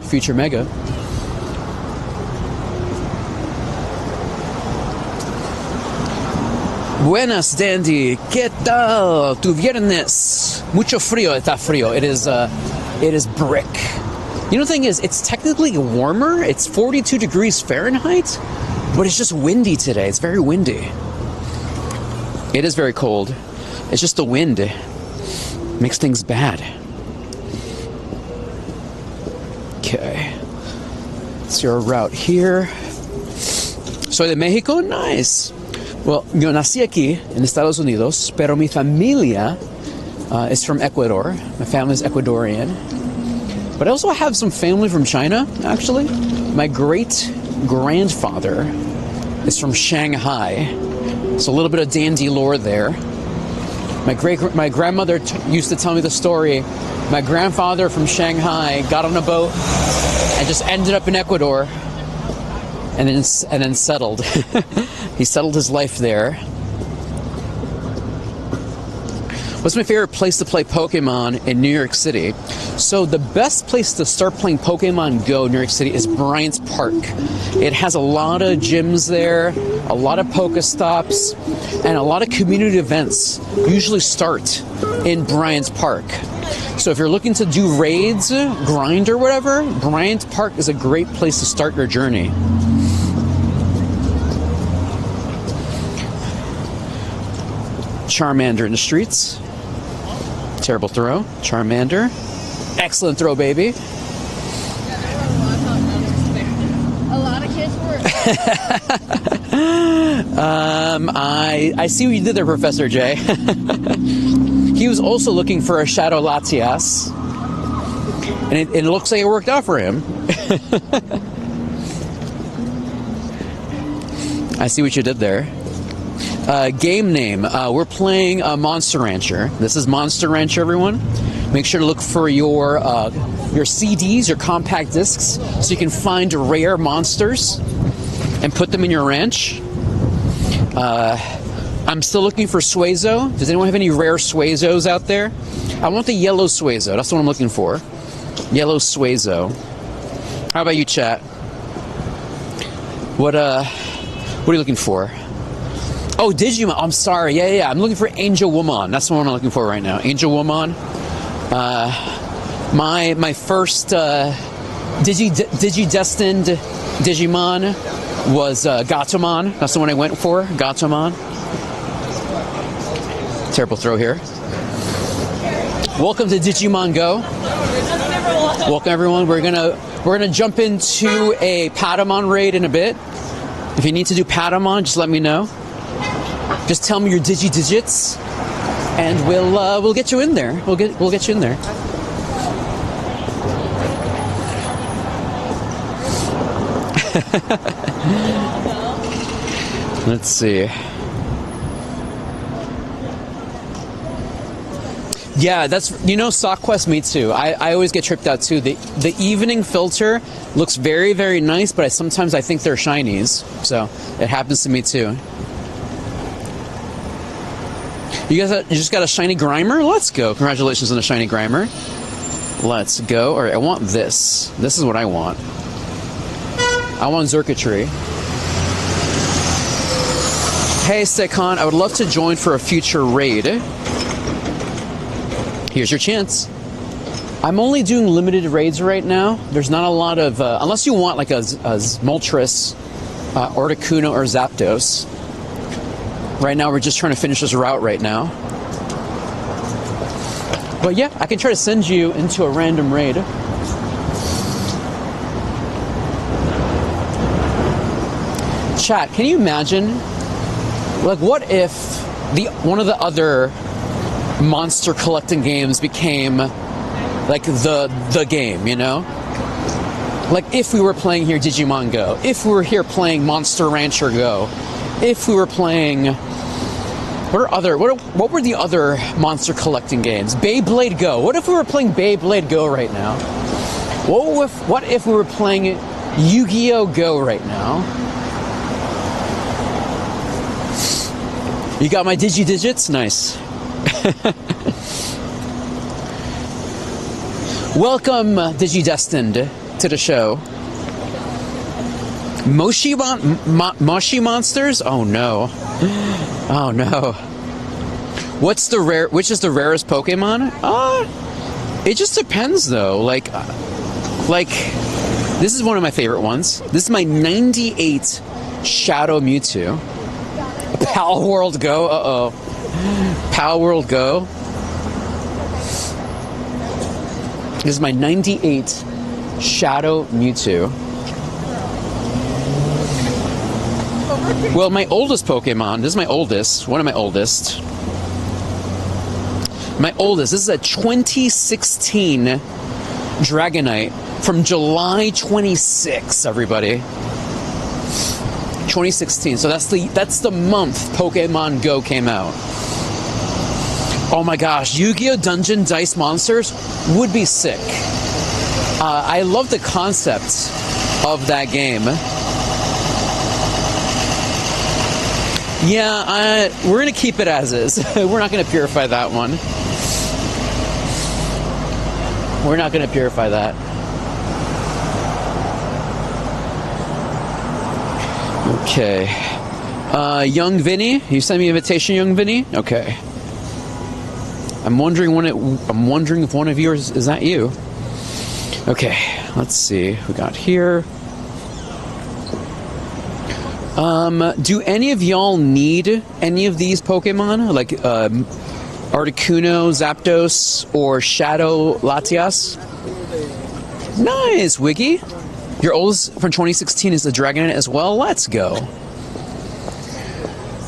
Future Mega. Buenas, Dandy. ¿Qué tal tu viernes? Mucho frío. Está frío. It is brick. You know, the thing is, it's technically warmer. It's 42 degrees Fahrenheit, But it's just windy today. It's very windy. It is very cold. It's just the wind. Makes things bad. Okay. Let's see our route here. Soy de México? Nice. Well, yo nací aquí en Estados Unidos, pero mi familia is from Ecuador. My family is Ecuadorian. But I also have some family from China, actually. My great-grandfather is from Shanghai. So a little bit of dandy lore there. My grandmother used to tell me the story. My grandfather from Shanghai got on a boat and just ended up in Ecuador and then settled. He settled his life there. What's my favorite place to play Pokemon in New York City? So the best place to start playing Pokemon Go in New York City is Bryant's Park. It has a lot of gyms there, a lot of Pokestops, and a lot of community events usually start in Bryant's Park. So if you're looking to do raids, grind or whatever, Bryant's Park is a great place to start your journey. Charmander in the streets. Terrible throw. Charmander. Excellent throw, baby. A lot of kids were. I see what you did there, Professor J. He was also looking for a Shadow Latias. And it looks like it worked out for him. I see what you did there. Game name. We're playing Monster Rancher. This is Monster Rancher, everyone. Make sure to look for your CDs, your compact discs, so you can find rare monsters and put them in your ranch. I'm still looking for Suezo. Does anyone have any rare Suezos out there? I want the yellow Suezo. That's what I'm looking for. Yellow Suezo. How about you, chat? What are you looking for? Oh, Digimon. I'm sorry. Yeah. I'm looking for Angel Woman. That's the one I'm looking for right now. Angel Woman. My first Digi-destined Digimon was Gatomon. That's the one I went for. Gatomon. Terrible throw here. Welcome to Digimon Go. Welcome everyone. We're gonna jump into a Patamon raid in a bit. If you need to do Patamon, just let me know. Just tell me your digits, and we'll get you in there. We'll get you in there. Let's see. Yeah, that's Sock Quest, me too. I always get tripped out too. The evening filter looks very, very nice, but sometimes I think they're shinies. So it happens to me too. You just got a shiny Grimer? Let's go. Congratulations on a shiny Grimer. Let's go. All right, I want this. This is what I want. I want Xurkitree. Hey, Sekon, I would love to join for a future raid. Here's your chance. I'm only doing limited raids right now. There's not a lot of... unless you want like a Moltres, Articuno, or Zapdos. Right now, we're just trying to finish this route right now. But yeah, I can try to send you into a random raid. Chat, can you imagine? Like, what if one of the other monster collecting games became like the game, you know? Like if we were playing here Digimon Go, if we were here playing Monster Rancher Go, if we were playing what were the other monster collecting games? Beyblade Go. What if we were playing Beyblade Go right now? What if we were playing Yu-Gi-Oh Go right now? You got my digits? Nice. Welcome, Digi-destined, to the show. Moshi monsters? Oh no. Oh no. Which is the rarest Pokemon? It just depends though. Like this is one of my favorite ones. This is my 98 Shadow Mewtwo. Pal World Go. Uh-oh. Pal World Go. This is my 98 Shadow Mewtwo. Well, my oldest Pokemon, this is my oldest, one of my oldest. My oldest, this is a 2016 Dragonite from July 26, everybody. 2016, so that's the month Pokemon Go came out. Oh my gosh, Yu-Gi-Oh! Dungeon Dice Monsters would be sick. I love the concept of that game. Yeah, we're gonna keep it as is. We're not gonna purify that one. We're not gonna purify that. Okay. Young Vinny, you sent me an invitation, Young Vinny? Okay. I'm wondering if one of yours is that you. Okay, let's see. We got here. Do any of y'all need any of these Pokemon? Like Articuno, Zapdos, or Shadow Latias? Nice, Wiggy. Your oldest from 2016 is the Dragonite as well? Let's go.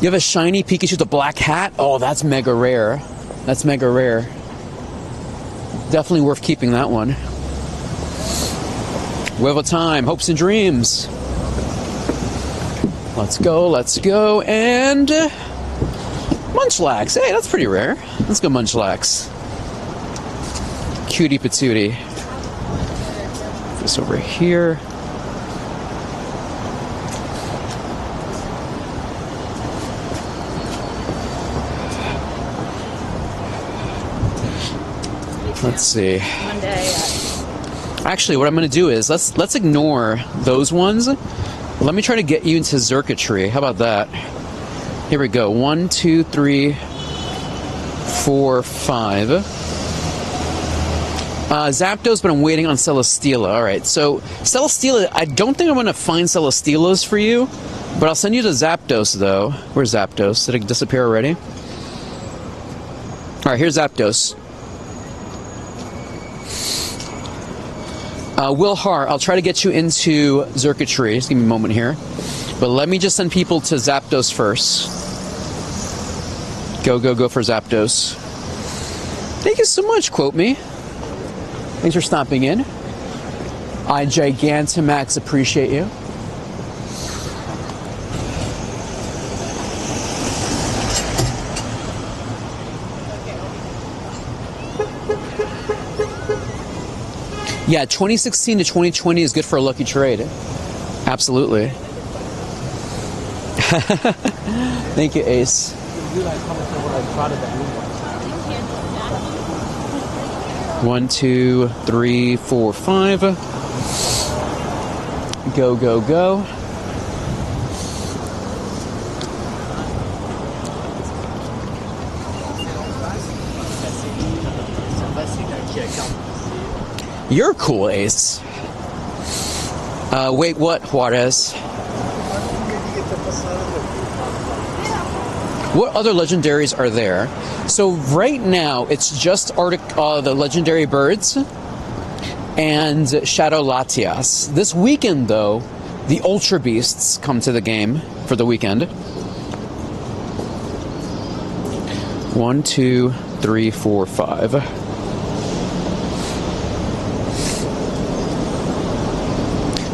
You have a shiny Pikachu with a black hat? Oh, that's mega rare. That's mega rare. Definitely worth keeping that one. Wheel time, hopes and dreams. Let's go, and Munchlax. Hey, that's pretty rare. Let's go Munchlax. Cutie patootie. This over here. Let's see. Actually, what I'm going to do is let's ignore those ones. Let me try to get you into Circuitry. How about that? Here we go. 1, 2, 3, 4, 5. Zapdos, but I'm waiting on Celesteela. All right, so Celesteela, I don't think I'm going to find Celesteelas for you, but I'll send you to Zapdos, though. Where's Zapdos? Did it disappear already? All right, here's Zapdos. Will Har, I'll try to get you into Circuitry. Just give me a moment here. But let me just send people to Zapdos first. Go for Zapdos. Thank you so much, Quote Me. Thanks for stopping in. I Gigantamax appreciate you. Yeah, 2016 to 2020 is good for a lucky trade. Absolutely. Thank you, Ace. 1, 2, 3, 4, 5. Go. You're cool, Ace. Wait, what, Juarez? What other legendaries are there? So right now, it's just the legendary birds and Shadow Latias. This weekend, though, the Ultra Beasts come to the game for the weekend. 1, 2, 3, 4, 5.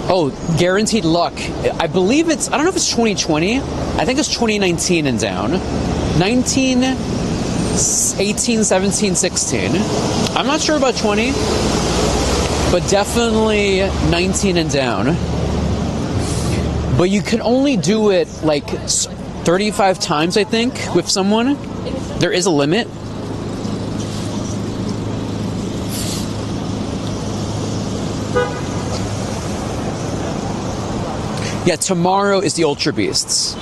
Oh, guaranteed luck. I believe I don't know if it's 2020. I think it's 2019 and down. 19, 18, 17, 16. I'm not sure about 20, but definitely 19 and down. But you can only do it like 35 times, I think, with someone. There is a limit. Yeah, tomorrow is the Ultra Beasts.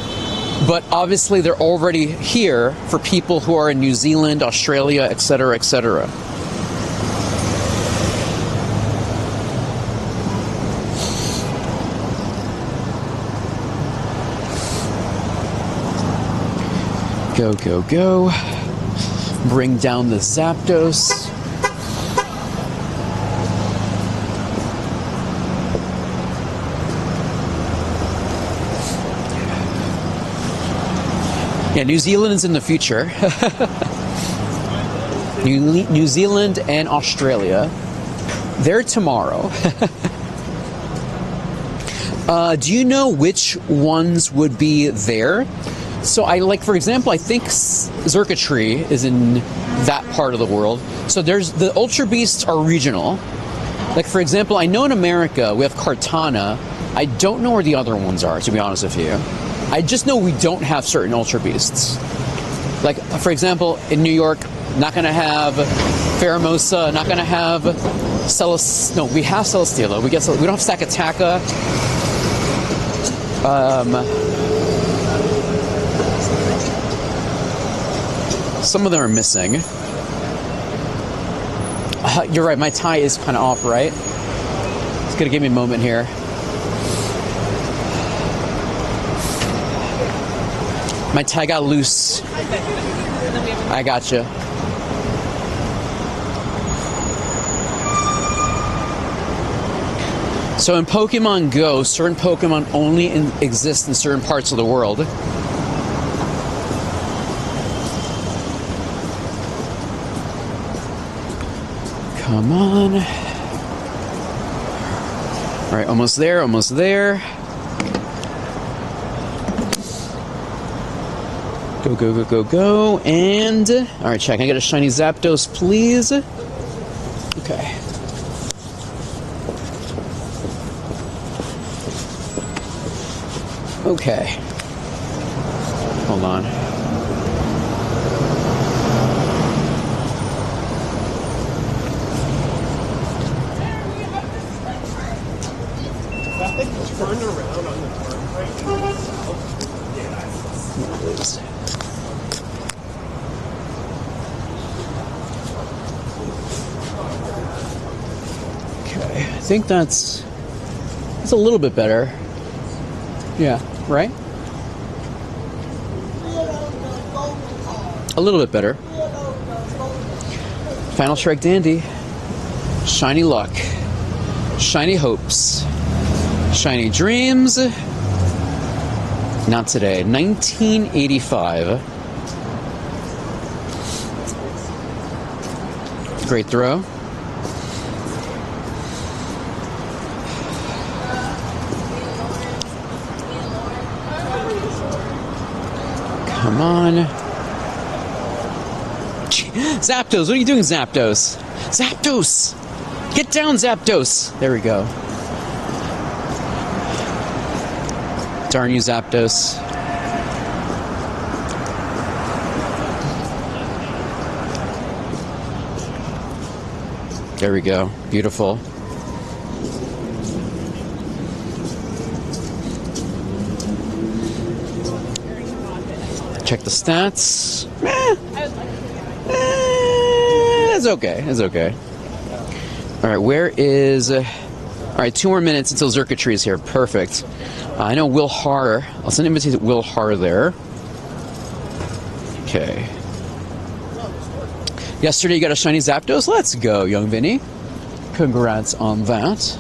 But obviously they're already here for people who are in New Zealand, Australia, etc., etc. Go, go, go. Bring down the Zapdos. Yeah, New Zealand is in the future. New Zealand and Australia. They're tomorrow. Do you know which ones would be there? So for example, I think Circuitry is in that part of the world. So the Ultra Beasts are regional. Like, for example, I know in America we have Cartana. I don't know where the other ones are, to be honest with you. I just know we don't have certain Ultra Beasts. Like, for example, in New York, not going to have Pheromosa, not going to have no, we have Celesteela. We don't have Stakataka. Some of them are missing. You're right, my tie is kind of off, right? It's going to give me a moment here. My tie got loose. I gotcha. So in Pokemon Go, certain Pokemon only exist in certain parts of the world. Come on. All right, almost there, almost there. Go, go, go, go, go, and... Alright, check. Can I get a shiny Zapdos, please? Okay. Okay. Hold on. That thing turned around on the turnpike. Okay, I think that's a little bit better. Yeah, right? A little bit better. Final Strike Dandy. Shiny Luck. Shiny Hopes. Shiny Dreams. Not today. 1985. Great throw. Come on. Zapdos, what are you doing, Zapdos? Zapdos! Get down, Zapdos! There we go. Darn you, Zapdos. There we go. Beautiful. Check the stats. It's okay. It's okay. Alright, where is... Alright, 2 more minutes until Circuitry is here. Perfect. I know Will Har. I'll send an invitation to Will Har there. Okay. Yesterday you got a shiny Zapdos? Let's go, young Vinny. Congrats on that.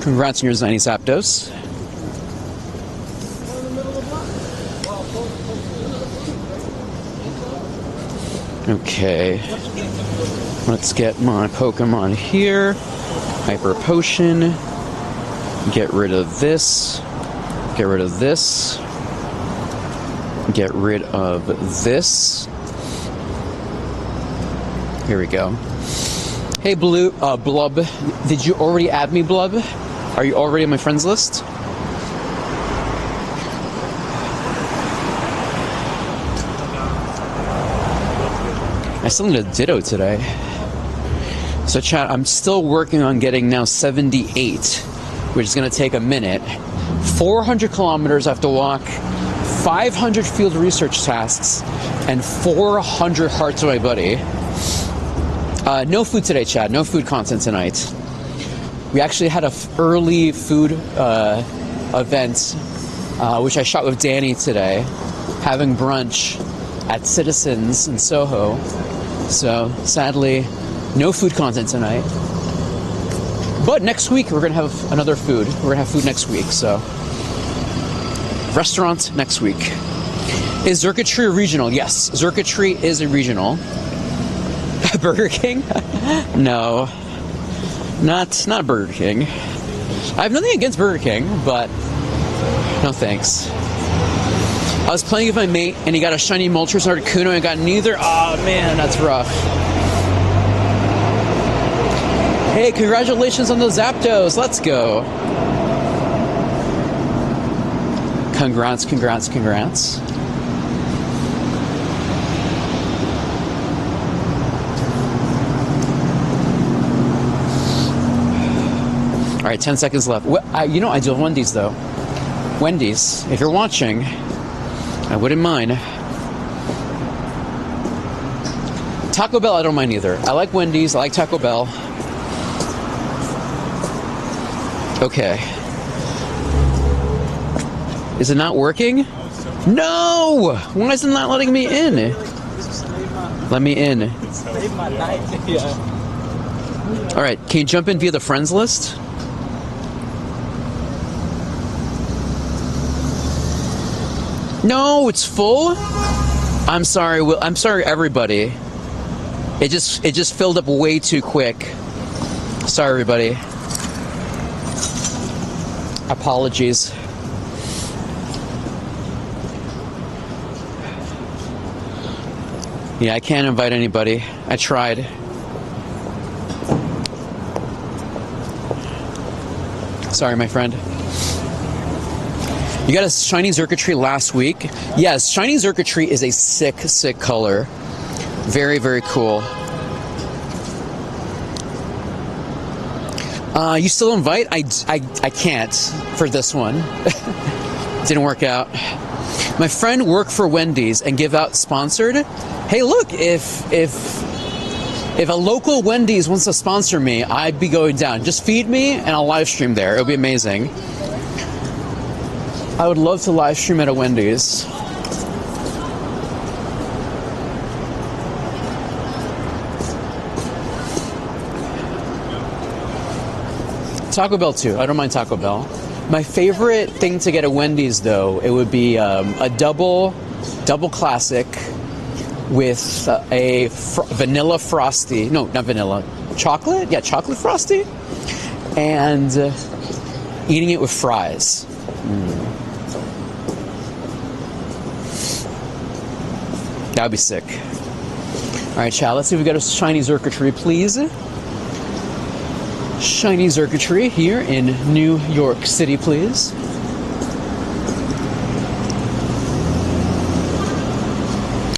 Congrats on your shiny Zapdos. Okay. Let's get my Pokemon here. Hyper Potion. Get rid of this. Get rid of this. Get rid of this. Here we go. Hey, Blub. Did you already add me, Blub? Are you already on my friends list? I still need a Ditto today. So chat, I'm still working on getting now 78, which is going to take a minute. 400 kilometers I have to walk, 500 field research tasks, and 400 hearts to my buddy. No food today, Chad. No food content tonight. We actually had an early food event, which I shot with Danny today, having brunch. at Citizens in Soho. So sadly, no food content tonight. But next week we're gonna have another food. We're gonna have food next week. So restaurant next week. Is Circuitry a regional? Yes, Circuitry is a regional. Burger King? No, not Burger King. I have nothing against Burger King, but no thanks. I was playing with my mate, and he got a shiny Moltres Articuno, and I got neither. Oh man, that's rough. Hey, congratulations on those Zapdos. Let's go. Congrats, congrats, congrats. All right, 10 seconds left. You know, I do have Wendy's, though. Wendy's, if you're watching, I wouldn't mind. Taco Bell, I don't mind either. I like Wendy's, I like Taco Bell. Okay. Is it not working? No! Why is it not letting me in? Let me in. Alright, can you jump in via the friends list? No, it's full? I'm sorry, I'm sorry everybody. It just filled up way too quick. Sorry everybody. Apologies. Yeah, I can't invite anybody. I tried. Sorry, my friend. You got a shiny Circuitry last week? Yes, shiny Circuitry is a sick color. Very, very cool. You still invite? I can't for this one. Didn't work out. My friend worked for Wendy's and give out sponsored. Hey, look, if a local Wendy's wants to sponsor me, I'd be going down. Just feed me and I'll live stream there. It'll be amazing. I would love to live stream at a Wendy's. Taco Bell too. I don't mind Taco Bell. My favorite thing to get at Wendy's though, it would be a double classic with a vanilla frosty. No, not vanilla. Chocolate? Yeah, chocolate frosty. And eating it with fries. That would be sick. All right, chat. Let's see if we got a shiny Circuitry, please. Shiny Circuitry here in New York City, please.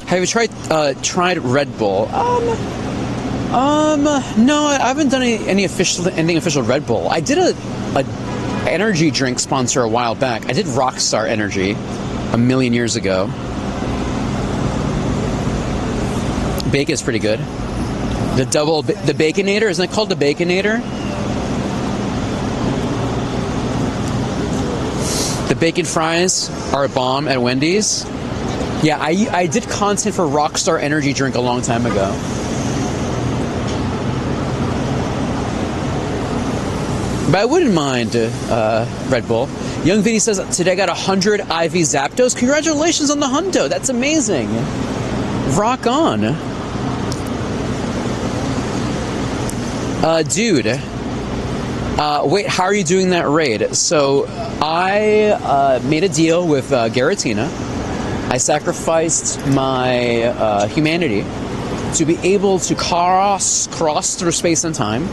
Have you tried Red Bull? No, I haven't done anything official Red Bull. I did a energy drink sponsor a while back. I did Rockstar Energy a million years ago. Bacon's pretty good. The Baconator, isn't it called the Baconator? The bacon fries are a bomb at Wendy's. Yeah, I did content for Rockstar Energy Drink a long time ago. But I wouldn't mind Red Bull. Young Vinny says, today I got 100 IV Zapdos. Congratulations on the hundo. That's amazing. Rock on. Dude. Wait, how are you doing that raid? So, I made a deal with Garatina. I sacrificed my humanity to be able to cross through space and time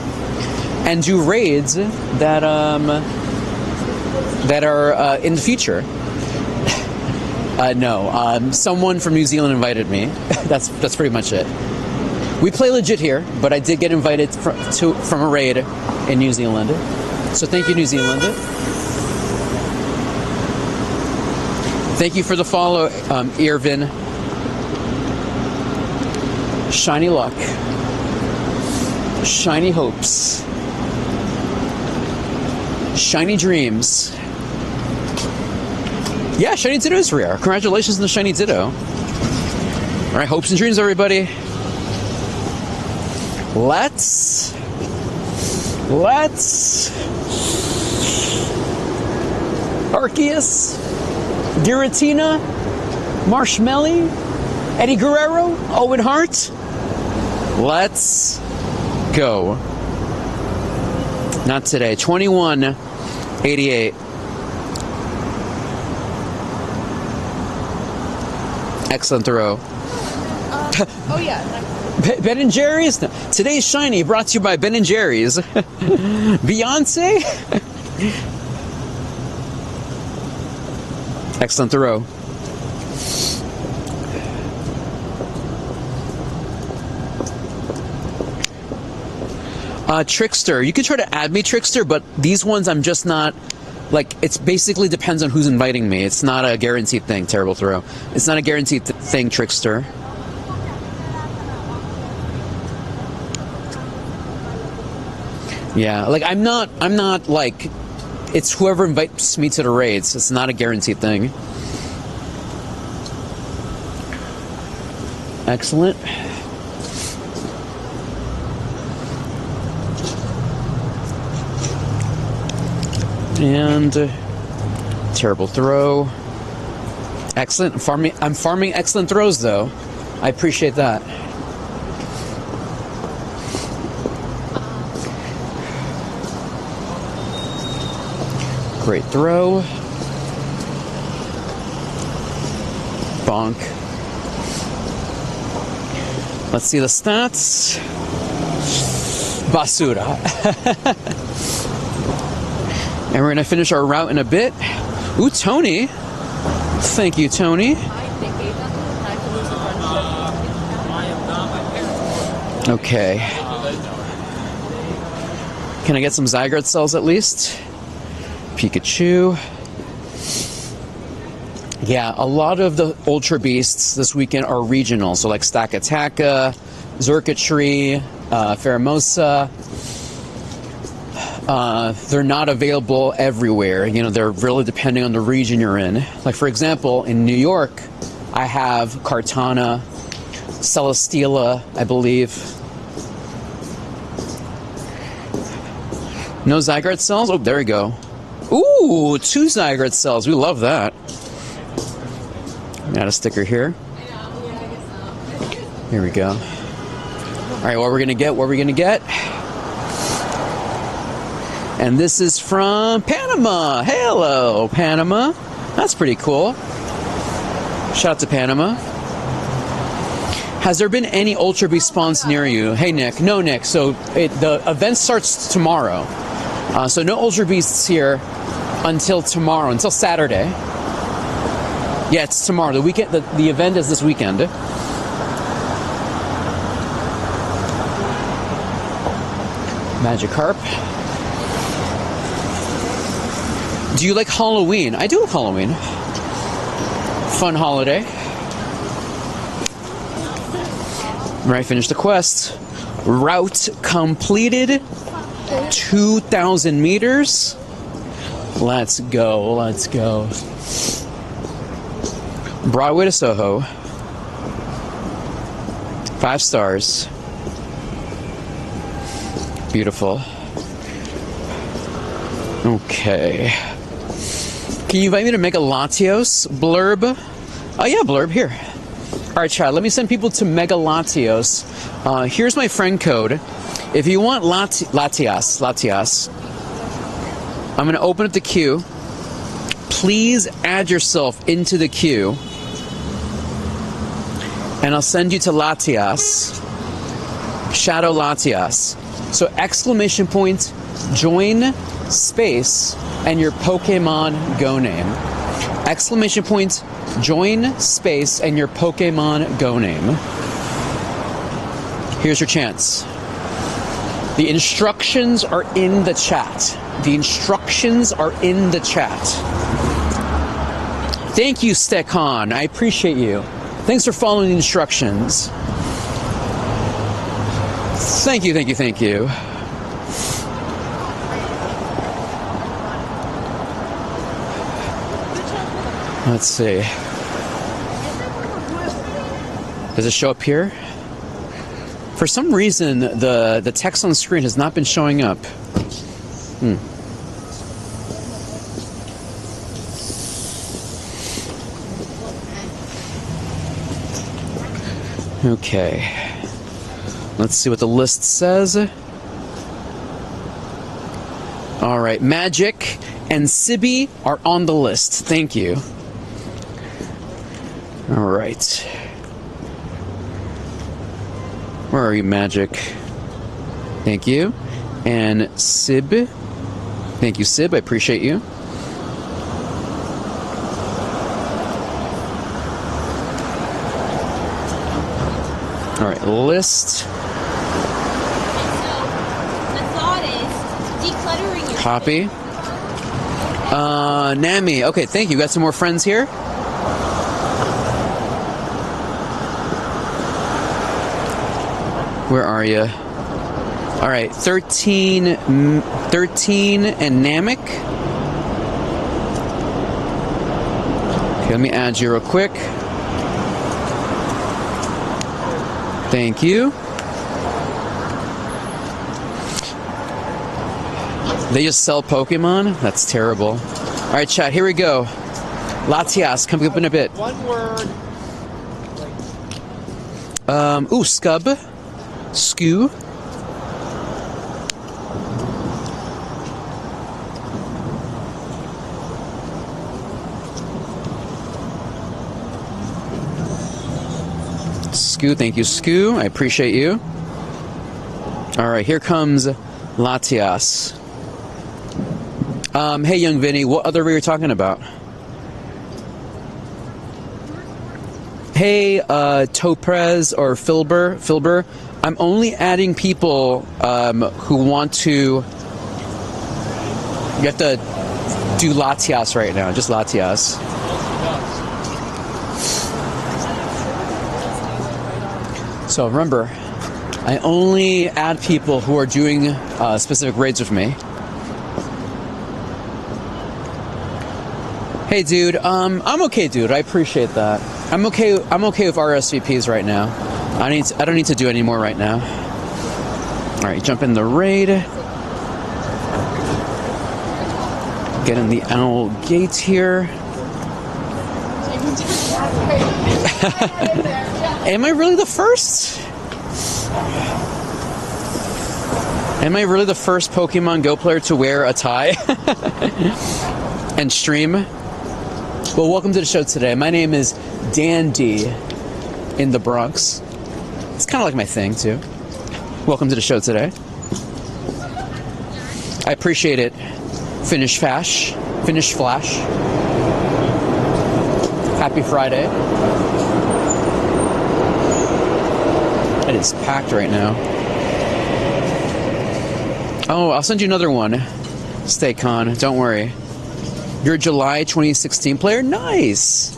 and do raids that are in the future. No, someone from New Zealand invited me. That's pretty much it. We play legit here, but I did get invited from a raid in New Zealand. So thank you, New Zealand. Thank you for the follow, Irvin. Shiny luck. Shiny hopes. Shiny dreams. Yeah, Shiny Ditto is rare. Congratulations on the Shiny Ditto. All right, hopes and dreams, everybody. Let's Arceus, Giratina, Marshmelly, Eddie Guerrero, Owen Hart. Let's go. Not today. 2188. Excellent throw. Oh yeah. Ben & Jerry's? No. Today's Shiny brought to you by Ben & Jerry's. Beyonce? Excellent throw. Trickster. You can try to add me, Trickster, but these ones I'm just not... Like, it's basically depends on who's inviting me. It's not a guaranteed thing. Terrible throw. It's not a guaranteed thing, Trickster. Yeah, like I'm not like, it's whoever invites me to the raids. It's not a guaranteed thing. Excellent. And terrible throw. Excellent. I'm farming excellent throws though. I appreciate that. Great throw. Bonk. Let's see the stats. Basura. And we're going to finish our route in a bit. Ooh, Tony. Thank you, Tony. Okay. Can I get some Zygarde cells at least? Pikachu. Yeah, a lot of the Ultra Beasts this weekend are regional. So like Stakataka, Xurkitree, Pheromosa. They're not available everywhere. You know, they're really depending on the region you're in. Like, for example, in New York, I have Kartana, Celesteela, I believe. No Zygarde cells? Oh, there we go. Ooh, 2 Zygarde cells. We love that. Add a sticker here. Here we go. All right, what we're gonna get? What we're gonna get? And this is from Panama. Hello, Panama. That's pretty cool. Shout out to Panama. Has there been any Ultra Beast spawns near you? Hey, Nick. No, Nick. So the event starts tomorrow. So no Ultra Beasts here until tomorrow, until Saturday. Yeah, it's tomorrow. The weekend. The event is this weekend. Magikarp. Do you like Halloween? I do like Halloween. Fun holiday. Right, finish the quest. Route completed. 2,000 meters. Let's go, let's go. Broadway to Soho. 5 stars. Beautiful. Okay. Can you invite me to make a Latios blurb? Oh yeah, blurb here. All right, chat. Let me send people to Mega Latios. Here's my friend code. If you want Latias, I'm going to open up the queue. Please add yourself into the queue, and I'll send you to Latias. Shadow Latias. So exclamation point, join, space, and your Pokemon Go name. Exclamation point, join, space, and your Pokemon Go name. Here's your chance. The instructions are in the chat. The instructions are in the chat. Thank you, Stekon. I appreciate you. Thanks for following the instructions. Thank you, thank you, thank you. Let's see. Does it show up here? For some reason, the text on the screen has not been showing up. Okay. Let's see what the list says. All right, Magic and Sibby are on the list. Thank you. All right. Where are you, Magic? Thank you. And Sib. Thank you, Sib. I appreciate you. All right, list. Copy. Nami. Okay, thank you. Got some more friends here? Where are you? All right, 13 and Namek. Okay, let me add you real quick. Thank you. They just sell Pokemon? That's terrible. All right, chat, here we go. Latias, coming up in a bit. One word. Scub. Skew. Skoo, thank you, Skoo. I appreciate you. All right, here comes Latias. Hey, young Vinny, what other were you talking about? Hey, Toprez or Filber, I'm only adding people who want to. You have to do Latias right now, just Latias. So remember, I only add people who are doing specific raids with me. Hey, dude. I'm okay, dude. I appreciate that. I'm okay. I'm okay with RSVPs right now. I don't need to do any more right now. All right, jump in the raid. Get in the owl gate here. Am I really the first? Am I really the first Pokemon Go player to wear a tie and stream? Well, welcome to the show today. My name is Dan D in the Bronx. It's kind of like my thing, too. Welcome to the show today. I appreciate it. Finish Flash. Happy Friday. It is packed right now. Oh, I'll send you another one. StayCon, don't worry. You're a July 2016 player? Nice!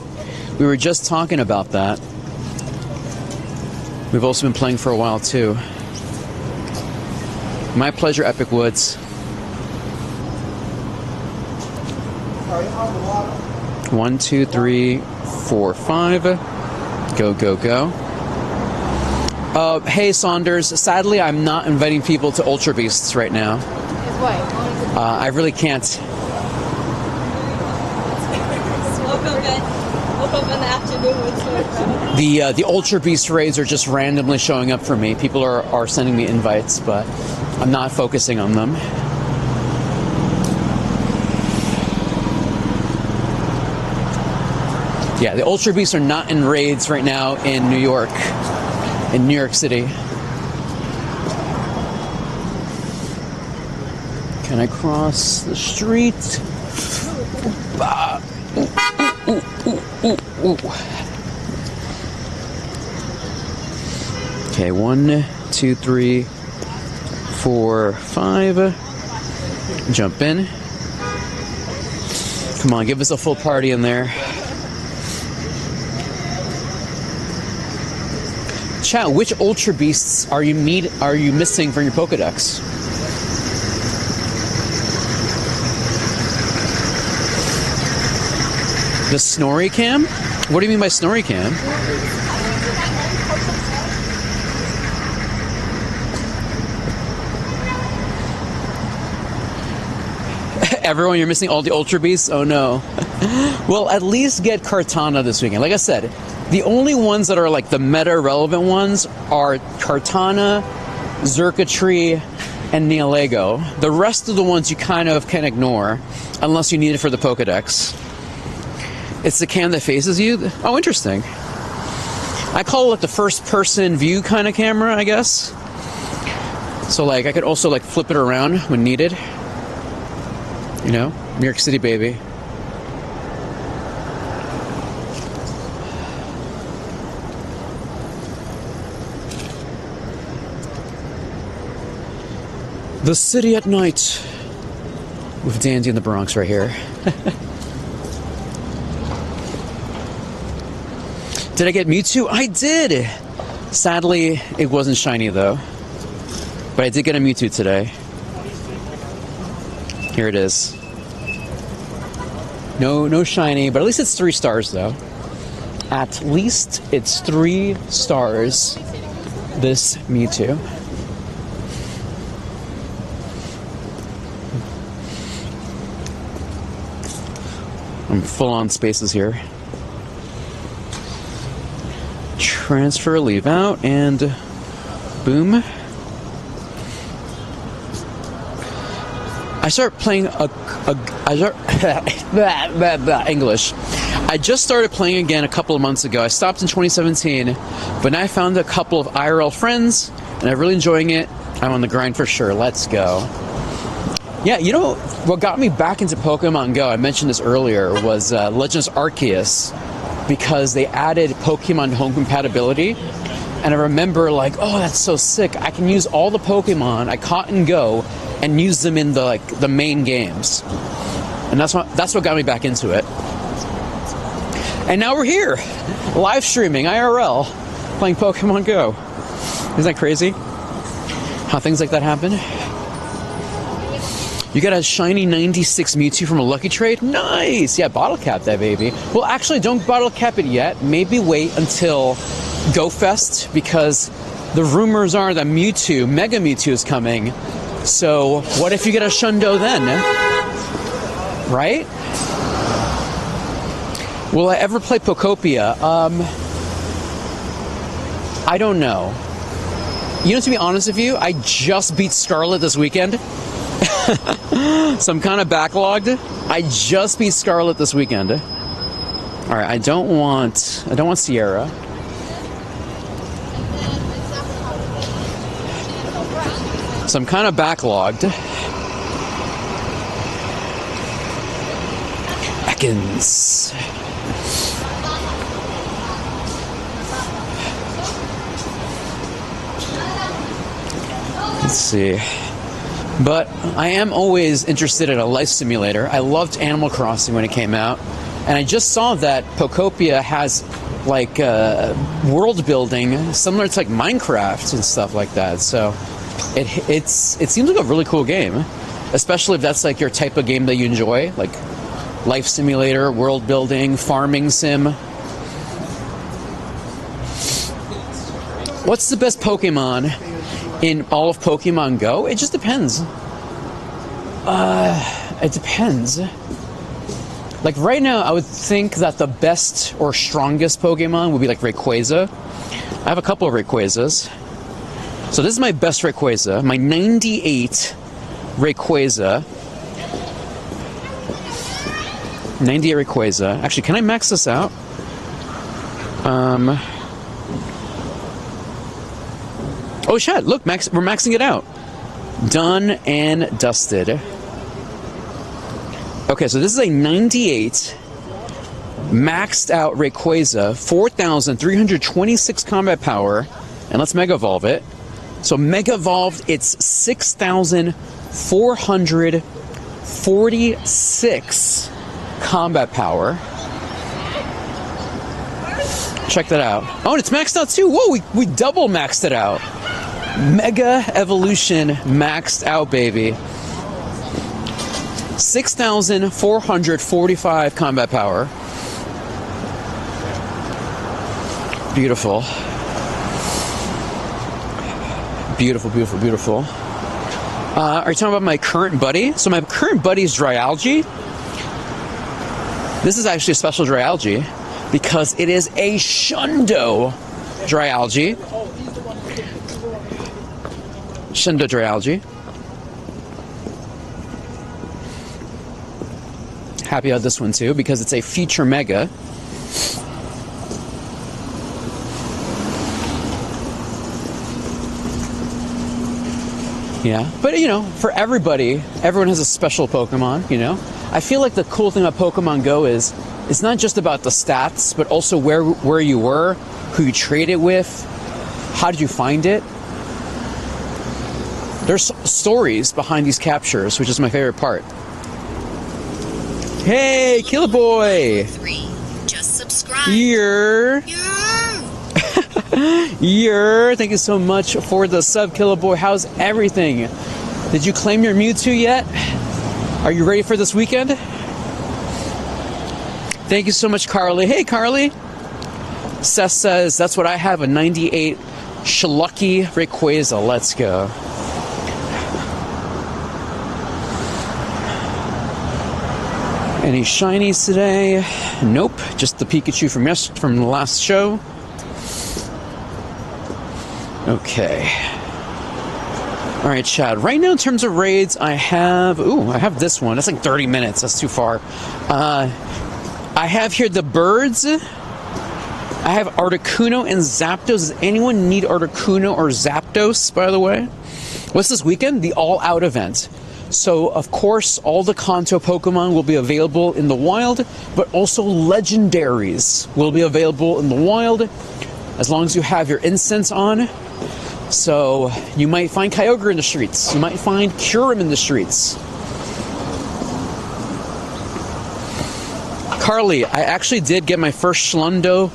We were just talking about that. We've also been playing for a while, too. My pleasure, Epic Woods. 1, 2, 3, 4, 5. Go, go, go. Hey, Saunders. Sadly, I'm not inviting people to Ultra Beasts right now. I really can't. The Ultra Beast raids are just randomly showing up for me. People are sending me invites, but I'm not focusing on them. Yeah, the Ultra Beasts are not in raids right now in New York City. Can I cross the street? Okay, 1, 2, 3, 4, 5. Jump in. Come on, give us a full party in there. Chat, which Ultra Beasts are you missing from your Pokedex? The Snorri Cam? What do you mean by Snorri Cam? Everyone, you're missing all the Ultra Beasts? Oh no. Well, at least get Kartana this weekend. Like I said, the only ones that are like the meta relevant ones are Kartana, Xurkitree, and Neolego. The rest of the ones you kind of can ignore unless you need it for the Pokedex. It's the cam that faces you? Oh, interesting. I call it like the first person view kind of camera, I guess. So like I could also like flip it around when needed. You know, New York City, baby. The city at night with Dandy in the Bronx right here. Did I get Mewtwo? I did! Sadly, it wasn't shiny though. But I did get a Mewtwo today. Here it is. No shiny, but at least it's 3 stars though. At least it's 3 stars, this Mewtwo. I'm full on spaces here. Transfer, leave out, and boom. I start playing English. I just started playing again a couple of months ago. I stopped in 2017, but now I found a couple of IRL friends, and I'm really enjoying it. I'm on the grind for sure. Let's go. Yeah, you know what got me back into Pokemon Go, I mentioned this earlier, was Legends Arceus, because they added Pokemon home compatibility, and I remember like, oh, that's so sick. I can use all the Pokemon I caught in Go and use them in the main games, and that's what got me back into it. And now we're here, live streaming IRL, playing Pokemon Go. Isn't that crazy? How things like that happen? You got a shiny 96 Mewtwo from a lucky trade? Nice! Yeah, bottle cap that baby. Well, actually, don't bottle cap it yet. Maybe wait until Go Fest, because the rumors are that Mewtwo, Mega Mewtwo is coming. So, what if you get a Shundo then? Right? Will I ever play Pokopia? I don't know. You know, to be honest with you, I just beat Scarlet this weekend. So I'm kind of backlogged. I just beat Scarlet this weekend. Alright, I don't want Sierra. So I'm kind of backlogged. Ekans. Let's see. But I am always interested in a life simulator. I loved Animal Crossing when it came out. And I just saw that Pokopia has like world building similar to like Minecraft and stuff like that. So it seems like a really cool game, especially if that's like your type of game that you enjoy, like life simulator, world building, farming sim. What's the best Pokemon in all of Pokemon Go? It just depends. It depends. Like right now, I would think that the best or strongest Pokemon would be like Rayquaza. I have a couple of Rayquazas. So this is my best Rayquaza, my 98 Rayquaza. 98 Rayquaza. Actually, can I max this out? Oh shit, look, we're maxing it out. Done and dusted. Okay, so this is a 98 maxed out Rayquaza, 4,326 combat power, and let's Mega Evolve it. So Mega Evolved, it's 6,446 combat power. Check that out. Oh, and it's maxed out too. Whoa, we double maxed it out. Mega Evolution maxed out, baby. 6,445 combat power. Beautiful. Beautiful, beautiful, beautiful. Are you talking about my current buddy? So my current buddy's dry algae. This is actually a special dry algae because it is a shundo dry algae. Shundo dry algae. Happy about this one too because it's a feature mega. Yeah, but you know, for everybody, everyone has a special Pokemon, you know? I feel like the cool thing about Pokemon Go is it's not just about the stats, but also where you were, who you traded with, how did you find it? There's stories behind these captures, which is my favorite part. Hey, Killer Boy! 3. Just subscribe. Here. Thank you so much for the sub, Killer Boy. How's everything? Did you claim your Mewtwo yet? Are you ready for this weekend? Thank you so much, Carly. Hey, Carly. Seth says, that's what I have, a 98 Schlucky Rayquaza. Let's go. Any shinies today? Nope. Just the Pikachu from the last show. Okay. All right, Chad. Right now, in terms of raids, I have this one. That's like 30 minutes. That's too far. I have here the birds. I have Articuno and Zapdos. Does anyone need Articuno or Zapdos, by the way? What's this weekend? The all-out event. So, of course, all the Kanto Pokemon will be available in the wild, but also legendaries will be available in the wild, as long as you have your incense on. So, you might find Kyogre in the streets. You might find Kyurem in the streets. Carly, I actually did get my first Schlundo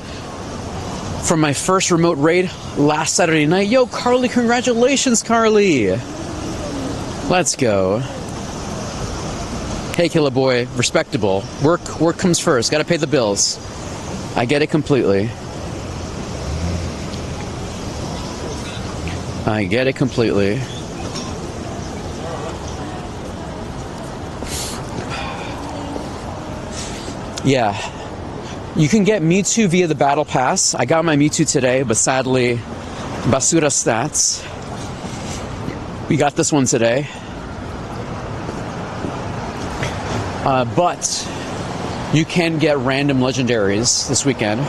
from my first remote raid last Saturday night. Yo, Carly, congratulations, Carly! Let's go. Hey, Killer Boy, respectable. Work comes first. Gotta pay the bills. I get it completely. I get it completely. Yeah. You can get Mewtwo via the Battle Pass. I got my Mewtwo today, but sadly, Basura stats. We got this one today. But you can get random legendaries this weekend.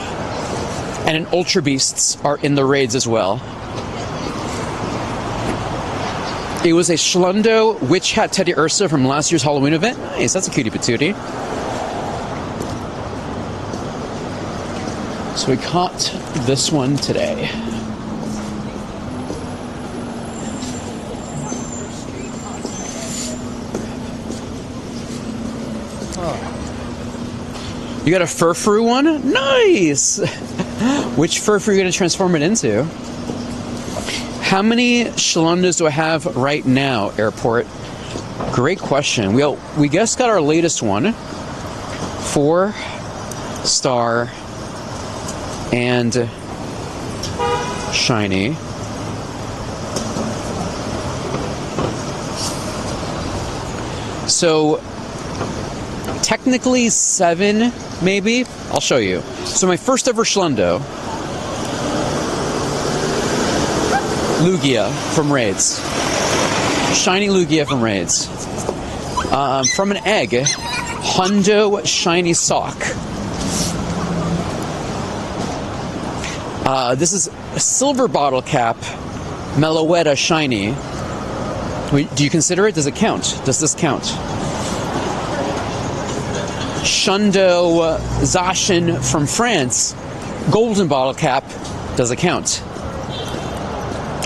And an Ultra Beasts are in the raids as well. It was a Schlundo Witch Hat Teddy Ursa from last year's Halloween event. Nice, that's a cutie patootie. So we caught this one today. You got a Furfrou one? Nice! Which Furfrou are you going to transform it into? How many Shlundas do I have right now, Airport? Great question. We just got our latest one. 4-star and shiny. So technically 7, maybe. I'll show you. So my first ever Schlundo, Lugia from raids. Shiny Lugia from raids. From an egg, Hundo Shiny Sock. This is a silver bottle cap, Meloetta Shiny. Do you consider it? Does it count? Does this count? Shundo Zacian from France, golden bottle cap. Does it count?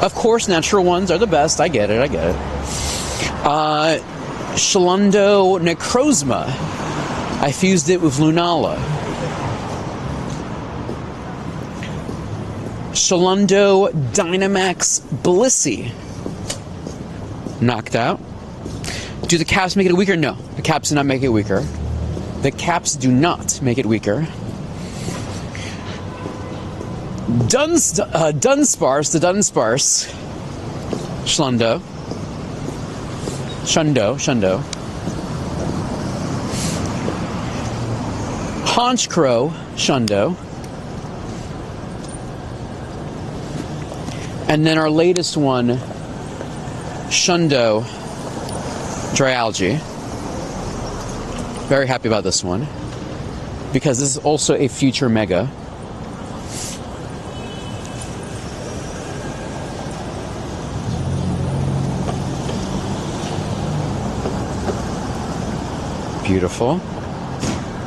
Of course, natural ones are the best. I get it. Schlundo Necrozma. I fused it with Lunala. Schlundo Dynamax Blissey. Knocked out. Do the caps make it weaker? No, the caps do not make it weaker. The caps do not make it weaker. Dunsparce, the Dunsparce Schlundo. Shundo. Honchcrow Shundo. And then our latest one, Shundo Dryalgae. Very happy about this one because this is also a future mega. Beautiful.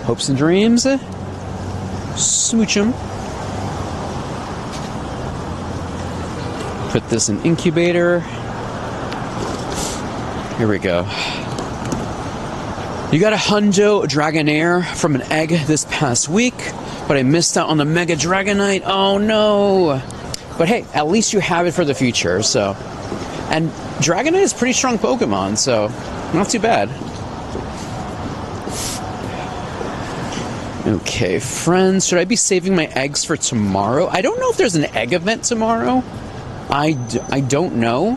Hopes and dreams. Smooch 'em. Put this in incubator. Here we go. You got a Hundo Dragonair from an egg this past week, but I missed out on the Mega Dragonite. Oh no! But hey, at least you have it for the future, so. And Dragonite is a pretty strong Pokemon, so not too bad. Okay, friends, should I be saving my eggs for tomorrow? I don't know if there's an egg event tomorrow. I don't know.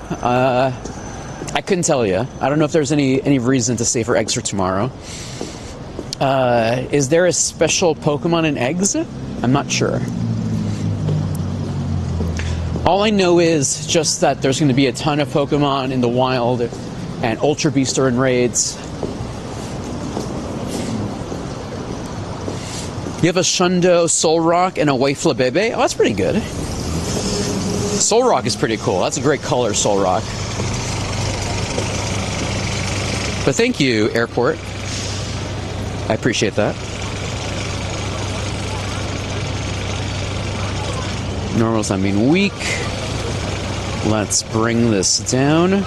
I couldn't tell you. I don't know if there's any reason to save for eggs for tomorrow. Is there a special Pokemon in eggs? I'm not sure. All I know is just that there's going to be a ton of Pokemon in the wild and Ultra Beast are in raids. You have a Shundo Solrock and a Waiflabebe. Oh, that's pretty good. Solrock is pretty cool. That's a great color, Solrock. But thank you, Airport. I appreciate that. Normals, I mean weak. Let's bring this down.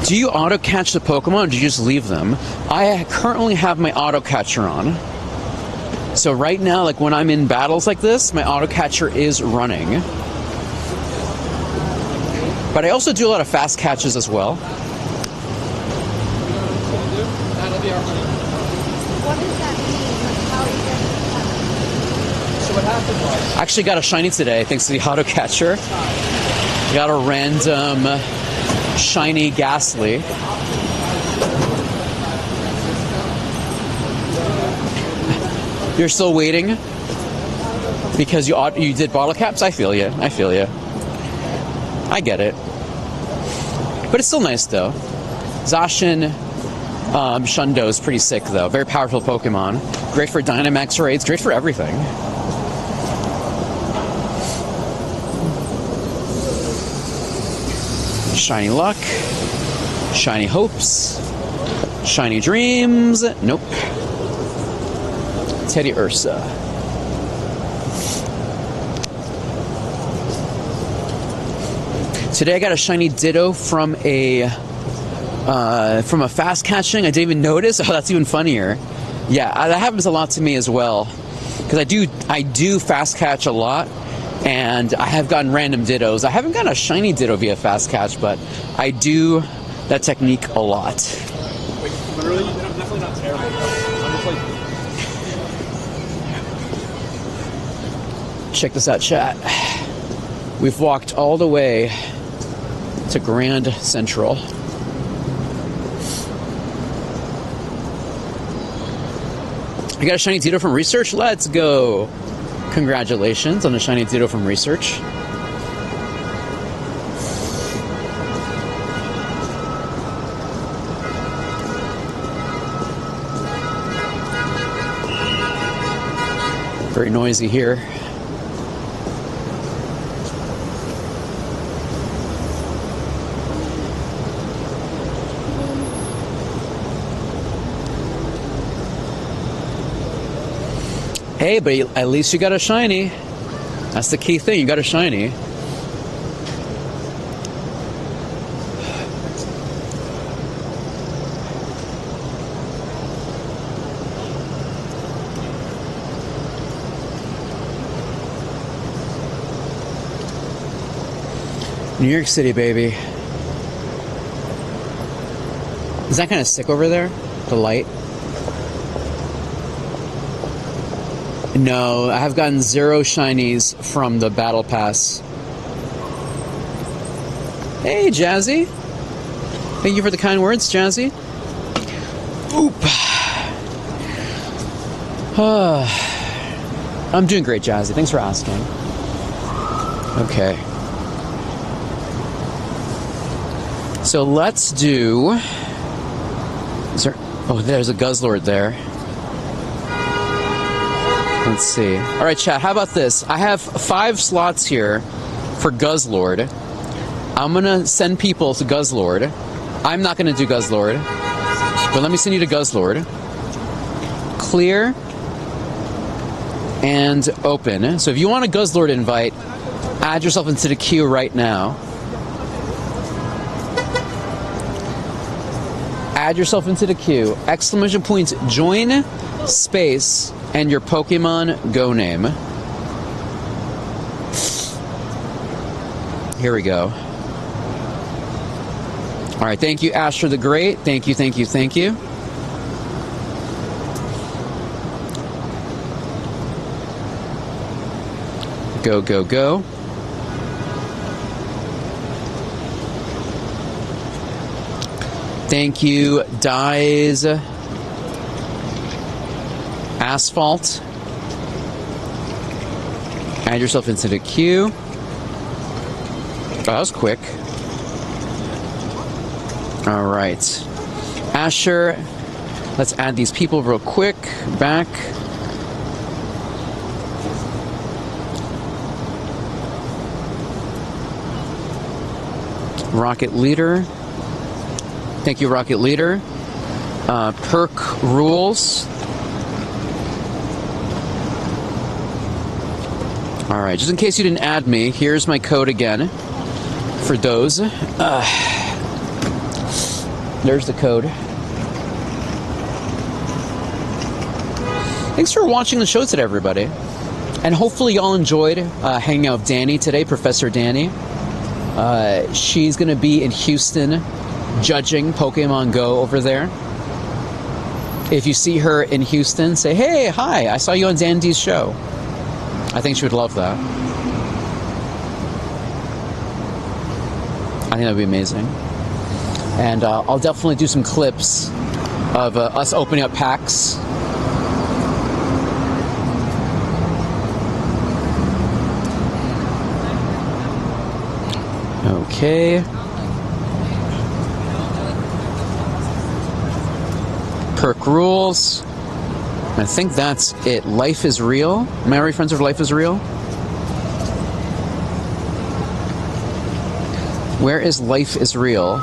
Do you auto-catch the Pokemon or do you just leave them? I currently have my auto-catcher on. So right now, like when I'm in battles like this, my auto-catcher is running. But I also do a lot of fast catches as well. What does that mean? Like, how are you going to So what happened was... I actually got a shiny today thanks to the auto-catcher. Got a random shiny Ghastly. You're still waiting because you did bottle caps? I feel you. I feel you. I get it. But it's still nice though. Zacian Shundo is pretty sick though. Very powerful Pokemon. Great for Dynamax raids. Great for everything. Shiny Luck. Shiny Hopes. Shiny Dreams. Nope. Teddy Ursa. Today I got a shiny Ditto from a fast catching. I didn't even notice. Oh, that's even funnier. Yeah, that happens a lot to me as well. Because I do fast catch a lot, and I have gotten random Dittos. I haven't gotten a shiny Ditto via fast catch, but I do that technique a lot. Like, literally, I'm definitely not terrible. I'm just like... Check this out, chat. We've walked all the way to Grand Central. I got a shiny Ditto from Research. Let's go. Congratulations on the shiny Ditto from Research. Very noisy here. Hey, but at least you got a shiny. That's the key thing. You got a shiny. New York City, baby. Is that kind of sick over there? The light? No, I have gotten 0 shinies from the Battle Pass. Hey, Jazzy. Thank you for the kind words, Jazzy. Oop. I'm doing great, Jazzy. Thanks for asking. Okay. So let's do... Is there... Oh, there's a Guzzlord there. Let's see. All right, chat, how about this? I have 5 slots here for Guzzlord. I'm going to send people to Guzzlord. I'm not going to do Guzzlord. But let me send you to Guzzlord. Clear. And open. So if you want a Guzzlord invite, add yourself into the queue right now. Add yourself into the queue. Exclamation point, join, space, and your Pokemon Go name. Here we go. All right, thank you, Asher the Great. Thank you, thank you, thank you. Go, go, go. Thank you, Dyes Asphalt. Add yourself into the queue. Oh, that was quick. All right. Asher, let's add these people real quick. Back. Rocket Leader. Thank you, Rocket Leader. Perk Rules. All right, just in case you didn't add me, here's my code again for those. There's the code. Thanks for watching the show today, everybody. And hopefully y'all enjoyed hanging out with Danny today, Professor Danny. She's going to be in Houston judging Pokemon Go over there. If you see her in Houston, say, hey, hi, I saw you on Dandy's show. I think she would love that. I think that would be amazing. And I'll definitely do some clips of us opening up packs. Okay. Perk rules. I think that's it. Life is real. Am I right, friends of Life is Real? Where is Life is Real?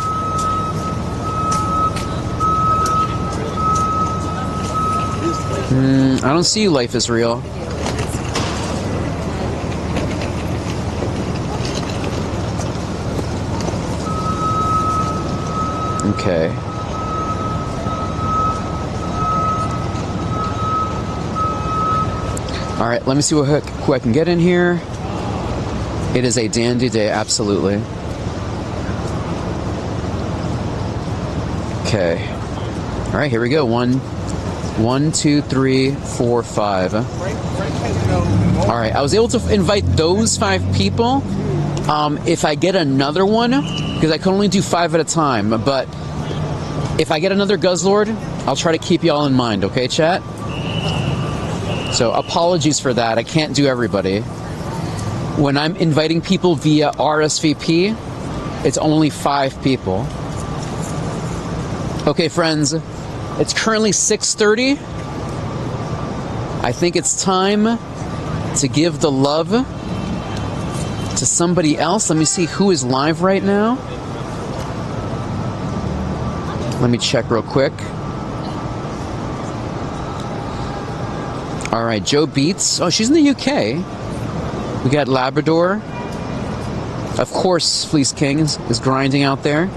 I don't see Life is Real. Okay. All right, let me see who I can get in here. It is a dandy day, absolutely. Okay. All right, here we go. 1, 2, 3, 4, 5. All right, I was able to invite those 5 people. If I get another one, because I can only do 5 at a time, but if I get another Guzzlord, I'll try to keep y'all in mind, okay, chat? So apologies for that. I can't do everybody. When I'm inviting people via RSVP, it's only 5 people. Okay, friends, it's currently 6:30. I think it's time to give the love to somebody else. Let me see who is live right now. Let me check real quick. All right, Joe Beats. Oh, she's in the UK. We got Labrador. Of course, Fleece King is grinding out there.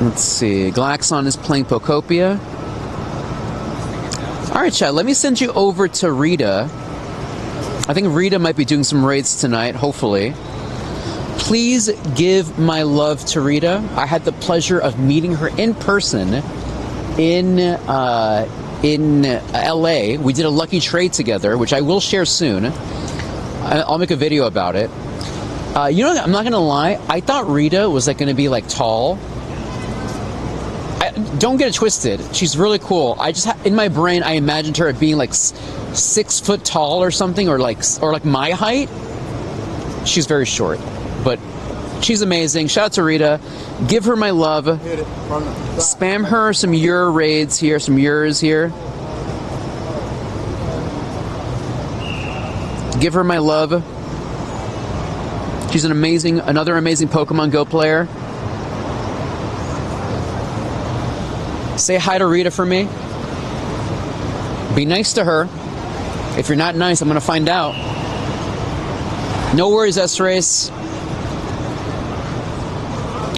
Let's see. Glaxon is playing Pokopia. All right, chat. Let me send you over to Rita. I think Rita might be doing some raids tonight, hopefully. Please give my love to Rita. I had the pleasure of meeting her in person in LA. We did a lucky trade together, which I will share soon. I'll make a video about it. You know, I'm not gonna lie. I thought Rita was like gonna be like tall. Don't get it twisted. She's really cool. I just in my brain I imagined her being like 6 foot tall or something, or like my height. She's very short, but she's amazing. Shout out to Rita. Give her my love. Spam her some your raids here, some yours here. Give her my love. She's another amazing Pokemon Go player. Say hi to Rita for me. Be nice to her. If you're not nice, I'm gonna find out. No worries, S-Race.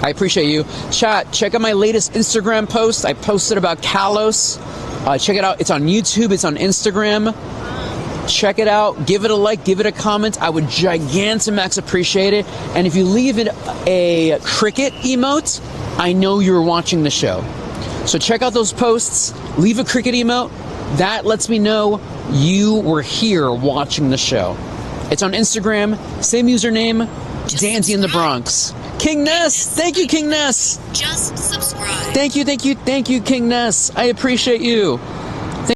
I appreciate you. Chat, check out my latest Instagram post. I posted about Kalos. Check it out. It's on YouTube. It's on Instagram. Check it out. Give it a like. Give it a comment. I would Gigantamax appreciate it. And if you leave it a cricket emote, I know you're watching the show. So check out those posts. Leave a cricket emote. That lets me know you were here watching the show. It's on Instagram. Same username. Danzy in the Bronx. King Ness. Thank you, King Ness. Just subscribe. Thank you, King Ness. I appreciate you.